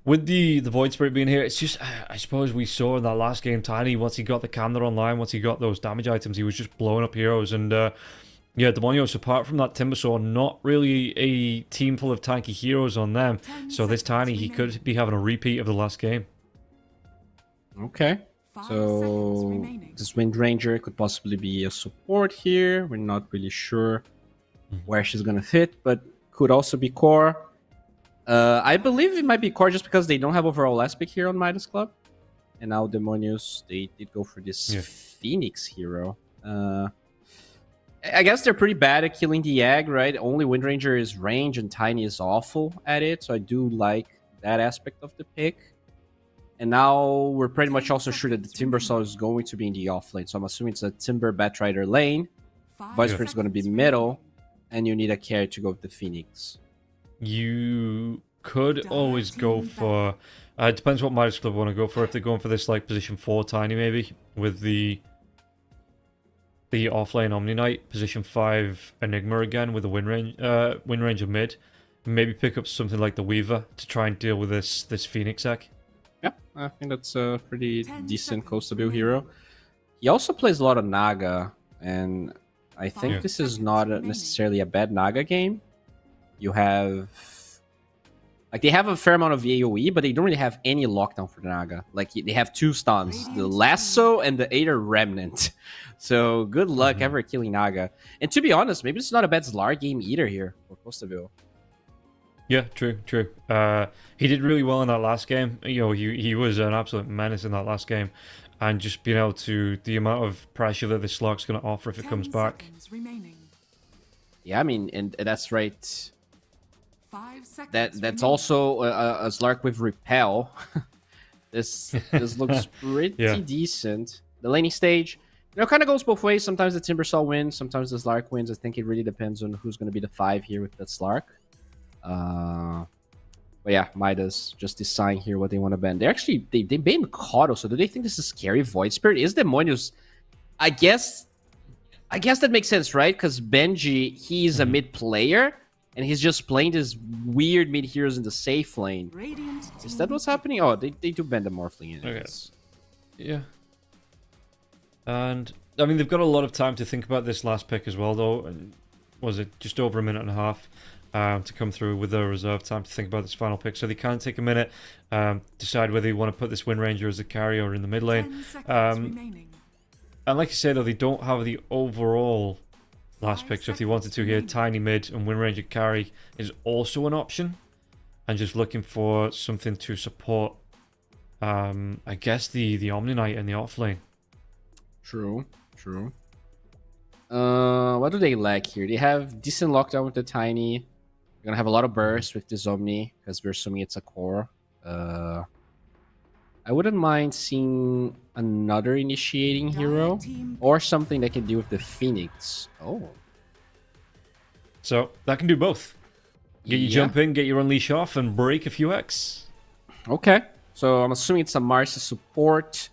With the Void Spirit being here, it's just, I suppose we saw in that last game, Tiny, once he got the Candor online, once he got those damage items, he was just blowing up heroes. And yeah, Demonios, apart from that Timbersaw, not really a team full of tanky heroes on them. So this Tiny, he could be having a repeat of the last game. Okay. So this Windranger could possibly be a support here. We're not really sure where she's going to fit, but could also be core. I believe it might be core just because they don't have overall last pick here on Midas Club. And now Demonios, they did go for this Phoenix hero. I guess they're pretty bad at killing the egg, right? Only Windranger is range and Tiny is awful at it. So I do like that aspect of the pick. And now we're pretty much also sure that the Timbersaw is going to be in the off lane. So I'm assuming it's a Timber Batrider lane. Voice Spirit's going to be middle. And you need a carry to go with the Phoenix. You could always go for... it depends what Midas Club want to go for. If they're going for this like position 4 Tiny maybe, with the offlane Omni Knight, position 5 Enigma again with the Wind Ranger mid. Maybe pick up something like the Weaver to try and deal with this Phoenix deck. Yeah, I think that's a pretty decent Coastal Build hero. He also plays a lot of Naga, and I think this is not necessarily a bad Naga game. You have... Like, they have a fair amount of AoE, but they don't really have any lockdown for the Naga. Like, they have 2 stuns, the Lasso and the Aether Remnant. So, good luck ever killing Naga. And to be honest, maybe it's not a bad Zlar game either here for Costaville. Yeah, true. He did really well in that last game. You know, he was an absolute menace in that last game. And just being able to... The amount of pressure that this Slark's going to offer if it comes back. Yeah, I mean, and that's right... That's also a Slark with Repel. this looks pretty decent. The laning stage, you know, kind of goes both ways. Sometimes the Timbersaw wins, sometimes the Slark wins. I think it really depends on who's going to be the 5 here with that Slark. But yeah, Midas just deciding here what they want to ban. They banned Kato, so do they think this is scary? Void Spirit is Demonius. I guess that makes sense, right? Because Benji, he's a mid player. And he's just playing these weird mid heroes in the safe lane. Is that what's happening? Oh, they do bend the Morphling in. Okay. Yeah. And, I mean, they've got a lot of time to think about this last pick as well, though. And was it just over a minute and a half to come through with their reserve time to think about this final pick? So they can take a minute, decide whether you want to put this Wind Ranger as a carry or in the mid lane. And like you say, though, they don't have the overall... last pick, so if you wanted to here, Tiny mid and Wind Ranger carry is also an option. And just looking for something to support, I guess, the Omni Knight in the off lane. True. What do they lack here? They have decent lockdown with the Tiny. They're going to have a lot of burst with this Omni, because we're assuming it's a core. I wouldn't mind seeing another initiating hero or something that can deal with the Phoenix. Oh. So that can do both. Get you jump in, get your unleash off, and break a few X. Okay. So I'm assuming it's a Marcy support.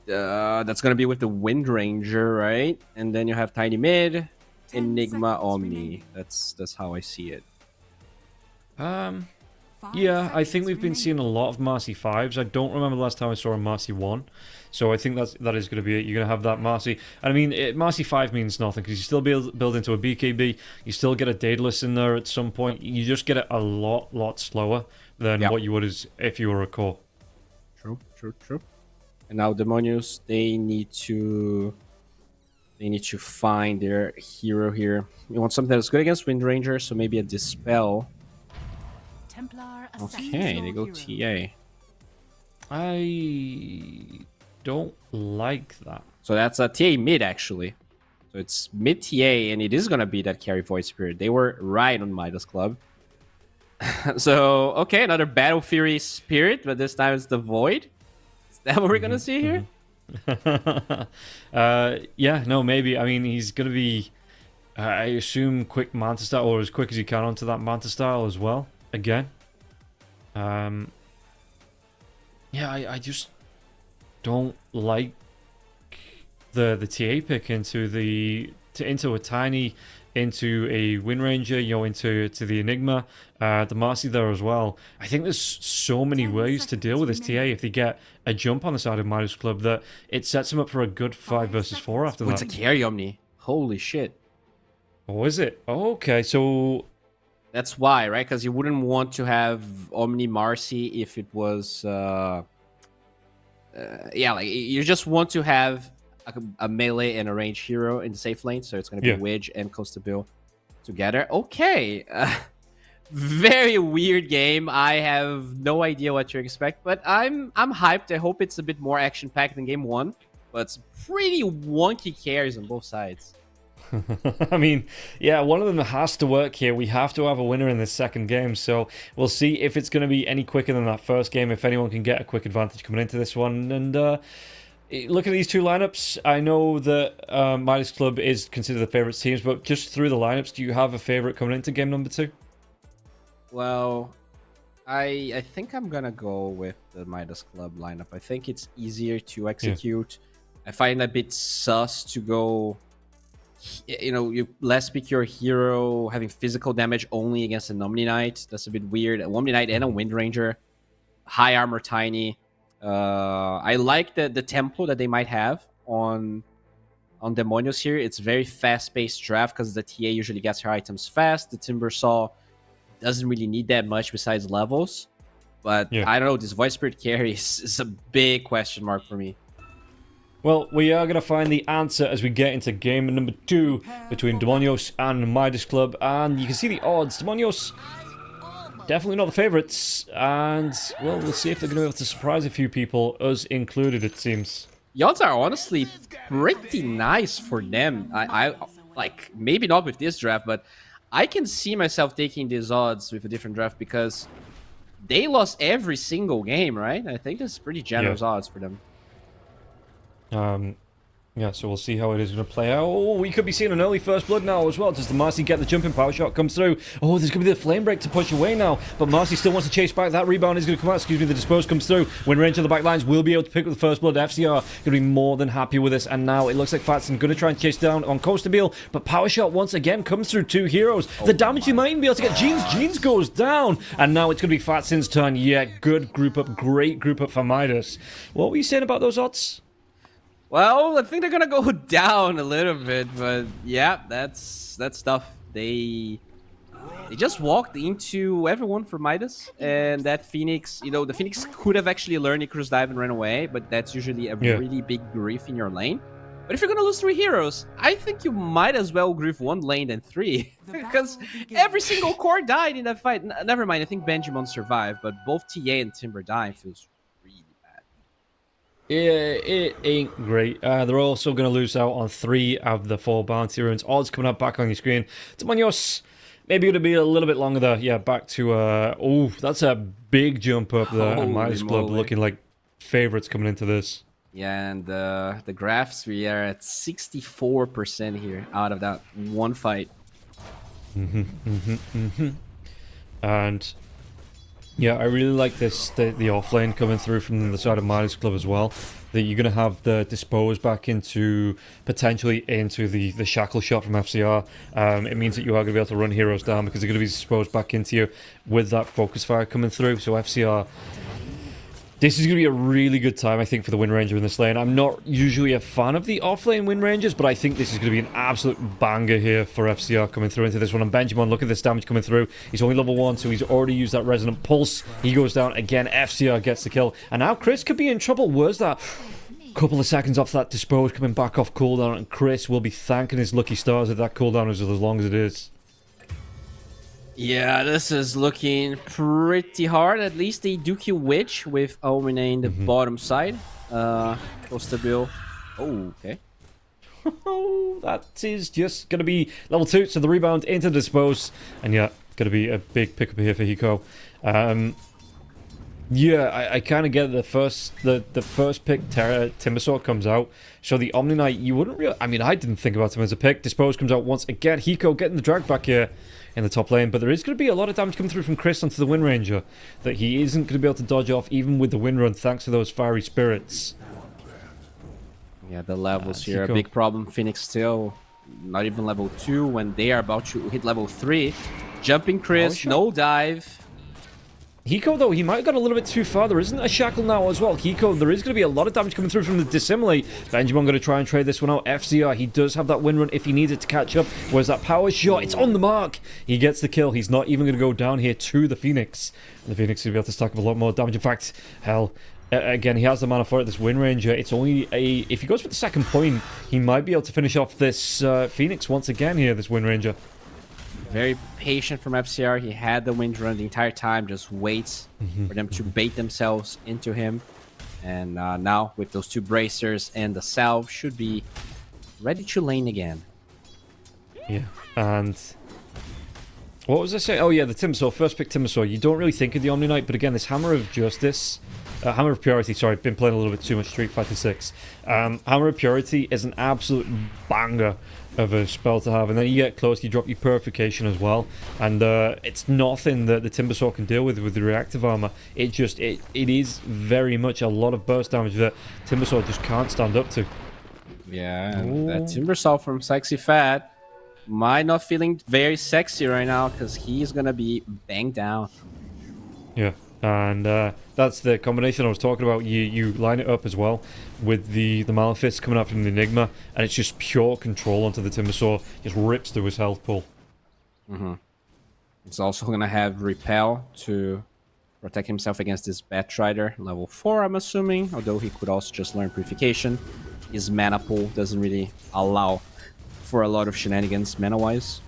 That's going to be with the Wind Ranger, right? And then you have Tiny Mid, Enigma, Omni. That's how I see it. Yeah, I think we've been seeing a lot of Marcy 5s. I don't remember the last time I saw a Marcy 1. So I think that is going to be it. You're going to have that Marcy. And I mean, Marcy 5 means nothing because you still build into a BKB. You still get a Daedalus in there at some point. You just get it a lot slower than what you would if you were a core. True. And now Demonius, they need to find their hero here. You want something that's good against Wind Ranger, so maybe a Dispel. Okay, they go TA. I don't like that. So that's a TA mid, actually. So it's mid TA, and it is going to be that carry Void Spirit. They were right on Midas Club. So, okay, another Battle Fury Spirit, but this time it's the Void. Is that what we're going to see here? Yeah, no, maybe. I mean, he's going to be, I assume, quick Manta style, or as quick as he can onto that Manta style as well. Again. Yeah, I just don't like the TA pick into a Tiny, into a Wind Ranger, you know, into the Enigma, the Marcy there as well. I think there's so many ways to deal with this TA if they get a jump on the side of Midas Club that it sets them up for a good 5 versus 4 after that. It's a carry Omni. Holy shit. Oh, is it? Okay, so... That's why, right? Because you wouldn't want to have Omni Marcy if it was... yeah, like you just want to have a melee and a range hero in the safe lane, so it's going to be Wedge and Costa Bill together. Okay. Very weird game. I have no idea what to expect, but I'm hyped. I hope it's a bit more action-packed than game 1, but it's pretty wonky carries on both sides. I mean, yeah, one of them has to work here. We have to have a winner in this second game, so we'll see if it's going to be any quicker than that first game, if anyone can get a quick advantage coming into this one. And look at these two lineups. I know that Midas Club is considered the favourite teams, but just through the lineups, do you have a favourite coming into game number 2? Well, I think I'm gonna go with the Midas Club lineup. I think it's easier to execute. Yeah. I find it a bit sus to go, you let's pick your hero having physical damage only against an Omni Knight. That's a bit weird. A Omni Knight and a Wind Ranger, high armor, tiny. I like the tempo that they might have on Demonios here. It's very fast-paced draft because the TA usually gets her items fast. The Timbersaw doesn't really need that much besides levels. But I don't know, this Void Spirit carry is a big question mark for me. Well, we are going to find the answer as we get into game number 2 between Demonios and Midas Club. And you can see the odds. Demonios, definitely not the favourites. And, well, we'll see if they're going to be able to surprise a few people, us included, it seems. The odds are honestly pretty nice for them. I like, maybe not with this draft, but I can see myself taking these odds with a different draft because they lost every single game, right? I think that's pretty generous odds for them. Yeah, so we'll see how it is going to play out. Oh, we could be seeing an early first blood now as well. Does the Marcy get the jumping power shot comes through? Oh, there's going to be the flame break to push away now. But Marcy still wants to chase back. That rebound is going to come out. Excuse me, the dispose comes through. When range of the back lines will be able to pick up the first blood. FCR going to be more than happy with this. And now it looks like Fatson going to try and chase down on Costabile. But power shot once again comes through 2 heroes. The damage you might even be able to get. Jeans goes down. And now it's going to be Fatson's turn. Yeah, good group up. Great group up for Midas. What were you saying about those odds? Well, I think they're gonna go down a little bit, but yeah, that's tough. They just walked into everyone for Midas, and that Phoenix, the Phoenix could have actually learned Icarus Dive and ran away, but that's usually a really big grief in your lane. But if you're gonna lose 3 heroes, I think you might as well grief 1 lane than 3, because every single core died in that fight. Never mind, I think Benjamin survived, but both TA and Timber dying feels really bad. Yeah, it ain't great. They're also going to lose out on 3 of the 4 bounty runes. Odds coming up back on your screen. Demonios, maybe it'll be a little bit longer there. Yeah, back to... oh, that's a big jump up there. And Midas Club looking like favourites coming into this. Yeah, and the graphs, we are at 64% here out of that one fight. And... yeah, I really like this, the offlane coming through from the side of Midas Club as well. That you're going to have the dispose back into, potentially into the shackle shot from FCR. It means that you are going to be able to run heroes down because they're going to be disposed back into you with that focus fire coming through. So FCR, this is going to be a really good time, I think, for the Wind Ranger in this lane. I'm not usually a fan of the offlane Wind Rangers, but I think this is going to be an absolute banger here for FCR coming through into this one. And Benjamin, look at this damage coming through. He's only level 1, so he's already used that Resonant Pulse. He goes down again. FCR gets the kill. And now Chris could be in trouble. Where's that? Couple of seconds off that dispose, coming back off cooldown, and Chris will be thanking his lucky stars that that cooldown is as long as it is. Yeah, this is looking pretty hard. At least they do kill Witch with Omine in the bottom side. Costabile. Oh, okay. That is just going to be level 2, so the rebound into the dispose. And yeah, going to be a big pickup here for Hiko. Yeah, I kind of get the first pick, Timbersaw comes out. So the Omni Knight, you wouldn't really... I mean, I didn't think about him as a pick. Dispose comes out once again. Hiko getting the drag back here in the top lane. But there is going to be a lot of damage coming through from Chris onto the Wind Ranger that he isn't going to be able to dodge off, even with the Wind Run, thanks to those Fiery Spirits. Yeah, the levels here are a big problem. Phoenix still not even level 2 when they are about to hit level 3. Jumping Chris, no dive. Hiko, though, he might have got a little bit too far. There isn't a shackle now as well. Hiko, there is going to be a lot of damage coming through from the Dissimilate. Benjamin going to try and trade this one out. FCR, he does have that Wind Run if he needs it to catch up. Where's that power shot? It's on the mark. He gets the kill. He's not even going to go down here to the Phoenix. And the Phoenix will be able to stack up a lot more damage. In fact, hell, again, he has the mana for it, this Wind Ranger. It's only a... if he goes for the second point, he might be able to finish off this Phoenix once again here, this Wind Ranger. Very patient from FCR. He had the Wind Run the entire time, just waits for them to bait themselves into him. And now, with those 2 bracers and the salve, should be ready to lane again. Yeah, and what was I saying? Oh yeah, the Timbersaw, first pick Timbersaw. You don't really think of the Omni Knight, but again, this Hammer of Justice, Hammer of Purity, sorry, I've been playing a little bit too much Street Fighter 6. Hammer of Purity is an absolute banger of a spell to have, and then you get close, you drop your Purification as well, and it's nothing that the Timbersaw can deal with the reactive armor. It is very much a lot of burst damage that Timbersaw just can't stand up to. Yeah, and that Timbersaw from Sexy Fat might not feeling very sexy right now because he's gonna be banged down. Yeah, and that's the combination I was talking about. You line it up as well with the Malefice coming up from the Enigma, and it's just pure control onto the Timbersaw. Just rips through his health pool. It's also gonna have Repel to protect himself against this Batrider, level 4, I'm assuming. Although he could also just learn Purification. His mana pool doesn't really allow for a lot of shenanigans mana-wise.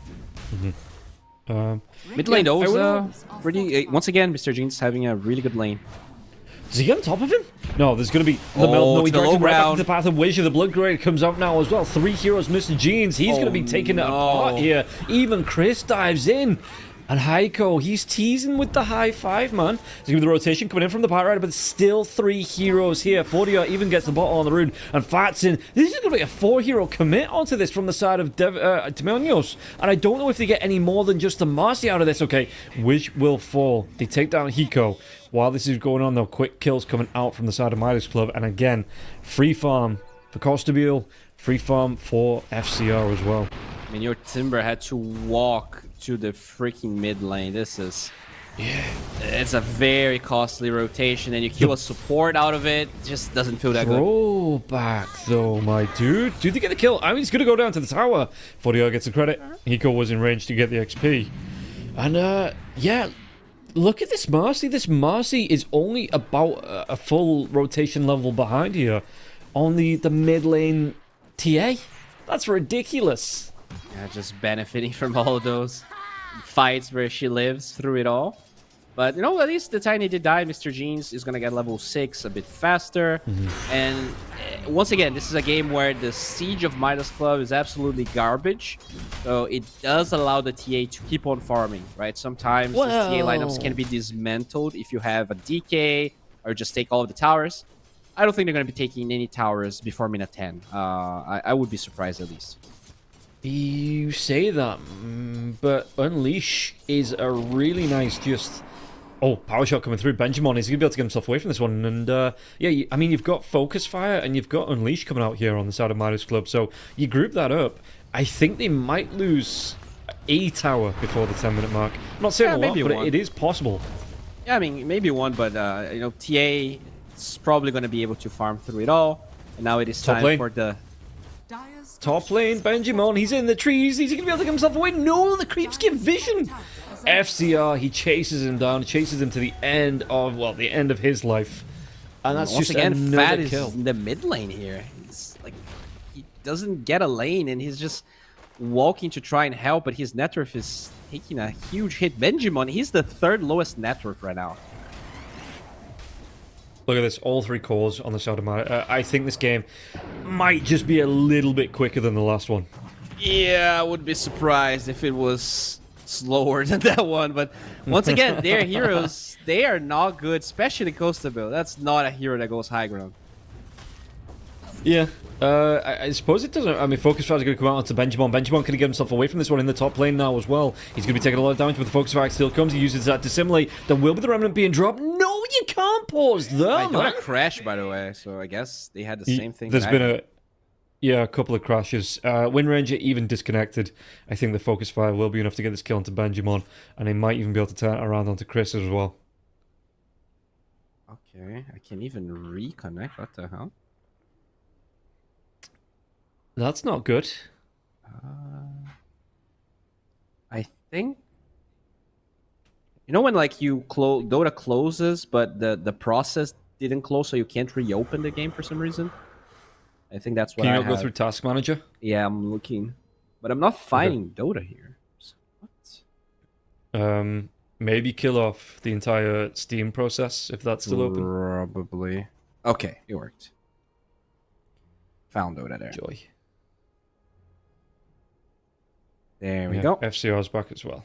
Mid lane though is pretty. Once again, Mr. Jeans having a really good lane. Does he get on top of him? No, there's going to be the melt. No, he directed right back to the path of Wisher. The Blood Grade comes out now as well. 3 heroes, Mr. Jeans. He's going to be taking it apart here. Even Chris dives in. And Heiko, he's teasing with the high five, man. There's going to be the rotation coming in from the Pirate Rider, but still 3 heroes here. Fordia even gets the bottle on the rune, and Fat's in. This is going to be a 4-hero commit onto this from the side of Demonios. And I don't know if they get any more than just the Marcy out of this. Okay, Wish will fall. They take down Hiko. While this is going on, though, quick kills coming out from the side of Midas Club. And again, free farm for Costabile, free farm for FCR as well. I mean, your Timber had to walk to the freaking mid lane. This is... yeah, it's a very costly rotation, and you kill a support out of it. Just doesn't feel that good. Throwback, though, my dude. Do they get the kill? I mean, he's going to go down to the tower. Fordio gets the credit. Hiko was in range to get the XP. And, yeah... look at this Marcy. This Marcy is only about a full rotation level behind here on the mid lane TA. That's ridiculous. Yeah, just benefiting from all of those fights where she lives through it all. But, you know, at least the Tiny did die. Mr. Jeans is going to get level 6 a bit faster. And once again, this is a game where the Siege of Midas Club is absolutely garbage. So it does allow the TA to keep on farming, right? Sometimes the TA lineups can be dismantled if you have a DK or just take all of the towers. I don't think they're going to be taking any towers before minute 10. I would be surprised at least. You say that, but Unleash is a really nice just... oh, power shot coming through. Benjamin is going to be able to get himself away from this one. And, yeah, I mean, you've got Focus Fire and you've got Unleash coming out here on the side of Midas Club. So you group that up. I think they might lose a tower before the 10-minute mark. I'm not saying a lot, but it is possible. Yeah, I mean, maybe one, but, you know, TA is probably going to be able to farm through it all. And now it is time for the... top lane, Benjamin, he's in the trees. He's going to be able to get himself away. No, the creeps give vision. FCR, he chases him down, chases him to the end of, well, the end of his life. And that's once just again, Fat kill. is in the mid lane here. He's like, he doesn't get a lane and he's just walking to try and help, but his net worth is taking a huge hit. Benjamin, he's the 3rd lowest net worth right now. Look at this, all 3 cores on the side of my... I think this game might just be a little bit quicker than the last one. Yeah, I would be surprised if it was slower than that one, but once again, their heroes, they are not good, especially Costabile. That's not a hero that goes high ground. Yeah, I suppose it doesn't. I mean, Focus Fire is going to come out onto Benjamin. Benjamin can get himself away from this one in the top lane now as well. He's going to be taking a lot of damage, but the Focus Fire still comes. He uses that to assimilate. There will be the Remnant being dropped. No, you can't pause there, I got a crash, by the way, so I guess they had the same thing. There's been a couple of crashes. Wind Ranger even disconnected. I think the Focus Fire will be enough to get this kill onto Benjamin, and they might even be able to turn it around onto Chris as well. Okay, I can even reconnect. What the hell? That's not good. I think... you know when like you Dota closes, but the process didn't close, so you can't reopen the game for some reason? I think that's what Can you not go through Task Manager? Yeah, I'm looking. But I'm not finding Dota here. So what? Maybe kill off the entire Steam process, if that's still open. Probably. Okay, it worked. Found Dota there. Joy. There we go. FCR's back as well.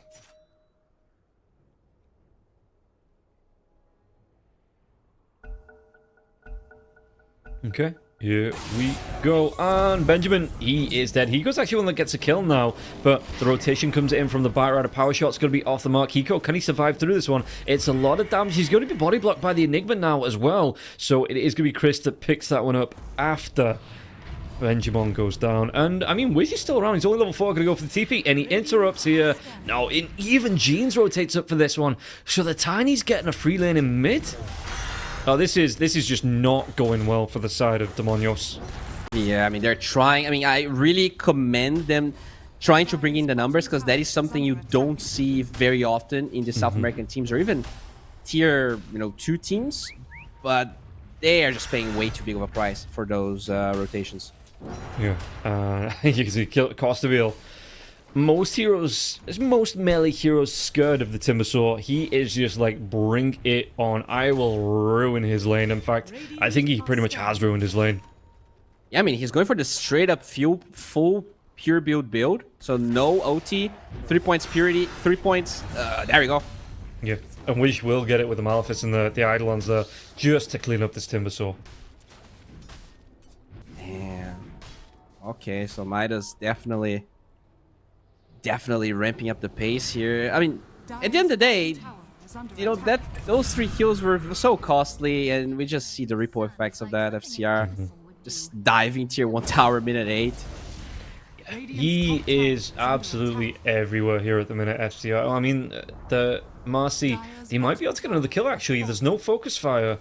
Okay, here we go. And Benjamin, he is dead. Hiko's actually one that gets a kill now, but the rotation comes in from the Bite Rider. Power shot's going to be off the mark. Hiko, can he survive through this one? It's a lot of damage. He's going to be body blocked by the Enigma now as well. So it is going to be Chris that picks that one up after Benjamin goes down. And, I mean, Wiz is still around. He's only level 4, going to go for the TP, and he interrupts here. No, even Jeans rotates up for this one. So the Tiny's getting a free lane in mid. Oh, this is just not going well for the side of Demonios. Yeah, I mean, they're trying. I mean, I really commend them trying to bring in the numbers, because that is something you don't see very often in the South American teams, or even tier 2 teams. But they are just paying way too big of a price for those rotations. Yeah, you can see cost of heal. Most melee heroes scared of the Timbersaw. He is just like, bring it on. I will ruin his lane. In fact, I think he pretty much has ruined his lane. Yeah, I mean, he's going for the straight up full pure build. So no OT, 3 points purity, 3 points. There we go. Yeah, and Wish will get it with the Malefice and the Eidolons there just to clean up this Timbersaw. Damn. Okay, so Midas definitely ramping up the pace here. I mean, at the end of the day, those 3 kills were so costly, and we just see the ripple effects of that. FCR just diving tier 1 tower minute 8. He is absolutely everywhere here at the minute, FCR. I mean, the Marcy, he might be able to get another kill actually. There's no focus fire,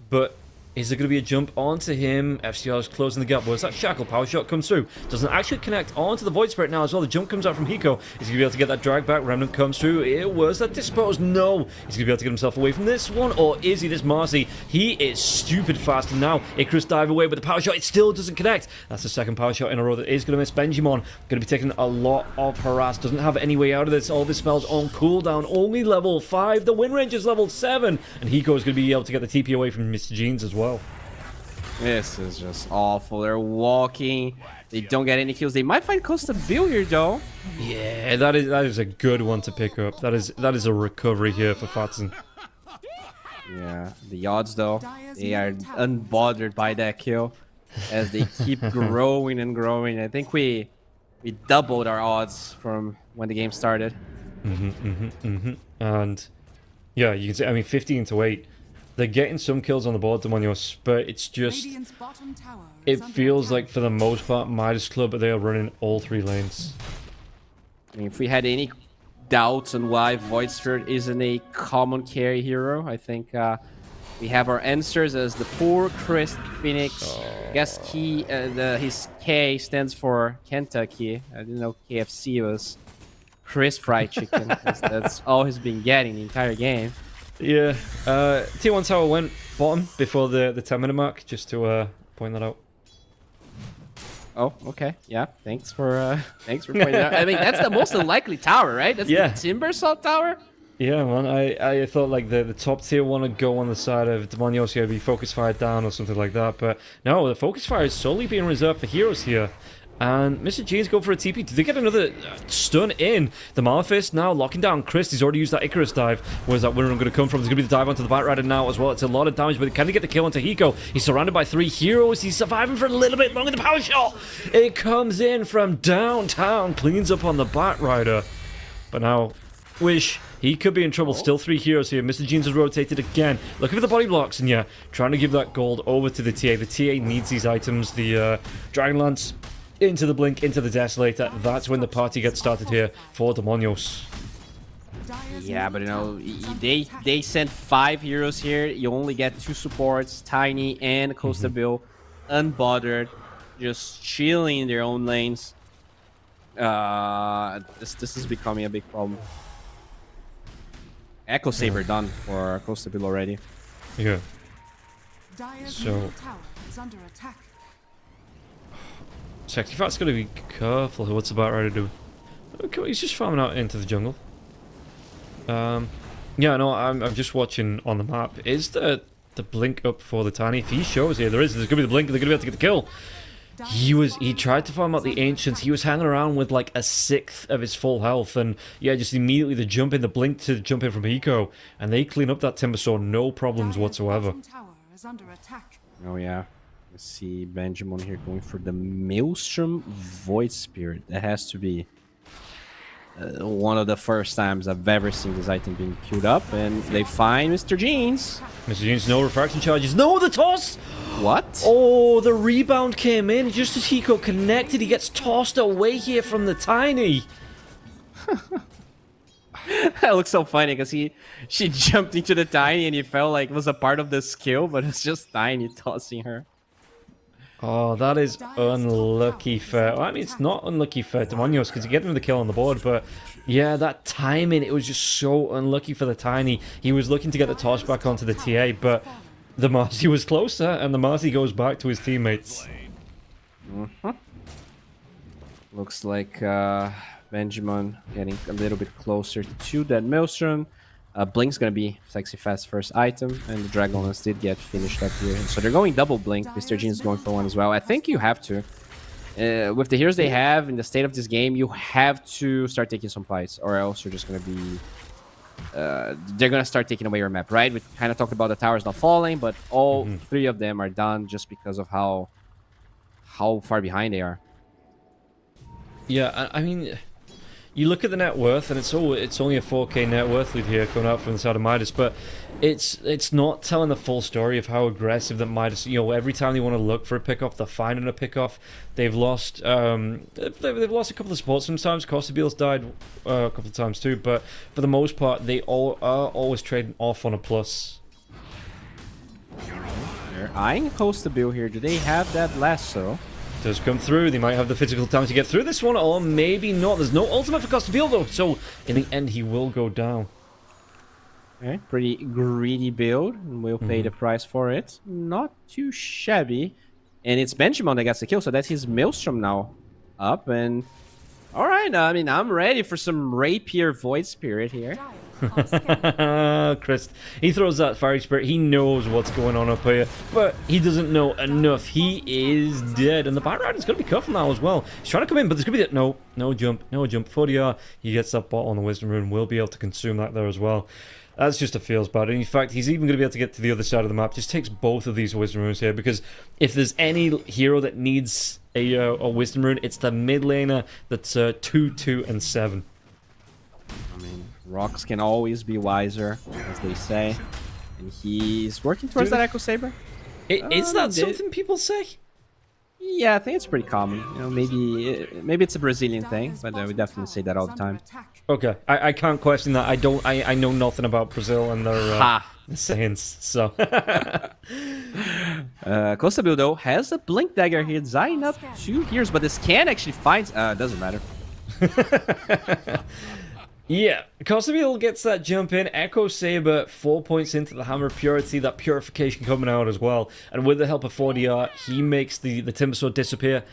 but is there going to be a jump onto him? FCR is closing the gap. Where's that Shackle? Power shot comes through. Doesn't actually connect onto the Void Spirit now as well. The jump comes out from Hiko. He's going to be able to get that drag back. Remnant comes through. It was that Dispose. No. He's going to be able to get himself away from this one. Or is he? This Marcy, he is stupid fast. And now Icarus dive away, but the power shot, it still doesn't connect. That's the second power shot in a row that is going to miss Benjamin. Going to be taking a lot of harass. Doesn't have any way out of this. All this spells on cooldown. Only level 5. The win range is level 7. And Hiko is going to be able to get the TP away from Mr. Jeans as well. This is just awful. They're walking. They don't get any kills. They might find Costa Bill here, though. Yeah, that is a good one to pick up. That is a recovery here for Fatson. Yeah, the odds, though, they are unbothered by that kill as they keep growing and growing. I think we doubled our odds from when the game started. And yeah, you can see, I mean, 15-8. They're getting some kills on the board, Demonios, but it's just, it feels like for the most part, Midas Club, they are running all 3 lanes. I mean, if we had any doubts on why Void Spirit isn't a common carry hero, I think we have our answers as the poor Chris Phoenix. I guess his K stands for Kentucky. I didn't know KFC was Chris Fried Chicken. That's all he's been getting the entire game. Yeah, Tier 1 tower went bottom before the 10-minute mark, just to point that out. Oh, okay. Yeah, thanks for pointing it out. I mean, that's the most unlikely tower, right? That's the Timbersaw tower? Yeah, man. I thought like the top tier one would go on the side of Demonios here, be focus fire down or something like that, but no, the focus fire is solely being reserved for heroes here. And Mr. G's go for a TP. Did they get another stun in? The Malefice now locking down Chris. He's already used that Icarus dive. Where's that winner going to come from? There's going to be the dive onto the Bite Rider now as well. It's a lot of damage, but can he get the kill onto Hiko? He's surrounded by 3 heroes. He's surviving for a little bit longer. The power shot! It comes in from downtown. Cleans up on the Bite Rider. But now, Wish, he could be in trouble. Still 3 heroes here. Mr. Jeans has rotated again. Looking for the body blocks, and yeah, trying to give that gold over to the TA. The TA needs these items. The Dragon Lance into the Blink, into the Desolator. That's when the party gets started here for Demonios. Yeah, but you know, they sent 5 heroes here. You only get 2 supports, Tiny and Costa Bill, unbothered, just chilling in their own lanes. This is becoming a big problem. Echo Saber done for Costa Bill already. Yeah. So Sacrifice's got to be careful. What's the Bite Rider do? Okay, he's just farming out into the jungle. Yeah, no, I'm just watching on the map. Is the Blink up for the Tiny? If he shows here, there's going to be the Blink. They're going to be able to get the kill. he tried to farm out the Ancients. He was hanging around with like a sixth of his full health, and yeah, just immediately the jump in, the blink to jump in from Eco, and they clean up that Timber Saw, no problems whatsoever. Oh yeah. Let's see Benjamin here going for the Maelstrom Void Spirit. That has to be one of the first times I've ever seen this item being queued up, and they find Mr. Jeans. Mr. Jeans, no refraction charges. No, the toss! What? Oh, the rebound came in just as Hiko connected. He gets tossed away here from the Tiny. That looks so funny because she jumped into the Tiny and he felt like it was a part of the skill, but it's just Tiny tossing her. Oh, that is unlucky for... Well, I mean, it's not unlucky for Demonios because he gets him the kill on the board, but yeah, that timing, it was just so unlucky for the Tiny. He was looking to get the toss back onto the TA, but the Marcy was closer, and the Marcy goes back to his teammates. Looks like Benjamin getting a little bit closer to that Maelstrom. Blink's gonna be Sexy Fast first item, and the Dragonlance did get finished up here. So they're going double Blink. Mr. Jean is going for one as well. I think you have to. With the heroes they have in the state of this game, you have to start taking some fights, or else you're just gonna be... they're gonna start taking away your map, right? We kind of talked about the towers not falling, but all three of them are done just because of how far behind they are. Yeah, I mean... You look at the net worth, and it's only a 4k net worth lead here coming out from the side of Midas, but it's not telling the full story of how aggressive that Midas. You know, every time they want to look for a pickoff, they're finding a pickoff. They've lost they've lost a couple of supports sometimes. Costabil's died a couple of times too, but for the most part, they all are always trading off on a plus. They're eyeing Costabil here. Do they have that lasso? Does come through. They might have the physical time to get through this one, or maybe not. There's no ultimate for Costabil though, so in the end he will go down. Okay, pretty greedy build, and we'll pay the price for it. Not too shabby. And it's Benjamin that gets the kill, so that's his Maelstrom now up. And alright, I mean, I'm ready for some Rapier Void Spirit here. Chris, he throws that Fiery Spirit. He knows what's going on up here, but he doesn't know enough. He is dead, and the Bat Rider's going to be careful now as well. He's trying to come in, but there's going to be no jump. 4DR. He gets that bot on the Wisdom Rune. Will be able to consume that there as well. That's just a feels bad. And in fact, he's even going to be able to get to the other side of the map. Just takes both of these Wisdom Runes here, because if there's any hero that needs a Wisdom Rune, it's the mid laner that's 2, 2, and 7. I mean, rocks can always be wiser, as they say. And he's working towards that Echo Saber. Is that something people say? Yeah, I think it's pretty common. You know, maybe it's a Brazilian thing, but we definitely say that all the time. Okay, I can't question that. I know nothing about Brazil and their sayings, so. Costabil, though, has a Blink Dagger here, eyeing up 2 heroes, but this can actually find... doesn't matter. Yeah, Costabil gets that jump in. Echo Saber 4 points into the Hammer of Purity, that purification coming out as well. And with the help of 4DR, he makes the Timber Sword disappear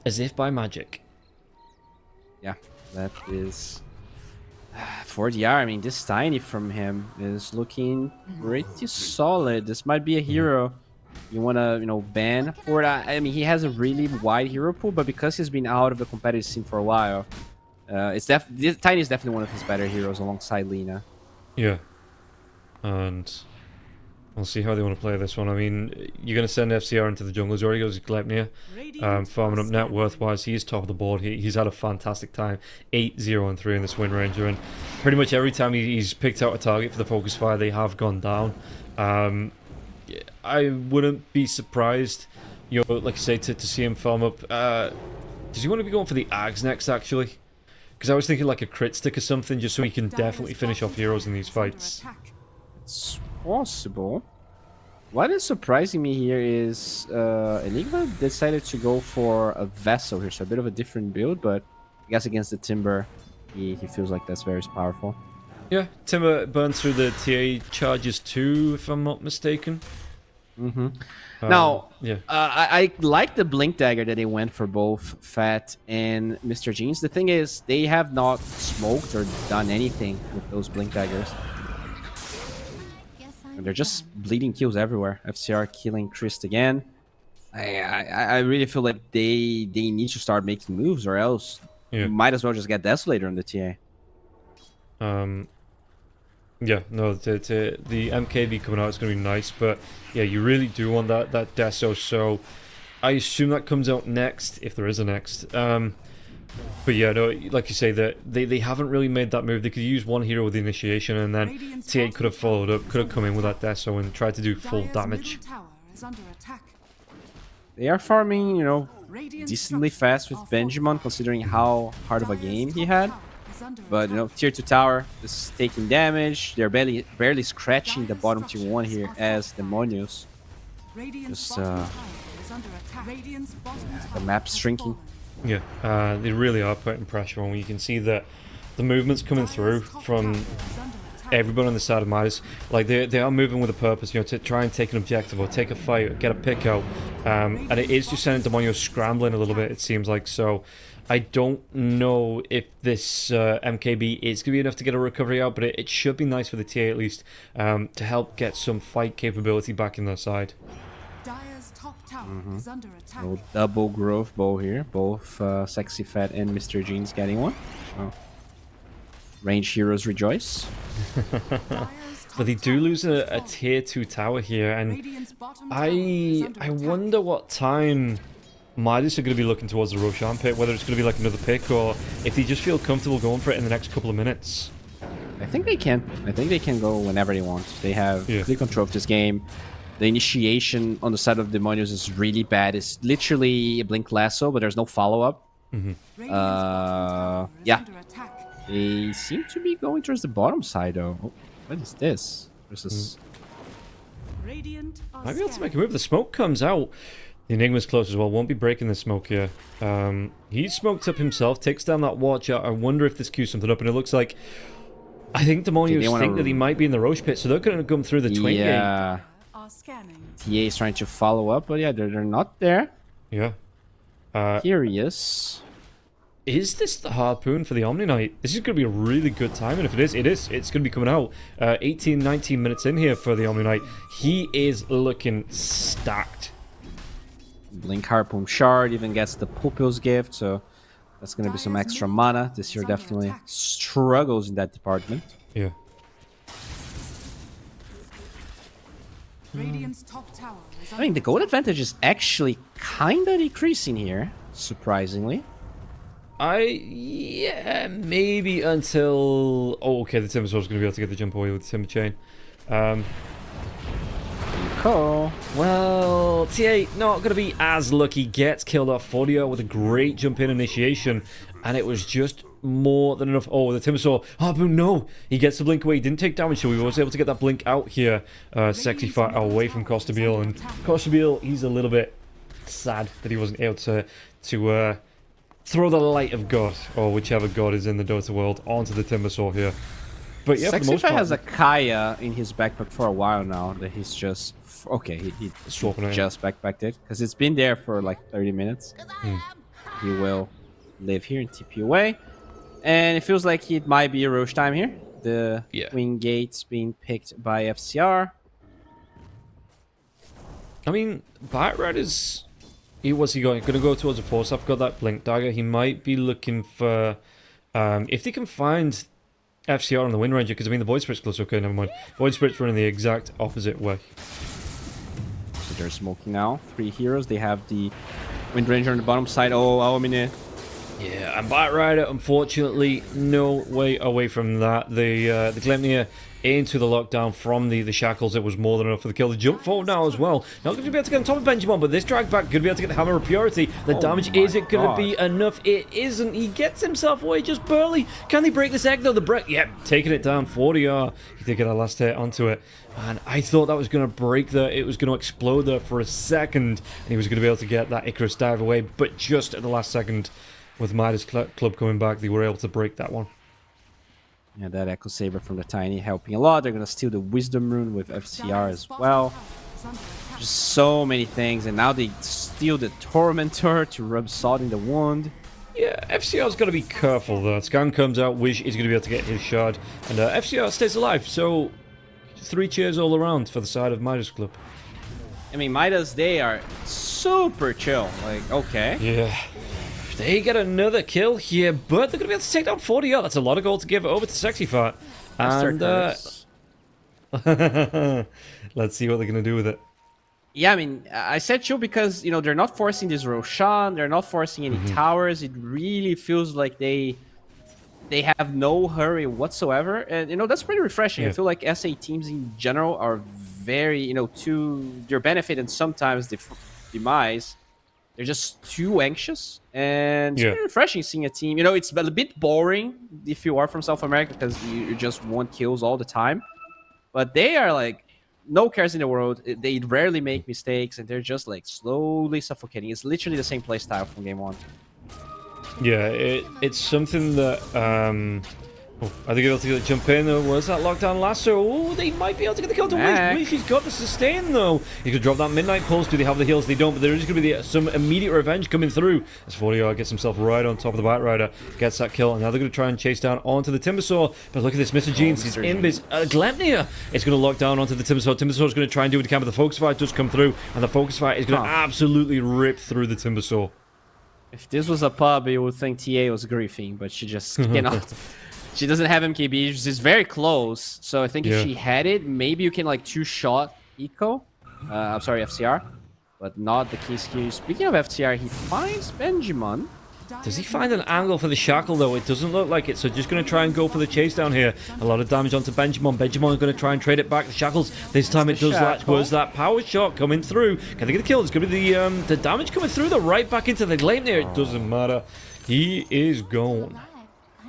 as if by magic. Yeah, that is 4DR. I mean, this Tiny from him is looking pretty solid. This might be a hero you want to, you know, ban for it. I mean, he has a really wide hero pool, but because he's been out of the competitive scene for a while, Tiny is definitely one of his better heroes alongside Lina. Yeah. And we'll see how they want to play this one. I mean, you're going to send FCR into the jungle. He's already got his Gleipnir. Farming up net worth-wise, he's top of the board. He's had a fantastic time. 8-0-3 in this Wind Ranger. And pretty much every time he's picked out a target for the focus fire, they have gone down. I wouldn't be surprised, you know, like I say, to see him farm up. Does he want to be going for the Ags next, actually? Because I was thinking like a crit stick or something, just so he can definitely finish off heroes in these fights. It's possible. What is surprising me here is Enigma decided to go for a Vessel here, so a bit of a different build, but I guess against the Timber, he feels like that's very powerful. Yeah, Timber burns through the TA charges too, if I'm not mistaken. Now, yeah. I like the Blink Dagger that they went for both Fat and Mr. Jeans. The thing is, they have not smoked or done anything with those Blink Daggers. And they're just bleeding kills everywhere. FCR killing Christ again. I really feel like they need to start making moves, or else might as well just get Desolator on the TA. Yeah, no, the MKB coming out is going to be nice, but yeah, you really do want that Deso, so I assume that comes out next, if there is a next. But yeah, no, like you say, that they haven't really made that move. They could use one hero with the initiation, and then TA could have followed up, could have come in with that Deso and tried to do full damage. They are farming, you know, decently fast with Benjamin, considering how hard of a game he had. But, you know, tier 2 tower is taking damage. They're barely scratching the bottom tier 1 here as Demonios. Just, the map's shrinking. Yeah, they really are putting pressure on. You can see that the movement's coming through from everybody on the side of Midas. Like, they are moving with a purpose, you know, to try and take an objective or take a fight or get a pick out. And it is just sending Demonio scrambling a little bit, it seems like. So I don't know if this MKB is going to be enough to get a recovery out, but it should be nice for the TA at least, to help get some fight capability back in their side. No double growth bow here. Both Sexy Fat and Mr. Jeans getting one. Oh. Range heroes rejoice. But they do lose a tier 2 tower here, and I wonder what time Midas are going to be looking towards the Roshan pit, whether it's going to be like another pick, or if they just feel comfortable going for it in the next couple of minutes. I think they can. I think they can go whenever they want. They have complete control of this game. The initiation on the side of Demonios is really bad. It's literally a Blink Lasso, but there's no follow-up. Yeah. They seem to be going towards the bottom side, though. Oh, what is this? Versus... Might be able to make a move. The smoke comes out. The Enigma's close as well. Won't be breaking the smoke here. He's smoked up himself. Takes down that watch. I wonder if this cues something up. And it looks like... I think Demonios think that he might be in the Roche pit, so they're going to come through the 28. Yeah. TA is trying to follow up, but yeah, they're not there. Yeah. Curious. Is this the harpoon for the Omni Knight? This is going to be a really good time, and if it is, it's going to be coming out 18, 19 minutes in here for the Omni Knight. He is looking stacked. Blink Harpoon Shard even gets the Pupil's Gift, so that's going to be some extra mana. This year definitely struggles in that department. Yeah. I mean, the gold advantage is actually kind of decreasing here, surprisingly. Yeah, maybe until... Oh, okay, the Timber Sword's going to be able to get the jump away with the Timber Chain. Cool. Well, TA not going to be as lucky. Gets killed off Fordio with a great jump in initiation, and it was just more than enough. Oh, the Timber Sword. Oh, but no! He gets the blink away. He didn't take damage, so he was able to get that blink out here. Sexy Fat away from Costabile, and Costabile, he's a little bit sad that he wasn't able to throw the light of God, or whichever God is in the Dota world, onto the Timber Sword here. But yeah, for the most part, has a Kaya in his backpack for a while now that he's just... Okay, he just backpacked it, because it's been there for like 30 minutes. He will live here and TP away. And it feels like it might be a Roche time here. The Queen Gates being picked by FCR. I mean, Bite is... What's he going? Going to go towards the force. I've got that Blink Dagger. He might be looking for... if they can find FCR on the Wind Ranger, because I mean the Void Spirit's close. Okay, never mind. Void Spirit's running the exact opposite way. So they're smoking now. 3 heroes. They have the Wind Ranger on the bottom side. Oh, Aomine. Yeah, and Bat Rider, unfortunately, no way away from that. The Gleipnir into the lockdown from the shackles. It was more than enough for the kill. The jump forward now as well. Not going to be able to get on top of Benjamin, but this drag back could be able to get the Hammer of Purity. The damage, is it going to be enough? It isn't. He gets himself away just barely. Can they break this egg though? The break, yep, taking it down. 40R. He did get a last hit onto it. And I thought that was going to break there. It was going to explode there for a second. And he was going to be able to get that Icarus dive away. But just at the last second, with Midas Club coming back, they were able to break that one. Yeah, that Echo Saber from the Tiny helping a lot. They're going to steal the Wisdom Rune with FCR as well. Just so many things. And now they steal the Tormentor to rub salt in the wound. Yeah, FCR's got to be careful though. Scan comes out, Wish is going to be able to get his shard. And FCR stays alive. So 3 cheers all around for the side of Midas Club. I mean, Midas, they are super chill. Like, okay. Yeah. They get another kill here, but they're going to be able to take down 40. That's a lot of gold to give over to Sexy Fat. And let's see what they're going to do with it. Yeah, I mean, I said chill because, you know, they're not forcing this Roshan. They're not forcing any towers. It really feels like they have no hurry whatsoever. And, you know, that's pretty refreshing. I feel like SA teams in general are very, you know, to their benefit and sometimes their demise. They're just too anxious. And it's pretty refreshing seeing a team. You know, it's a bit boring if you are from South America because you just want kills all the time. But they are like, no cares in the world. They rarely make mistakes, and they're just like slowly suffocating. It's literally the same playstyle from game 1. Yeah, it's something that I think able to jump in. Was that lockdown lasso? Oh, they might be able to get the kill to Wish. Wish, he's got the sustain though. He could drop that midnight pulse. Do they have the heals? They don't, but there is going to be some immediate revenge coming through. As 40 gets himself right on top of the Batrider, gets that kill, and now they're going to try and chase down onto the Timbersaw. But look at this, Mr. Jeans, he's in this. Gleipnir is going to lock down onto the Timbersaw. Timbersaw is going to try and do what he can, but the Focus Fire does come through, and the Focus Fire is going to absolutely rip through the Timbersaw. If this was a pub, you would think TA was griefing, but she just cannot. She doesn't have MKB. She's very close. So I think if she had it, maybe you can like 2-shot Eco. I'm sorry, FCR. But not the case here. Speaking of FCR, he finds Benjamin. Does he find an angle for the shackle though? It doesn't look like it. So just going to try and go for the chase down here. A lot of damage onto Benjamin. Benjamin is going to try and trade it back. The shackles. This time it does latch. Was that power shot coming through? Can they get a kill? It's going to be the damage coming through. The right back into the Gleipnir. It doesn't matter. He is gone.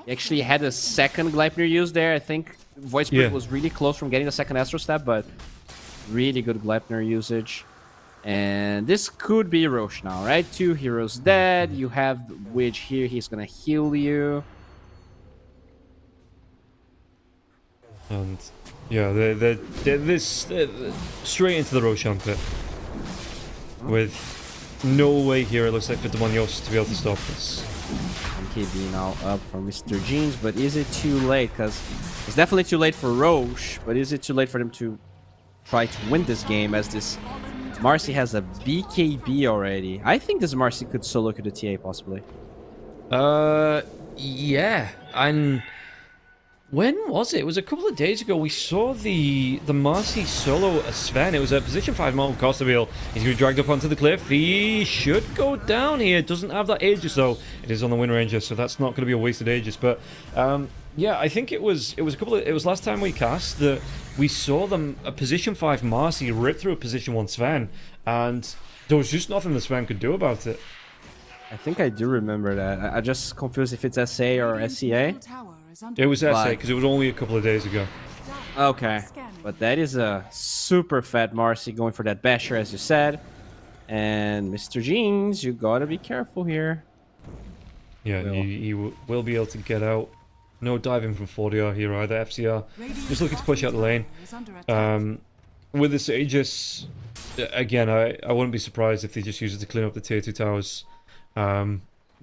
He actually had a second Gleipnir use there. I think Voice Spirit was really close from getting the second Astro Step, but really good Gleipnir usage. And this could be Roche now, right? 2 heroes dead. You have Widge here. He's going to heal you. And yeah, they're straight into the Roshan pit. With no way here, it looks like, for Demonios to be able to stop this. MKB now up for Mr. Jeans, but is it too late? Because it's definitely too late for Roche, but is it too late for them to try to win this game as this Marcy has a BKB already? I think this Marcy could solo to the TA possibly. Yeah, and when was it? It was a couple of days ago. We saw the Marcy solo Sven. It was a position 5 moment Costaville. He's going to be dragged up onto the cliff. He should go down here. Doesn't have that Aegis though. It is on the Wind Ranger, so that's not going to be a wasted Aegis. But yeah, I think it was last time we cast that we saw them a position 5 Marcy rip through a position 1 Sven, and there was just nothing the Sven could do about it. I think I do remember that. I just confused if it's SA or SCA. It was SA because it was only a couple of days ago. Okay, but that is a super fat Marcy going for that basher, as you said. And Mr. Jeans, you gotta be careful here. Yeah, he will be able to get out. No diving from 40R here either. FCR just looking to push out the lane. With this Aegis, again, I wouldn't be surprised if they just use it to clean up the tier 2 towers.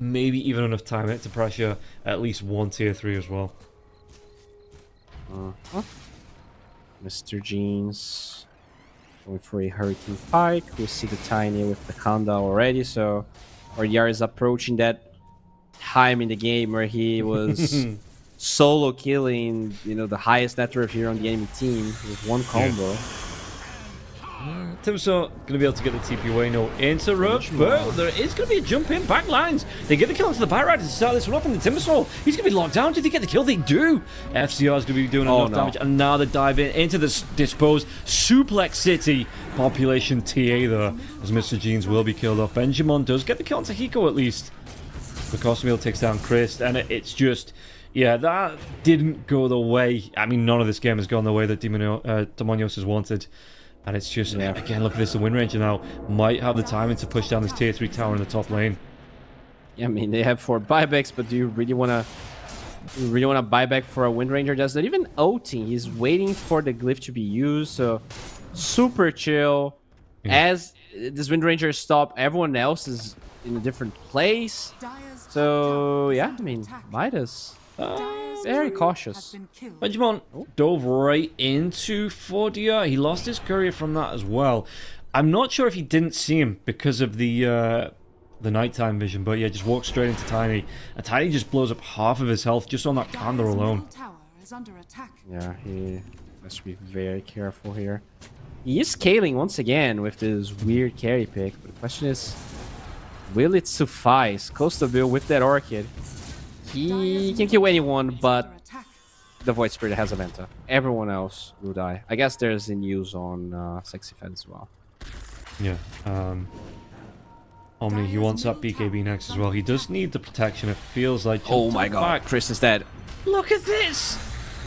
Maybe even enough time in it to pressure at least 1 tier 3 as well. Mr. Jeans going for a Hurricane Pike. We see the Tiny with the Kanda already, so RDR is approaching that time in the game where he was solo killing, you know, the highest net worth here on the enemy team with 1 combo. Timbersaw going to be able to get the TP away, no interrupt, but there is going to be a jump in, back lines. They get the kill onto the Batrider to start this one off, and the Timbersaw, he's going to be locked down. Did they get the kill? They do. FCR is going to be doing enough damage, and now they dive in into the disposed Suplex City population TA there, as Mr. Jeans will be killed off. Benjamin does get the kill onto Hiko at least. The Cosmile takes down Chris, and it's just... yeah, that didn't go the way... I mean, none of this game has gone the way that Demonios has wanted. And it's just, again, look at this, the Wind Ranger now might have the timing to push down this tier 3 tower in the top lane. Yeah, I mean, they have 4 buybacks, but do you really want to buy back for a Wind Ranger? That's not even ulting. He's waiting for the glyph to be used, so super chill. As this Wind Ranger stop, everyone else is in a different place. So, yeah, I mean, Midas. Very cautious. Benjamin dove right into 40R. He lost his courier from that as well. I'm not sure if he didn't see him because of the nighttime vision, but yeah, just walks straight into Tiny. And Tiny just blows up half of his health just on that candle alone. Yeah, he has to be very careful here. He is scaling once again with this weird carry pick, but the question is, will it suffice? Bill with that Orchid, he can kill anyone, but the Void Spirit has a Venta. Everyone else will die. I guess there's a news on Sexy Fed as well. Yeah, Omni, he wants that BKB next as well. He does need the protection, it feels like. Oh my god, Chris is dead. Look at this!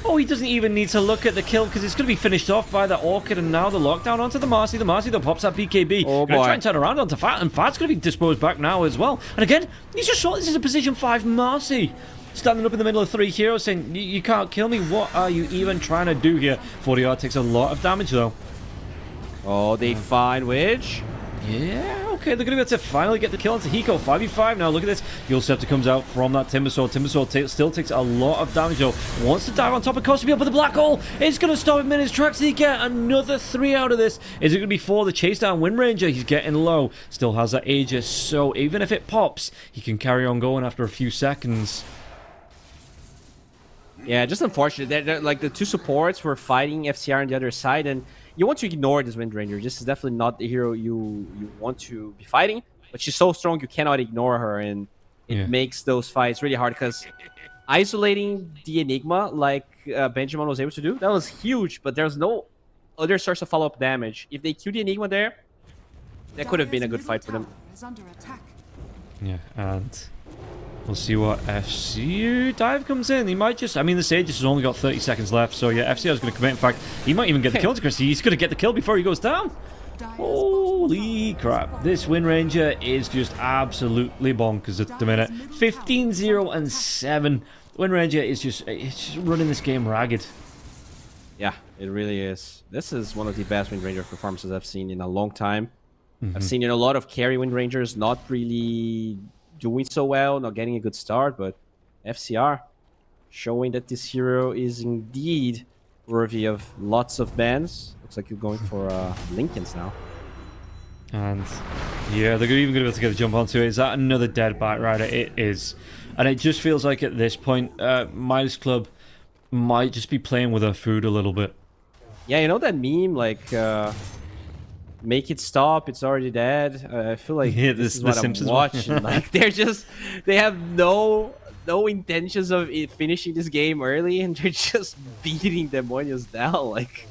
Oh, he doesn't even need to look at the kill because it's going to be finished off by the Orchid, and now the lockdown onto the Marcy. The Marcy that pops that BKB. Oh boy. Gonna try and turn around onto Fat, and Fat's going to be disposed back now as well. And again, he's just shot. This is a position 5 Marcy. Standing up in the middle of 3 heroes saying, you can't kill me. What are you even trying to do here? 40R takes a lot of damage though. Oh, they find Witch. Yeah, okay, they're going to be able to finally get the kill onto Hiko. 5v5 now, look at this. Yule Scepter comes out from that Timber Sword. Timber Sword still takes a lot of damage though. Wants to dive on top of Kosubi, but the Black Hole is going to stop him in his tracks. He get another 3 out of this. Is it going to be 4? The chase down Wind Ranger, he's getting low. Still has that Aegis, so even if it pops, he can carry on going after a few seconds. Yeah, just unfortunate. They're, like the 2 supports were fighting FCR on the other side, and you want to ignore this Wind Ranger. This is definitely not the hero you want to be fighting, but she's so strong you cannot ignore her, and it makes those fights really hard because isolating the Enigma like Benjamin was able to do, that was huge, but there's no other source of follow-up damage. If they kill the Enigma there, that could have been a good fight for them. Yeah, and we'll see what FC Dive comes in. He might just... I mean, the Sage has only got 30 seconds left, so yeah, FCR is going to commit. In fact, he might even get the kill to Christy. He's going to get the kill before he goes down. Holy crap. This Wind Ranger is just absolutely bonkers at the minute. 15-0 and 7. Wind Ranger is just running this game ragged. Yeah, it really is. This is one of the best Wind Ranger performances I've seen in a long time. I've seen a lot of carry Wind Rangers not really doing so well, not getting a good start, but FCR showing that this hero is indeed worthy of lots of bans. Looks like you're going for Lincolns now. And yeah, they're even going to be able to get a jump onto it. Is that another dead Bat Rider? It is. And it just feels like at this point, Midas Club might just be playing with her food a little bit. Yeah, you know that meme, like, make it stop, it's already dead. I feel like this is what I'm watching. Like, they have no intentions of finishing this game early, and they're just beating demonios down. Like,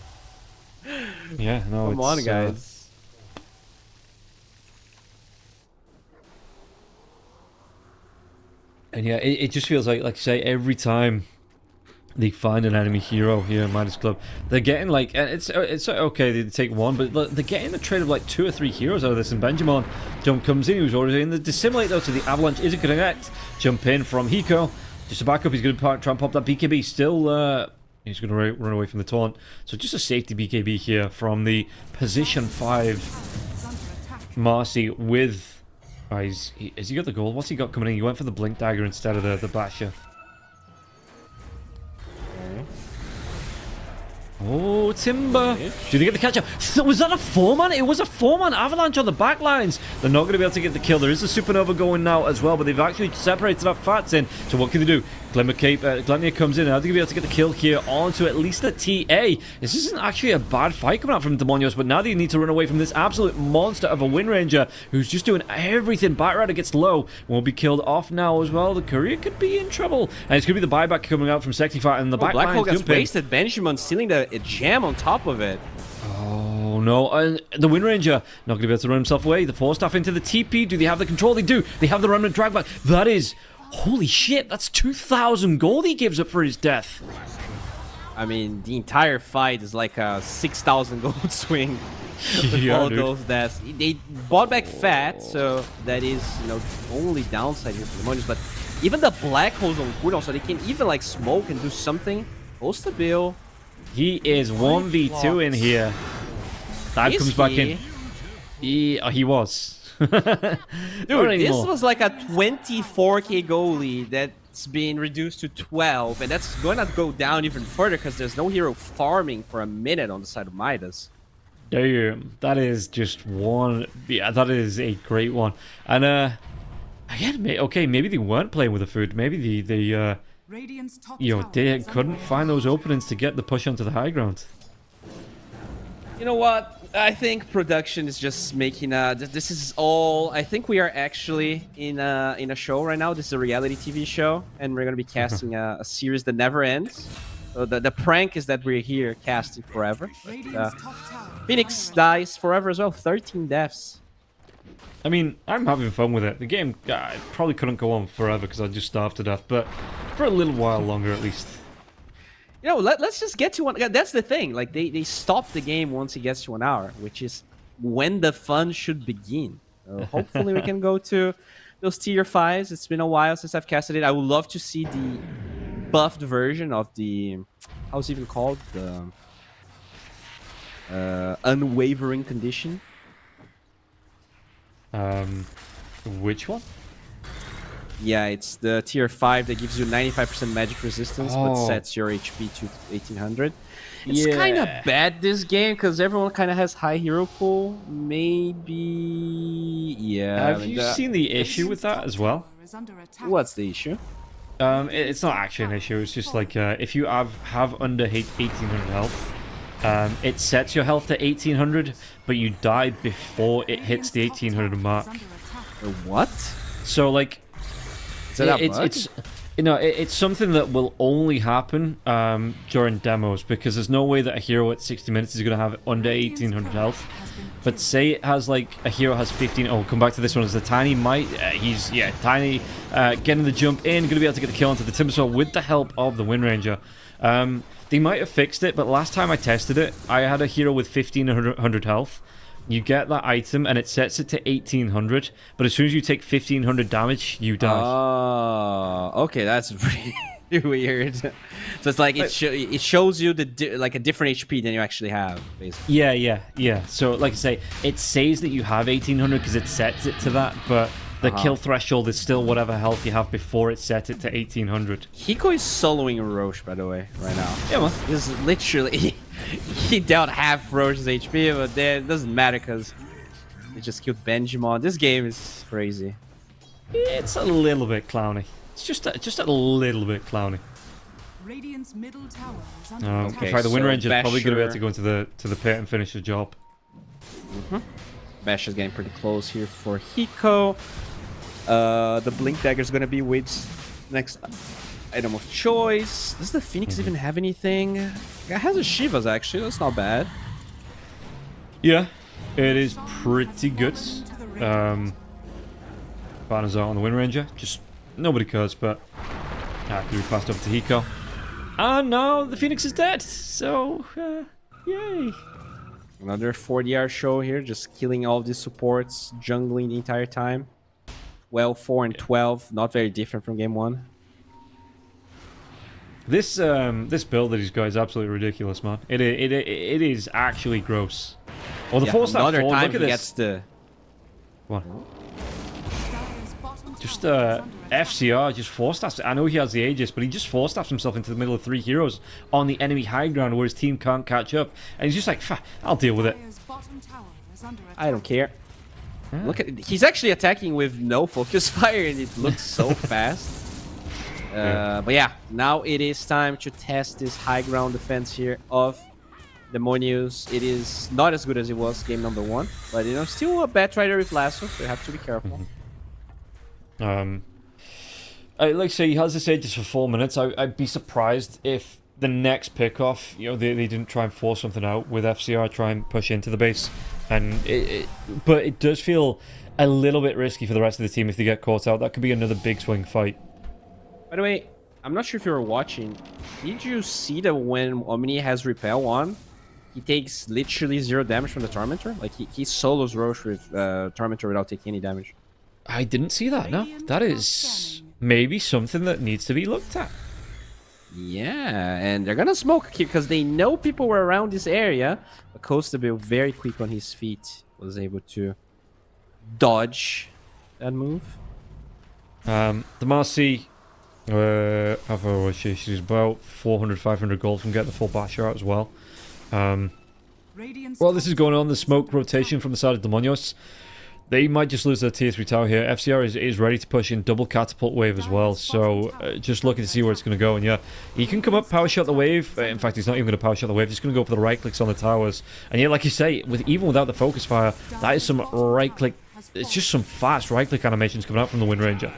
yeah, no, come on, guys. And yeah, it just feels like say every time they find an enemy hero here in Midas Club, they're getting like, and it's okay they take 1, but they're getting a trade of like 2 or 3 heroes out of this. And Benjamin jump comes in, who's already in the dissimulate though, so the Avalanche isn't going to connect. Jump in from Hiko, just to back up. He's going to try and pop that BKB. Still, he's going to run away from the taunt. So just a safety BKB here from the position 5 Marcy with. Has he got the gold? What's he got coming in? He went for the Blink Dagger instead of the Basher. Oh, Timber. Did they get the catch-up? Was that a 4-man? It was a 4-man Avalanche on the back lines. They're not going to be able to get the kill. There is a Supernova going now as well, but they've actually separated that Fats in. So what can they do? Glimmer comes in. Are they going to be able to get the kill here onto at least a TA? This isn't actually a bad fight coming out from Demonios, but now they need to run away from this absolute monster of a Wind Ranger who's just doing everything. Batrider gets low. Won't be killed off now as well. The Courier could be in trouble. And it's going to be the buyback coming out from Sexy Fight, and the back Black line Hole gets wasted. Benjamin stealing the gem on top of it. Oh no, and the Wind Ranger not going to be able to run himself away. The 4-staff into the TP. Do they have the control? They do. They have the Remnant drag back. That is... Holy shit, that's 2,000 gold he gives up for his death. I mean, the entire fight is like a 6,000 gold swing with all those deaths. They bought back Fat, so that is, you know, the only downside here for the Demonios. But even the Black Hole's on cooldown, so they can even like smoke and do something. Goes to Bill. He is 1v2 in here. Dive comes back in. He was. Dude, this was like a 24k goalie that's been reduced to 12, and that's gonna go down even further because there's no hero farming for a minute on the side of Midas. Damn, that is just one. Yeah, that is a great one. And again, okay, maybe they weren't playing with the food. Maybe they Radiant's top you know, tower they is couldn't under find those openings to get the push onto the high ground. You know what? I think production is just making this is all. I think we are actually in a show right now. This is a reality TV show, and we're gonna be casting a series that never ends. So the prank is that we're here casting forever. But, Radiant's top tower is Phoenix under dies forever as well. 13 deaths. I mean, I'm having fun with it. The game probably couldn't go on forever because I'd just starve to death, but for a little while longer at least. You know, let's just get to one. That's the thing. Like they stop the game once it gets to 1 hour, which is when the fun should begin. So hopefully we can go to those tier 5s. It's been a while since I've casted it. I would love to see the buffed version of the how's it even called, the unwavering condition. Which one? Yeah, it's the tier 5 that gives you 95% magic resistance, but sets your HP to 1800. It's kind of bad, this game, because everyone kind of has high hero pool. Maybe... Yeah. Have you seen the issue with that as well? What's the issue? It's not actually an issue. It's just like if you have under 1800 health, it sets your health to 1800, but you die before it hits the 1800 mark. What? So like, it's you know, it's something that will only happen during demos, because there's no way that a hero at 60 minutes is going to have under 1800 health. But say it has like a hero has 15. Oh, come back to this one. As the Tiny might, he's Tiny getting the jump in, going to be able to get the kill onto the Timbersaw with the help of the Wind Ranger. They might have fixed it, but last time I tested it, I had a hero with 1500 health. You get that item and it sets it to 1800, but as soon as you take 1500 damage, you die. Oh, okay, that's pretty weird. So it's like it shows you like a different HP than you actually have, basically. Yeah. So like I say, it says that you have 1800 because it sets it to that, but the kill threshold is still whatever health you have before it set it to 1800. Hiko is soloing Roche, by the way, right now. Yeah, man. This is literally... he dealt half Roche's HP, but it doesn't matter because he just killed Benjamin. This game is crazy. It's a little bit clowny. It's just a little bit clowny. Radiant's middle tower is under Okay, in fact, the Wind Ranger is probably going to be able to go into the pit and finish the job. Bash is getting pretty close here for Hiko. The Blink Dagger is going to be Wade's next item of choice. Does the Phoenix even have anything? It has a Shivas, actually. That's not bad. Yeah, it is pretty good. Banners out on the Wind Ranger. Just nobody cares, but after we passed over to Hiko. And now the Phoenix is dead. So, yay. Another 40-hour show here, just killing all these supports, jungling the entire time. Well, 4 and 12, not very different from game 1. This build that he's got is absolutely ridiculous, man. It is actually gross. Well, the 4-star forward, look at this. Gets the... What? Just FCR just 4-staffs. I know he has the Aegis, but he just 4-staffs himself into the middle of 3 heroes on the enemy high ground where his team can't catch up, and he's just like, I'll deal with it. I don't care. Look at he's actually attacking with no focus fire, and it looks so fast. But yeah, now it is time to test this high ground defense here of Demonius. It is not as good as it was game number 1, but you know, still a bad rider with lasso, so you have to be careful. Like I say, he has this Aegis for 4 minutes. I'd be surprised if the next pickoff, you know, they didn't try and force something out with FCR, try and push into the base. And but it does feel a little bit risky for the rest of the team if they get caught out. That could be another big swing fight. By the way, I'm not sure if you were watching. Did you see that when Omni has Repel on, he takes literally 0 damage from the Tormentor? Like, he solos Roche with Tormentor without taking any damage. I didn't see that, no. That is maybe something that needs to be looked at. Yeah, and they're gonna smoke here because they know people were around this area. But Kostabil, very quick on his feet, was able to dodge that move. The Marcy, how far was she? She's about 400, 500 gold from getting the full basher out as well. Radiant's Well, this is going on. The smoke rotation from the side of Demonios. They might just lose their tier 3 tower here. FCR is ready to push in double catapult wave as well. So just looking to see where it's going to go. And yeah, he can come up, power shot the wave. In fact, he's not even going to power shot the wave. He's going to go for the right clicks on the towers. And yeah, like you say, even without the focus fire, that is some right click. It's just some fast right click animations coming out from the Wind Ranger.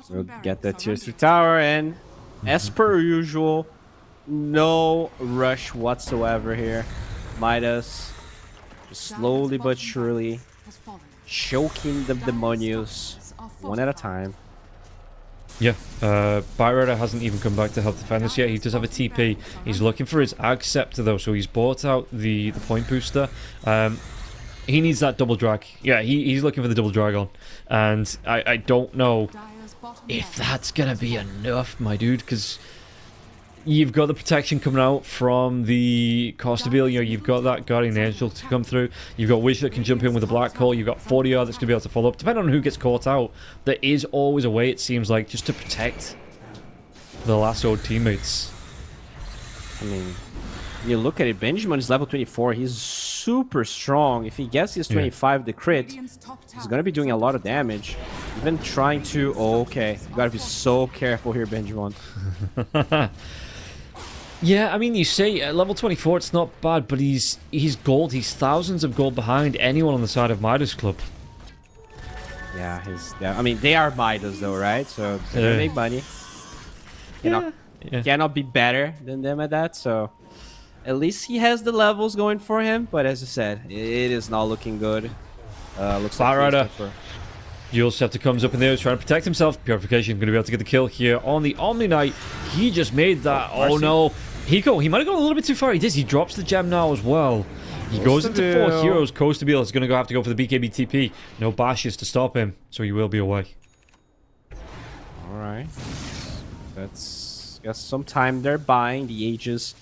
We'll get that tier 3 tower, and as per usual, no rush whatsoever here. Midas just slowly but surely choking the Demonios one at a time. Yeah, Byrider hasn't even come back to help defend us yet. He does have a TP. He's looking for his Ag Scepter though, so he's bought out the point booster. He needs that double drag. Yeah, he's looking for the double dragon. And I don't know if that's going to be enough, my dude, because you've got the protection coming out from the Costabile. You know, you've got that Guardian Angel to come through. You've got Wish that can jump in with a Black Hole. You've got 40R that's going to be able to follow up. Depending on who gets caught out, there is always a way, it seems like, just to protect the lassoed teammates. I mean, you look at it, Benjamin is level 24. He's super strong. If he gets his 25, the crit, he's going to be doing a lot of damage. Even trying to... Oh, okay. You got to be so careful here, Benjamin. Yeah, I mean, you say at level 24, it's not bad, but he's gold. He's thousands of gold behind anyone on the side of Midas Club. Yeah, I mean, they are Midas, though, right? So they make money. Cannot be better than them at that, so... At least he has the levels going for him, but as I said, it is not looking good. Looks like Rider. Yule Scepter comes up in there, trying to protect himself. Purification going to be able to get the kill here on the Omni Knight. He just made that. Oh no. He might have gone a little bit too far. He does. He drops the gem now as well. He goes into 4 heroes. Costabile is going to have to go for the BKB TP. No bashes to stop him, so he will be away. Alright. That's got some time there buying the Aegis.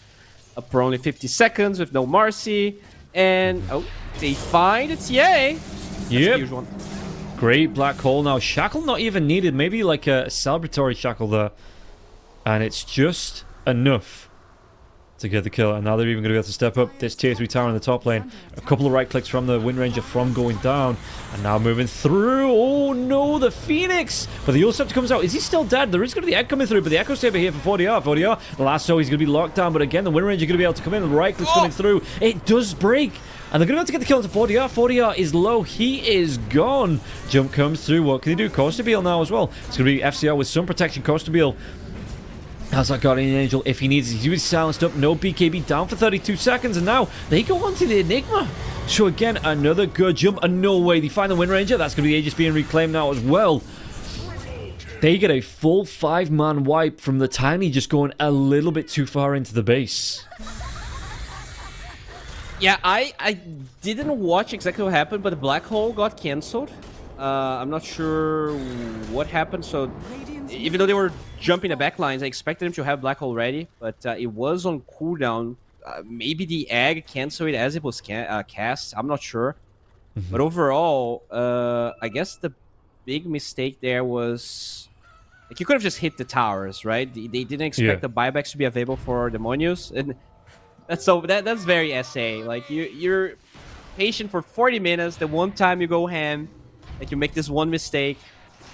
Up for only 50 seconds with no Marcy. And, oh, they find it's Yay. Yep. Great Black Hole now. Shackle not even needed. Maybe like a celebratory Shackle there. And it's just enough to get the kill. And now they're even going to be able to step up this tier 3 tower in the top lane. A couple of right clicks from the Wind Ranger from going down. And now moving through. Oh no, the Phoenix! But the Yule Scepter comes out. Is he still dead? There is going to be the Egg coming through, but the Echo Saber here for 40R. 40R. The lasso, he's going to be locked down. But again, the Wind Ranger going to be able to come in. The right click's coming through. It does break. And they're going to have to get the kill into 40R. 40R is low. He is gone. Jump comes through. What can he do? Costabile now as well. It's going to be FCR with some protection. Costabile has that Guardian Angel if he needs it. He's really silenced up. No BKB down for 32 seconds. And now they go on to the Enigma. So again, another good jump. And no way. They find the Wind Ranger. That's going to be Aegis being reclaimed now as well. They get a full 5-man wipe from the Tiny just going a little bit too far into the base. Yeah, I didn't watch exactly what happened, but the Black Hole got cancelled. I'm not sure what happened, so even though they were jumping the back lines, I expected them to have Black Hole ready, but it was on cooldown. Maybe the egg canceled it as it was cast, I'm not sure. But overall, I guess the big mistake there was... Like, you could have just hit the towers, right? They didn't expect the buybacks to be available for Demonios, and... That's very SA. Like, you're patient for 40 minutes. The one time you go ham, like you make this one mistake,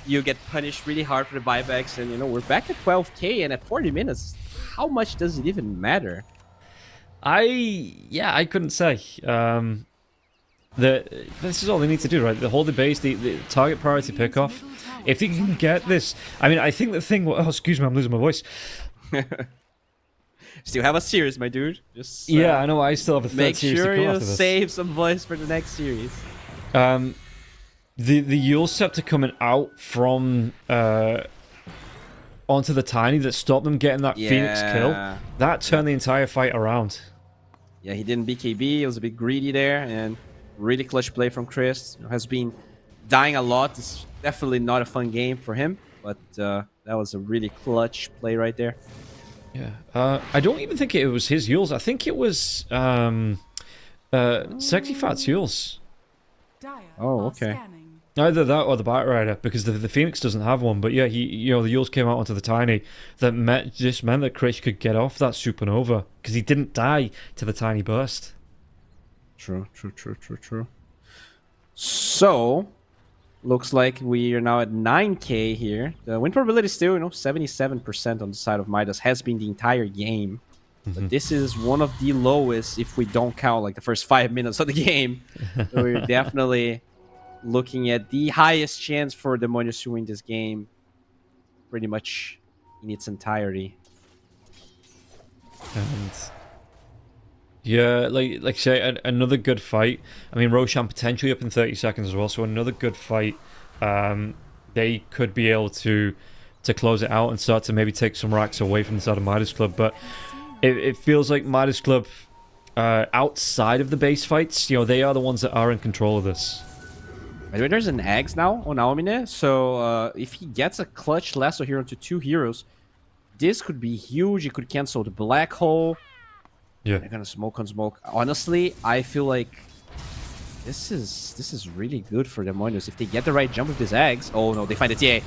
you get punished really hard for the buybacks. And, you know, we're back at 12k, and at 40 minutes, how much does it even matter? I couldn't say. This is all they need to do, right? The hold the base, the target priority pickoff. If they can get this, I mean, I think the thing. Oh, excuse me, I'm losing my voice. Still have a series, my dude. Just yeah, I know. I still have a third series to come after this. Make sure you save some voice for the next series. The Yule Scepter coming out from onto the Tiny that stopped them getting that Phoenix kill. That turned the entire fight around. Yeah, he didn't BKB. He was a bit greedy there, and really clutch play from Chris. Has been dying a lot. It's definitely not a fun game for him, but that was a really clutch play right there. Yeah, I don't even think it was his Yules. I think it was Sexy Fat's Yules. Oh, okay. Either that or the Bat Rider, because the Phoenix doesn't have one. But yeah, the Yules came out onto the Tiny. That just meant that Krish could get off that Supernova, because he didn't die to the Tiny Burst. True. So, looks like we are now at 9k here. The win probability is still, 77% on the side of Midas. Has been the entire game. But this is one of the lowest if we don't count like the first 5 minutes of the game. So we're definitely looking at the highest chance for Demonios to win this game pretty much in its entirety. And yeah, like say, another good fight. I mean, Roshan potentially up in 30 seconds as well, so another good fight. They could be able to close it out and start to maybe take some racks away from the side of Midas Club, but it feels like Midas Club, outside of the base fights, they are the ones that are in control of this. By the way, there's an Eggs now on Aomine, so if he gets a clutch Lasso hero into 2 heroes, this could be huge. It could cancel the Black Hole. Yeah. They're gonna smoke on smoke. Honestly, I feel like this is really good for Demonios. If they get the right jump with these Eggs... Oh no, they find the TA.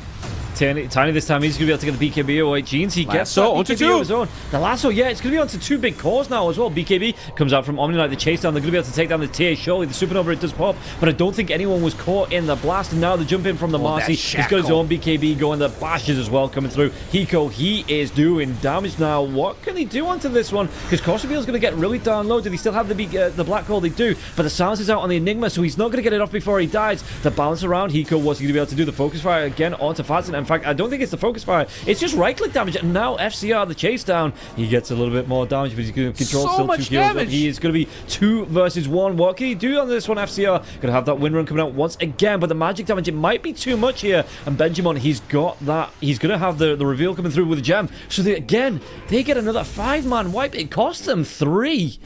Tiny this time, he's going to be able to get the BKB away. Jeans, he gets Lasso onto BKB of his own. The Lasso, yeah, it's going to be onto 2 big cores now as well. BKB comes out from Omni Knight, the chase down. They're going to be able to take down the TA, surely. The Supernova, it does pop, but I don't think anyone was caught in the blast. And now the jump in from the Marcy. He's got his own BKB going. The bashes as well coming through. Hiko, he is doing damage now. What can he do onto this one? Because Kosovil's going to get really down low. Do they still have the Black Hole? They do, but the silence is out on the Enigma, so he's not going to get it off before he dies. The balance around, Hiko was going to be able to do the focus fire again onto Fazin. In fact, I don't think it's the focus fire. It's just right-click damage. And now FCR, the chase down, he gets a little bit more damage, but he's going to control still 2 heroes. He is going to be 2 versus 1. What can he do on this one, FCR? Going to have that win run coming out once again, but the magic damage, it might be too much here. And Benjamin, he's got that. He's going to have the reveal coming through with a gem. So they get another 5-man wipe. It costs them 3.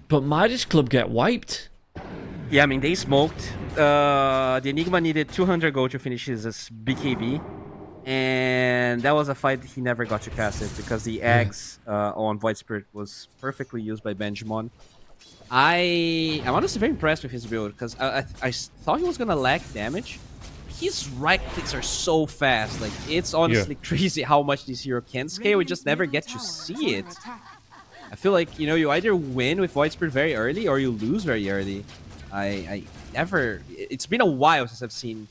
But Midas Club get wiped. Yeah, I mean, they smoked. The Enigma needed 200 gold to finish his BKB. And that was a fight he never got to cast it because the eggs on Void Spirit was perfectly used by Benjamin. I'm honestly very impressed with his build because I thought he was going to lack damage. His right clicks are so fast. Like, it's honestly crazy how much this hero can scale. We just never get to see it. I feel like, you either win with Void Spirit very early or you lose very early. I never... It's been a while since I've seen,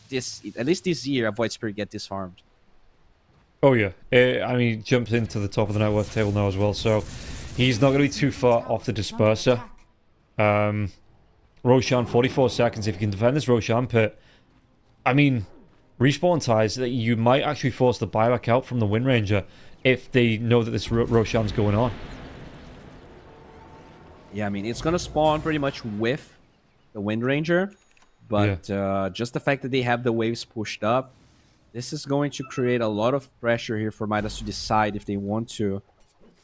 this, at least this year, a Void Spirit get disarmed. Oh yeah, I mean, he jumps into the top of the net worth table now as well, so he's not going to be too far off the disperser. Roshan, 44 seconds. If you can defend this Roshan pit, I mean, respawn ties, that you might actually force the buyback out from the Wind Ranger if they know that this Roshan's going on. Yeah, I mean, it's going to spawn pretty much with the Wind Ranger. But just the fact that they have the waves pushed up, this is going to create a lot of pressure here for Midas to decide if they want to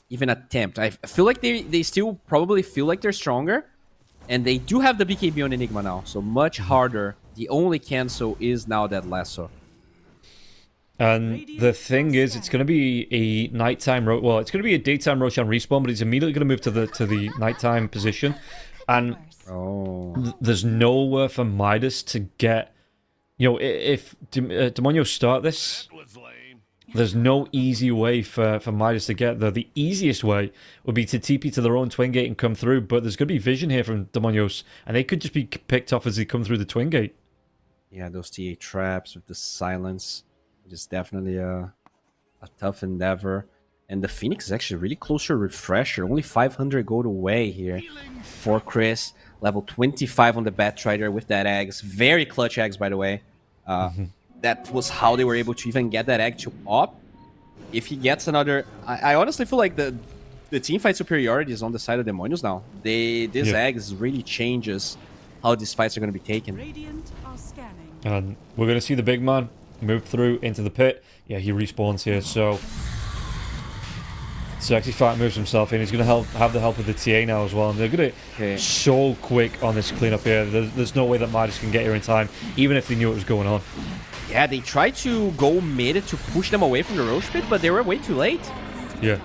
even attempt. I feel like they still probably feel like they're stronger. And they do have the BKB on Enigma now, so much harder. The only cancel is now that Lasso. And the thing is, it's going to be a nighttime... Well, it's going to be a daytime Roshan respawn, but he's immediately going to move to the nighttime position. And... there's nowhere for Midas to get... if Demonios start this, there's no easy way for Midas to get there. The easiest way would be to TP to their own Twin Gate and come through, but there's going to be vision here from Demonios, and they could just be picked off as they come through the Twin Gate. Yeah, those TA traps with the silence is definitely a tough endeavor. And the Phoenix is actually really close to a refresher. Only 500 gold away here for Chris. Level 25 on the Batrider with that eggs. Very clutch eggs, by the way. That was how they were able to even get that egg to pop. If he gets another... I honestly feel like the teamfight superiority is on the side of Demonios now. This eggs really changes how these fights are going to be taken. And we're going to see the big man move through into the pit. Yeah, he respawns here, so... Sexy Fight moves himself in. He's going to have the help of the TA now as well. And they're going to so quick on this cleanup here. There's no way that Midas can get here in time, even if they knew what was going on. Yeah, they tried to go mid to push them away from the Roche pit, but they were way too late.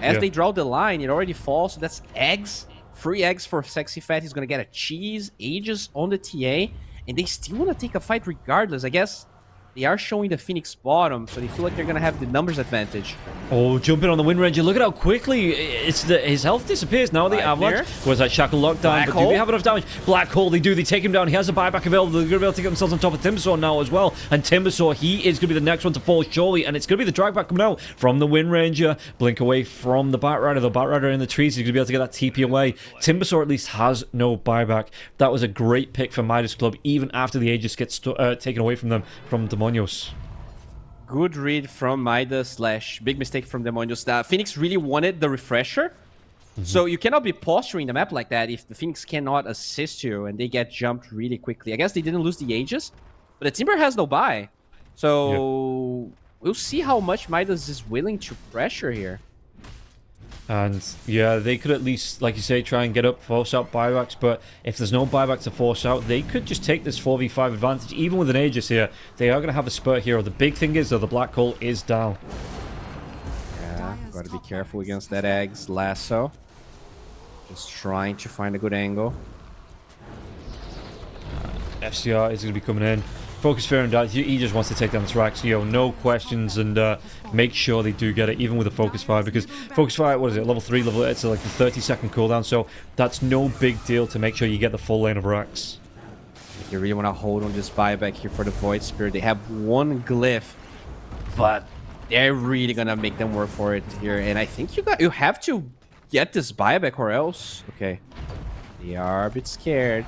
As they draw the line, it already falls. So that's eggs. Free eggs for Sexy Fat. He's going to get a cheese, Aegis on the TA. and they still want to take a fight regardless. I guess they are showing the Phoenix bottom, so they feel like they're going to have the numbers advantage. Oh, jumping on the Wind Ranger. Look at how quickly his health disappears now. The Avalanche was that Shackle lockdown, but do they have enough damage? Black Hole, they do. They take him down. He has a buyback available. They're going to be able to get themselves on top of Timbersaw now as well. And Timbersaw, he is going to be the next one to fall, surely. And it's going to be the drag back coming out from the Wind Ranger. Blink away from the Batrider. The Batrider in the trees. He's going to be able to get that TP away. Timbersaw at least has no buyback. That was a great pick for Midas Club, even after the Aegis gets taken away from them from Demonios. Good read from Midas / big mistake from Demonios. Phoenix really wanted the refresher. So you cannot be posturing the map like that if the Phoenix cannot assist you and they get jumped really quickly. I guess they didn't lose the Aegis, but the Timber has no buy. So we'll see how much Midas is willing to pressure here. And yeah, they could at least, like you say, try and get up, force out buybacks. But if there's no buyback to force out, they could just take this 4v5 advantage. Even with an Aegis here, they are going to have a spurt here. The big thing is, though, the Black Hole is down. Yeah, got to be careful against that Eggs lasso. Just trying to find a good angle. FCR is going to be coming in. Focus Fair and Dad, he just wants to take down this Rax, no questions, and make sure they do get it, even with a Focus Fire, because Focus Fire, what is it, level 3, level 8, it's like the 30-second cooldown, so that's no big deal to make sure you get the full lane of Rax. You really want to hold on this buyback here for the Void Spirit. They have one glyph, but they're really going to make them work for it here, and I think you have to get this buyback or else. Okay, they are a bit scared.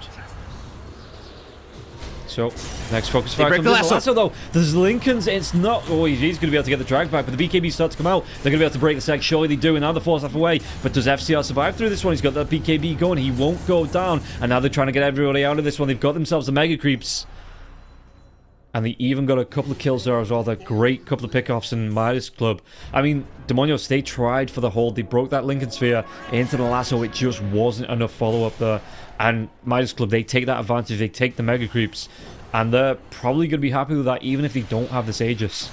So, next Focus Fire comes in. Lasso, though, there's Lincoln's. It's not... Oh, he's going to be able to get the drag back, but the BKB starts to come out. They're going to be able to break the seg. Surely they do, and now the force half away. But does FCR survive through this one? He's got that BKB going. He won't go down. And now they're trying to get everybody out of this one. They've got themselves the Mega Creeps. And they even got a couple of kills there as well. They're great couple of pickoffs in Midas Club. I mean, Demonios, they tried for the hold. They broke that Lincoln Sphere into the lasso. It just wasn't enough follow-up there. And Midas Club, they take that advantage. They take the Mega Creeps. And they're probably going to be happy with that, even if they don't have this Aegis.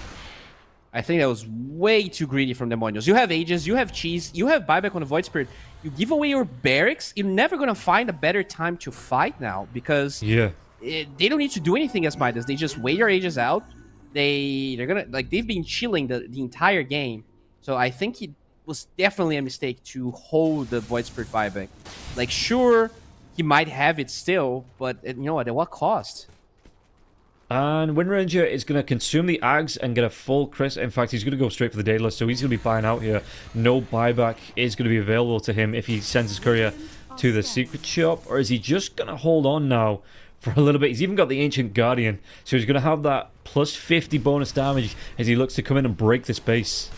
I think that was way too greedy from Demonios. You have Aegis, you have Cheese, you have buyback on the Void Spirit. You give away your barracks, you're never going to find a better time to fight now. Because they don't need to do anything as Midas. They just wait your Aegis out. They're going to... Like, they've been chilling the entire game. So I think it was definitely a mistake to hold the Void Spirit buyback. Like, sure, he might have it still, but you know what? At what cost? And Wind Ranger is going to consume the Ags and get a full crit. In fact, he's going to go straight for the Daedalus, so he's going to be buying out here. No buyback is going to be available to him if he sends his courier to the secret shop. Or is he just going to hold on now for a little bit? He's even got the Ancient Guardian, so he's going to have that plus 50 bonus damage as he looks to come in and break this base.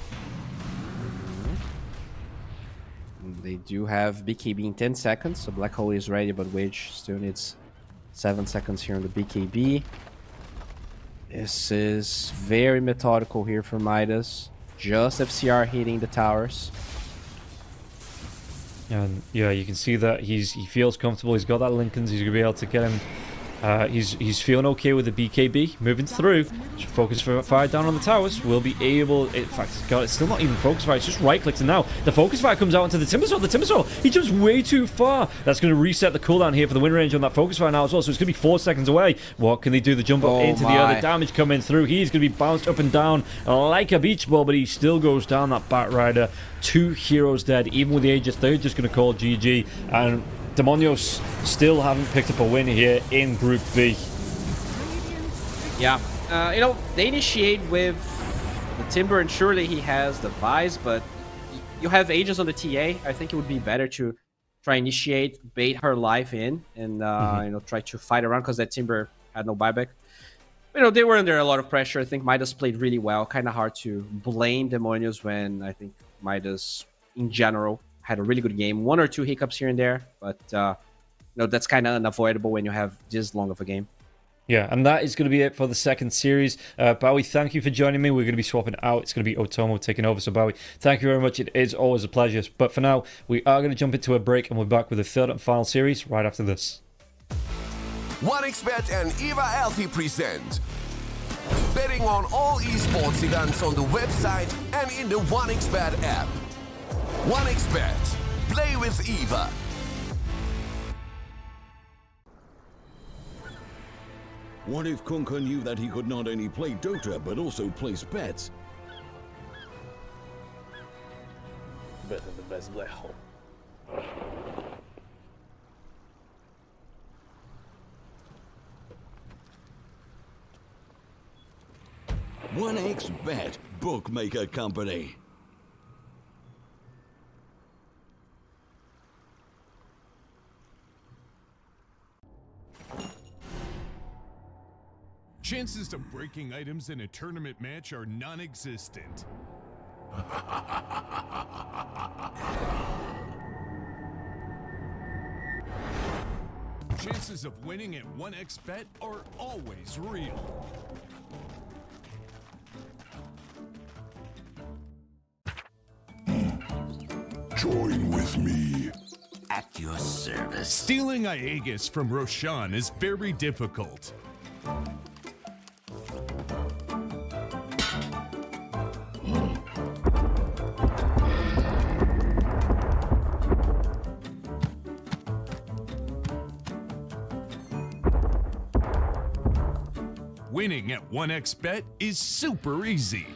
They do have BKB in 10 seconds, so Black Hole is ready, but Wage still needs 7 seconds here on the BKB. This is very methodical here for Midas. Just FCR hitting the towers. And yeah, you can see that he feels comfortable. He's got that Lincoln's. He's going to be able to get him. He's feeling okay with the BKB. Moving through. Focus Fire down on the towers. Will be able... In fact, it's still not even Focus Fire. It's just right-clicked. And now the Focus Fire comes out into the Timbersaw. The Timbersaw, he jumps way too far. That's going to reset the cooldown here for the Wind Range on that Focus Fire now as well. So it's going to be 4 seconds away. What can they do? The jump up into the other damage coming through. He's going to be bounced up and down like a beach ball, but he still goes down, that Batrider. 2 heroes dead. Even with the Aegis, they're just going to call GG. And Demonios still haven't picked up a win here in Group B. Yeah, they initiate with the Timber, and surely he has the Vise, but you have Aegis on the TA. I think it would be better to try initiate, bait her life in, and try to fight around, because that Timber had no buyback. They were under a lot of pressure. I think Midas played really well. Kind of hard to blame Demonios when I think Midas, in general, had a really good game. 1 or 2 hiccups here and there, but that's kind of unavoidable when you have this long of a game. Yeah, and that is going to be it for the second series. Bowie, thank you for joining me. We're going to be swapping out. It's going to be Otomo taking over. So, Bowie, thank you very much. It is always a pleasure. But for now, we are going to jump into a break, and we're back with the third and final series right after this. 1xBet and EVA Alfie present betting on all esports events on the website and in the 1xBet app. 1xBet. Play with EVA. What if Kunka knew that he could not only play Dota but also place bets? Better the best black hole. 1xBet Bookmaker Company. Chances of breaking items in a tournament match are non-existent. Chances of winning at 1xBet are always real. Join with me. At your service. Stealing Aegis from Roshan is very difficult. Winning at 1xBet is super easy.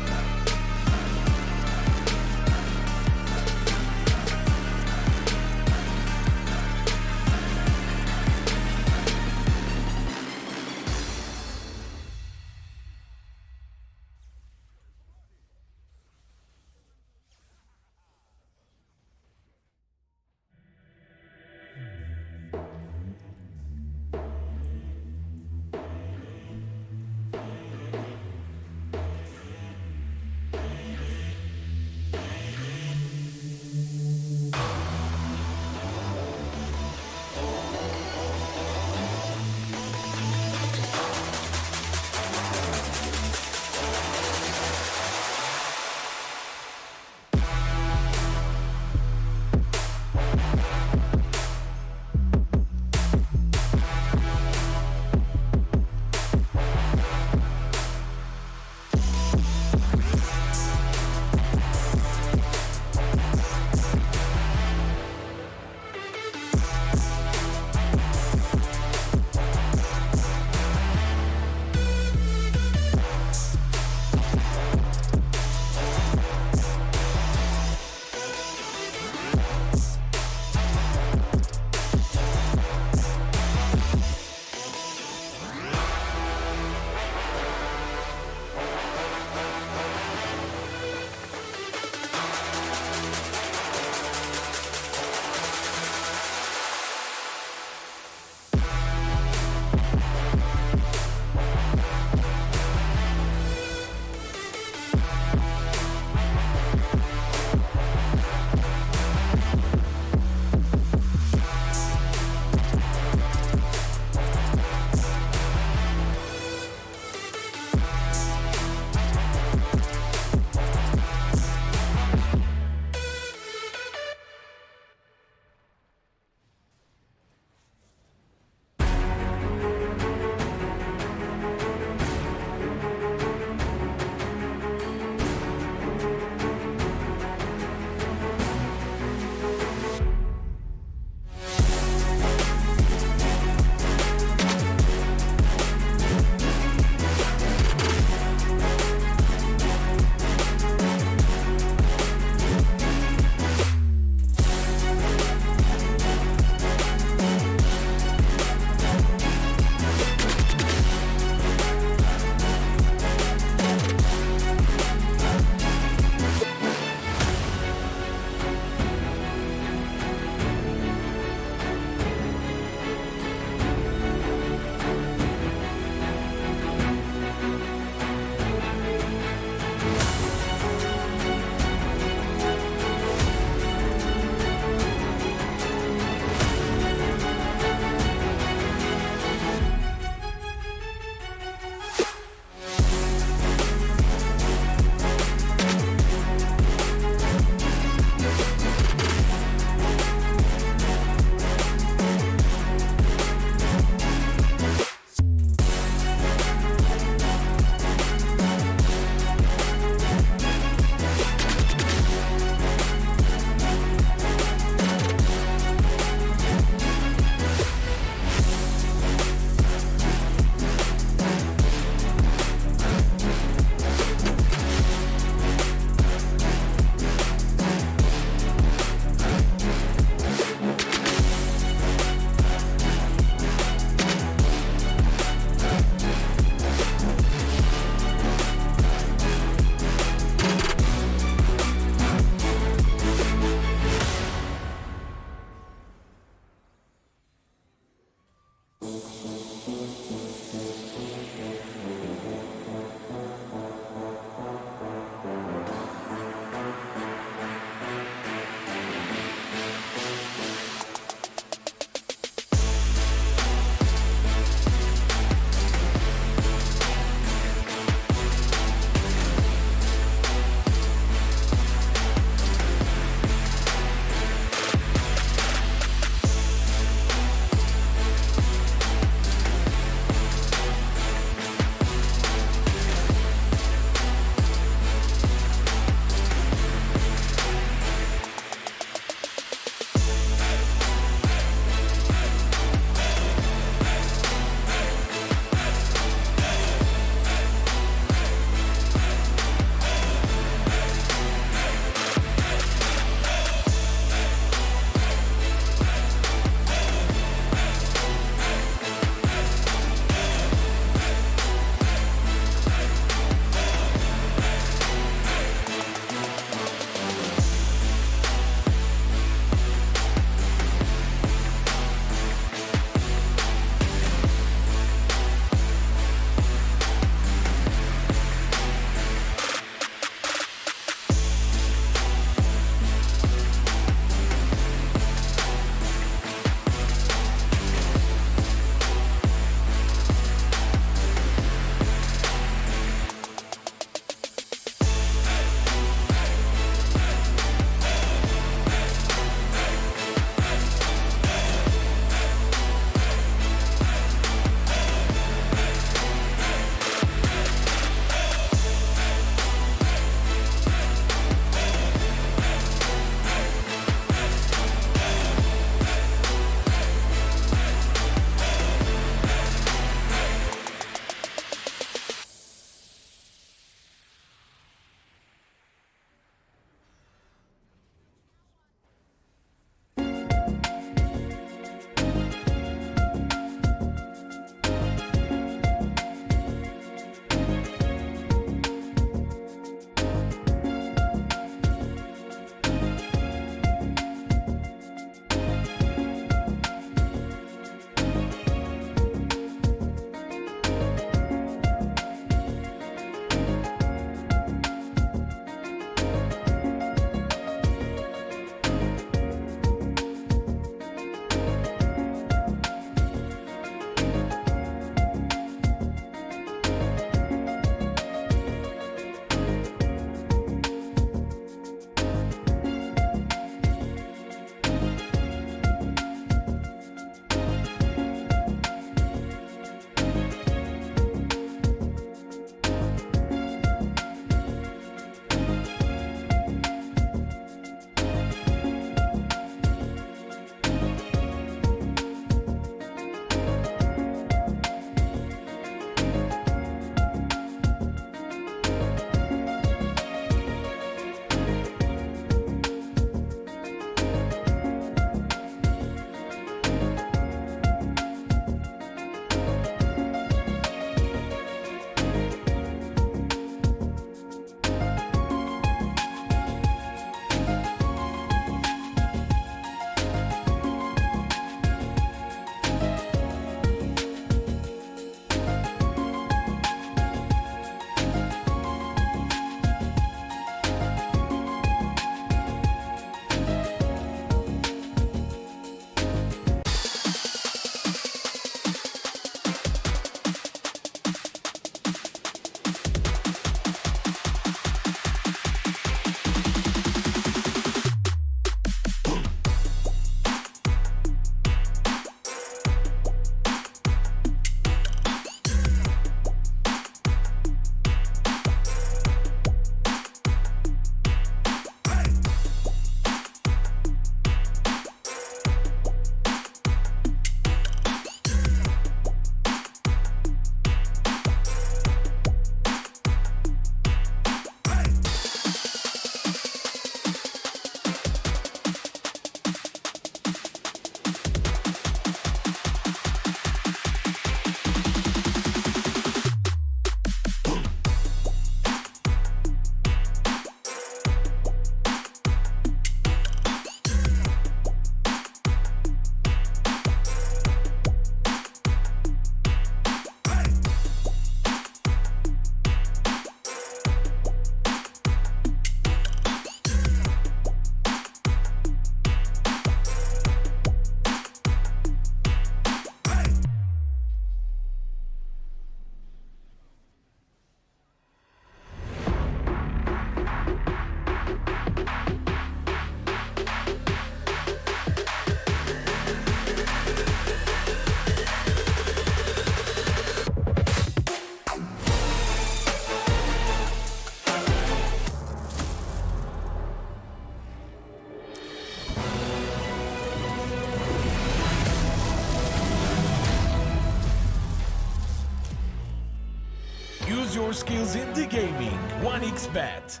your skills in the gaming. 1xBet.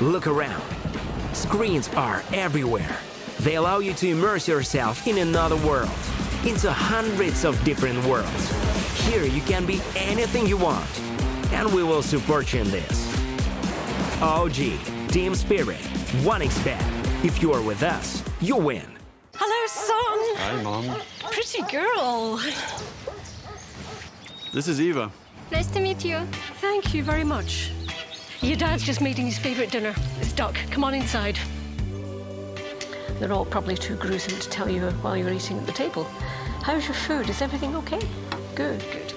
Look around. Screens are everywhere. They allow you to immerse yourself in another world, into hundreds of different worlds. Here you can be anything you want, and we will support you in this. OG, Team Spirit, 1xBet. If you are with us, you win. Hello, son. Hi, Mom. Pretty girl. This is Eva. Nice to meet you. Thank you very much. Your dad's just making his favorite dinner. It's duck. Come on inside. They're all probably too gruesome to tell you while you're eating at the table. How's your food? Is everything okay? Good, good.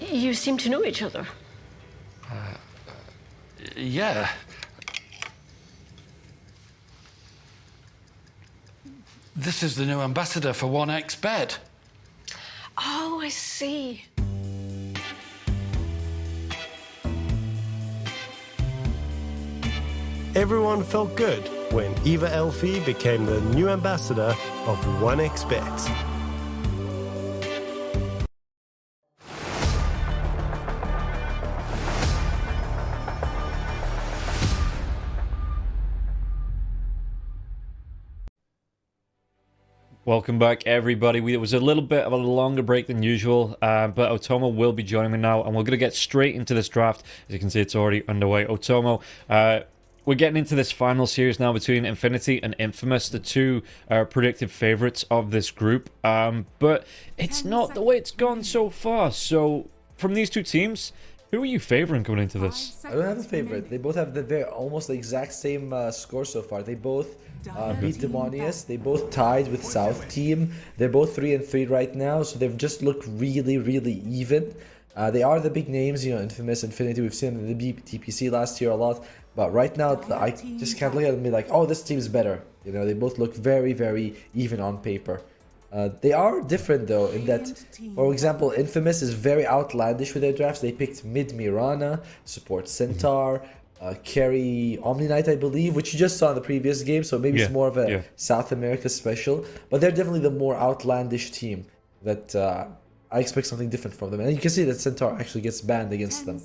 You seem to know each other. Yeah. This is the new ambassador for 1xBet. Oh, I see. Everyone felt good when Eva Elfie became the new ambassador of 1xBet. Welcome back, everybody. It was a little bit of a longer break than usual, but Otomo will be joining me now, and we're going to get straight into this draft. As you can see, it's already underway. Otomo, we're getting into this final series now between Infinity and Infamous, the two predicted favorites of this group, but it's not the way it's gone so far. So, from these two teams, who are you favoring coming into this? I don't have a favorite. They both have almost the exact same score so far. They both beat Demonius. They both tied with South Team. They're both 3-3 right now, so they've just looked really, really even. They are the big names, you know, Infamous, Infinity. We've seen them in the TPC last year a lot, but right now I just can't look at them and be like, oh, this team's better. You know, they both look very, very even on paper. They are different though in that, for example, Infamous is very outlandish with their drafts. They picked mid Mirana, support Centaur, carry Omni Knight, I believe, which you just saw in the previous game, so maybe it's more of a South America special, but they're definitely the more outlandish team that I expect something different from them. And you can see that Centaur actually gets banned against them.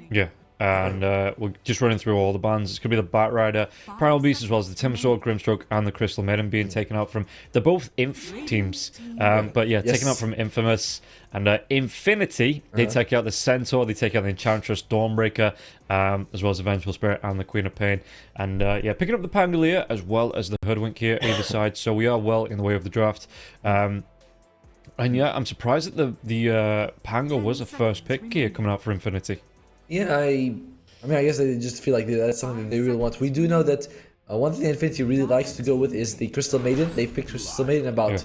Yeah. And we're just running through all the bans. It's going to be the Bat Rider, Primal Beast, as well as the Timber Sword, Grimstroke, and the Crystal Maiden being taken out from... They're both Inf teams. But yeah, taken out from Infamous. And Infinity, they take out the Centaur, they take out the Enchantress, Dawnbreaker, as well as the Vengeful Spirit and the Queen of Pain. And yeah, picking up the Pangolier, as well as the Hoodwink here, either side. So we are well in the way of the draft. And yeah, I'm surprised that the Pango was a first pick here coming out for Infinity. Yeah, I mean, I guess they just feel like that's something that they really want. We do know that one thing Infinity really likes to go with is the Crystal Maiden. They picked Crystal Maiden about,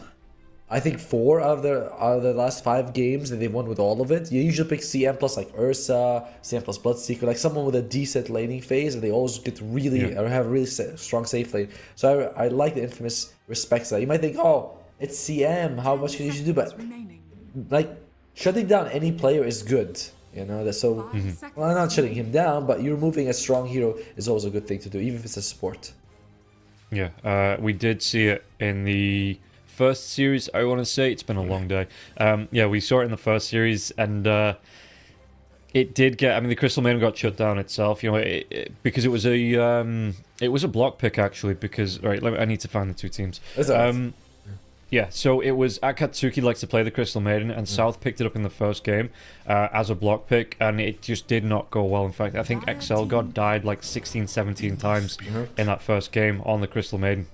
I think, 4 out of the last 5 games, and they've won with all of it. You usually pick CM plus like Ursa, CM plus Bloodseeker, like someone with a decent laning phase, and they always get really, or have a really strong safe lane. So I like the Infamous respects that. You might think, oh, it's CM, how much can you do? But like, shutting down any player is good. You know, so well, not shutting him down, but you removing a strong hero is always a good thing to do, even if it's a support. Yeah, we did see it in the first series, I want to say. It's been a long day. Yeah, we saw it in the first series, and it did get... I mean, the Crystal Maiden got shut down itself, you know, because it was a block pick, actually, because... Right, I need to find the two teams. Yeah, so it was Acatsuki likes to play the Crystal Maiden, and South picked it up in the first game as a block pick, and it just did not go well. In fact, I think Excel God died like 16, 17 times in that first game on the Crystal Maiden.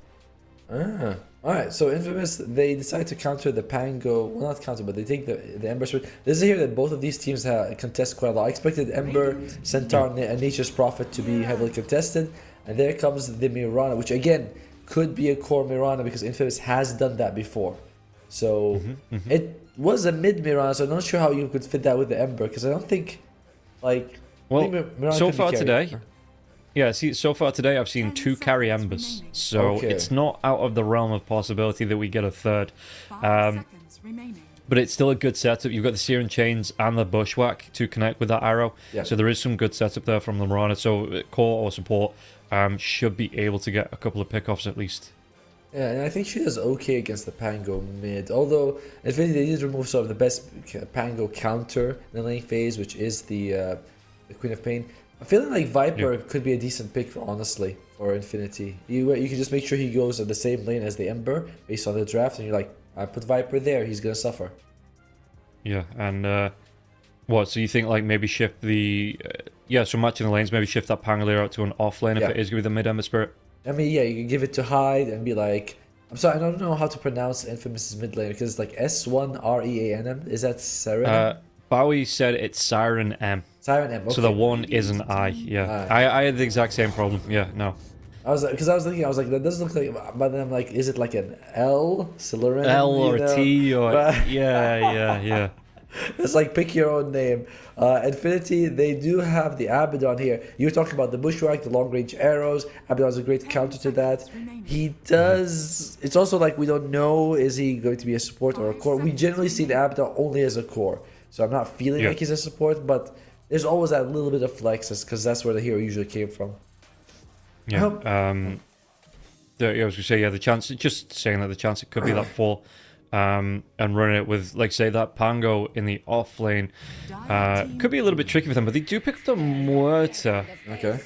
Alright, so Infamous, they decide to counter the Pango, well, not counter, but they take the Ember Spirit. This is here that both of these teams contest quite a lot. I expected Ember, Centaur, and Nature's Prophet to be heavily contested, and there comes the Mirana, which again... could be a core Mirana because Infamous has done that before. So it was a mid Mirana, so I'm not sure how you could fit that with the Ember because I don't think, like... Well, so far today... Yeah, see, so far today I've seen 2 carry Embers, so it's not out of the realm of possibility that we get a third. but it's still a good setup. You've got the Searing Chains and the Bushwhack to connect with that arrow. Yeah. So there is some good setup there from the Mirana. So core or support should be able to get a couple of pickoffs at least. Yeah, and I think she does okay against the Pango mid. Although, Infinity, they did remove some of the best Pango counter in the lane phase, which is the Queen of Pain. I'm feeling like Viper could be a decent pick, honestly, for Infinity. You can just make sure he goes in the same lane as the Ember based on the draft, and you're like, I put Viper there, he's gonna suffer. Yeah, and what? So you think like maybe shift the so matching the lanes, maybe shift that Pangolier out to an off lane if it is gonna be the mid Ember Spirit. I mean, yeah, you can give it to Hyde and be like, I'm sorry, I don't know how to pronounce Infamous's mid lane because it's like S1REANM. Is that Siren? Bowie said it's Siren M. Siren M. Okay. So the one is an I. Yeah, I had the exact same problem. Yeah, no. I was because I was thinking, that doesn't look like, but then I'm like, is it like an L? Siren? L or T or yeah. It's like pick your own name. Infinity, they do have the Abaddon here. You were talking about the Bushwhack, the long range arrows. Abaddon's a great counter to that. He does. It's also like we don't know, is he going to be a support or a core? We generally see the Abaddon only as a core, so I'm not feeling like he's a support, but there's always that little bit of flexes because that's where the hero usually came from. Yeah. I was gonna say the chance. Just saying that the chance it could be that full. And running it with, like, say, that Pango in the off lane could be a little bit tricky for them, but they do pick up the Muerta. Okay.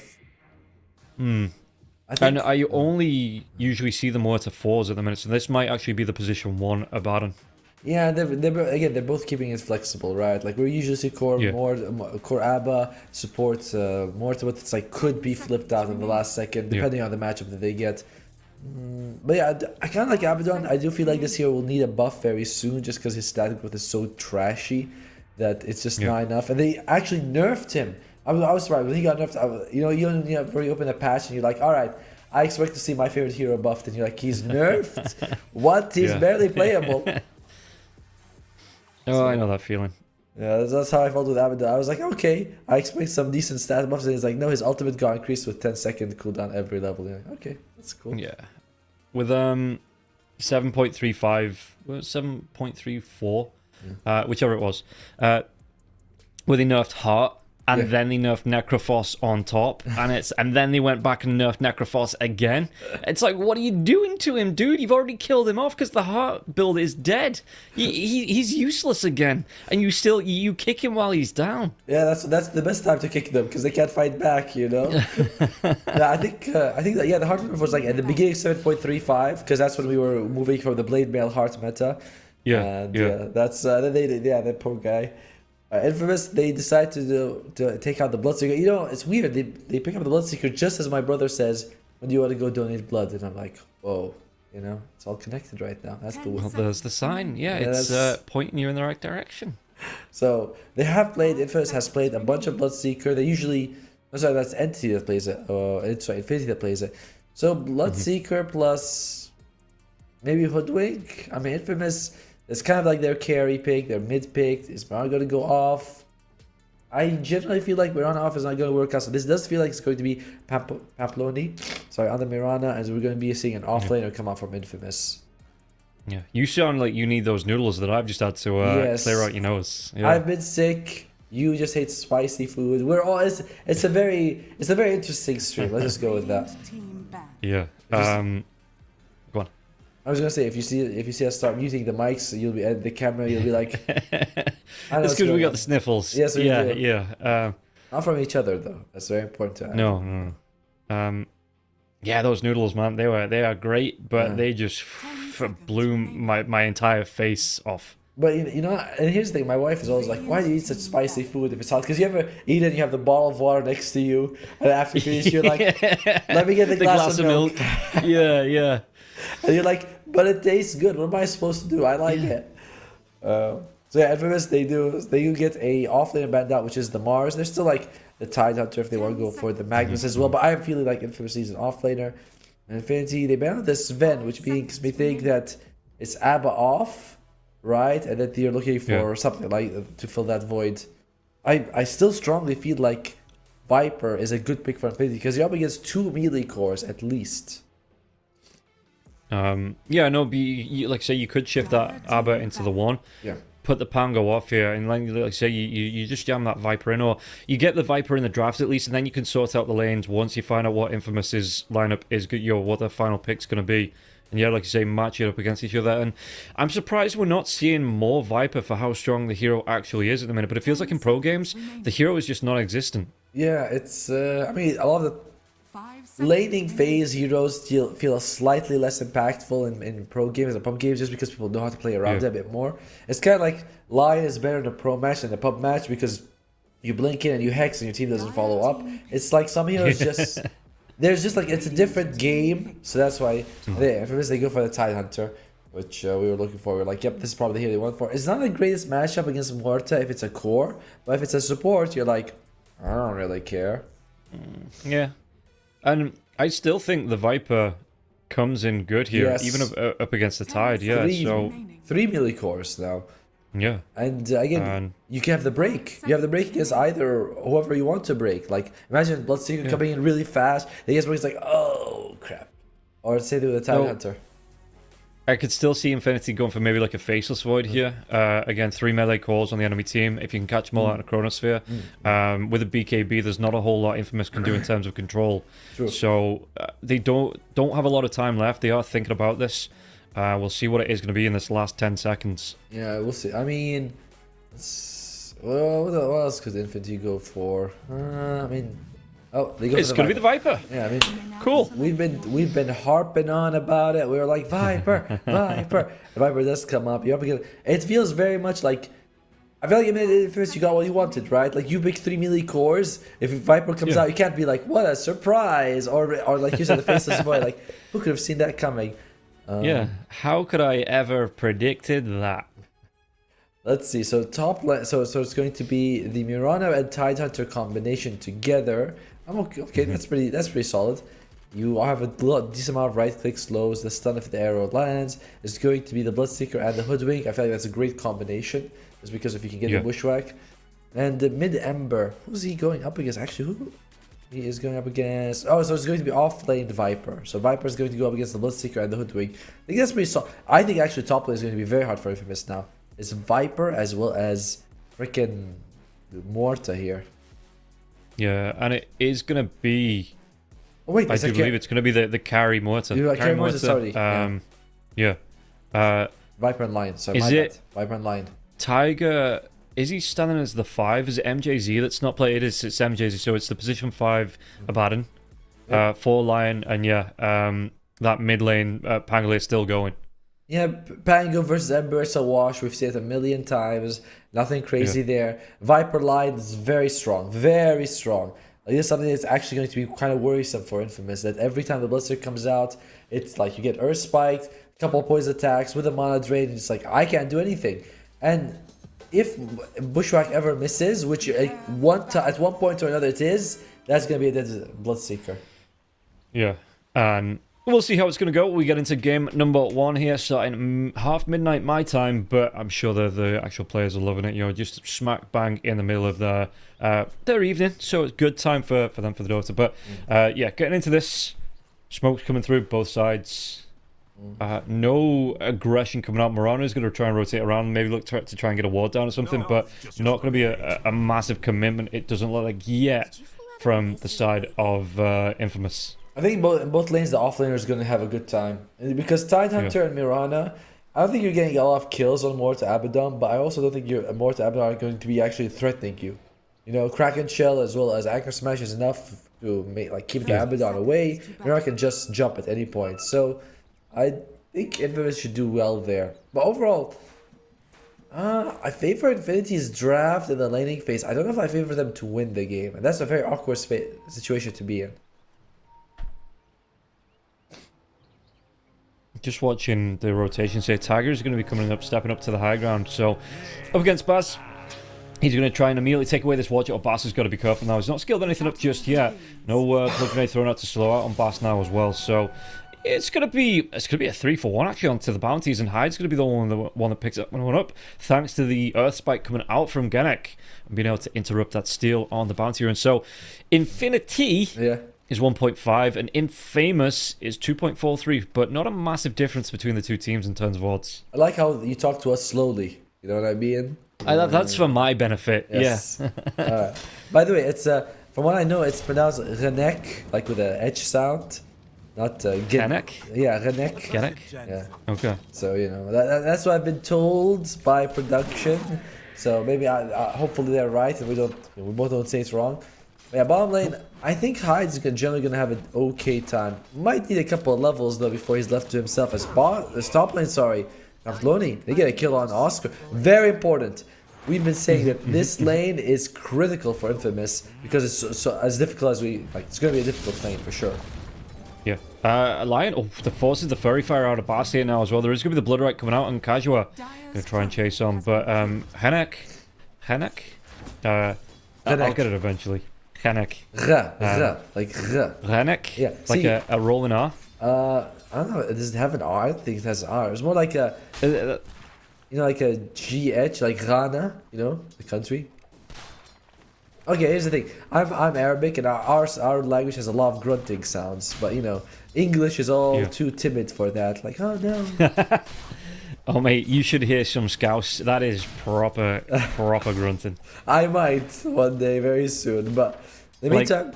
And I only usually see the Muerta 4s at the minute, so this might actually be the position 1 Abaddon. Yeah, they're both keeping it flexible, right? Like we usually see core core Abba support Muerta, but it's like could be flipped out in the last second depending on the matchup that they get. But yeah, I kind of like Abaddon. I do feel like this hero will need a buff very soon just because his static growth is so trashy that it's just not enough. And they actually nerfed him. I was surprised when he got nerfed. You where you open a patch and you're like, all right, I expect to see my favorite hero buffed, and you're like, he's nerfed? What? He's barely playable. Oh, I know that feeling. Yeah, that's how I felt with Abaddon. I was like, okay, I expect some decent stat buffs, and he's like, no, his ultimate got increased with 10-second cooldown every level. You're like, okay, that's cool. Yeah. With 7.35, 7.34, whichever it was, where they nerfed Heart, and then they nerfed Necrophos on top, and then they went back and nerfed Necrophos again. It's like, what are you doing to him, dude? You've already killed him off because the Heart build is dead. He's useless again, and you kick him while he's down. Yeah, that's the best time to kick them because they can't fight back, you know. I think that the Heart nerf was like at the beginning 7.35 because that's when we were moving from the Blade Mail Heart meta. That's that poor guy. Infamous, they decide to take out the Bloodseeker. You know, it's weird. They pick up the Bloodseeker just as my brother says, when do you want to go donate blood? And I'm like, whoa, you know, it's all connected right now. That's the Well, there's the sign. Yeah, it's pointing you in the right direction. So they have played, Infamous has played a bunch of Bloodseeker. They usually, that's Entity that plays it. Infinity that plays it. So Bloodseeker plus maybe Hoodwink. I mean, Infamous, it's kind of like their carry pick, their mid pick. Is Mirana going to go off? I generally feel like Mirana off is not going to work out. So this does feel like it's going to be Pamploni, on the Mirana, and we're going to be seeing an off laner come out from Infamous. Yeah, you sound like you need those noodles that I've just had to clear out your nose. Yeah. I've been sick. You just hate spicy food. We're all. It's a very interesting stream. Let's just go with that. Yeah. Go on. I was gonna say if you see us start muting the mics, you'll be at the camera. You'll be like, it's because we got the sniffles. Yes, we do. Yeah. Not from each other though. That's very important to add. No. Yeah, those noodles, man. They are great, but they just blew my entire face off. But you know, and here's the thing: my wife is always like, "Why do you eat such spicy food if it's hot?" Because you ever eat it, and you have the bottle of water next to you, and after you finish, you're like, "Let me get the glass of milk." Yeah. And you're like, "But it tastes good. What am I supposed to do? I like it." So yeah, Infamous, they do get a offlaner banned out, which is the Mars. They're still like the Tide Hunter if they want to go for the Magnus as well. But I'm feeling like Infamous needs an offlaner. And Infinity, they banned out the Sven, which makes me think that it's Abba off, right? And that you're looking for something like to fill that void. I still strongly feel like Viper is a good pick for Infinity because you're up against 2 melee cores at least. Like say you could shift that Abba into the 1. Yeah. put the Pango off here, and like I say, you just jam that Viper in, or you get the Viper in the drafts at least, and then you can sort out the lanes once you find out what Infamous's lineup is, what their final pick's going to be. And yeah, like you say, match it up against each other. And I'm surprised we're not seeing more Viper for how strong the hero actually is at the minute. But it feels like in pro games, the hero is just non-existent. Yeah, it's, I mean, a lot of the laning phase heroes feel slightly less impactful in pro games and pub games just because people know how to play around it a bit more. It's kind of like Lion is better in a pro match than a pub match because you blink in and you hex and your team doesn't follow up. It's like some heroes just... There's just like, it's a different game, so that's why they go for the Tidehunter, which we were looking for. We're like, yep, this is probably the hero they went for. It's not the greatest matchup against Morta if it's a core, but if it's a support, you're like, I don't really care. Yeah, and I still think the Viper comes in good here, even up against the Tide. Yeah, three melee cores now. Yeah, and again, you can have the break. You have the break against either whoever you want to break. Like imagine Bloodseeker coming in really fast. The guess break's like, oh crap, or say they were the Tidehunter. I could still see Infinity going for maybe like a Faceless Void here. Again, 3 melee calls on the enemy team. If you can catch them all out of Chronosphere. With a BKB, there's not a whole lot Infamous can do in terms of control. True. So they don't have a lot of time left. They are thinking about this. We'll see what it is going to be in this last 10 seconds. Yeah, we'll see. I mean, well, what else could Infinity go for? I mean, they go. It's going to be the Viper. Yeah, I mean, cool. We've been harping on about it. We were like Viper, Viper. The Viper does come up. You're up against. It feels very much like. I feel like in first you got what you wanted, right? Like you pick 3 melee cores. If Viper comes out, you can't be like, what a surprise, or like you said, the Faceless Void. Like who could have seen that coming? Yeah, how could I ever predicted that? Let's see. So so it's going to be the Mirana and Tidehunter combination together. I'm okay. That's pretty solid. You have a decent amount of right click slows. The stun if the arrow lands. It's going to be the Bloodseeker and the Hoodwink. I feel like that's a great combination, just because if you can get the Bushwhack. And the Mid Ember. Who's he going up against? Actually, who? He is going up against... Oh, so it's going to be off-lane Viper. So Viper is going to go up against the Bloodseeker and the Hoodwink. I think that's pretty solid. I think actually top lane is going to be very hard for Infamous now. It's Viper as well as freaking Morta here. Yeah, and it is going to be... Oh, wait, I do believe it's going to be the carry Morta. Carry Morta, sorry. Yeah. Viper and Lion. Sorry, Viper and Lion. Tiger... Is he standing as the 5? Is it MJZ that's not played? It's MJZ, so it's the position 5 Abaddon, 4 Lion, and that mid lane Pangolin is still going. Yeah, Pango versus Ember, it's a wash. We've seen it a million times. Nothing crazy there. Viper Lion is very strong, very strong. Like, this is something that's actually going to be kind of worrisome for Infamous, that every time the Blister comes out, it's like you get Earth Spiked, a couple of poison attacks with a mana drain, and it's like, I can't do anything. And if Bushwhack ever misses, which at one point or another it is, that's going to be a dead Bloodseeker. Yeah, and we'll see how it's going to go. We get into game number 1 here, starting half midnight my time, but I'm sure the actual players are loving it. You know, just smack bang in the middle of their evening, so it's good time for them for the Dota. But yeah, getting into this, smoke's coming through both sides. No aggression coming out. Mirana's going to try and rotate around, maybe look to try and get a ward down or something, but not going to be a massive commitment. It doesn't look like yet from the side of Infamous. I think in both lanes the offlaner is going to have a good time, because Tidehunter and Mirana, I don't think you're getting a lot of kills on Morta Abaddon, but I also don't think your Morta Abaddon are going to be actually threatening you. You know, Kraken Shell as well as Anchor Smash is enough to keep the Abaddon away. Mirana can just jump at any point, so I think Infamous should do well there. But overall, I favor Infinity's draft in the laning phase. I don't know if I favor them to win the game, and that's a very awkward situation to be in. Just watching the rotation say Tiger's going to be coming up, stepping up to the high ground. So up against Baz, he's going to try and immediately take away this watch. Oh, Bass has got to be careful now. He's not skilled anything up just yet. No plug grenade thrown out to slow out on Bass now as well. So it's gonna be a 3-for-1 actually onto the bounties, and Hyde's gonna be the one that picks one up, thanks to the Earth Spike coming out from Genek and being able to interrupt that steal on the bounty run. So Infinity is 1.5 and Infamous is 2.43, but not a massive difference between the two teams in terms of odds. I like how you talk to us slowly. You know what I mean? That's for my benefit. Yes. Yeah. By the way, it's from what I know, it's pronounced Renek, like with a H sound, not Genek? Yeah, Renek. Genek? Yeah. Okay. So that's what I've been told by production. So maybe hopefully they're right, and we both don't say it's wrong. But yeah, bottom lane, I think Hyde's generally gonna have an okay time. Might need a couple of levels though before he's left to himself. As top lane, sorry, Avloni, they get a kill on Oscar. Very important. We've been saying that this lane is critical for Infamous because it's so as difficult as it's gonna be a difficult lane for sure. Yeah. Lion, the forces the Furry Fire out of Bastion now as well. There is going to be the Blood Right coming out, and Kajua going to try and chase on. But Henek? I'll get it eventually. Henek. Like Henek? Yeah. Like a rolling R? I don't know. Does it have an R? I don't think it has an R. It's more like a, like a GH, like Ghana, the country. Okay, here's the thing. I'm Arabic, and our language has a lot of grunting sounds, but English is all too timid for that. Like, oh no. Oh mate, you should hear some Scouse. That is proper grunting. I might one day, very soon, but in the meantime,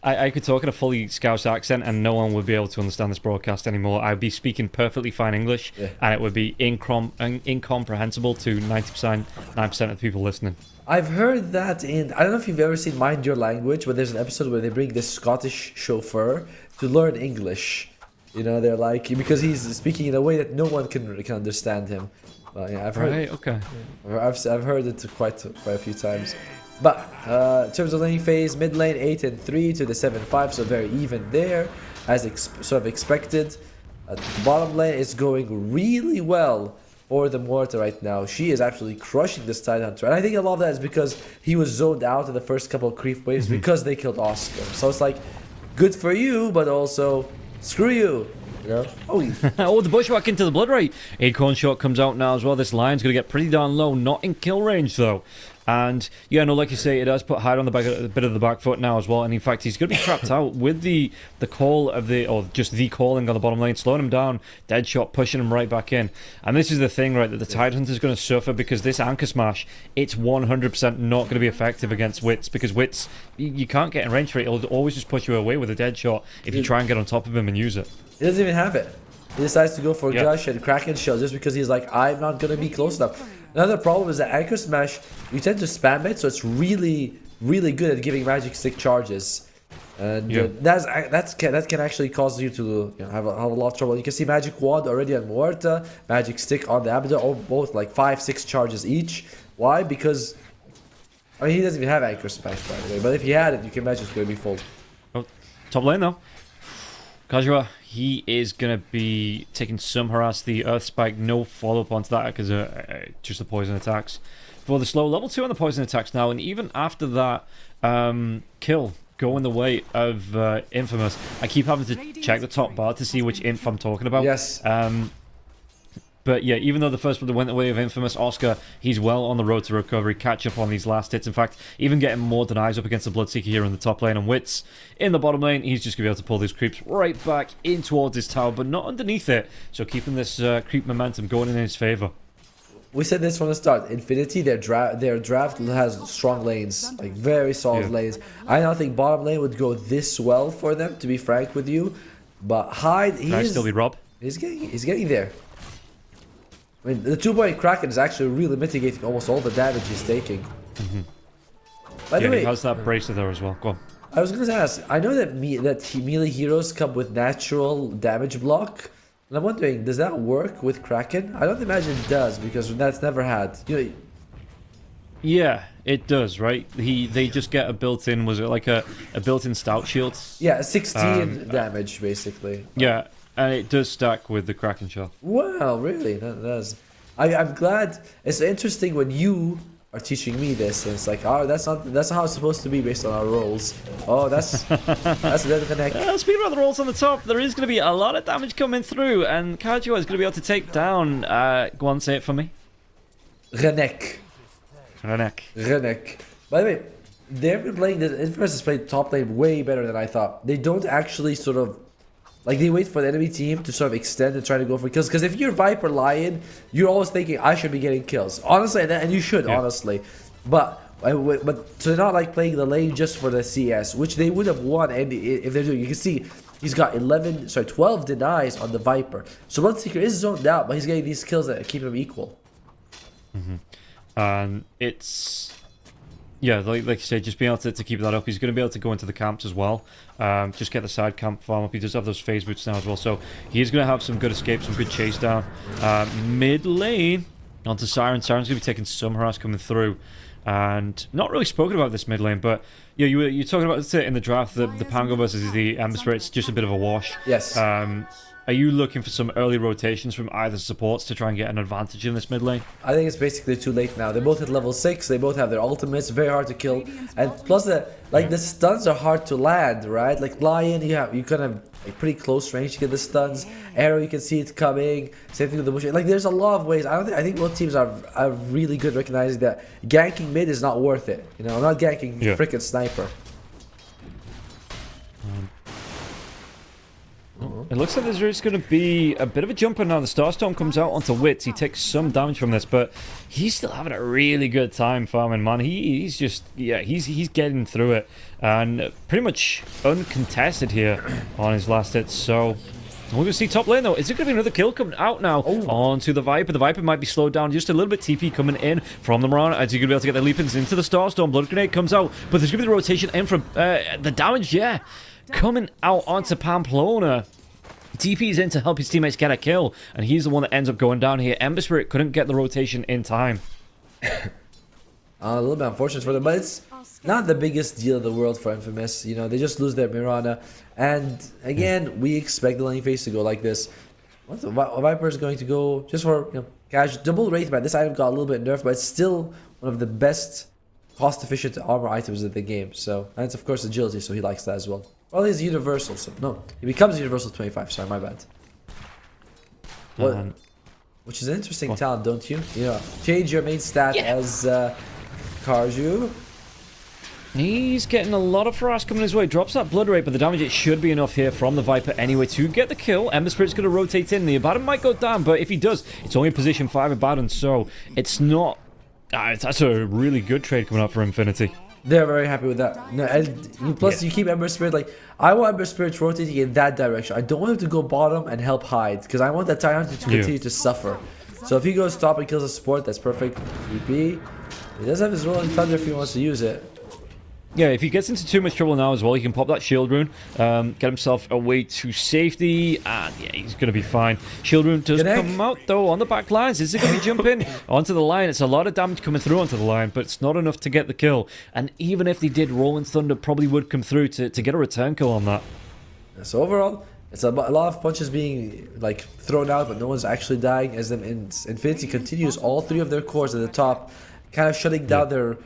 I could talk in a fully Scouse accent, and no one would be able to understand this broadcast anymore. I'd be speaking perfectly fine English, and it would be incomprehensible to 9% of the people listening. I've heard that I don't know if you've ever seen Mind Your Language, but there's an episode where they bring this Scottish chauffeur to learn English. They're like, because he's speaking in a way that no one can understand him. Yeah, I've heard. Right, okay. I've heard it quite a few times. But in terms of lane phase, mid lane 8 and 3 to the 7-5, so very even there, as sort of expected. The bottom lane is going really well for the Mortar right now. She is absolutely crushing this Tidehunter, and I think a lot of that is because he was zoned out in the first couple of creep waves because they killed Oscar. So it's like, good for you, but also screw you. Oh, the bushwhack into the Blood Right. Acorn shot comes out now as well. This line's going to get pretty darn low, not in kill range though. And yeah, no, like you say, it does put Hyde on the bit of the back foot now as well. And in fact, he's going to be trapped out with the call of just the calling on the bottom lane, slowing him down. Dead shot, pushing him right back in. And this is the thing, right, that the Tidehunter's going to suffer because this anchor smash, it's 100% not going to be effective against Wits, because Wits, you can't get in range for it. It'll always just push you away with a dead shot if you try and get on top of him and use it. He doesn't even have it. He decides to go for Gush and Kraken Shell just because he's like, I'm not going to be close enough. Another problem is that Anchor Smash, you tend to spam it, so it's really, really good at giving Magic Stick charges. And that can actually cause you to have a lot of trouble. You can see Magic Wand already on Muerta, Magic Stick on the Abaddon, both like 5-6 charges each. Why? Because, he doesn't even have Anchor Smash, by the way, but if he had it, you can imagine it's going to be full. Oh, top lane though. Kajua, he is going to be taking some harass. The Earth Spike, no follow-up onto that because just the poison attacks. For the slow, level 2 on the poison attacks now, and even after that kill going the way of Infamous, I keep having to check the top bar to see which inf I'm talking about. Yes. But yeah, even though the first one went the way of Infamous, Oscar, he's well on the road to recovery, catch up on these last hits. In fact, even getting more denies up against the Bloodseeker here in the top lane, and Wits in the bottom lane, he's just going to be able to pull these creeps right back in towards his tower, but not underneath it. So keeping this creep momentum going in his favor. We said this from the start. Infinity, their draft has strong lanes, like very solid lanes. I don't think bottom lane would go this well for them, to be frank with you. But Hyde, still be Rob. He's getting there. I mean, the 2-point Kraken is actually really mitigating almost all the damage he's taking. By the way, he has that bracer there as well. Go on. I was going to ask, I know that melee heroes come with natural damage block, and I'm wondering, does that work with Kraken? I don't imagine it does, because that's never had. Yeah, it does, right? They just get a built-in, was it like a built-in stout shield? Yeah, 16 damage, basically. Yeah. And it does stack with the Kraken shell. Wow, really? That does. I'm glad. It's interesting when you are teaching me this, and it's like, oh, that's not how it's supposed to be based on our roles. Oh, that's a dead connect. Speaking about the rolls on the top, there is going to be a lot of damage coming through, and Kajua is going to be able to take down. Go on, say it for me. Renek. By the way, they've been playing this. Infamous has played top lane way better than I thought. They don't actually sort of Like, they wait for the enemy team to sort of extend and try to go for kills. Because if you're Viper Lion, you're always thinking, I should be getting kills. Honestly, and you should, honestly. But so they're not like playing the lane just for the CS, which they would have won. And if they're doing, you can see he's got 12 denies on the Viper. So Bloodseeker is zoned out, but he's getting these kills that keep him equal. It's yeah, like you said, just being able to keep that up. He's going to be able to go into the camps as well. Just get the side camp farm up. He does have those phase boots now as well, so he's going to have some good escape, some good chase down. Mid lane onto Siren. Siren's going to be taking some harass coming through. And not really spoken about this mid lane, but yeah, you're talking about it in the draft, the Pango versus the Ember Spirit. It's just a bit of a wash. Yes. Are you looking for some early rotations from either supports to try and get an advantage in this mid lane? I think it's basically too late now. They both hit level 6. They both have their ultimates. Very hard to kill. And plus, the stuns are hard to land, right? Like Lion, you kind of like pretty close range to get the stuns. Arrow, you can see it coming. Same thing with the bush. Like, there's a lot of ways. I think both teams are really good recognizing that ganking mid is not worth it. You know, I'm not ganking freaking sniper. It looks like there's going to be a bit of a jumper now. The Starstorm comes out onto Wits. He takes some damage from this, but he's still having a really good time farming, man. He's just, he's getting through it. And pretty much uncontested here on his last hit. So we're going to see top lane, though. Is it going to be another kill coming out now onto the Viper? The Viper might be slowed down just a little bit. TP coming in from the Mirana as you're going to be able to get the leap-ins into the Starstorm. Blood Grenade comes out, but there's going to be the rotation in from the damage, coming out onto Pamplona. TP's in to help his teammates get a kill, and he's the one that ends up going down here. Ember Spirit couldn't get the rotation in time. A little bit unfortunate for them, but it's not the biggest deal in the world for Infamous. You know, they just lose their Mirana, and again, we expect the lane phase to go like this. Viper is going to go just for cash double rate. Man, this item got a little bit nerfed, but it's still one of the best cost-efficient armor items in the game. So, and it's of course agility, so he likes that as well. Well, he's universal, so no, he becomes universal 25. Sorry, my bad. Which is an interesting talent, don't you? Change your main stat as Karju. He's getting a lot of harass coming his way. Drops that blood rate, but the damage, it should be enough here from the Viper anyway to get the kill. Ember Spirit's going to rotate in. The Abaddon might go down, but if he does, it's only position 5 Abaddon, so it's not... that's a really good trade coming up for Infinity. They're very happy with that. No, and plus, you keep Ember Spirit. Like, I want Ember Spirit rotating in that direction. I don't want him to go bottom and help hide, because I want that Tyrant to continue to suffer. So if he goes top and kills a support, that's perfect. TP. He does have his Rolling Thunder if he wants to use it. Yeah, if he gets into too much trouble now as well, he can pop that shield rune, get himself away to safety, and yeah, he's going to be fine. Shield rune does come out, though, on the back lines. Is it going to be jumping onto the line? It's a lot of damage coming through onto the line, but it's not enough to get the kill. And even if they did, Rolling Thunder probably would come through to get a return kill on that. So overall, it's a lot of punches being like thrown out, but no one's actually dying, as Infinity continues all 3 of their cores at the top, kind of shutting down their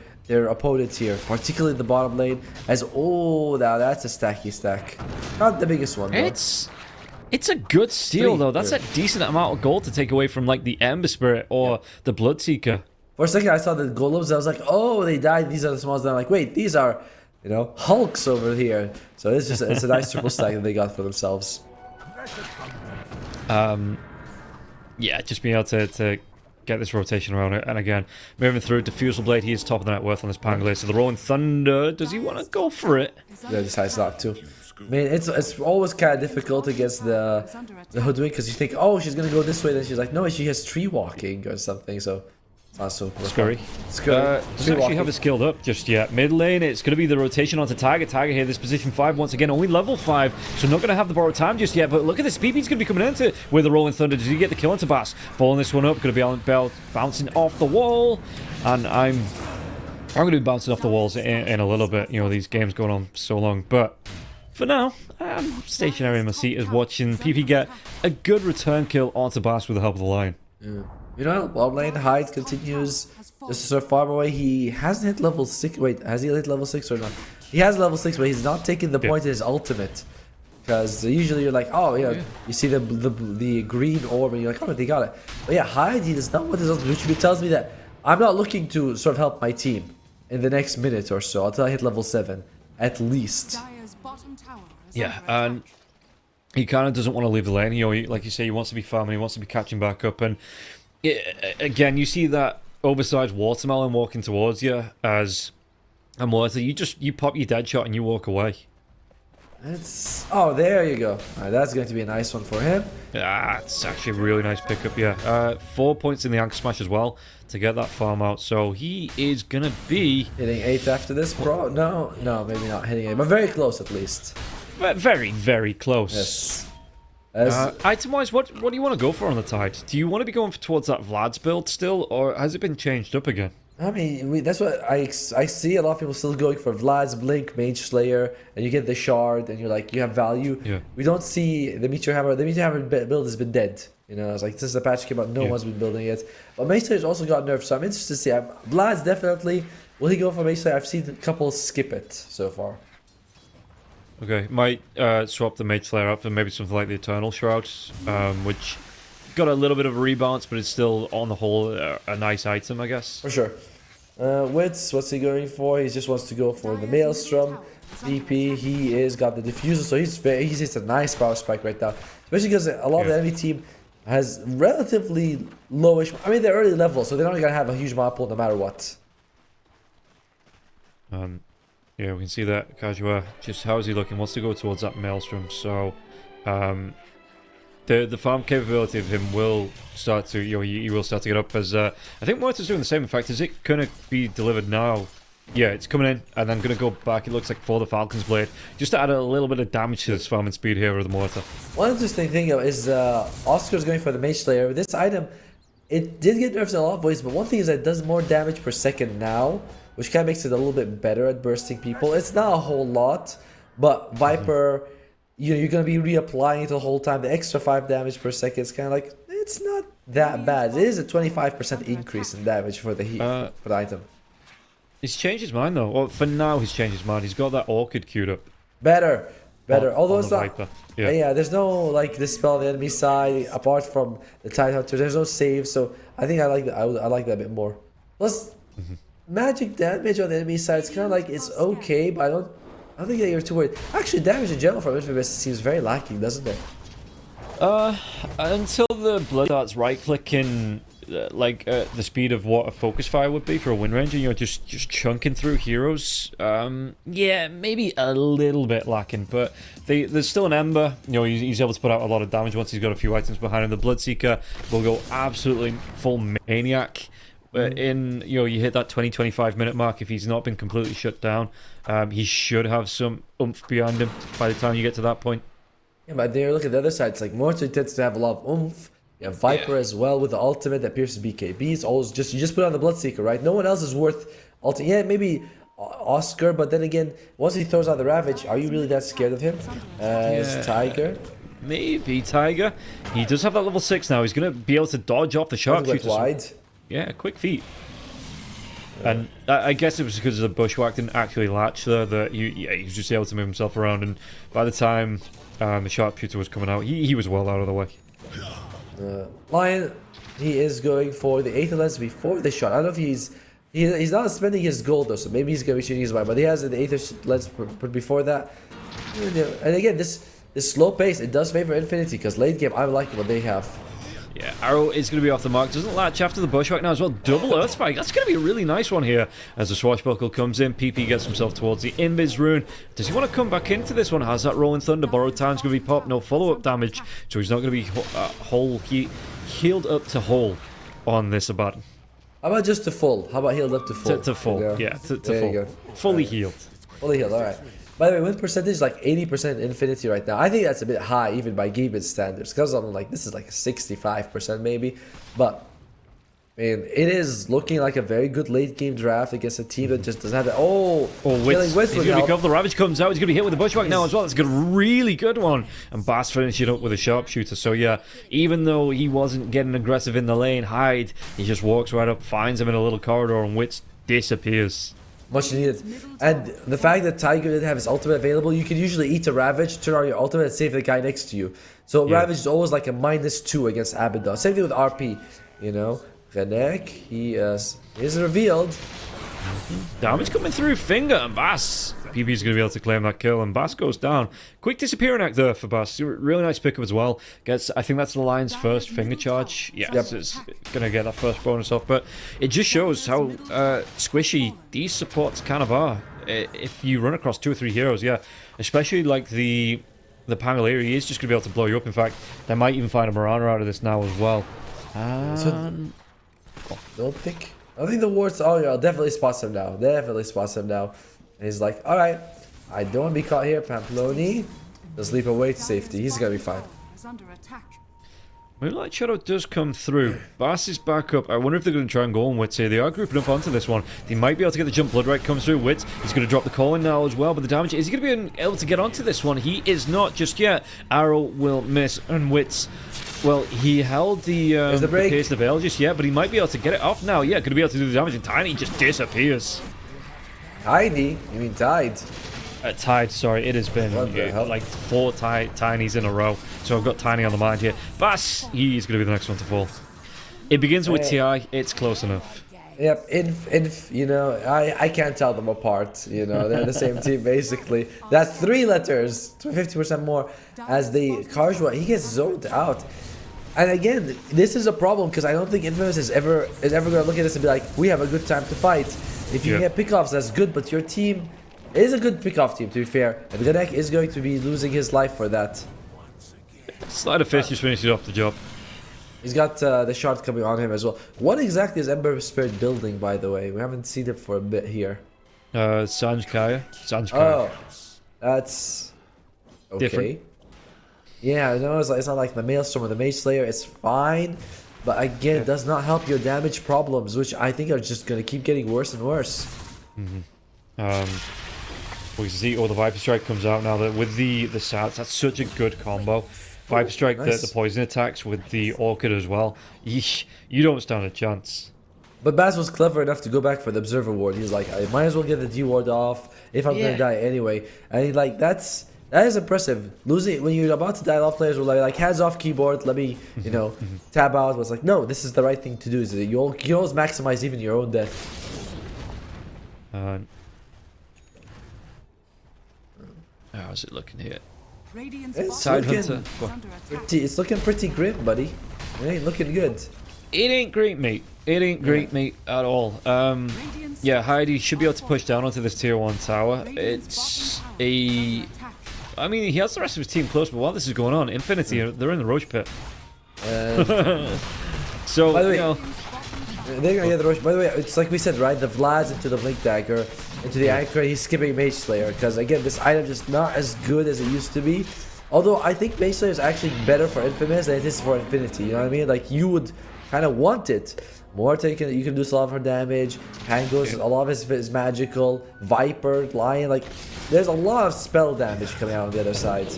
opponents here, particularly the bottom lane, as now that's a stacky stack. Not the biggest one, though. It's a good steal, though. That's a decent amount of gold to take away from, like, the Ember Spirit or the Bloodseeker. For a second, I saw the golems, I was like, oh, they died, these are the smalls. Then I'm like, wait, these are, Hulks over here. So it's a nice triple stack that they got for themselves. Yeah, just being able to get this rotation around it. And again, moving through, Diffusal Blade, he is top of the net worth on this Pangolin. So the Rolling Thunder, does he want to go for it? Yeah, decides not to. I mean, it's always kind of difficult against the Hoodwink, because you think, oh, she's going to go this way, then she's like, no, she has tree walking or something, so it's not so scurry. Doesn't actually have it skilled up just yet. Mid lane, it's going to be the rotation onto Tiger. Tiger here, this position 5, once again, only level 5, so not going to have the borrowed time just yet, but look at this, PP's going to be coming into with the Rolling Thunder. Does he get the kill into Bass? Following this one up, going to be on Bell, bouncing off the wall, and I'm going to be bouncing off the walls in a little bit. These games going on so long, but for now, I'm stationary in my seat as watching PP get a good return kill onto Bass with the help of the line. Yeah. Bottom lane, Hyde continues just to sort of farm away. He hasn't hit level 6. Wait, has he hit level 6 or not? He has level 6, but he's not taking the point in his ultimate. Because usually you're like, you see the green orb and you're like, oh, they got it. But yeah, Hyde, he does not want his ultimate, which tells me that I'm not looking to sort of help my team in the next minute or so until I hit level 7, at least. Yeah, and he kind of doesn't want to leave the lane. Like you say, he wants to be farming, he wants to be catching back up, and again, you see that oversized watermelon walking towards you as a mortar. You pop your dead shot and you walk away. Oh, there you go. Alright, that's going to be a nice one for him. Yeah, it's actually a really nice pickup, yeah. 4 points in the anchor smash as well to get that farm out. So he is going to be... hitting 8 after this, bro? No, maybe not hitting 8, but very close at least. Very, very close. Yes. Item-wise, what do you want to go for on the Tide? Do you want to be going towards that Vlad's build still, or has it been changed up again? I mean, that's what I see a lot of people still going for Vlad's Blink, Mage Slayer, and you get the Shard, and you're like, you have value. Yeah. We don't see the Meteor Hammer. The Meteor Hammer build has been dead. You know, it's like, since the patch came out, no one's been building it. But Mage Slayer's also got nerfed, so I'm interested to see. Vlad's definitely, will he go for Mage Slayer? I've seen a couple skip it so far. Okay, might swap the Mage Slayer up for maybe something like the Eternal Shroud, which got a little bit of a rebalance, but it's still, on the whole, a nice item, I guess. For sure. Wits, what's he going for? He just wants to go for the Maelstrom. DP, he is got the Diffuser, so he's a nice power spike right now. Especially because a lot of the enemy team has relatively lowish... I mean, they're early level, so they're not going to have a huge mana pool no matter what. Yeah, we can see that Kajua, just how is he looking? Wants to go towards that Maelstrom, so... The farm capability of him will start to, he will start to get up as, I think Mortar's doing the same. In fact, is it going to be delivered now? Yeah, it's coming in, and then going to go back, it looks like, for the Falcon's Blade, just to add a little bit of damage to this farming speed here with the Mortar. One interesting thing, though, is Oscar's going for the Mage Slayer. This item, it did get nerfs in a lot of ways, but one thing is that it does more damage per second now, which kind of makes it a little bit better at bursting people. It's not a whole lot, but Viper... you're going to be reapplying it the whole time. The extra 5 damage per second is kind of like, it's not that bad. It is a 25% increase in damage for the heat, for the item. He's changed his mind, though. Well, for now, he's changed his mind. He's got that Orchid queued up. Better. Although it's not... Viper. Yeah, there's no, like, dispel on the enemy side, apart from the Tide Hunter. There's no save, so I think I like that. I like that a bit more. Plus, magic damage on the enemy side is kind of like, it's okay, but I don't think that you're too worried. Actually, damage in general from Infamous seems very lacking, doesn't it? Until the Blood starts right-clicking, the speed of what a Focus Fire would be for a Wind Ranger, just chunking through heroes. Yeah, maybe a little bit lacking, but there's still an Ember. He's able to put out a lot of damage once he's got a few items behind him. The Bloodseeker will go absolutely full maniac. You hit that 20-25 minute mark. If he's not been completely shut down, he should have some oomph behind him by the time you get to that point. Yeah, but there, look at the other side. It's like Mortar tends to have a lot of oomph. You have Viper as well with the ultimate that pierces BKB. It's always you just put on the Bloodseeker, right? No one else is worth ultimate. Yeah, maybe Oscar, but then again, once he throws out the Ravage, are you really that scared of him? Tiger? Maybe Tiger. He does have that level 6 now. He's going to be able to dodge off the sharpshooter. Wide. Yeah, quick feet. And I guess it was because the Bushwhack didn't actually latch there, that he was just able to move himself around, and by the time the sharpshooter was coming out, he was well out of the way. Lion, he is going for the Aether Lens before the shot. I don't know if he's not spending his gold though, so maybe he's going to be shooting his mind, but he has the Aether Lens before that. And again, this slow pace, it does favor Infinity, because late game, I'm liking what they have. Yeah, Arrow is going to be off the mark. Doesn't latch after the Bushwhack now as well. Double Earth Spike. That's going to be a really nice one here. As the Swashbuckle comes in, PP gets himself towards the Invis Rune. Does he want to come back into this one? Has that Rolling Thunder? Borrowed Time's going to be popped. No follow-up damage. So he's not going to be healed up to whole on this Abaddon. How about just to full? How about healed up to full? To full, yeah. To there full. You go. Fully healed. Fully healed, alright. By the way, win percentage is like 80% Infinity right now. I think that's a bit high even by Gaben standards, because I'm like, this is like a 65% maybe. But, man, it is looking like a very good late game draft against a team that just doesn't have that. Wits. He's going to be covered. The Ravage comes out. He's going to be hit with the Bushwhack now as well. That's a really good one. And Bass finishing up with a sharpshooter. So yeah, even though he wasn't getting aggressive in the lane, Hyde, he just walks right up, finds him in a little corridor, and Wits disappears. Much needed. And the fact that Tiger didn't have his ultimate available, you can usually eat a Ravage, turn on your ultimate, and save the guy next to you. So Ravage is always like a -2 against Abaddon. Same thing with RP, Renek, he is revealed. Damage coming through Finger and Bass. PB's going to be able to claim that kill, and Bass goes down. Quick disappearing act there for Bass. Really nice pickup as well. Gets, I think that's the Lion's first finger charge. Yes, it's going to get that first bonus off, but it just shows how squishy these supports kind of are. If you run across 2 or 3 heroes, yeah, especially like the Pangolier, he is just going to be able to blow you up. In fact, they might even find a Mirana out of this now as well. Don't think. I think the wards. Oh yeah, definitely spots him now. Definitely spots him now. And he's like, all right, I don't want to be caught here. Pamploni, just leap away to safety. He's gonna be fine. Moonlight Shadow does come through. Bass is back up. I wonder if they're going to try and go on Wits here. They are grouping up onto this one. They might be able to get the jump. Blood Right comes through. Wits, he's going to drop the calling now as well. But the damage, is he going to be able to get onto this one? He is not just yet. Arrow will miss. And Wits, well, he held the Pierce the Veil just yet, but he might be able to get it off now. Yeah, going to be able to do the damage. And Tiny just disappears. Tiny? You mean Tide? Tide, sorry, it has been like 4 Tinies in a row, so I've got Tiny on the mind here. Bass, he's going to be the next one to fall. It begins with TI, it's close enough. Yep, Inf, you know, I can't tell them apart, you know, they're the same team basically. That's 3 letters, 50% more, as the Karjwa, he gets zoned out. And again, this is a problem, because I don't think Infamous is ever going to look at this and be like, we have a good time to fight. If you get pickoffs, that's good, but your team is a good pickoff team, to be fair. And Ganek is going to be losing his life for that. Sleight of Fist just finishes off the job. He's got the shard coming on him as well. What exactly is Ember Spirit building, by the way? We haven't seen it for a bit here. Sanjkaya. Oh, that's okay. Different. Yeah, I know it's not like the Maelstrom or the Mage Slayer. It's fine, but again, it does not help your damage problems, which I think are just going to keep getting worse and worse. We see the Viper Strike comes out now. That with the Sats, that's such a good combo. Viper Strike, nice. the poison attacks with the Orchid as well. Yeesh, you don't stand a chance. But Baz was clever enough to go back for the Observer Ward. He's like, I might as well get the D Ward off if I'm gonna die anyway. And he's like, that is impressive. Losing when you're about to die, a lot of players were like hands off keyboard. Let me, you know, tab out. Was like, no, this is the right thing to do. Is you always maximize even your own death. How's it looking here? It's looking pretty grim, buddy. It ain't looking good. It ain't great, mate. It ain't great, mate, at all. Yeah, Heidi should be able to push down onto this tier 1 tower. It's a... I mean, he has the rest of his team close, but while this is going on, Infinity, they're in the Roach Pit. So, by the way, you know... They're gonna get the Roach. By the way, it's like we said, right? The Vlad's into the Blink Dagger, into the Anchor. He's skipping Mage Slayer because again, this item just not as good as it used to be. Although I think Mage Slayer is actually better for Infamous than it is for Infinity. You know what I mean? Like you would kind of want it. Mortar, you can do a lot of her damage. Pangos, a lot of his is magical. Viper, Lion, like there's a lot of spell damage coming out on the other side.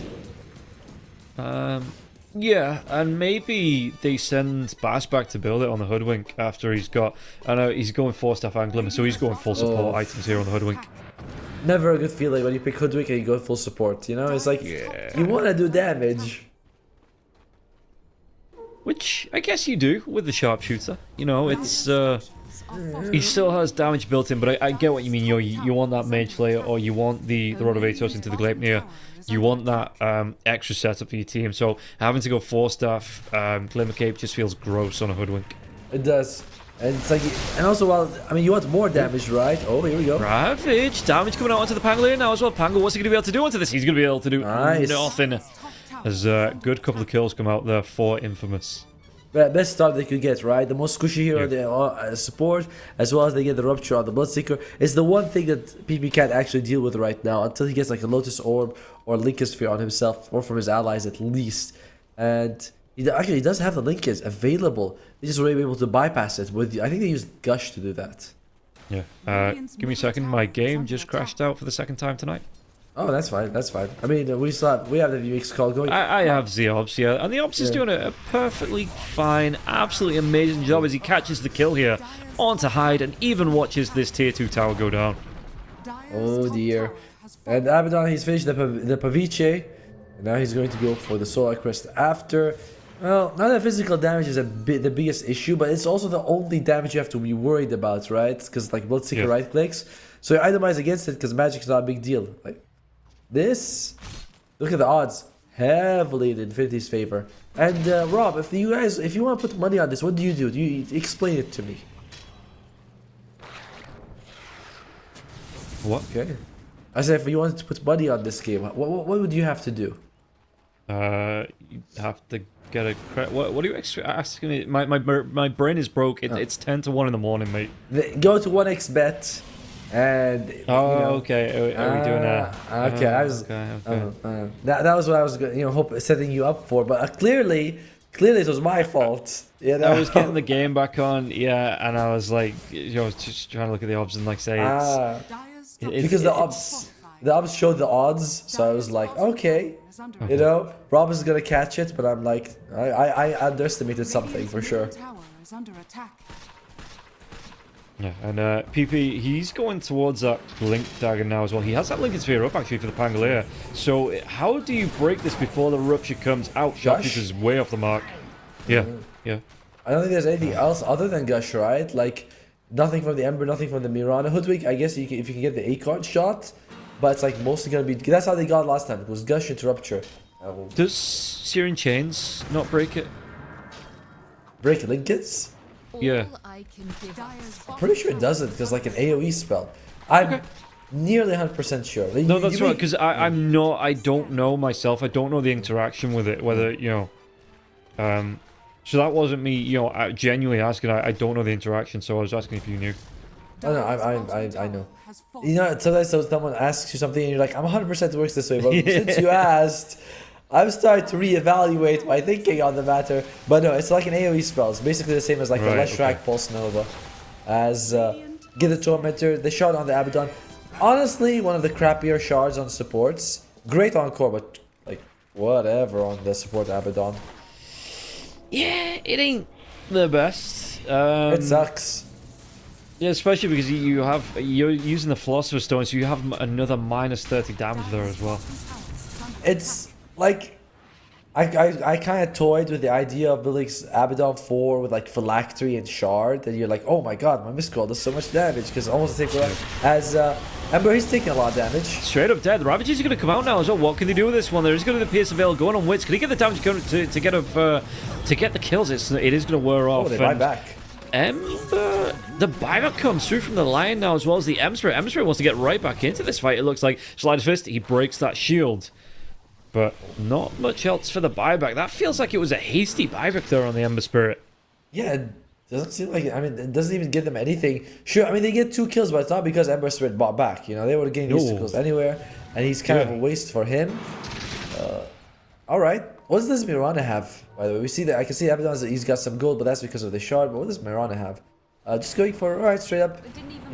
Yeah, and maybe they send Bass back to build it on the Hoodwink after he's got... I know he's going 4-staff Angler, so he's going full support items here on the Hoodwink. Never a good feeling when you pick Hoodwink and you go full support, you know? It's like, you want to do damage. Which, I guess you do with the Sharpshooter. You know, it's... he still has damage built in, but I get what you mean. You want that Mage Slayer, or you want the Rod of Atos into the Gleipnir. You want that extra setup for your team. So having to go 4-staff Glimmer Cape just feels gross on a Hoodwink. It does. And it's like, and also, well, I mean, you want more damage, right? Oh, here we go. Ravage. Damage coming out onto the Pangolier now as well. Pango, what's he going to be able to do onto this? He's going to be able to do nothing. There's a good couple of kills come out there for Infamous. Best start they could get, right? The most squishy hero they support, as well as they get the Rupture on the Bloodseeker. It's the one thing that PP can't actually deal with right now until he gets like a Lotus Orb or Linkosphere on himself, or from his allies at least. And he does have the Linkers available. They just were able to bypass it. I think they used Gush to do that. Yeah. Give me a second. My game just crashed out for the second time tonight. Oh, that's fine. That's fine. I mean, we have the VX call going. I have the Ops, yeah. And the Ops is doing a perfectly fine, absolutely amazing job as he catches the kill here onto Hyde and even watches this tier 2 tower go down. Oh, dear. And Abaddon, he's finished the Paviche. And now he's going to go for the Solar Crest after. Well, not that physical damage is the biggest issue, but it's also the only damage you have to be worried about, right? Because like Bloodseeker right clicks, so you itemize against it because magic is not a big deal. Like this, look at the odds, heavily in Infinity's favor. And Rob, if you want to put money on this, what do you do? Do you explain it to me? What? Okay. I said if you wanted to put money on this game, what would you have to do? You have to get a credit. What are you asking me? My brain is broke. It's 10 to 1 in the morning, mate. Go to 1xbet and. Okay. Are we doing that? Okay, I was. That was what I was setting you up for, but clearly it was my fault. Yeah, I was getting the game back on, and I was like, just trying to look at the odds and like say it's because the odds showed the odds, so I was like, okay, Rob is gonna catch it, but I'm like, I underestimated something for sure. Yeah, and PP, he's going towards that Blink Dagger now as well. He has that Lincoln Sphere up actually for the Pangolier. So how do you break this before the Rupture comes out? Gush is way off the mark. Yeah. I don't think there's anything else other than Gush, right? Like, nothing from the Ember, nothing from the Mirana. Hoodwink, I guess if you can get the Acorn shot, but it's like mostly gonna be. That's how they got last time. It was Gush into Rupture. Does Searing Chains not break it? Break Lincolns? Yeah. I'm pretty sure it doesn't because like an AoE spell. I'm nearly 100% sure. No, that's right. Because I don't know myself. I don't know the interaction with it. Whether so that wasn't me. Genuinely asking. I don't know the interaction. So I was asking if you knew. Oh no, I know. Sometimes someone asks you something and you're like, I'm 100% it works this way. But since you asked, I'm starting to reevaluate my thinking on the matter. But no, it's like an AoE spell. It's basically the same as like the Leshrac Pulse Nova. As get the Tormentor, the shard on the Abaddon. Honestly, one of the crappier shards on supports. Great on core, but like whatever on the support Abaddon. Yeah, it ain't the best. It sucks. Yeah, especially because you're using the Philosopher's Stone, so you have another minus 30 damage there as well. It's like I kind of toyed with the idea of building Abaddon 4 with like Phylactery and Shard, and you're like, oh my god, my Mistcall does so much damage because almost take as Ember, he's taking a lot of damage. Straight up dead. The Ravages are going to come out now as well. What can they do with this one? There is going to be the Pierce of Veil going on Wits. Can he get the damage to get the kills? It is going to wear off. Oh, they buy back. Ember, the buyback comes through from the Lion now as well as the Emspirit. Emspirit wants to get right back into this fight. It looks like Slider Fist, he breaks that shield. But not much else for the buyback. That feels like it was a hasty buyback there on the Ember Spirit. Yeah, it doesn't seem like it. I mean, it doesn't even give them anything. Sure, I mean, they get 2 kills, but it's not because Ember Spirit bought back. They would have gained these 2 kills anywhere. And he's kind of a waste for him. Alright. What does this Mirana have, by the way? We see that I can see Abaddon's he's got some gold, but that's because of the shard. But what does Mirana have? Just going for alright, straight up,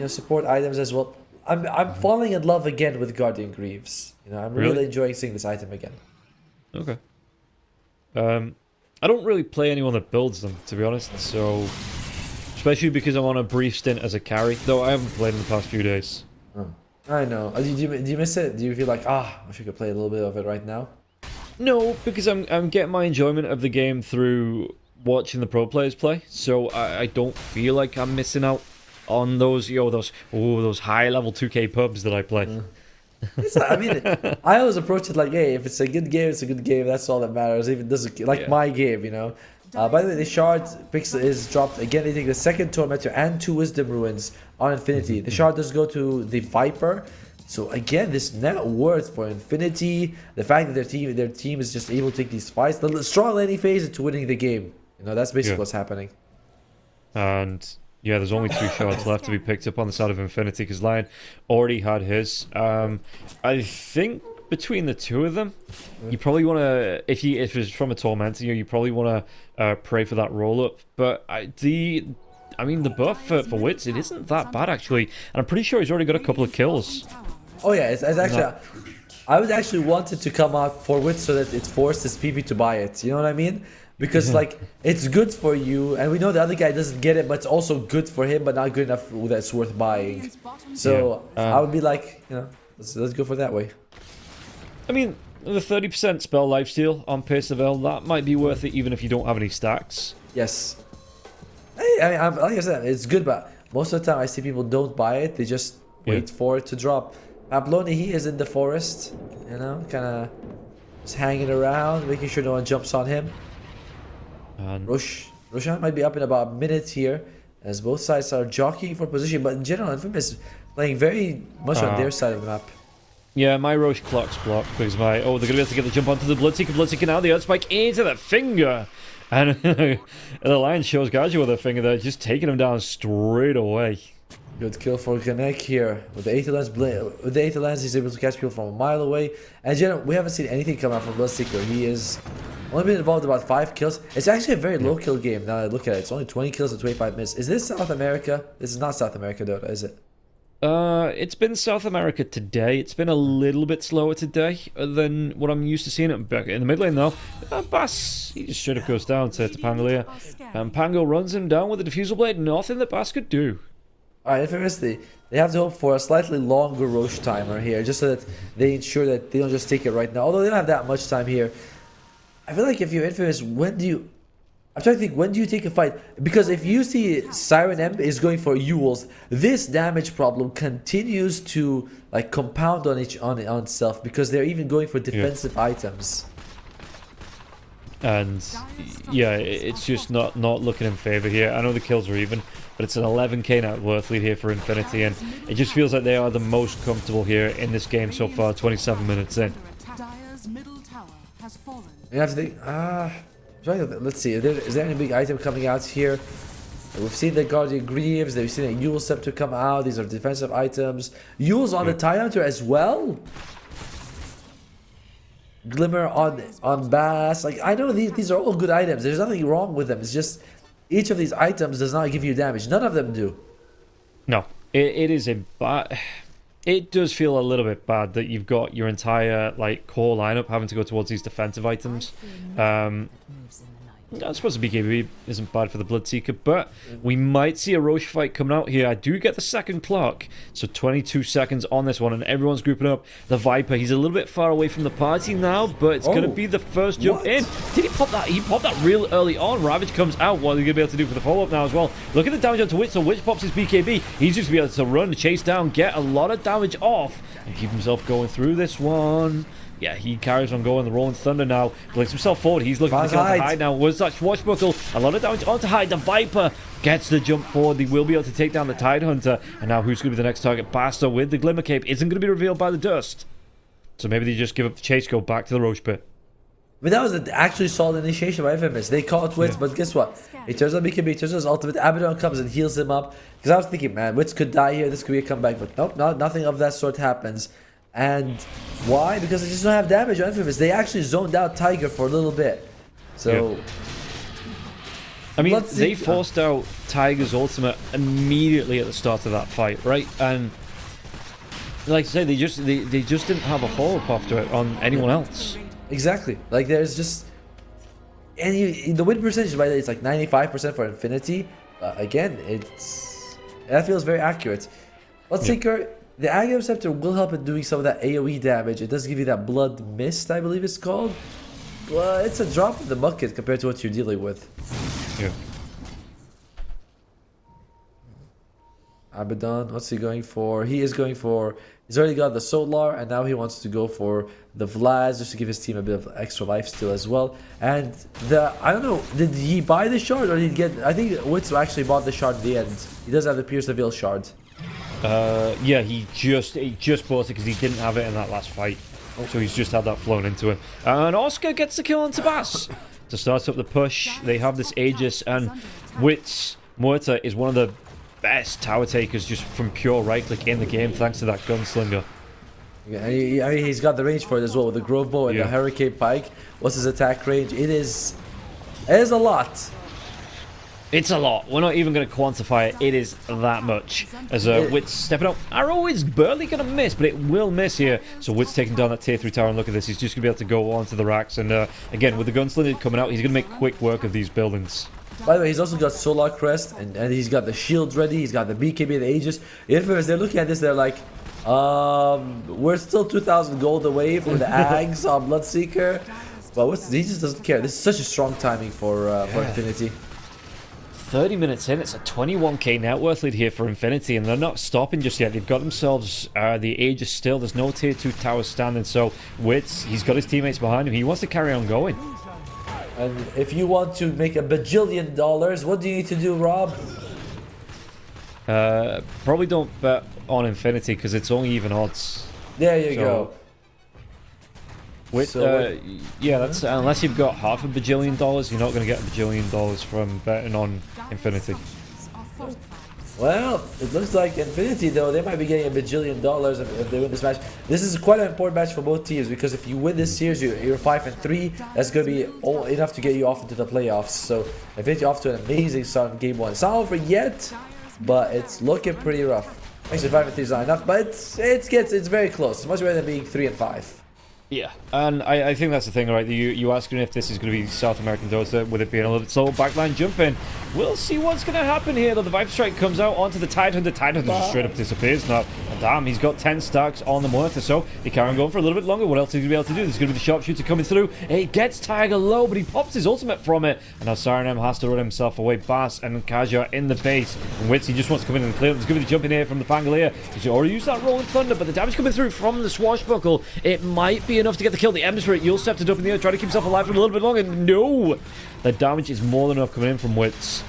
support items as well. I'm falling in love again with Guardian Greaves. I'm really enjoying seeing this item again. Okay. I don't really play anyone that builds them, to be honest. So, especially because I'm on a brief stint as a carry, though I haven't played in the past few days. Oh, I know. Do you miss it? Do you feel like I wish I could play a little bit of it right now? No, because I'm getting my enjoyment of the game through watching the pro players play. So I don't feel like I'm missing out on those those high level 2K pubs that I play. I mean, I always approach it like, hey, if it's a good game, it's a good game. That's all that matters. Even doesn't like my game, By the way, the shard pixel is dropped again. They take the second Tormentor and 2 Wisdom Ruins on Infinity. The shard does go to the Viper. So again, this net worth for Infinity, the fact that their team is just able to take these fights, the strong laning phase into winning the game. That's basically what's happening. And yeah, there's only 2 shards left to be picked up on the side of Infinity because Lion already had his. I think between the 2 of them, you probably want to, if it's from a Tormentor, you probably want to pray for that roll up. But the buff for Wits, it isn't that bad actually, and I'm pretty sure he's already got a couple of kills. Oh yeah, it's actually. I would actually want it to come out for Wits so that it forces PP to buy it. You know what I mean? Because like it's good for you, and we know the other guy doesn't get it, but it's also good for him, but not good enough that's worth buying. So I would be like, let's go for that way. I mean, the 30% spell lifesteal on Perseverance, that might be worth it even if you don't have any stacks. Yes. Like I said, it's good, but most of the time I see people don't buy it. They just wait for it to drop. Abloni, he is in the forest, you know, kind of just hanging around, making sure no one jumps on him. And Roshan might be up in about a minute here, as both sides are jockeying for position, but in general, Infamous playing very much on their side of the map. Yeah, my Roche clock's blocked because my... Oh, they're going to be able to get the jump onto the Bloodseeker. Bloodseeker now, the Earth Spike into the finger. And the Lion shows Gaji with a finger there, just taking him down straight away. Good kill for Ganek here. With the Aether Lens, he's able to catch people from a mile away. And in general, we haven't seen anything come out from Bloodseeker. He is only been involved in about 5 kills. It's actually a very low kill game now that I look at it. It's only 20 kills in 25 minutes. Is this South America? This is not South America, Dota, is it? It's been South America today. It's been a little bit slower today than what I'm used to seeing it back in the mid lane, though. Bass, he just straight up goes down to Pango here. And Pango runs him down with a Diffusal Blade. Nothing that Bass could do. Alright, Infamous, they have to hope for a slightly longer Roche timer here, just so that they ensure that they don't just take it right now. Although they don't have that much time here. I feel like if you're Infamous, when do you... I'm trying to think, when do you take a fight? Because if you see Siren M is going for Ewells, this damage problem continues to like compound on itself because they're even going for defensive items. And yeah, it's just not looking in favor here. I know the kills are even, but it's an 11k net worth lead here for Infinity, and it just feels like they are the most comfortable here in this game so far, 27 minutes in. You have to think, let's see, is there any big item coming out here? We've seen the Guardian Greaves, we've seen a Yule Scepter come out, these are defensive items. Yule's on the Tie Hunter as well? Glimmer on Bass, like I know these are all good items, there's nothing wrong with them, it's just each of these items does not give you damage, none of them do. No, it is a bad... It does feel a little bit bad that you've got your entire like core lineup having to go towards these defensive items. I suppose the BKB isn't bad for the Bloodseeker, but we might see a Roche fight coming out here. I do get the second clock, so 22 seconds on this one, and everyone's grouping up. The Viper, he's a little bit far away from the party now, but it's going to be the first jump in. Did he pop that? He popped that real early on. Ravage comes out. What are they going to be able to do for the follow-up now as well? Look at the damage onto Witch, so Witch pops his BKB. He's just going to be able to run, chase down, get a lot of damage off, and keep himself going through this one. Yeah, he carries on going. The Rolling Thunder now blinks himself forward. He's looking to get on Hyde now. Was that Swashbuckle? A lot of damage onto Hyde. The Viper gets the jump forward. They will be able to take down the Tide Hunter. And now who's going to be the next target? Basta with the Glimmer Cape isn't going to be revealed by the dust. So maybe they just give up the chase, go back to the Roche pit. But that was an actually solid initiation by Infamous. They caught Witz, but guess what? He turns on BKB, turns on his ultimate. Abaddon comes and heals him up. Because I was thinking, man, Witz could die here. This could be a comeback. But nope, nothing of that sort happens. And why? Because they just don't have damage on Infamous. They actually zoned out Tiger for a little bit. So... I mean, they forced out Tiger's ultimate immediately at the start of that fight, right? And like I say, they just didn't have a follow-up after it on anyone else. Exactly. Like there's just... And the win percentage, by the way, it's like 95% for Infinity. Again, that feels very accurate. Let's take her... The Aghanim Scepter will help in doing some of that AoE damage. It does give you that Blood Mist, I believe it's called. But it's a drop in the bucket compared to what you're dealing with. Yeah. Abaddon, what's he going for? He's already got the Solar, and now he wants to go for the Vlad, just to give his team a bit of extra lifesteal as well. And I don't know, did he buy the shard or did he get... I think Witz actually bought the shard at the end. He does have the Pierce the Veil shard. Yeah, he just bought it because he didn't have it in that last fight. So he's just had that flown into him. And Oscar gets the kill on Tabas to start up the push. They have this Aegis, and Witz Muerta is one of the best tower takers just from pure right click in the game thanks to that gunslinger. Yeah, he's got the range for it as well with the Grove Bow and the Hurricane Pike. What's his attack range? It is a lot. It's a lot. We're not even going to quantify it. It is that much. As Witz stepping up. Arrow is barely going to miss, but it will miss here. So Witz taking down that tier 3 tower, and look at this. He's just going to be able to go onto the racks. And again, with the gunslinger coming out, he's going to make quick work of these buildings. By the way, he's also got Solar Crest, and he's got the shield ready. He's got the BKB, the Aegis. The Infamous, they're looking at this, they're like, We're still 2,000 gold away from the Ags on Bloodseeker, but he just doesn't care. This is such a strong timing for Infinity. 30 minutes in, it's a 21k net worth lead here for Infinity, and they're not stopping just yet. They've got themselves the Aegis still. There's no tier 2 towers standing, so Wits, he's got his teammates behind him. He wants to carry on going. And if you want to make $1 bajillion, what do you need to do, Rob? Probably don't bet on Infinity because it's only even odds. There you go. Yeah, that's unless you've got $500 million, you're not going to get $1 billion from betting on Infinity. Well, it looks like Infinity, though, they might be getting $1 bajillion if they win this match. This is quite an important match for both teams because if you win this series, you're 5-3. That's going to be enough to get you off into the playoffs. So Infinity off to an amazing start in Game 1. It's not over yet, but it's looking pretty rough. Actually, 5-3 is not enough, but it's very close. It's much better than being 3-5. Yeah, and I think that's the thing, right? You asking if this is going to be South American Dota, with it being a little bit slow, backline jumping. We'll see what's going to happen here, though. The Vibe Strike comes out onto the Tidehunter. Tidehunter just straight up disappears now. And damn, he's got 10 stacks on the Mortar, so he can go on for a little bit longer. What else is he going to be able to do? There's going to be the Sharpshooter coming through. He gets Tiger low, but he pops his ultimate from it. And now Sirenem has to run himself away. Bass and Kaja in the base. And Wits, he just wants to come in and clear him. There's going to be the jump in here from the Pangolier. He's already used that Rolling Thunder, but the damage coming through from the Swashbuckle, it might be enough to get the kill. The Emissary, you'll stepped it up in the air, trying to keep himself alive for a little bit longer. No! The damage is more than enough coming in from Wits.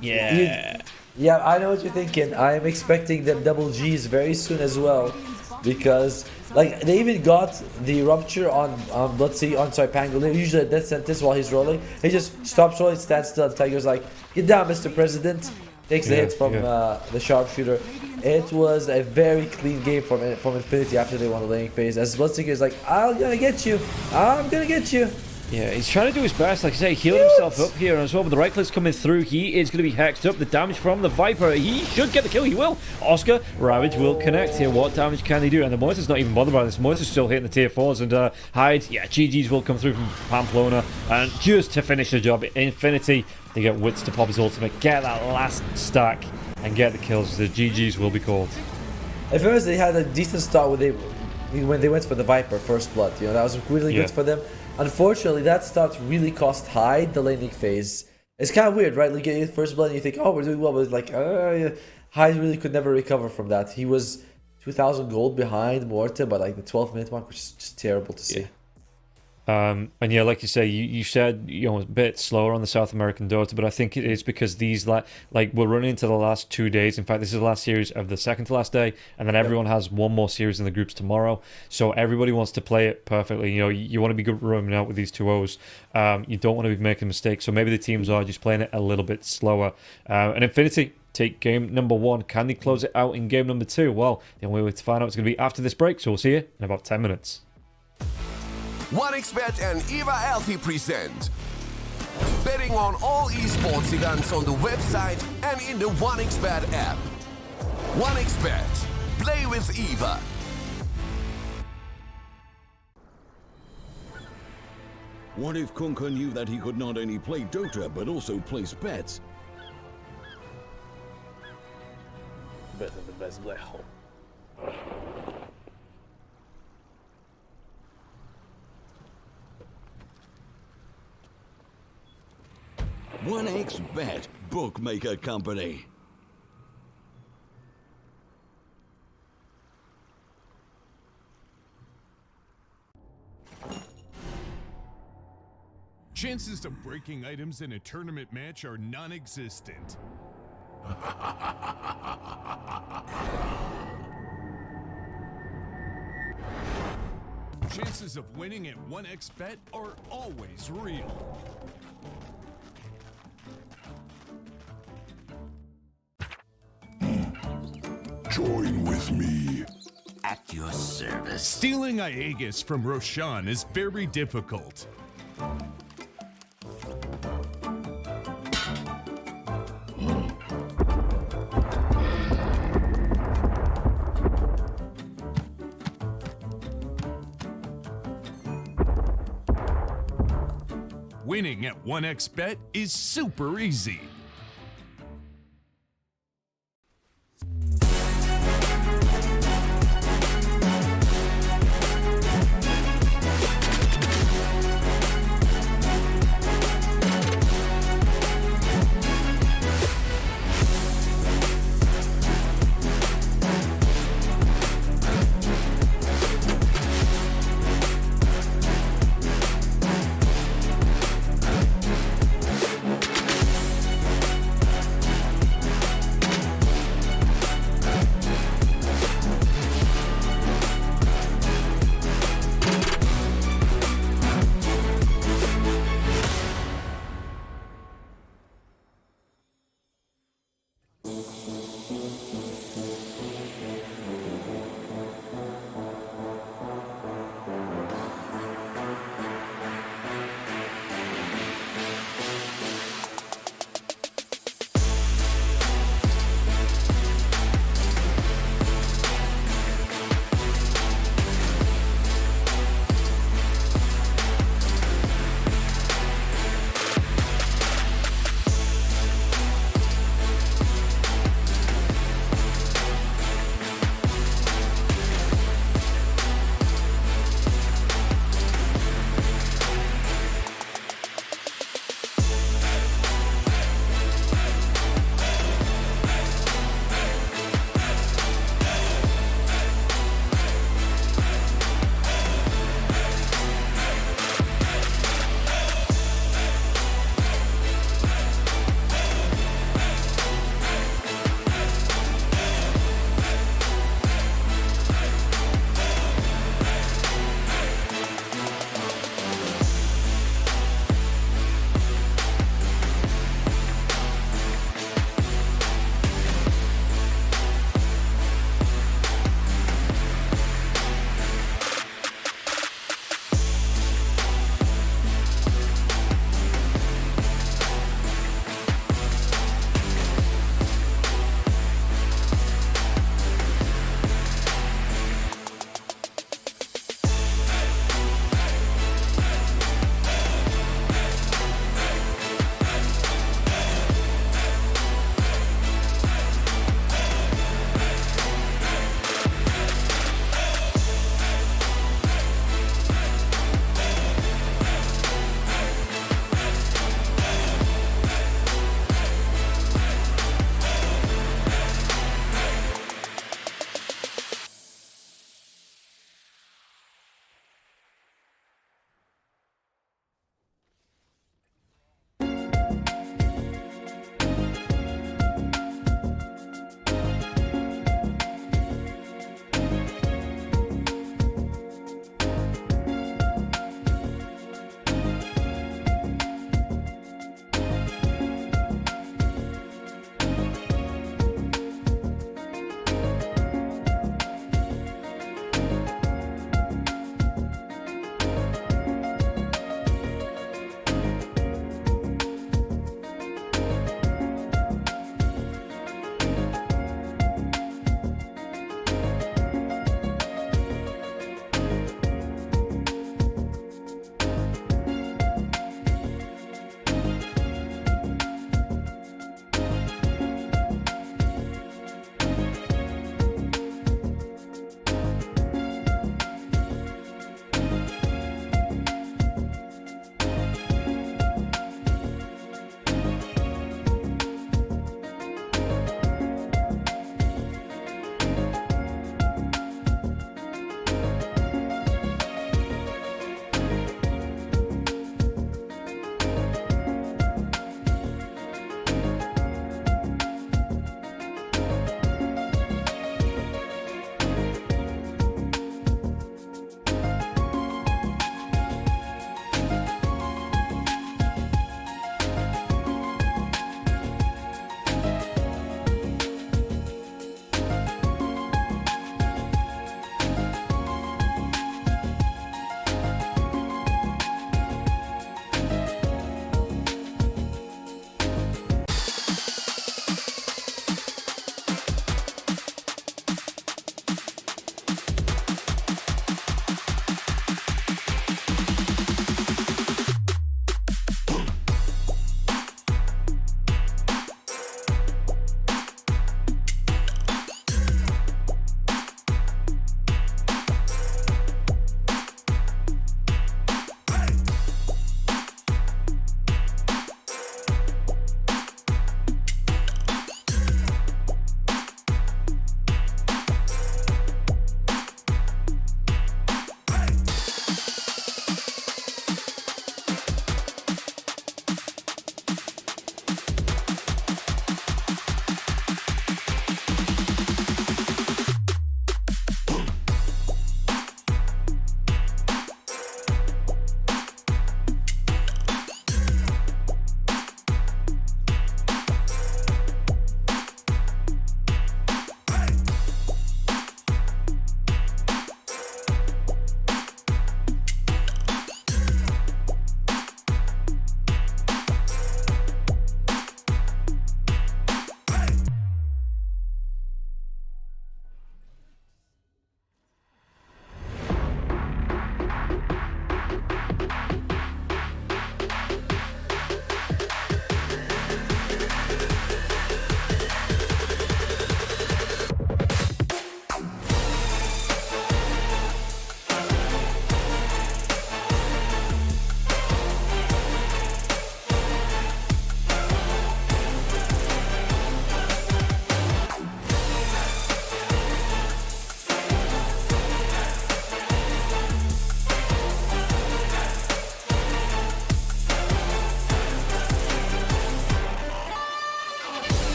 Yeah. Yeah, I know what you're thinking. I am expecting them double Gs very soon as well, because like they even got the rupture on let's see on Pangolier. Usually a death sentence while he's rolling. He just stops rolling, stands still, and Tiger's like, "Get down, Mr. President." Takes the hit from the Sharpshooter. It was a very clean game from Infinity after they won the laning phase. As Bloodseeker is like, "I'm gonna get you. I'm gonna get you." Yeah, he's trying to do his best, like I say, healing himself up here as well, but the right click's coming through. He is going to be hexed up. The damage from the Viper, he should get the kill. He will. Oscar, Ravage will connect here. What damage can he do? And the Mortar's not even bothered by this. Mortar's still hitting the tier 4s, and Hyde, yeah, GG's will come through from Pamplona. And just to finish the job, Infinity, they get Wits to pop his ultimate, get that last stack, and get the kills. The GG's will be called. At first, they had a decent start when they went for the Viper first blood. You know, that was really good for them. Unfortunately, that start really cost Hyde the laning phase. It's kind of weird, right? Like, you get your first blood and you think, oh, we're doing well, but it's like, Hyde really could never recover from that. He was 2,000 gold behind Morta by like the 12-minute mark, which is just terrible to see. And yeah, like you say, you said, you know, a bit slower on the South American Dota, but I think it is because these, like we're running into the last 2 days. In fact, this is the last series of the second to last day, and then everyone has one more series in the groups tomorrow. So everybody wants to play it perfectly. You know, you want to be good roaming out with these 2-0s. You don't want to be making mistakes. So maybe the teams are just playing it a little bit slower. And Infinity take game number 1. Can they close it out in game number 2? Well, the only way to find out is going to be after this break. So we'll see you in about 10 minutes. 1xBet and Eva Alfie present betting on all esports events on the website and in the 1xBet app. 1xBet. Play with Eva. What if Kunka knew that he could not only play Dota but also place bets? Better the best black hole. 1xBet, bookmaker company. Chances of breaking items in a tournament match are non-existent. Chances of winning at 1xBet are always real. Join with me. At your service. Stealing Aegis from Roshan is very difficult. Winning at 1xBet is super easy.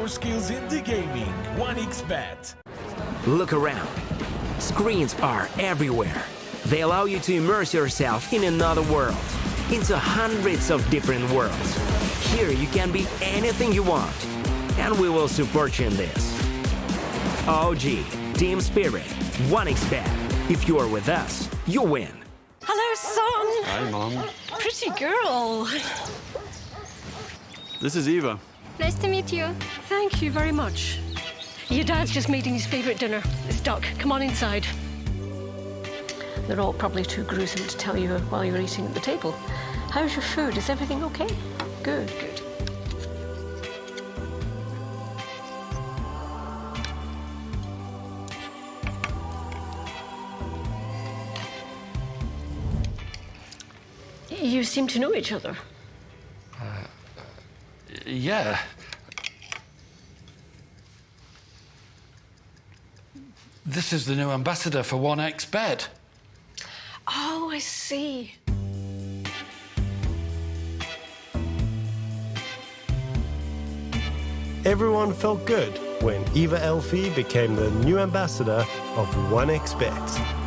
your skills in the gaming. 1xBet. Look around. Screens are everywhere. They allow you to immerse yourself in another world, into hundreds of different worlds. Here you can be anything you want, and we will support you in this. OG, Team Spirit, 1xBet. If you are with us, you win. Hello, son. Hi, Mom. Pretty girl. This is Eva. Nice to meet you. Thank you very much. Your dad's just making his favorite dinner. It's duck. Come on inside. They're all probably too gruesome to tell you while you're eating at the table. How's your food? Is everything okay? Good, good. You seem to know each other. Yeah. This is the new ambassador for 1xBet. Oh, I see. Everyone felt good when Eva Elfie became the new ambassador of 1xBet.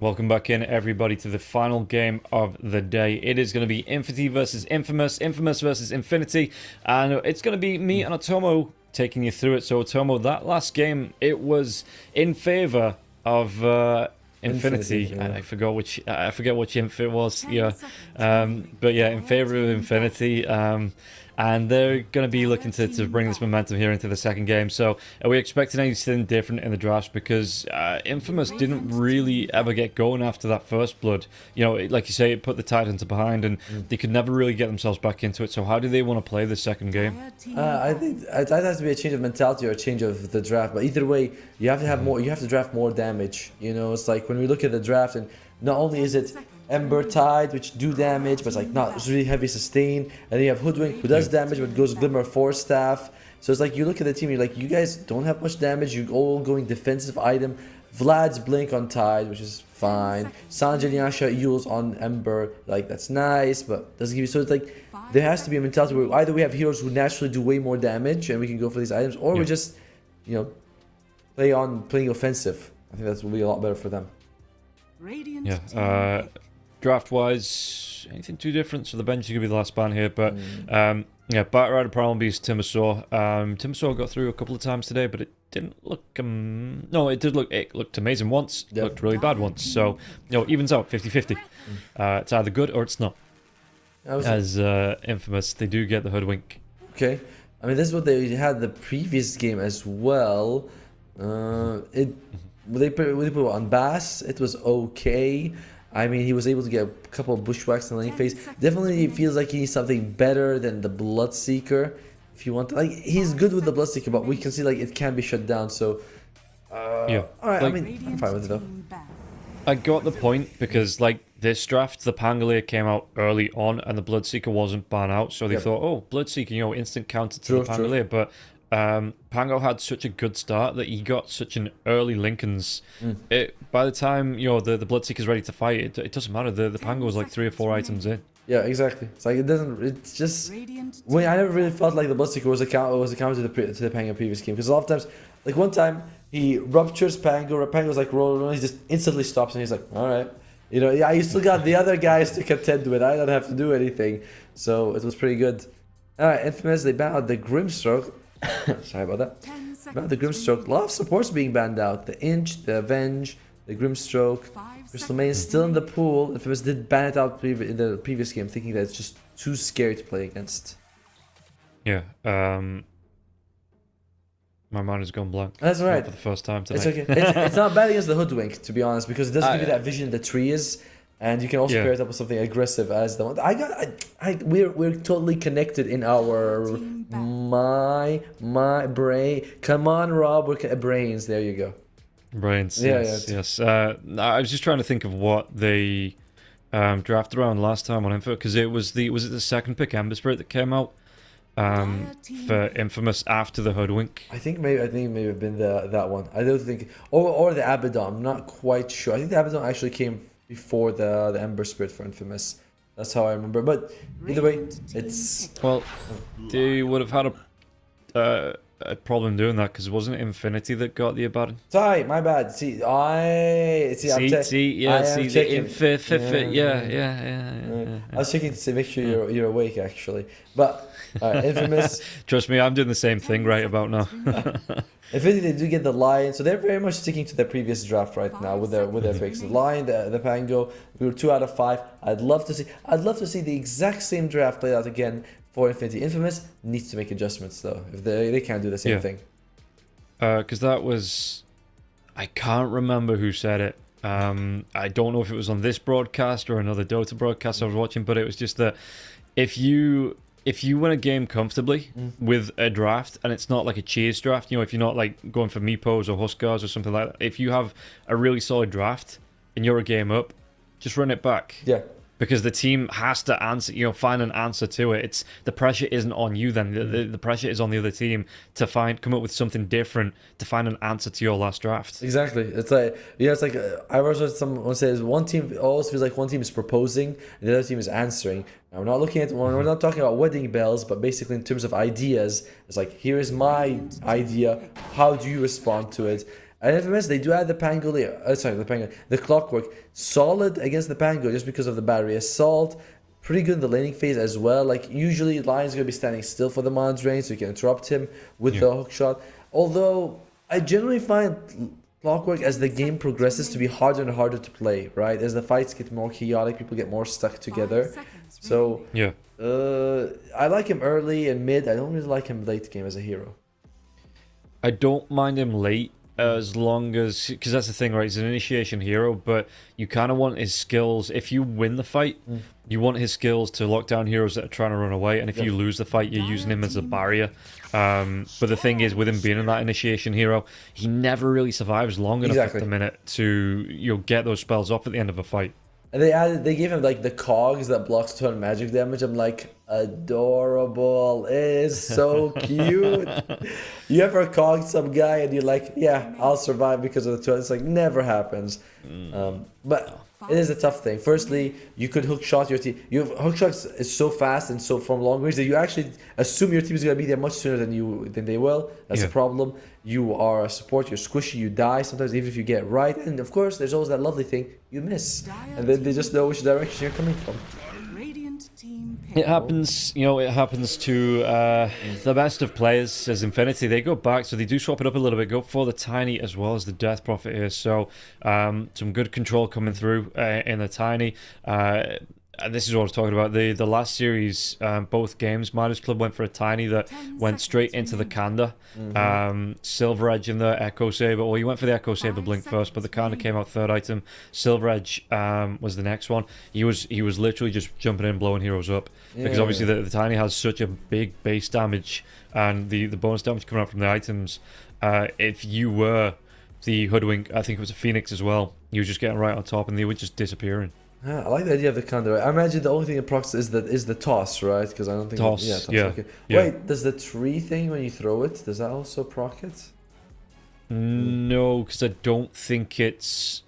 Welcome back in, everybody, to the final game of the day. It is going to be Infinity versus Infamous, Infamous versus Infinity, and it's going to be me and Otomo taking you through it. So, Otomo, that last game, it was in favor of Infinity. Yeah. I forget which inf it was. Yeah, but yeah, in favor of Infinity. And they're going to be looking to bring this momentum here into the second game. So are we expecting anything different in the drafts? Because Infamous didn't really ever get going after that first blood. You know, like you say, it put the Titans behind, and they could never really get themselves back into it. So how do they want to play this second game? I think it has to be a change of mentality or a change of the draft. But either way, you have to have more. You have to draft more damage. You know, it's like when we look at the draft, and not only is it Ember Tide, which do damage, but it's like not really heavy sustain. And then you have Hoodwink, who does damage, but goes Glimmer Force Staff. So it's like you look at the team, you're like, you guys don't have much damage. You're all going defensive item. Vlad's Blink on Tide, which is fine. Sanjay Yasha Yules on Ember, like that's nice, but doesn't give you. So it's like there has to be a mentality where either we have heroes who naturally do way more damage and we can go for these items, or we just, you know, playing offensive. I think that's will be a lot better for them. Yeah. Draft-wise, anything too different? So the bench is going to be the last ban here, but yeah, Bat Rider, Primal Beast, Timbersaw. Timbersaw got through a couple of times today, but it didn't look. No, it did look. It looked amazing once. It looked really bad once. So, you know, evens out 50-50. It's either good or it's not. As Infamous, they do get the Hoodwink. Okay, I mean this is what they had the previous game as well. They put on Bass. It was okay. I mean, he was able to get a couple of bushwhacks in the lane phase. Definitely feels like he needs something better than the Bloodseeker. If you want to, like, he's good with the Bloodseeker, but we can see like it can be shut down. So, yeah. All right. Like, I mean, I'm fine with it though. I got the point because, like, this draft, the Pangolier came out early on, and the Bloodseeker wasn't banned out, so they thought, oh, Bloodseeker, you know, instant counter to the Pangolier, but. Pango had such a good start that he got such an early Lincoln's. By the time, you know, the Bloodseeker's ready to fight, it doesn't matter. The Pango was like 3 or 4 items in. Yeah, exactly. It's like it doesn't. It's just when I never really felt like the Bloodseeker was a counter to the Pango previous game, because a lot of times, like one time he ruptures Pango, Pango's like rolling, he just instantly stops and he's like, all right, you know, yeah, you still got the other guys to contend with. I don't have to do anything, so it was pretty good. All right, Infamous, they banned out the Grimstroke. Sorry about that. About the Grimstroke, a lot of supports being banned out. The Inch, the Avenge, the Grimstroke. Crystal Main is still in the pool. Infamous did ban it out in the previous game, thinking that it's just too scary to play against. Yeah. My mind has gone blank. That's alright. For the first time tonight. It's okay. It's not bad against the Hoodwink, to be honest, because it does give you that vision in the trees. And you can also pair it up with something aggressive as the one. We're totally connected in our my brain. Come on, Rob, we're brains. There you go. Brains. Yes. I was just trying to think of what they drafted around last time on Info, because was it the second pick, Ember Spirit, that came out for Infamous after the Hoodwink. I think maybe it may have been that one. I don't think, or the Abaddon. I'm not quite sure. I think the Abaddon actually came before the Ember Spirit for Infamous. That's how I remember. But either way, it's well, they would have had a problem doing that because it wasn't Infinity that got the Abaddon. Sorry, my bad. See, I was checking to make sure you're awake actually. But Infamous. Trust me, I'm doing the same thing right about now. Infinity, they do get the Lion, so they're very much sticking to their previous draft right now with their picks. The Lion, the Pango. We were 2 out of 5. I'd love to see the exact same draft played out again for Infinity. Infamous needs to make adjustments though. If they can't do the same thing. Because that was, I can't remember who said it. I don't know if it was on this broadcast or another Dota broadcast I was watching, but it was just that if you win a game comfortably with a draft, and it's not like a cheese draft, if you're not like going for Meepos or Huskars or something like that, if you have a really solid draft and you're a game up, just run it back. Yeah. Because the team has to answer, find an answer to it. It's the pressure isn't on you then. The pressure is on the other team to come up with something different to find an answer to your last draft. Exactly. It's like I heard someone says one team always feels like one team is proposing and the other team is answering. Now we're not talking about wedding bells, but basically in terms of ideas, it's like here is my idea. How do you respond to it? And Infamous, they do add the the Clockwork. Solid against the Pango just because of the battery assault. Pretty good in the laning phase as well. Like, usually Lion's going to be standing still for the Mon's range, so you can interrupt him with the hook shot. Although, I generally find Clockwork, as the game progresses, to be harder and harder to play, right? As the fights get more chaotic, people get more stuck together. So, I like him early and mid. I don't really like him late game as a hero. I don't mind him late. As long as, because that's the thing, right? He's an initiation hero, but you kind of want his skills. If you win the fight, you want his skills to lock down heroes that are trying to run away. And if you lose the fight, you're using him as a barrier. But the thing is, with him being in that initiation hero, he never really survives long enough at the minute to get those spells off at the end of a fight. And they gave him like the cogs that blocks 200 magic damage. I'm like, adorable. It is so cute. You ever cogged some guy and you're like, yeah, I'll survive because of the 200. It's like, never happens. But it is a tough thing. Firstly, you could hook shot your team. Hook shots is so fast and so from long range that you actually assume your team is going to be there much sooner than they will. That's a problem. You are a support, you're squishy, you die sometimes even if you get right. And of course, there's always that lovely thing, you miss. And then they just know which direction you're coming from. It happens, it happens to the best of players as Infinity. They go back, so they do swap it up a little bit, go for the Tiny as well as the Death Prophet here. So some good control coming through in the Tiny. And this is what I was talking about. The last series, both games, Miners Club went for a Tiny that went straight into the Kanda. Silver Edge and the Echo Saber. Well, he went for the Echo Saber Blink first, but the Kanda came out third item. Silver Edge was the next one. He was literally just jumping in, blowing heroes up. Because obviously the Tiny has such a big base damage and the bonus damage coming out from the items. If you were the Hoodwink, I think it was a Phoenix as well, you were just getting right on top and they were just disappearing. Yeah, I like the idea of the counter. I imagine the only thing it procs is the toss, right? Because I don't think toss. Okay. Wait, does the tree thing when you throw it, does that also proc it? No, because I don't think it's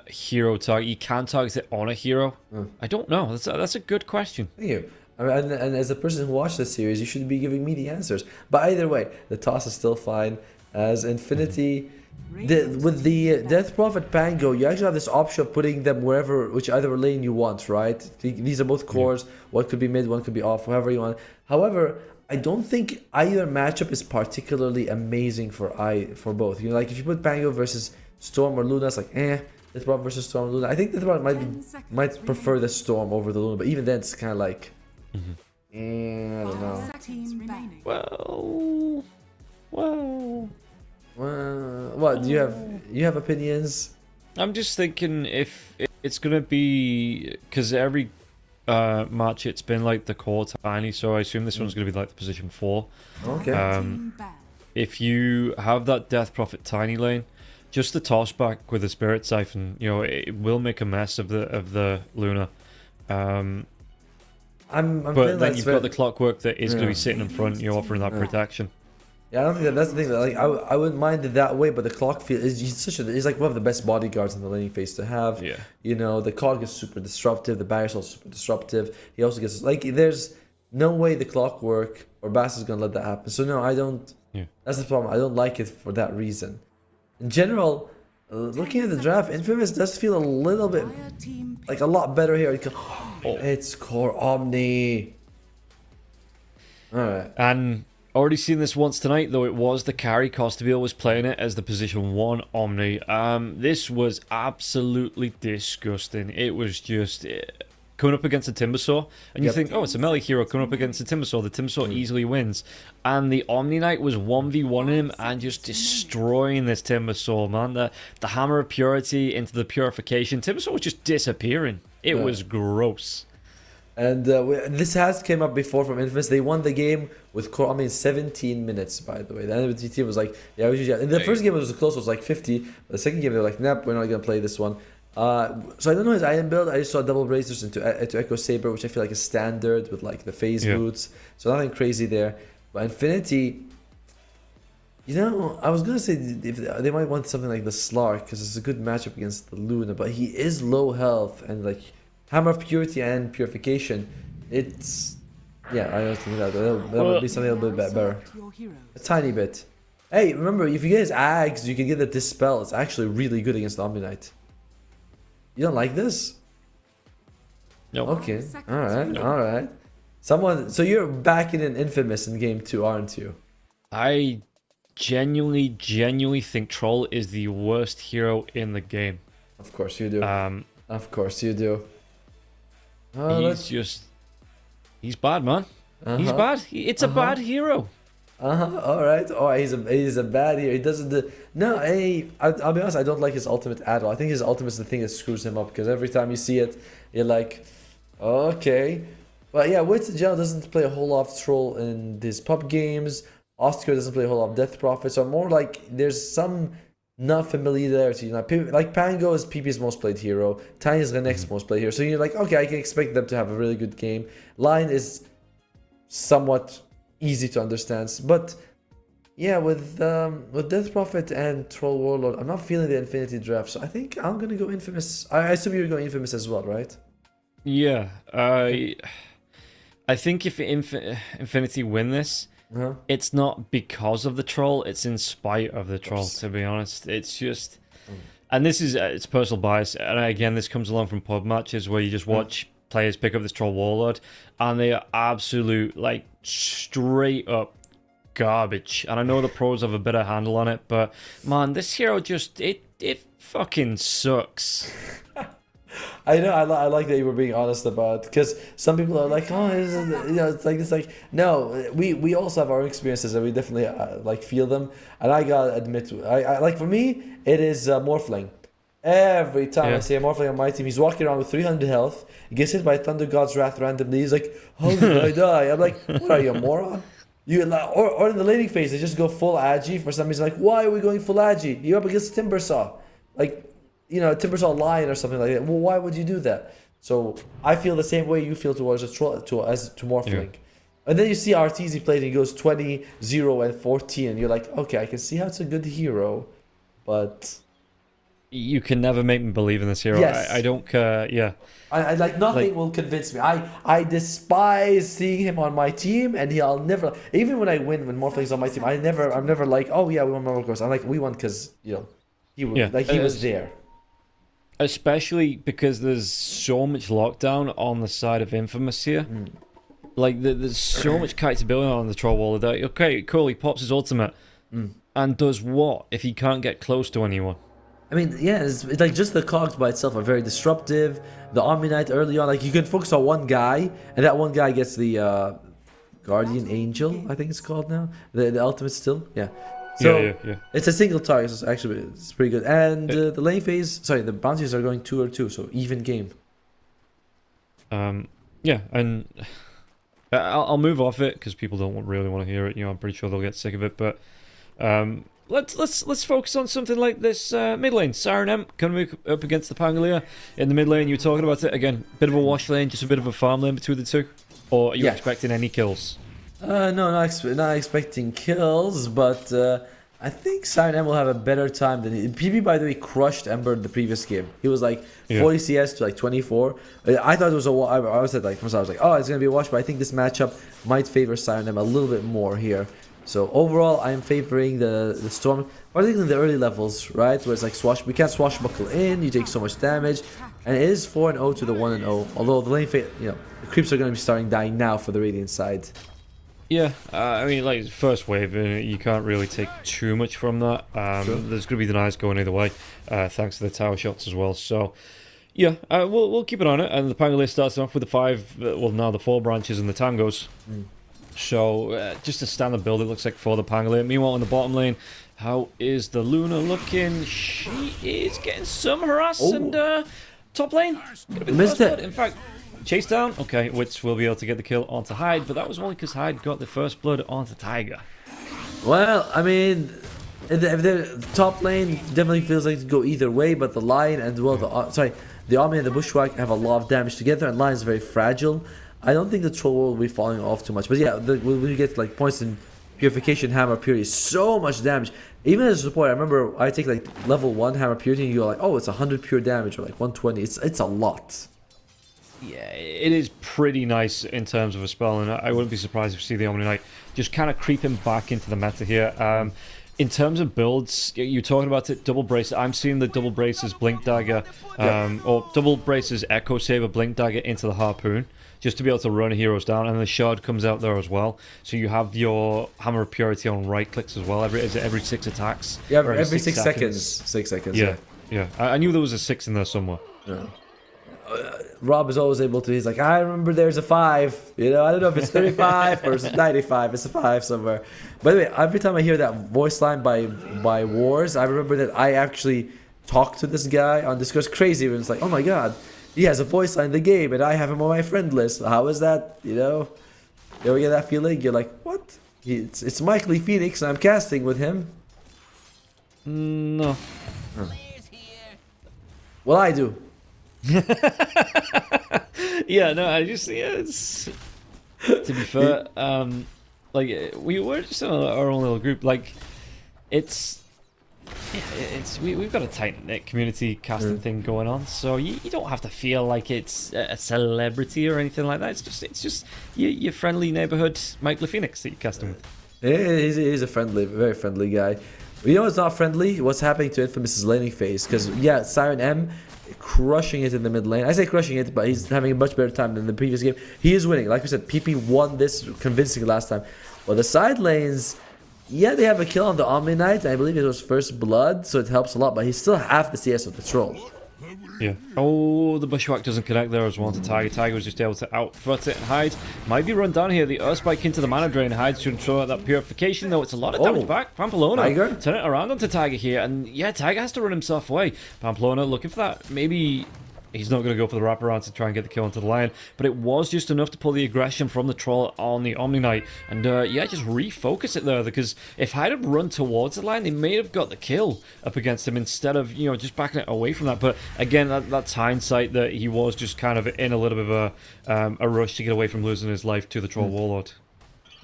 hero target. You can target it on a hero. I don't know. That's a good question. Thank you. I mean, and as a person who watched the series, you should be giving me the answers. But either way, the toss is still fine. As Infinity. With the Death Prophet Pango, you actually have this option of putting them whichever lane you want, right? These are both cores. One could be mid, one could be off, however you want. However, I don't think either matchup is particularly amazing for both. Like if you put Pango versus Storm or Luna, it's like Death Prophet versus Storm or Luna. I think Death Prophet might prefer the Storm over the Luna, but even then, it's kind of like, I don't know. Well. What do you have opinions? I'm just thinking if it's gonna be, because every match it's been like the core Tiny, so I assume this one's gonna be like the position 4. Okay. If you have that Death Prophet Tiny lane, just the toss back with the Spirit Siphon, it will make a mess of the Luna. I'm but feeling then that's you've very- got the clockwork that is going to Yeah. be sitting in front, you're offering that Yeah. protection. Yeah, I don't think that's the thing. That, like, I wouldn't mind it that way, but the clock feel is he's like one of the best bodyguards in the laning phase to have. Yeah. You know, the cog is super disruptive. The barrier's also super disruptive. He also gets like there's no way the clockwork or Bass is gonna let that happen. So no, I don't. Yeah. That's the problem. I don't like it for that reason. In general, looking at the draft, Infamous does feel a little bit like a lot better here. It's Core Omni. All right. And already seen this once tonight, though it was the carry. Costabile was playing it as the position 1 Omni. This was absolutely disgusting. It was just coming up against a Timbersaw, and you think, oh, it's a melee hero coming up against a Timbersaw. The Timbersaw easily wins. And the Omni Knight was 1v1 him and just destroying this Timbersaw, man. The Hammer of Purity into the Purification. Timbersaw was just disappearing. It was gross. And this has came up before from Infamous. They won the game with Core Omni in 17 minutes, by the way. The NWT team was like, yeah, we should. In the first game, it was close, it was like 50. But the second game, they were like, nope, we're not going to play this one. So I don't know his item build. I just saw double bracers into Echo Saber, which I feel like is standard with like the phase boots. So nothing crazy there. But Infinity, you know, I was going to say if they might want something like the Slark, because it's a good matchup against the Luna. But he is low health and like Hammer of Purity and Purification. It's, yeah, I don't think that would be something a little bit better. A tiny bit. Hey, remember, if you get his Ags, you can get the Dispel. It's actually really good against the Omni Knight. You don't like this? No. Okay. Alright. Someone, so you're backing in Infamous in game 2, aren't you? I genuinely think Troll is the worst hero in the game. Of course you do. Of course you do. He's bad, man. He's bad. It's a bad hero. All right. Oh, he's a bad hero. He doesn't. No, I'll be honest. I don't like his ultimate at all. I think his ultimate is the thing that screws him up because every time you see it, you're like, okay. But yeah, Wits in general doesn't play a whole lot of Troll in his pub games. Oscar doesn't play a whole lot of Death Prophet. So more like there's some not familiarity. Like Pango is PP's most played hero. Tiny is the next most played hero. So you're like, okay, I can expect them to have a really good game. Line is somewhat easy to understand, but yeah, with Death Prophet and Troll Warlord, I'm not feeling the Infinity draft, so I think I'm gonna go Infamous. I assume you're going Infamous as well, right? Yeah, I think if Infinity win this, it's not because of the Troll, it's in spite of the Troll. To be honest, it's just, and this is it's personal bias, and again, this comes along from pub matches where you just watch players pick up this Troll Warlord, and they are absolute, like, straight up garbage. And I know the pros have a better handle on it, but man, this hero just it fucking sucks. I know. I like that you were being honest about it, because some people are like, oh, it's like this. Like, no, we also have our own experiences, and we definitely like feel them. And I gotta admit, I like, for me, it is Morphling. Every time I see a Morphling on my team, he's walking around with 300 health. He gets hit by Thunder God's Wrath randomly. He's like, how did I die? I'm like, what are you, a moron? You or in the laning phase, they just go full Agi for some reason. Like, why are we going full Agi? You're up against Timbersaw. Like, you know, Timbersaw Lion or something like that. Well, why would you do that? So I feel the same way you feel towards a troll to Morphling. Yeah. And then you see RTZ played and he goes 20, 0, and 14. And you're like, okay, I can see how it's a good hero, but you can never make me believe in this hero. Yes. I don't care. Yeah. I like nothing will convince me. I despise seeing him on my team, and I'll never, even when I win when Morphling's on my team, I'm never like, oh yeah, we won Marvel Course. I'm like, we won because he was there. Especially because there's so much lockdown on the side of Infamous here. Like there's so much characterability on the Troll Wall that okay, cool, he pops his ultimate and does what if he can't get close to anyone? I mean, yeah, it's like just the cogs by itself are very disruptive. The Omni Knight early on, like you can focus on one guy, and that one guy gets the Guardian Angel, I think it's called now. The ultimate still, yeah. So yeah. It's a single target, so actually it's pretty good. And the lane phase, the bounties are going 2-2, so even game. Yeah, and I'll move off it because people don't really want to hear it. I'm pretty sure they'll get sick of it, but. Let's focus on something like this mid lane. Siren M coming up against the Pangolier in the mid lane. You were talking about it again. Bit of a wash lane, just a bit of a farm lane between the two. or are you Yeah. expecting any kills? No, not expecting kills, but I think Siren M will have a better time than PB. By the way, crushed Ember the previous game. He was like 40 CS to like 24. I thought it was I was at like from start, I was like, oh, it's gonna be a wash, but I think this matchup might favor Siren M a little bit more here. So overall, I am favoring the Storm, particularly in the early levels, right? Where it's like we can't swashbuckle in, you take so much damage, and it is 4-0 to the 1-0. Although the lane phase, the creeps are gonna be starting dying now for the Radiant side. Yeah, I mean, like, first wave, you can't really take too much from that. There's going to be denies going either way, thanks to the tower shots as well. So, yeah, we'll keep it on it. And the Pangolier starts off with the 4 branches and the tangos. So, just a standard build, it looks like, for the Pangolier. Meanwhile, in the bottom lane, how is the Luna looking? She is getting some harass, and top lane, gonna be the Missed first it. blood. In fact, chase down, okay, which will be able to get the kill onto Hyde, but that was only because Hyde got the first blood onto Tiger. Well, I mean, if the top lane definitely feels like it go either way, but the Lion and the Omni and the Bushwhack have a lot of damage together, and Lion is very fragile. I don't think the Troll will be falling off too much, but yeah, when you get like points in Purification, Hammer Purity, so much damage. Even as a support, I remember I take like level 1 Hammer Purity, and you go like, oh, it's 100 pure damage, or like 120. It's a lot. Yeah, it is pretty nice in terms of a spell, and I wouldn't be surprised if you see the Omni Knight just kind of creeping back into the meta here. In terms of builds, you're talking about it, double brace. I'm seeing the double braces Blink Dagger, or double braces Echo Saber Blink Dagger into the Harpoon, just to be able to run heroes down, and the Shard comes out there as well. So you have your Hammer of Purity on right clicks as well. Every 6 attacks. Yeah, every 6 seconds. 6 seconds. Yeah. I knew there was a 6 in there somewhere. Yeah. Rob is always able to. He's like, I remember there's a 5. I don't know if it's 35 or it's 95. It's a 5 somewhere. By the way, every time I hear that voice line by Wars, I remember that I actually talked to this guy on Discord. It's crazy. It's like, oh my god, he has a voice line in the game, and I have him on my friend list. How is that? You ever get that feeling? You're like, what? It's Mike Lee Phoenix, and I'm casting with him. No. Well, I do. Yeah, no, it's to be fair, like we were just in our own little group. Like we've got a tight knit community casting thing going on, so you don't have to feel like it's a celebrity or anything like that. It's just your friendly neighborhood Mike LaPhoenix that you're casting with. Yeah, he's a very friendly guy. You know what's not friendly? What's happening to Infamous's laning phase? Because yeah, Siren M crushing it in the mid lane. I say crushing it, but he's having a much better time than the previous game. He is winning. Like we said, PP won this convincingly last time. But the side lanes, yeah, they have a kill on the Omni Knight. I believe it was first blood, so it helps a lot. But he's still half the CS of the Troll. Yeah. Oh, the Bushwhack doesn't connect there as well to Tiger. Tiger was just able to outfoot it and Hyde might be run down here. The Earth Spike into the mana drain. Hyde should throw out that Purification, though. It's a lot of damage back. Pamplona turn it around onto Tiger here. And yeah, Tiger has to run himself away. Pamplona looking for that. Maybe he's not going to go for the wraparound to try and get the kill onto the Lion, but it was just enough to pull the aggression from the Troll on the Omni Knight, and yeah, just refocus it there, because if Hyde had run towards the Lion, they may have got the kill up against him instead of, just backing it away from that. But again, that's hindsight, that he was just kind of in a little bit of a rush to get away from losing his life to the Troll Warlord.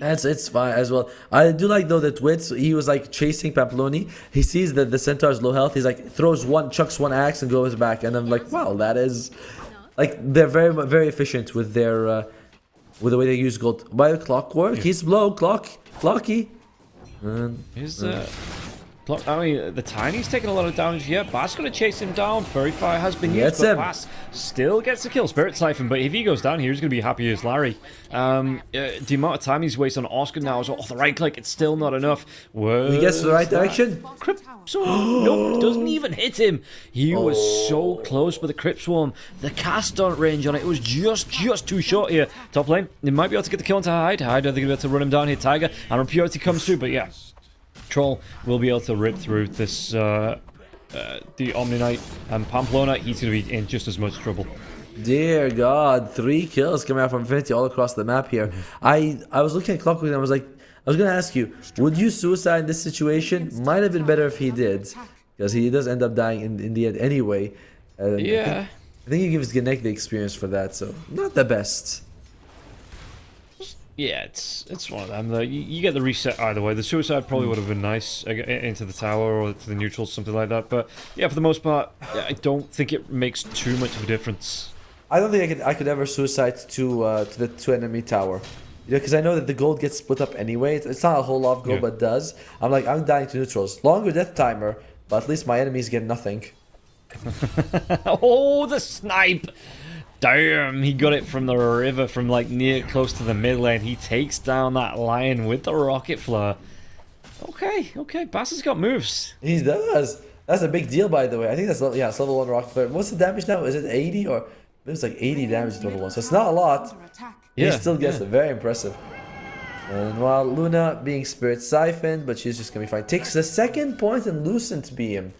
It's fine as well. I do like though that Wits, he was like chasing Pamploni. He sees that the Centaur's low health. He's like chucks one axe and goes back. And I'm like, wow, that is like they're very very efficient with their with the way they use gold. By the clockwork, he's low clocky. He's I mean, the Tiny's taking a lot of damage here. Bass gonna chase him down. Fairy Fire has been used, but Bass still gets the kill. Spirit Siphon, but if he goes down here, he's gonna be happy as Larry. The amount of time he's wasting on Oscar now is off the right click. It's still not enough. He gets to the right direction. Crypt Swarm, nope, doesn't even hit him. He was so close with the Crypt Swarm. The cast on range on it was just too short here. Top lane, they might be able to get the kill into Hyde. Hyde, are they gonna be able to run him down here? Tiger and Impurity comes through, but yeah. Troll will be able to rip through this the Omni Knight, and Pamplona, he's going to be in just as much trouble. Dear God, 3 kills coming out from Infinity all across the map here. I was looking at Clockwork and I was like, I was going to ask you, would you suicide in this situation? Might have been better if he did, because he does end up dying in the end anyway. Yeah. I think he gives Gnek the experience for that, so not the best. Yeah, it's one of them. Though. You get the reset either way. The suicide probably would have been nice into the tower or to the neutral, something like that. But yeah, for the most part, I don't think it makes too much of a difference. I don't think I could ever suicide to the enemy tower. You know, because I know that the gold gets split up anyway. It's not a whole lot of gold, but it does. I'm dying to neutrals. Longer death timer, but at least my enemies get nothing. Oh, the snipe! Damn, he got it from the river, from like near close to the mid lane. He takes down that lion with the rocket flare. Okay, Bass has got moves. He does. That's a big deal, by the way. I think that's it's level 1 rocket flare. What's the damage now? Is it 80 or it was like 80 damage at level 1? So it's not a lot. Yeah, he still gets it. Very impressive. And while Luna being spirit siphoned, but she's just gonna be fine. Takes the second point in Lucent Beam.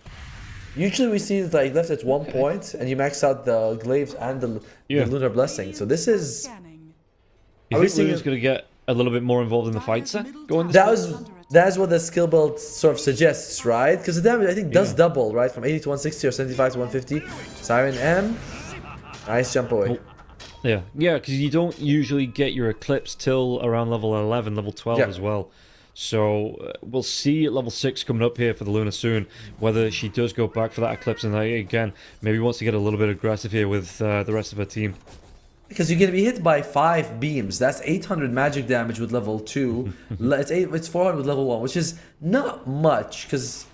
Usually we see it like left at 1 point, and you max out the glaives and the lunar blessing. So this is. You think Luna's going to get a little bit more involved in the fight set? That's what the skill build sort of suggests, right? Because the damage I think does double, right, from 80 to 160 or 75 to 150. Siren M, nice jump away. Yeah, because you don't usually get your Eclipse till around level 11, level 12 as well. So we'll see at level 6 coming up here for the Luna soon, whether she does go back for that Eclipse and again, maybe wants to get a little bit aggressive here with the rest of her team. Because you're going to be hit by 5 beams. That's 800 magic damage with level 2. It's 400 with level 1, which is not much. Because,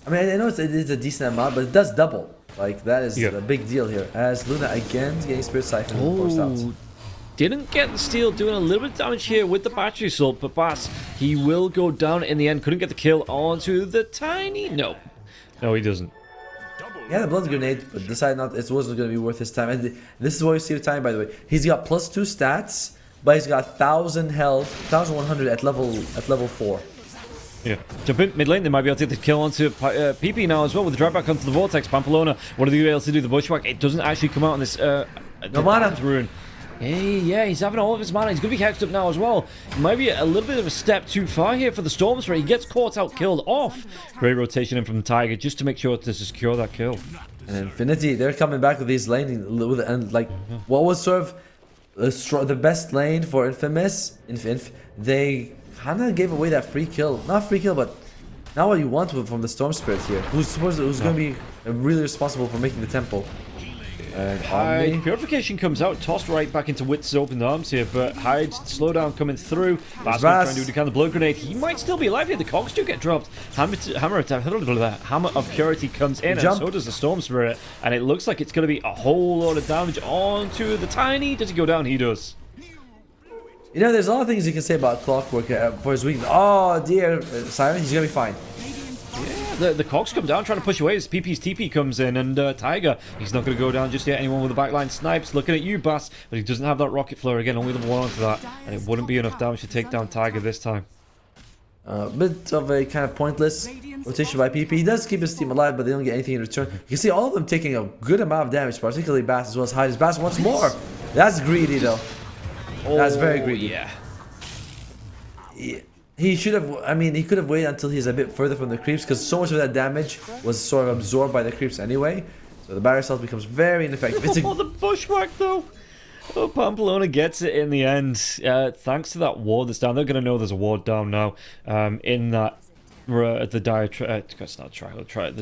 I mean, I know it is a decent amount, but it does double. Like, that is a big deal here. As Luna again is getting Spirit Siphon forced out. Didn't get the steal, doing a little bit of damage here with the battery assault, but Bass, he will go down in the end. Couldn't get the kill onto the tiny. No, he doesn't. He had a blood grenade, but decided it wasn't going to be worth his time. And this is what you see with time, by the way. He's got +2 stats, but he's got 1,000 health, 1,100 at level 4. Yeah, jump in mid lane. They might be able to get the kill onto PP now as well with the drop back onto the Vortex. Pamplona, what are they able to do? The Bushwhack, it doesn't actually come out on this no mana rune. Hey, yeah, he's having all of his mana. He's going to be hexed up now as well. It might be a little bit of a step too far here for the Storms, where he gets caught out, killed off. Great rotation in from the Tiger just to make sure to secure that kill. And Infinity, they're coming back with these laning, and like, what was sort of the best lane for Infamous, they kind of gave away that free kill. Not free kill, but not what you want from the Storm Spirit here, who's going to be really responsible for making the temple. Purification comes out, tossed right back into Wit's open arms here, but Hyde's slowdown coming through. Bass trying to do what he can. The blood grenade, he might still be alive here. The cogs do get dropped. Hammer attack, Hammer of Purity comes in, and so does the Storm Spirit, and it looks like it's going to be a whole lot of damage onto the Tiny. Does he go down? He does. You know, there's a lot of things you can say about Clockwork for his weakness. Oh dear, Siren, he's going to be fine. The cogs come down, trying to push away as PP's TP comes in, and Tiger, he's not going to go down just yet. Anyone with the backline snipes, looking at you, Bass, but he doesn't have that rocket flare again, only level 1 onto that, and it wouldn't be enough damage to take down Tiger this time. A bit of a kind of pointless rotation by PP. He does keep his team alive, but they don't get anything in return. You can see all of them taking a good amount of damage, particularly Bass as well as Hyde. Bass wants more. That's greedy, though. That's very greedy. Yeah. He should have, I mean, he could have waited until he's a bit further from the creeps, because so much of that damage was sort of absorbed by the creeps anyway. So the barrier assault becomes very ineffective. Oh, the Bushwhack though! Oh, Pamplona gets it in the end. Thanks to that ward that's down. They're going to know there's a ward down now in that, the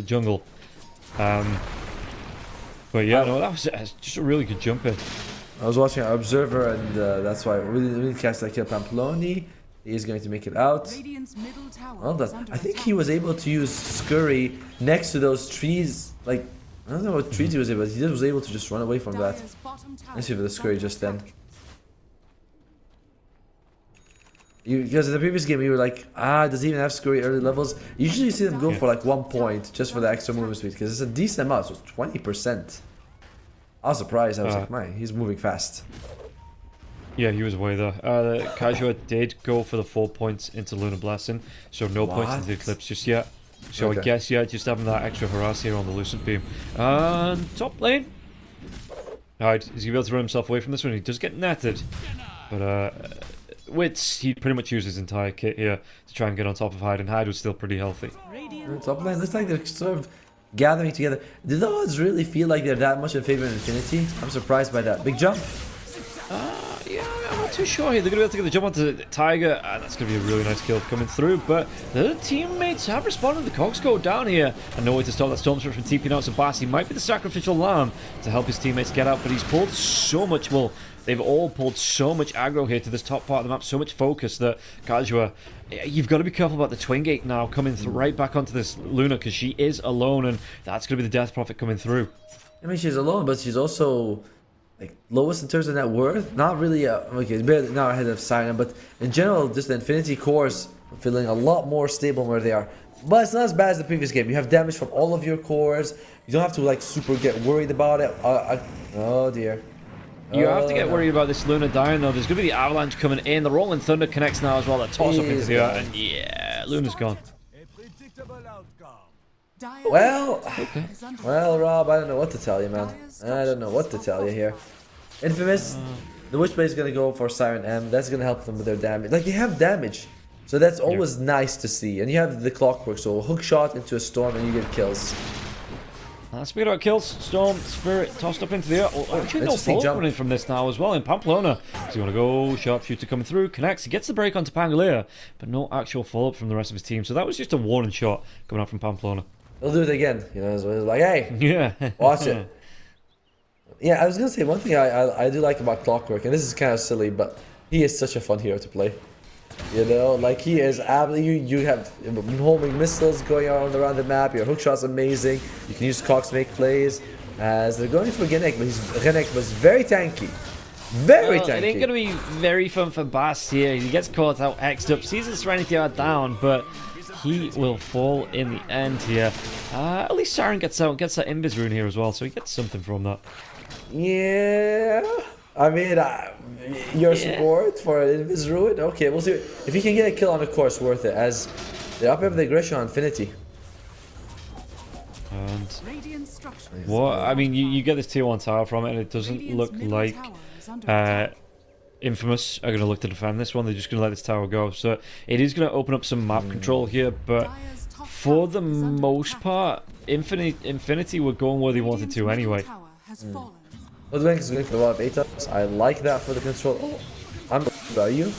jungle. But yeah, no, that was just a really good jump in. I was watching Observer, and that's why we didn't catch that kill. Pamploni. He is going to make it out. Well done. I think he was able to use Scurry next to those trees. Like, I don't know what trees he was able to, but he was able to just run away from that. Let's see for the Scurry just then. Because in the previous game, you were like, does he even have Scurry early levels? Usually you see them go for like 1 point just for the extra movement speed, because it's a decent amount, so it's 20%. I was surprised. I was like, man, he's moving fast. Yeah, he was away there. Kajua did go for the 4 points into Lunar Blessing, so no points into the Eclipse just yet. So I guess, just having that extra harass here on the Lucent Beam. And top lane. Alright, is he going to be able to run himself away from this one? He does get netted. But, Wits, he pretty much used his entire kit here to try and get on top of Hyde, and Hyde was still pretty healthy. Top lane, looks like they're sort of gathering together. Do the odds really feel like they're that much in favor of Infinity? I'm surprised by that. Big jump. Yeah, I'm not too sure here. They're going to be able to get the jump onto the Tiger, and that's going to be a really nice kill coming through. But the teammates have responded. The cogs go down here, and no way to stop that Storm Spirit from TPing out. So Bassi might be the sacrificial lamb to help his teammates get out, but he's pulled so much. Well, they've all pulled so much aggro here to this top part of the map, so much focus that Kajua, you've got to be careful about the Twin Gate now coming right back onto this Luna, because she is alone, and that's going to be the Death Prophet coming through. I mean, she's alone, but she's also like lowest in terms of net worth. Not really. Okay, barely now ahead of Siren, but in general, just the Infinity cores feeling a lot more stable where they are. But it's not as bad as the previous game. You have damage from all of your cores. You don't have to like super get worried about it. Oh dear. You have to get worried about this Luna dying though. There's going to be the Avalanche coming in. The Rolling Thunder connects now as well. That toss up into the air, and yeah, Luna's gone. Well, well, Rob, I don't know what to tell you, man. I don't know what to tell you here. Infamous, the Witchblade is going to go for Siren M. That's going to help them with their damage. Like, they have damage. So that's always nice to see. And you have the Clockwork, so hook shot into a Storm and you get kills. Speaking about kills, Storm Spirit tossed up into the air. Actually, no follow coming in from this now as well in Pamplona. So you want to go, Sharpshooter coming through, connects, he gets the break onto Pangolier, but no actual follow-up from the rest of his team. So that was just a warning shot coming out from Pamplona. They'll do it again, you know, it's like, hey, yeah, watch it. Yeah, I was going to say one thing I do like about Clockwork, and this is kind of silly, but he is such a fun hero to play. You know, like he is absolutely, you have homing missiles going around the map, your hookshot's amazing, you can use Cox to make plays, as they're going for Genek, but Genek was very tanky. Very tanky. It ain't going to be very fun for Bass here. He gets caught out, X'd up, sees the Serenity are down, but he will fall in the end here. At least Siren gets out, gets that Invis rune here as well, so he gets something from that. Yeah, I mean, your support for Invis rune? Okay, we'll see. If he can get a kill on the course, worth it, as they're up with the aggression on Infinity. And what? I mean, you get this tier 1 tower from it, and it doesn't look like Infamous are going to look to defend this one. They're just going to let this tower go. So it is going to open up some map control here, but for the most part, Infinity were going where they wanted to anyway. Ludwig is going for a lot of 8-ups. I like that for the control. Oh, are you?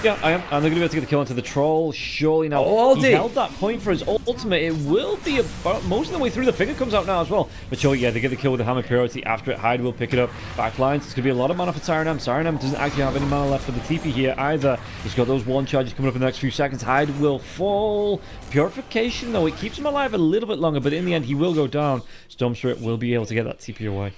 Yeah, I am. And they're going to be able to get the kill onto the troll. Surely now. He held that point for his ultimate. It will be about most of the way through. The finger comes out now as well. But sure, yeah, they get the kill with the hammer priority after it. Hyde will pick it up. Backlines. It's going to be a lot of mana for Siren M. Siren M doesn't actually have any mana left for the TP here either. He's got those 1 charges coming up in the next few seconds. Hyde will fall. Purification, though, it keeps him alive a little bit longer, but in the end, he will go down. Storm Spirit will be able to get that TP away.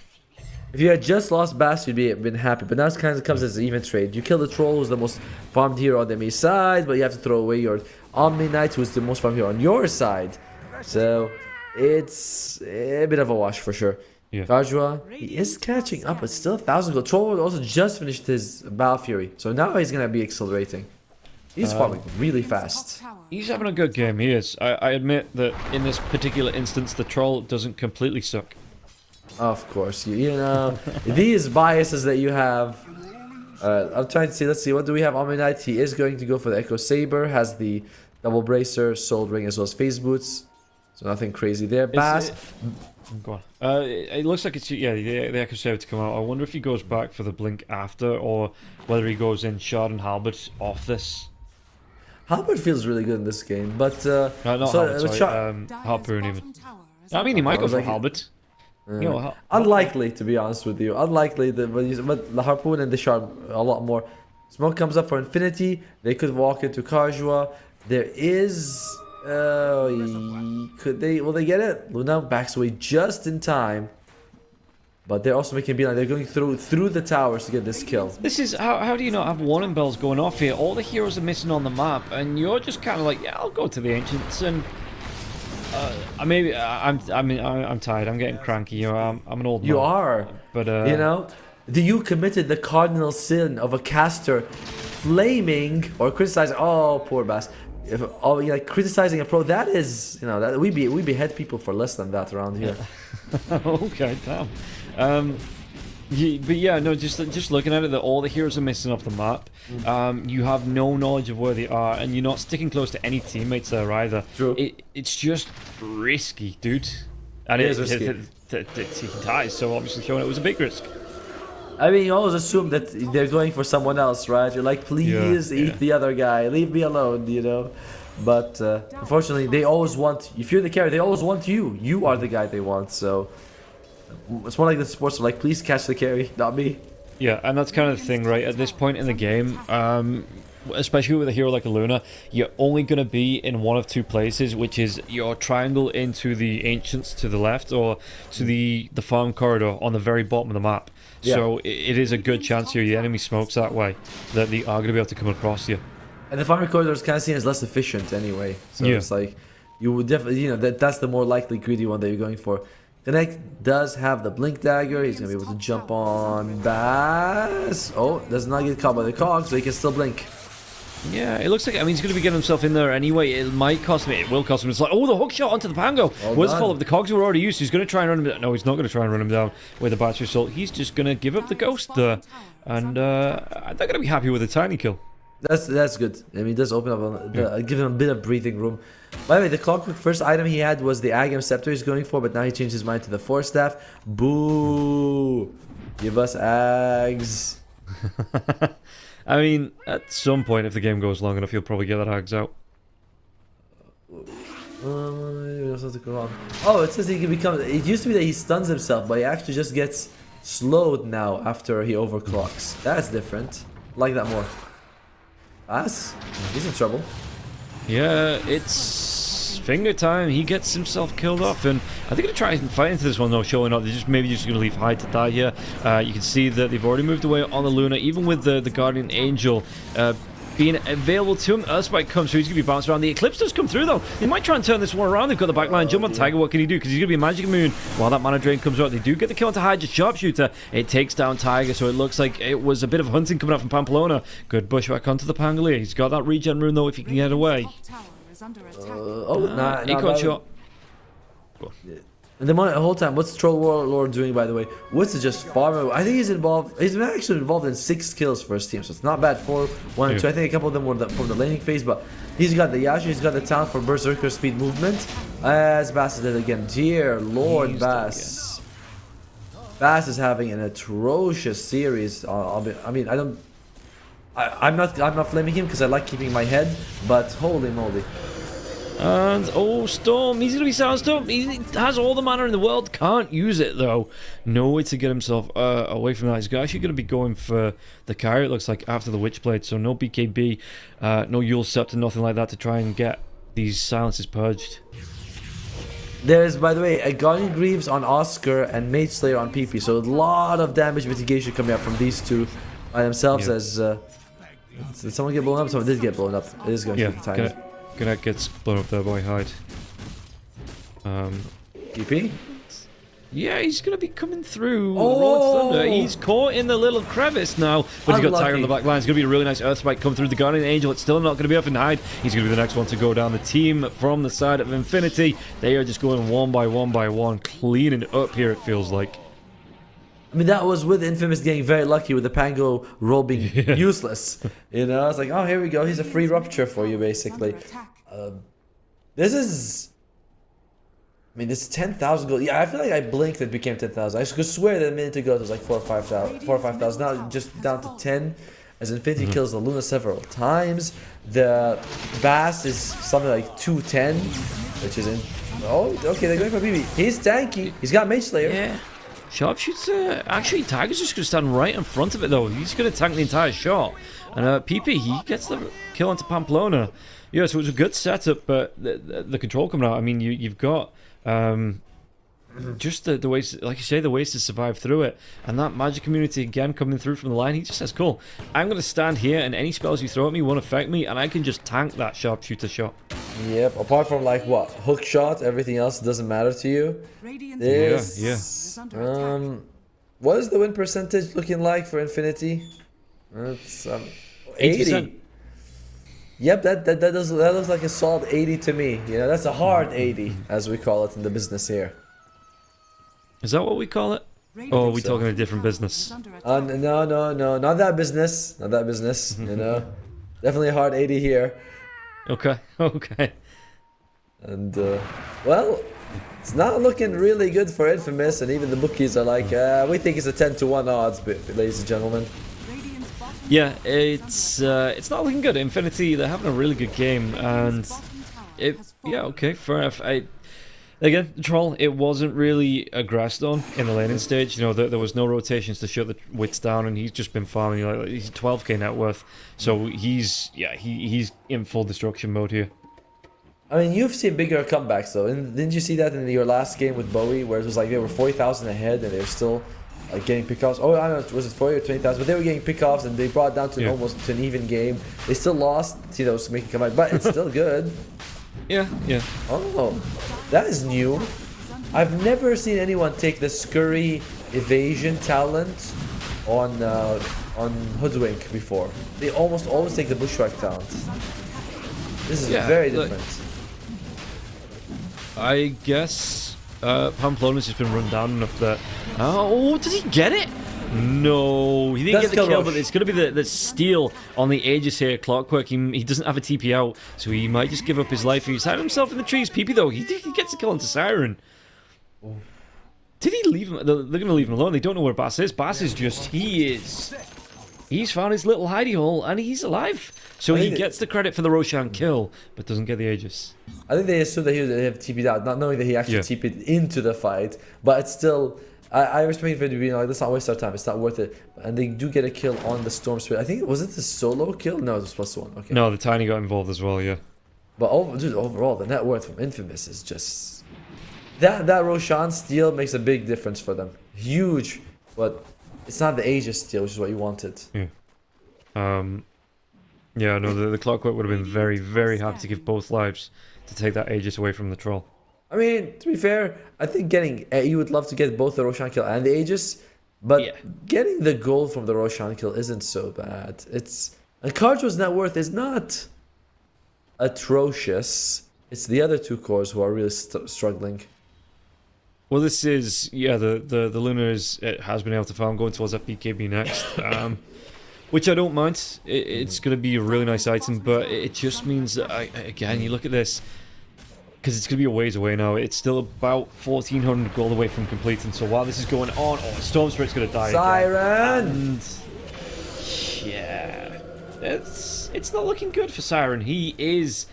If you had just lost Bass, you'd been happy. But now it kind of comes as an even trade. You kill the Troll, who's the most farmed hero on the enemy side, but you have to throw away your Omni Knight, who's the most farmed hero on your side. So it's a bit of a wash for sure. Yeah. Kajua, he is catching up, but still 1,000 gold. Troll also just finished his Battle Fury, so now he's gonna be accelerating. He's farming really fast. He's having a good game. He is. I admit that in this particular instance, the Troll doesn't completely suck. Of course, you know, these biases that you have. I'm trying to see, let's see, what do we have? Omni Knight, he is going to go for the Echo Saber, has the Double Bracer, Soul Ring, as well as Phase Boots. So nothing crazy there. Bass. Go on. It looks like it's, yeah, the Echo Saber to come out. I wonder if he goes back for the Blink after, or whether he goes in Shard and Halberd off this. Halberd feels really good in this game, but... no, not Halberd, sorry, Harpoon even. I mean, he might go for Halberd. You know, unlikely, to be honest with you. Unlikely, but the Harpoon and the Shard a lot more. Smoke comes up for Infinity. They could walk into Kajua. There is... could they... Will they get it? Luna backs away just in time. But they're also making beeline. They're going through the towers to get this kill. This is... How do you not have warning bells going off here? All the heroes are missing on the map. And you're just kind of like, yeah, I'll go to the Ancients and... I'm tired. I'm getting cranky. You know, I'm an old man. You are, but you know, you committed the cardinal sin of a caster flaming or criticizing. Oh, poor Bass. Like criticizing a pro. That is, you know, that we behead people for less than that around here. Okay, damn. But yeah, no, just looking at it, that all the heroes are missing off the map. You have no knowledge of where they are, and you're not sticking close to any teammates there either. True. It's just risky, dude. And it is risky. He dies, so obviously showing it was a big risk. I mean, you always assume that they're going for someone else, right? You're like, please eat the other guy, leave me alone, you know. But unfortunately, they always want. If you're the carry, they always want you. You are the guy they want. So it's more like the sports are like, please catch the carry, not me. Yeah, and that's kind of the thing, right? At this point in the game, especially with a hero like a Luna, you're only going to be in one of two places, which is your triangle into the Ancients to the left, or to the farm corridor on the very bottom of the map. Yeah. So it is a good chance here, the enemy smokes that way, that they are going to be able to come across you. And the farming corridor is kind of seen as less efficient anyway. So it's like, you would definitely, you know, that's the more likely greedy one that you're going for. Connect does have the Blink Dagger. He's going to be able to jump on Bass. Oh, does not get caught by the cogs, so he can still blink. Yeah, it looks like, I mean, he's going to be getting himself in there anyway. It might cost him, it will cost him. It's like, oh, the hook shot onto the Pango. What's the follow-up? The cogs were already used. He's going to try and run him down. No, he's not going to try and run him down with a battery assault. He's just going to give up the ghost there. And they're going to be happy with a tiny kill. That's good. I mean, it does open up, give him a bit of breathing room. By the way, the Clockwork first item he had was the Agam Scepter he's going for, but now he changed his mind to the Force Staff. Boo! Give us Ags. I mean, at some point, if the game goes long enough, he'll probably get that Ags out. Oh, it says he can become. It used to be that he stuns himself, but he actually just gets slowed now after he overclocks. That's different. Like that more. Ass? He's in trouble. Yeah, it's finger time. He gets himself killed off, and I think they're trying to fight into this one though, showing up. They're just maybe just going to leave Hyde to die here. You can see that they've already moved away on the Luna, even with the Guardian Angel being available to him. Earthspike comes through. He's going to be bounced around. The Eclipse does come through, though. They might try and turn this one around. They've got the backline jump on Tiger. What can he do? Because he's going to be a Magic Moon while that Mana Drain comes out. They do get the kill onto Hyde, just Sharpshooter. It takes down Tiger, so it looks like it was a bit of hunting coming up from Pamplona. Good bushwhack onto the Pangolier. He's got that regen rune, though, if he can get away. Econ shot. And the whole time, what's Troll Warlord doing, by the way? What's it just farming? I think he's involved. He's been actually involved in 6 kills for his team, so it's not bad. 4, 1, and 2. I think a couple of them were from the laning phase, but he's got the Yasha, he's got the talent for Berserker speed movement. As Bass did again. Dear Lord, Bass. Bass is having an atrocious series. I mean, I'm not flaming him because I like keeping my head, but holy moly. And, oh, Storm, he's going to be Soundstorm. He has all the mana in the world, can't use it, though. No way to get himself away from that. He's actually going to be going for the carry, it looks like, after the Witchblade. So no BKB, no Yule Scepter, nothing like that to try and get these silences purged. There's, by the way, a Guardian Greaves on Oscar and Mage Slayer on PP. So a lot of damage mitigation coming up from these two by themselves. As did someone get blown up? Someone did get blown up. It is going to take time. Connect gets blown up there by Hyde. PP? Yeah, he's going to be coming through. Oh! Thunder. He's caught in the little crevice now. But he's got Tiger on the back line. It's going to be a really nice Earthspike come through the Guardian Angel. It's still not going to be up in Hyde. He's going to be the next one to go down. The team from the side of Infinity, they are just going one by one, cleaning up here, it feels like. I mean, that was with Infamous getting very lucky with the Pango roll being useless. You know, it's like, oh, here we go. He's a free rupture for you, basically. This is... I mean, this is 10,000 gold. Yeah, I feel like I blinked and it became 10,000. I could swear that a minute ago it was like 4,000 or 5,000. Now just down to 10. As Infinity kills the Luna several times. The Bass is something like 210, which is in... Oh, okay, they're going for BB. He's tanky. He's got Mage Slayer. Yeah. Sharpshooter, actually Tiger's just going to stand right in front of it though. He's going to tank the entire shot. And PP, he gets the kill onto Pamplona. Yeah, so it was a good setup, but the control coming out, I mean, you've got just the ways, like you say, the ways to survive through it. And that magic community again coming through from the line, he just says, cool, I'm going to stand here and any spells you throw at me won't affect me and I can just tank that sharpshooter shot. Yep, apart from like what? Hook shot, everything else doesn't matter to you. This, what is the win percentage looking like for Infinity? It's 80. Yep, that looks like a solid 80 to me. You know, that's a hard 80, as we call it in the business here. Is that what we call it? Or are we talking a different business? No, not that business. Not that business, you know. Definitely a hard 80 here. Okay. And, well, It's not looking really good for Infamous, and even the bookies are like, we think it's a 10-1 odds, ladies and gentlemen. Yeah, it's not looking good. Infinity, they're having a really good game, and yeah, okay, fair enough. Again, the Troll, it wasn't really aggressed on in the laning stage. You know, there was no rotations to shut the wits down, and he's just been farming. Like, he's 12k net worth, so he's in full destruction mode here. I mean, you've seen bigger comebacks though, and didn't you see that in your last game with Bowie, where it was like they were 40,000 ahead and they were still getting pickoffs? Oh, I don't know, was it 40 or 20,000? But they were getting pickoffs and they brought it down to almost to an even game. They still lost. See, that was making a comeback, but it's still good. Yeah. Oh, that is new. I've never seen anyone take the scurry evasion talent on Hoodwink before. They almost always take the bushwhack talent. This is very different. I guess Pamplona's just been run down enough that... Oh, does he get it? No, he didn't get the kill, but it's going to be the steal on the Aegis here. Clockwork, he doesn't have a TP out, so he might just give up his life. He's hiding himself in the trees. PP, though, he gets a kill into Siren. Did he leave him? They're going to leave him alone. They don't know where Bass is. Bass is just... He's found his little hidey hole, and he's alive. So he gets the credit for the Roshan kill, but doesn't get the Aegis. I think they assumed that he would have TP'd out, not knowing that he actually TP'd into the fight. But it's still... I respect for it being like, let's not waste our time, it's not worth it. And they do get a kill on the Storm Spirit. I think, was it the solo kill? No, it was +1. Okay. No, the Tiny got involved as well, yeah. But overall, the net worth from Infamous is just... That Roshan steal makes a big difference for them. Huge, but it's not the Aegis steal, which is what you wanted. Yeah. Yeah, no, the Clockwork would have been very, very happy to give both lives to take that Aegis away from the Troll. I mean, to be fair, I think you would love to get both the Roshan kill and the Aegis, but getting the gold from the Roshan kill isn't so bad. And Carjo's net worth is not atrocious. It's the other two cores who are really struggling. Well, this is the Luna has been able to farm going towards that BKB next, which I don't mind. It's going to be a really nice item, but it just means that again, you look at this. Because it's going to be a ways away now. It's still about 1,400 gold away from completing. So while this is going on, Storm Spirit's going to die Siren! Again. And yeah, it's not looking good for Siren. He is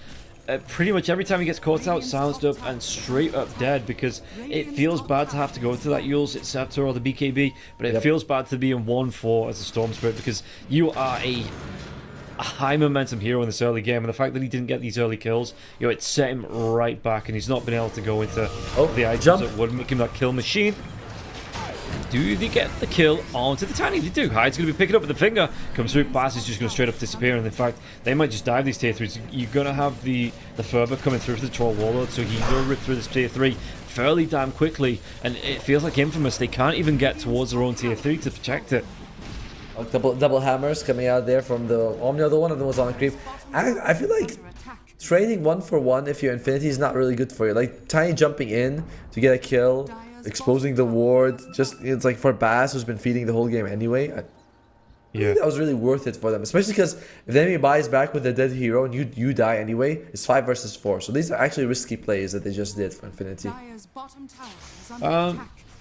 pretty much every time he gets caught out, silenced up, and straight up dead. Because it feels bad to have to go to that Yule's Scepter or the BKB, but it feels bad to be in 1-4 as a Storm Spirit because you are a high momentum hero in this early game, and the fact that he didn't get these early kills, it set him right back, and he's not been able to go into the items that would make him that kill machine. Do they get the kill onto the Tiny? They do. Hyde's going to be picking up with the finger. Comes through. Bass is just going to straight up disappear, and in fact, they might just dive these tier 3s. You're going to have the Ferber coming through for the Troll Warlord, so he's going to rip through this tier 3 fairly damn quickly, and it feels like Infamous, they can't even get towards their own tier 3 to protect it. Double hammers coming out there from the Omni, although one of them was on a creep. I feel like trading 1-for-1 if you're Infinity is not really good for you. Like Tiny jumping in to get a kill, exposing the ward, it's like for Bass who's been feeding the whole game anyway. I think that was really worth it for them, especially because if the enemy buys back with a dead hero and you die anyway, it's 5 versus 4. So these are actually risky plays that they just did for Infinity.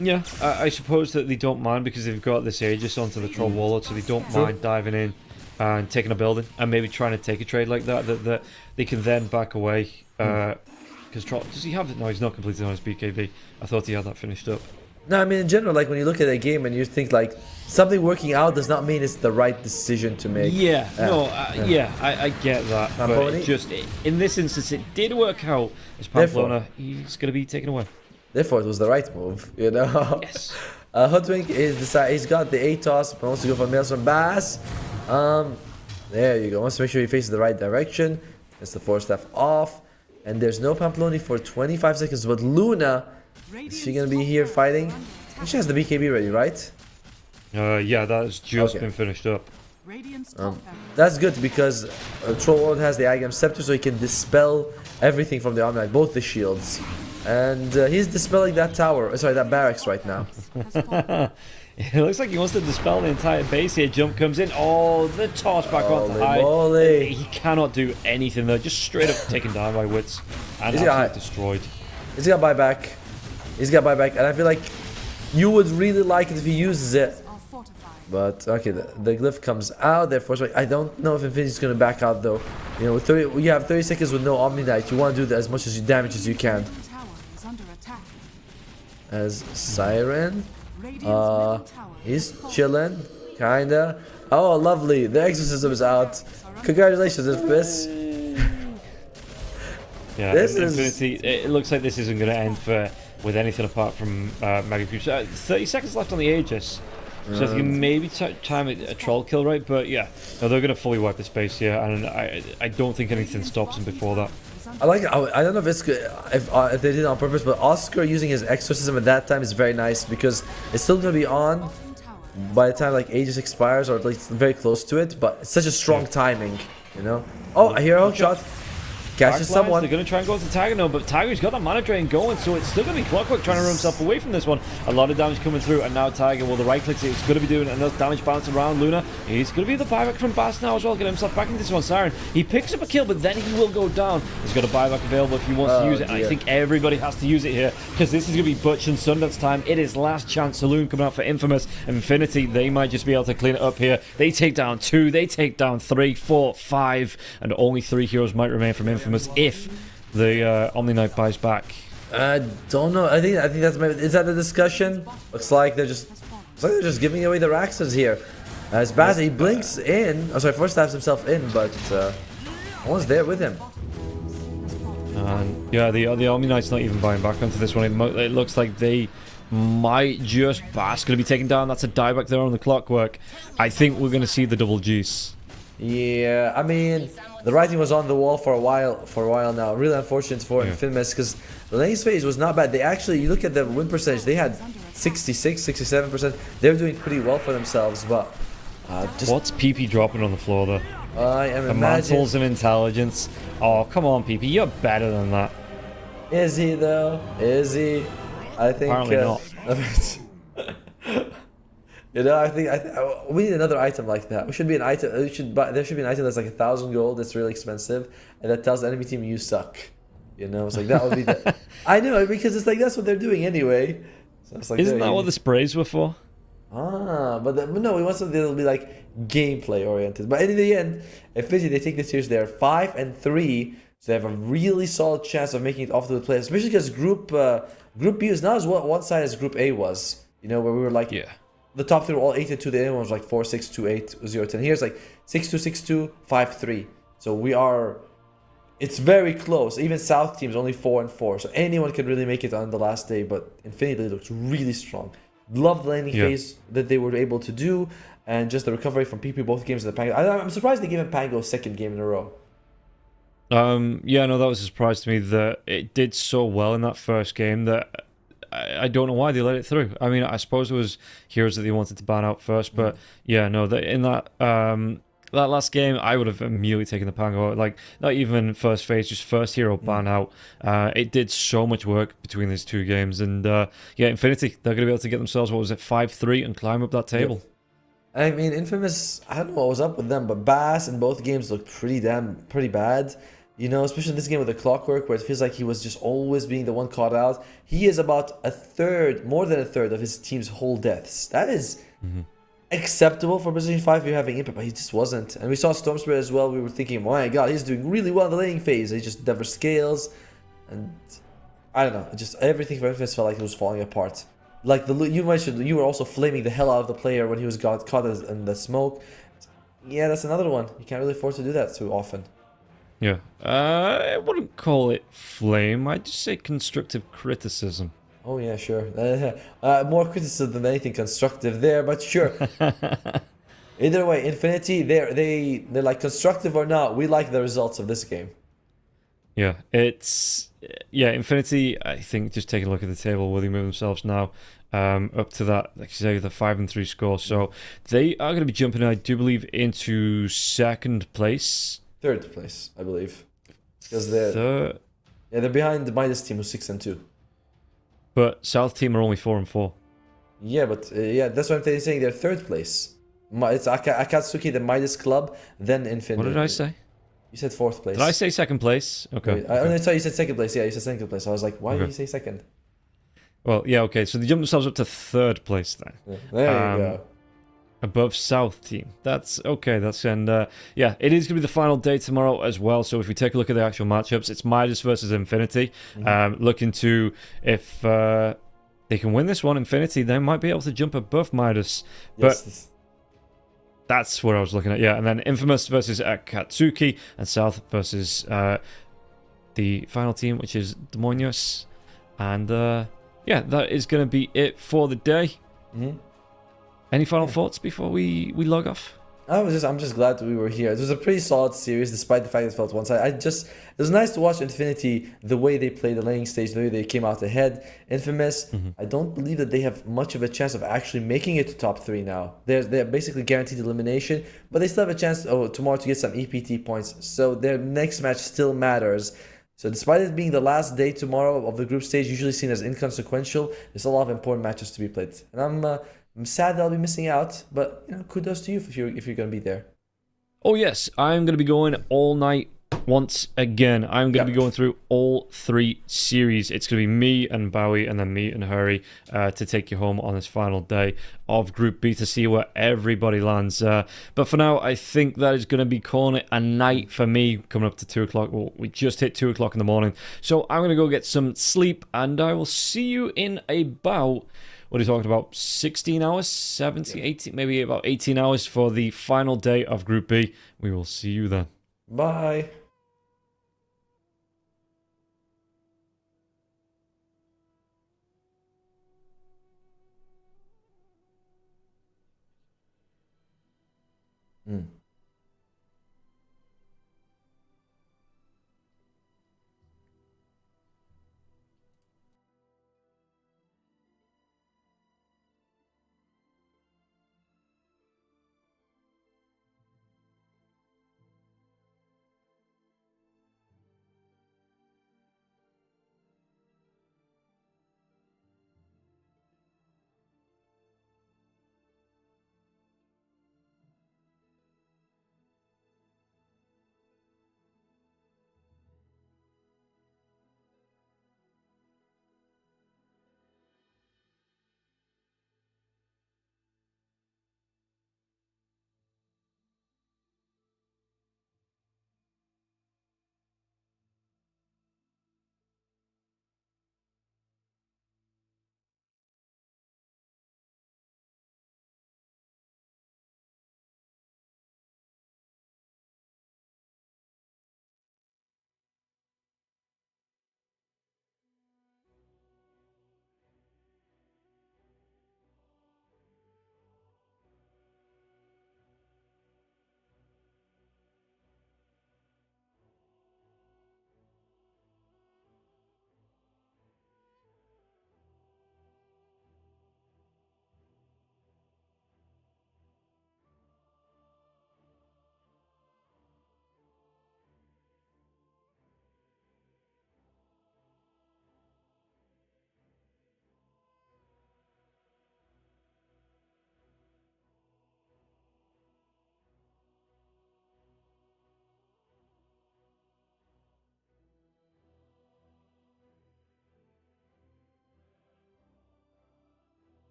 Yeah, I suppose that they don't mind because they've got this Aegis onto the Troll Warlord, so they don't mind diving in and taking a building and maybe trying to take a trade like that they can then back away. Because Troll, does he have it? No, he's not completed on his BKB. I thought he had that finished up. No, I mean in general, like when you look at a game and you think like something working out does not mean it's the right decision to make. I get that. But just in this instance, it did work out. As Pamplona, he's going to be taken away. Therefore, it was the right move, Yes. Hoodwink he's got the ATOS, but wants to go for Maelstrom Bass. There you go. Wants to make sure he faces the right direction. Gets the Force Staff off. And there's no Pamploni for 25 seconds. But Luna, is she going to be here fighting? She has the BKB ready, right? Yeah, that has just been finished up. That's good because Troll World has the Agam Scepter, so he can dispel everything from the army, like both the shields. And he's dispelling that tower, sorry, that barracks right now. It looks like he wants to dispel the entire base here. Jump comes in. Oh, the toss back onto Hyde. He cannot do anything though. Just straight up taken down by Wits and absolutely destroyed. He's got buyback. He's got buyback, and I feel like you would really like it if he uses it. But okay, the glyph comes out. Therefore, I don't know if Infinity's gonna back out though. You know, with you have 30 seconds with no Omni Knight. You want to do as much as damage as you can. As Siren, he's chilling, kinda. Oh, lovely! The exorcism is out. Congratulations, Infamous. Yeah, this Infinity. It looks like this isn't going to end with anything apart from Mega Cubes. 30 seconds left on the Aegis. So if you can maybe time a troll kill, right? But yeah, no, they're going to fully wipe the space here, and I don't think anything stops them before that. I like. I don't know if it's good, if they did it on purpose, but Oscar using his exorcism at that time is very nice because it's still going to be on by the time like Aegis expires, or at least very close to it. But it's such a strong timing, you know. Oh, I hear a hook shot. Catches someone. They're going to try and go to Tiger now, but Tiger's got that mana drain going, so it's still going to be Clockwork trying to run himself away from this one. A lot of damage coming through, and now Tiger, well, the right clicks, it's going to be doing enough damage bouncing around Luna. He's going to be the buyback from Bass now as well, get himself back into this one. Siren, he picks up a kill, but then he will go down. He's got a buyback available if he wants to use it, and I think everybody has to use it here, because this is going to be Butch and Sundance time. It is last chance saloon coming out for Infamous. Infinity, they might just be able to clean it up here. They take down 2, they take down 3, 4, 5, and only 3 heroes might remain from Infamous if the Omni Knight buys back. I don't know. I think that's maybe, is that the discussion? Looks like they're just giving away the Raxas here. As Baz, he blinks in. Oh, sorry, first stabs himself in, but no one's there with him. And yeah, the Omni Knight's not even buying back onto this one. It looks like they might just Bass going to be taken down. That's a dieback there on the Clockwork. I think we're going to see the double Gs. Yeah, I mean, the writing was on the wall for a while now. Really unfortunate for Infamous because the lane phase was not bad. They actually, you look at the win percentage, they had 66, 67%. They're doing pretty well for themselves, but just... What's PP dropping on the floor there? I am the mantles and intelligence. Oh, come on, PP, you're better than that. Is he though? Is he? I think apparently not. You know, I think we need another item like that. We should be an item. There should be an item that's like 1,000 gold. That's really expensive, and that tells the enemy team you suck. You know, it's like that would be. I know, because it's like that's what they're doing anyway. So it's like, isn't that what the sprays were for? But no, we want something that'll be like gameplay oriented. But in the end, Infinity, they take this serious. They're 5-3, so they have a really solid chance of making it off to the playoffs. Especially because Group B is not as one side as Group A was. You know, where we were like, the top 3 were all 8-2. The other one was like 4-6, 2-8, 0-10. Here's like 6-2, 6-2, 5-3. So we are. It's very close. Even South teams only 4-4. So anyone can really make it on the last day. But Infinity looks really strong. Love the laning phase that they were able to do, and just the recovery from PP both games of the Pango. I'm surprised they gave him Pango's second game in a row. Yeah, no, that was a surprise to me that it did so well in that first game that I don't know why they let it through. I mean, I suppose it was heroes that they wanted to ban out first, but yeah, no, in that that last game, I would have immediately taken the Pango. Like, not even first phase, just first hero ban out. It did so much work between these 2 games, and yeah, Infinity, they're going to be able to get themselves, what was it, 5-3 and climb up that table. I mean, Infamous, I don't know what was up with them, but Bass in both games looked pretty bad. You know, especially in this game with the Clockwork, where it feels like he was just always being the one caught out. He is about more than a third of his team's whole deaths. That is acceptable for position 5 if you're having impact, but he just wasn't. And we saw Storm Spirit as well. We were thinking, my god, he's doing really well in the laning phase. He just never scales. And I don't know, just everything for Infamous felt like it was falling apart. Like you mentioned, you were also flaming the hell out of the player when he was caught in the smoke. Yeah, that's another one. You can't really afford to do that too often. Yeah, I wouldn't call it flame. I'd just say constructive criticism. Oh yeah, sure. More criticism than anything constructive there, but sure. Either way, Infinity, they're like constructive or not. We like the results of this game. Yeah, Infinity. I think just taking a look at the table where they move themselves now, up to that, like you say, the 5-3 score. So they are going to be jumping, I do believe, into second place. Third place, I believe, because they're behind the Midas team who's 6-2. But South team are only 4-4. Yeah, but that's what I'm saying. They're third place. It's Akatsuki, the Midas club, then Infinity. What did I say? You said 4th place. Did I say 2nd place? Okay. Wait, I thought you said 2nd place. Yeah, you said 2nd place. I was like, why did you say 2nd? Well, yeah, okay. So they jumped themselves up to 3rd place then. Yeah, there you go. Above South team. That's okay. Yeah, it is going to be the final day tomorrow as well. So if we take a look at the actual matchups, it's Midas versus Infinity. Looking to, if they can win this one, Infinity, they might be able to jump above Midas. But that's what I was looking at. Yeah, and then Infamous versus Akatsuki, and South versus the final team, which is Demonios. And yeah, that is going to be it for the day. Any final thoughts before we log off? I'm just glad that we were here. It was a pretty solid series, despite the fact it felt one-sided. It was nice to watch Infinity, the way they played the laning stage, the way they came out ahead. Infamous, I don't believe that they have much of a chance of actually making it to top 3 now. They're basically guaranteed elimination, but they still have a chance tomorrow to get some EPT points. So their next match still matters. So despite it being the last day tomorrow of the group stage, usually seen as inconsequential, there's a lot of important matches to be played. And I'm sad that I'll be missing out, but kudos to you if you're going to be there. Oh yes, I'm going to be going all night once again. I'm going to be going through all 3 series. It's going to be me and Bowie and then me and Hurry to take you home on this final day of Group B to see where everybody lands. But for now, I think that is going to be calling it a night for me, coming up to 2 o'clock. Well, we just hit 2 o'clock in the morning. So I'm going to go get some sleep, and I will see you in about... What are you talking about? 16 hours? 17, 18, maybe about 18 hours for the final day of Group B. We will see you then. Bye.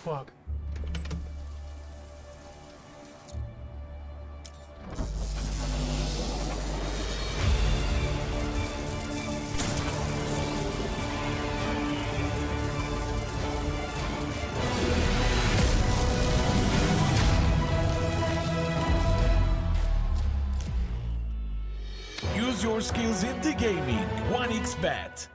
Fuck. your skills into gaming. 1xBet.